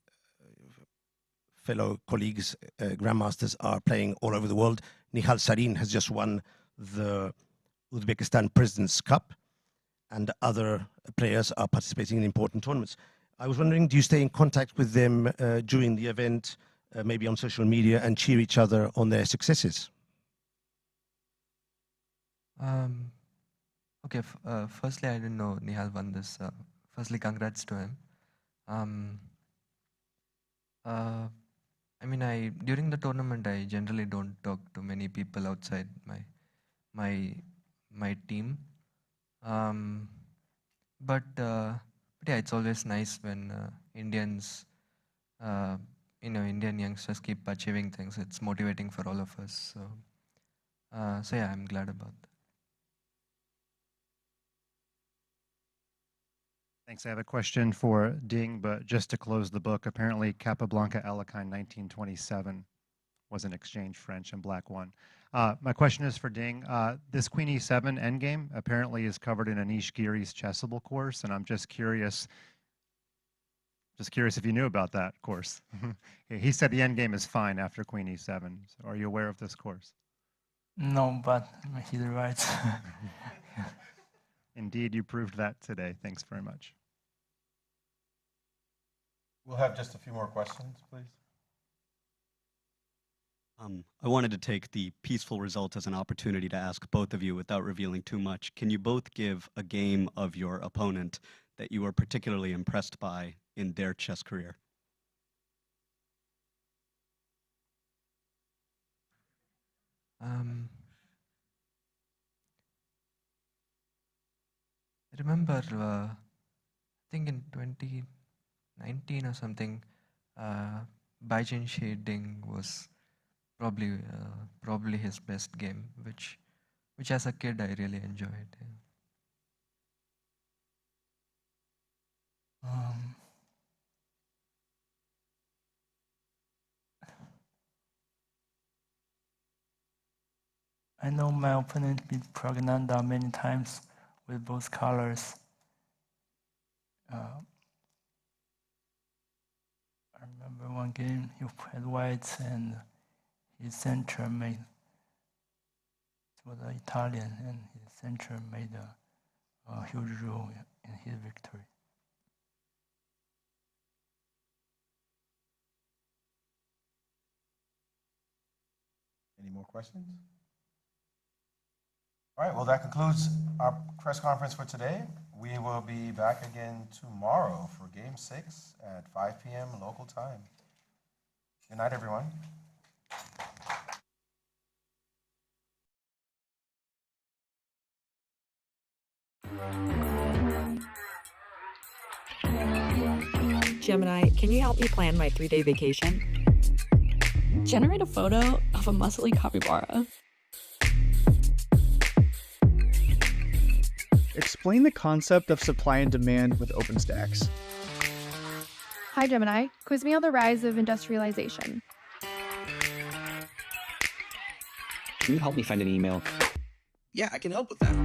[SPEAKER 8] fellow colleagues, grandmasters are playing all over the world. Nihal Sarin has just won the Uzbekistan President's Cup, and other players are participating in important tournaments. I was wondering, do you stay in contact with them during the event, maybe on social media, and cheer each other on their successes?
[SPEAKER 19] Okay, firstly, I didn't know Nihal won this. Firstly, congrats to him. I mean, during the tournament, I generally don't talk to many people outside my team. But yeah, it's always nice when Indians, Indian youngsters keep achieving things. It's motivating for all of us. So yeah, I'm glad about that.
[SPEAKER 7] Thanks. I have a question for Ding, but just to close the book, apparently Capablanca Alekhine 1927 was an exchange French and black one. My question is for Ding. This Queen E7 endgame apparently is covered in Anish Giri's Chessable course, and I'm just curious if you knew about that course. He said the endgame is fine after Queen E7. So are you aware of this course?
[SPEAKER 18] No, but he's right.
[SPEAKER 7] Indeed, you proved that today. Thanks very much.
[SPEAKER 17] We'll have just a few more questions, please.
[SPEAKER 2] I wanted to take the peaceful result as an opportunity to ask both of you without revealing too much. Can you both give a game of your opponent that you were particularly impressed by in their chess career?
[SPEAKER 19] I remember, I think in 2019 or something, Baijin Ding was probably his best game, which as a kid I really enjoyed.
[SPEAKER 18] I know my opponent beat Pragnanda many times with both colors. I remember one game he had whites and his center made, it was an Italian, and his center made a huge role in his victory.
[SPEAKER 17] Any more questions? All right, well, that concludes our press conference for today. We will be back again tomorrow for Game 6 at 5 p.m. local time. Good night, everyone.
[SPEAKER 1] Gemini, can you help me plan my 3-day vacation?
[SPEAKER 15] Generate a photo of a muscly capybara.
[SPEAKER 3] Explain the concept of supply and demand with OpenStax.
[SPEAKER 4] Hi, Gemini. Quiz me on the rise of industrialization.
[SPEAKER 5] Can you help me find an email?
[SPEAKER 6] Yeah, I can help with that.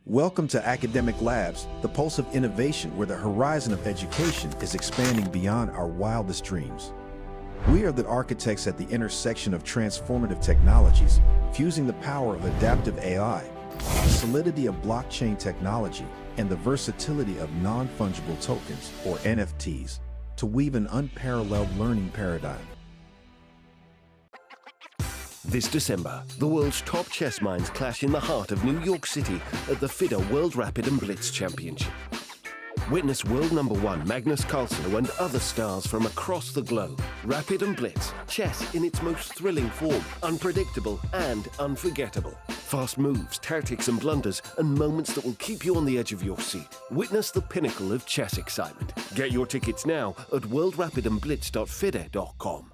[SPEAKER 16] Welcome to Academic Labs, the pulse of innovation where the horizon of education is expanding beyond our wildest dreams. We are the architects at the intersection of transformative technologies, fusing the power of adaptive AI, the solidity of blockchain technology, and the versatility of non-fungible tokens, or NFTs, to weave an unparalleled learning paradigm.
[SPEAKER 8] This December, the world's top chess minds clash in the heart of New York City at the FIDE World Rapid and Blitz Championship. Witness world #1 Magnus Carlsen and other stars from across the globe. Rapid and Blitz, chess in its most thrilling form, unpredictable and unforgettable. Fast moves, tactics and blunders, and moments that will keep you on the edge of your seat. Witness the pinnacle of chess excitement. Get your tickets now at worldrapidandblitz.fide.com.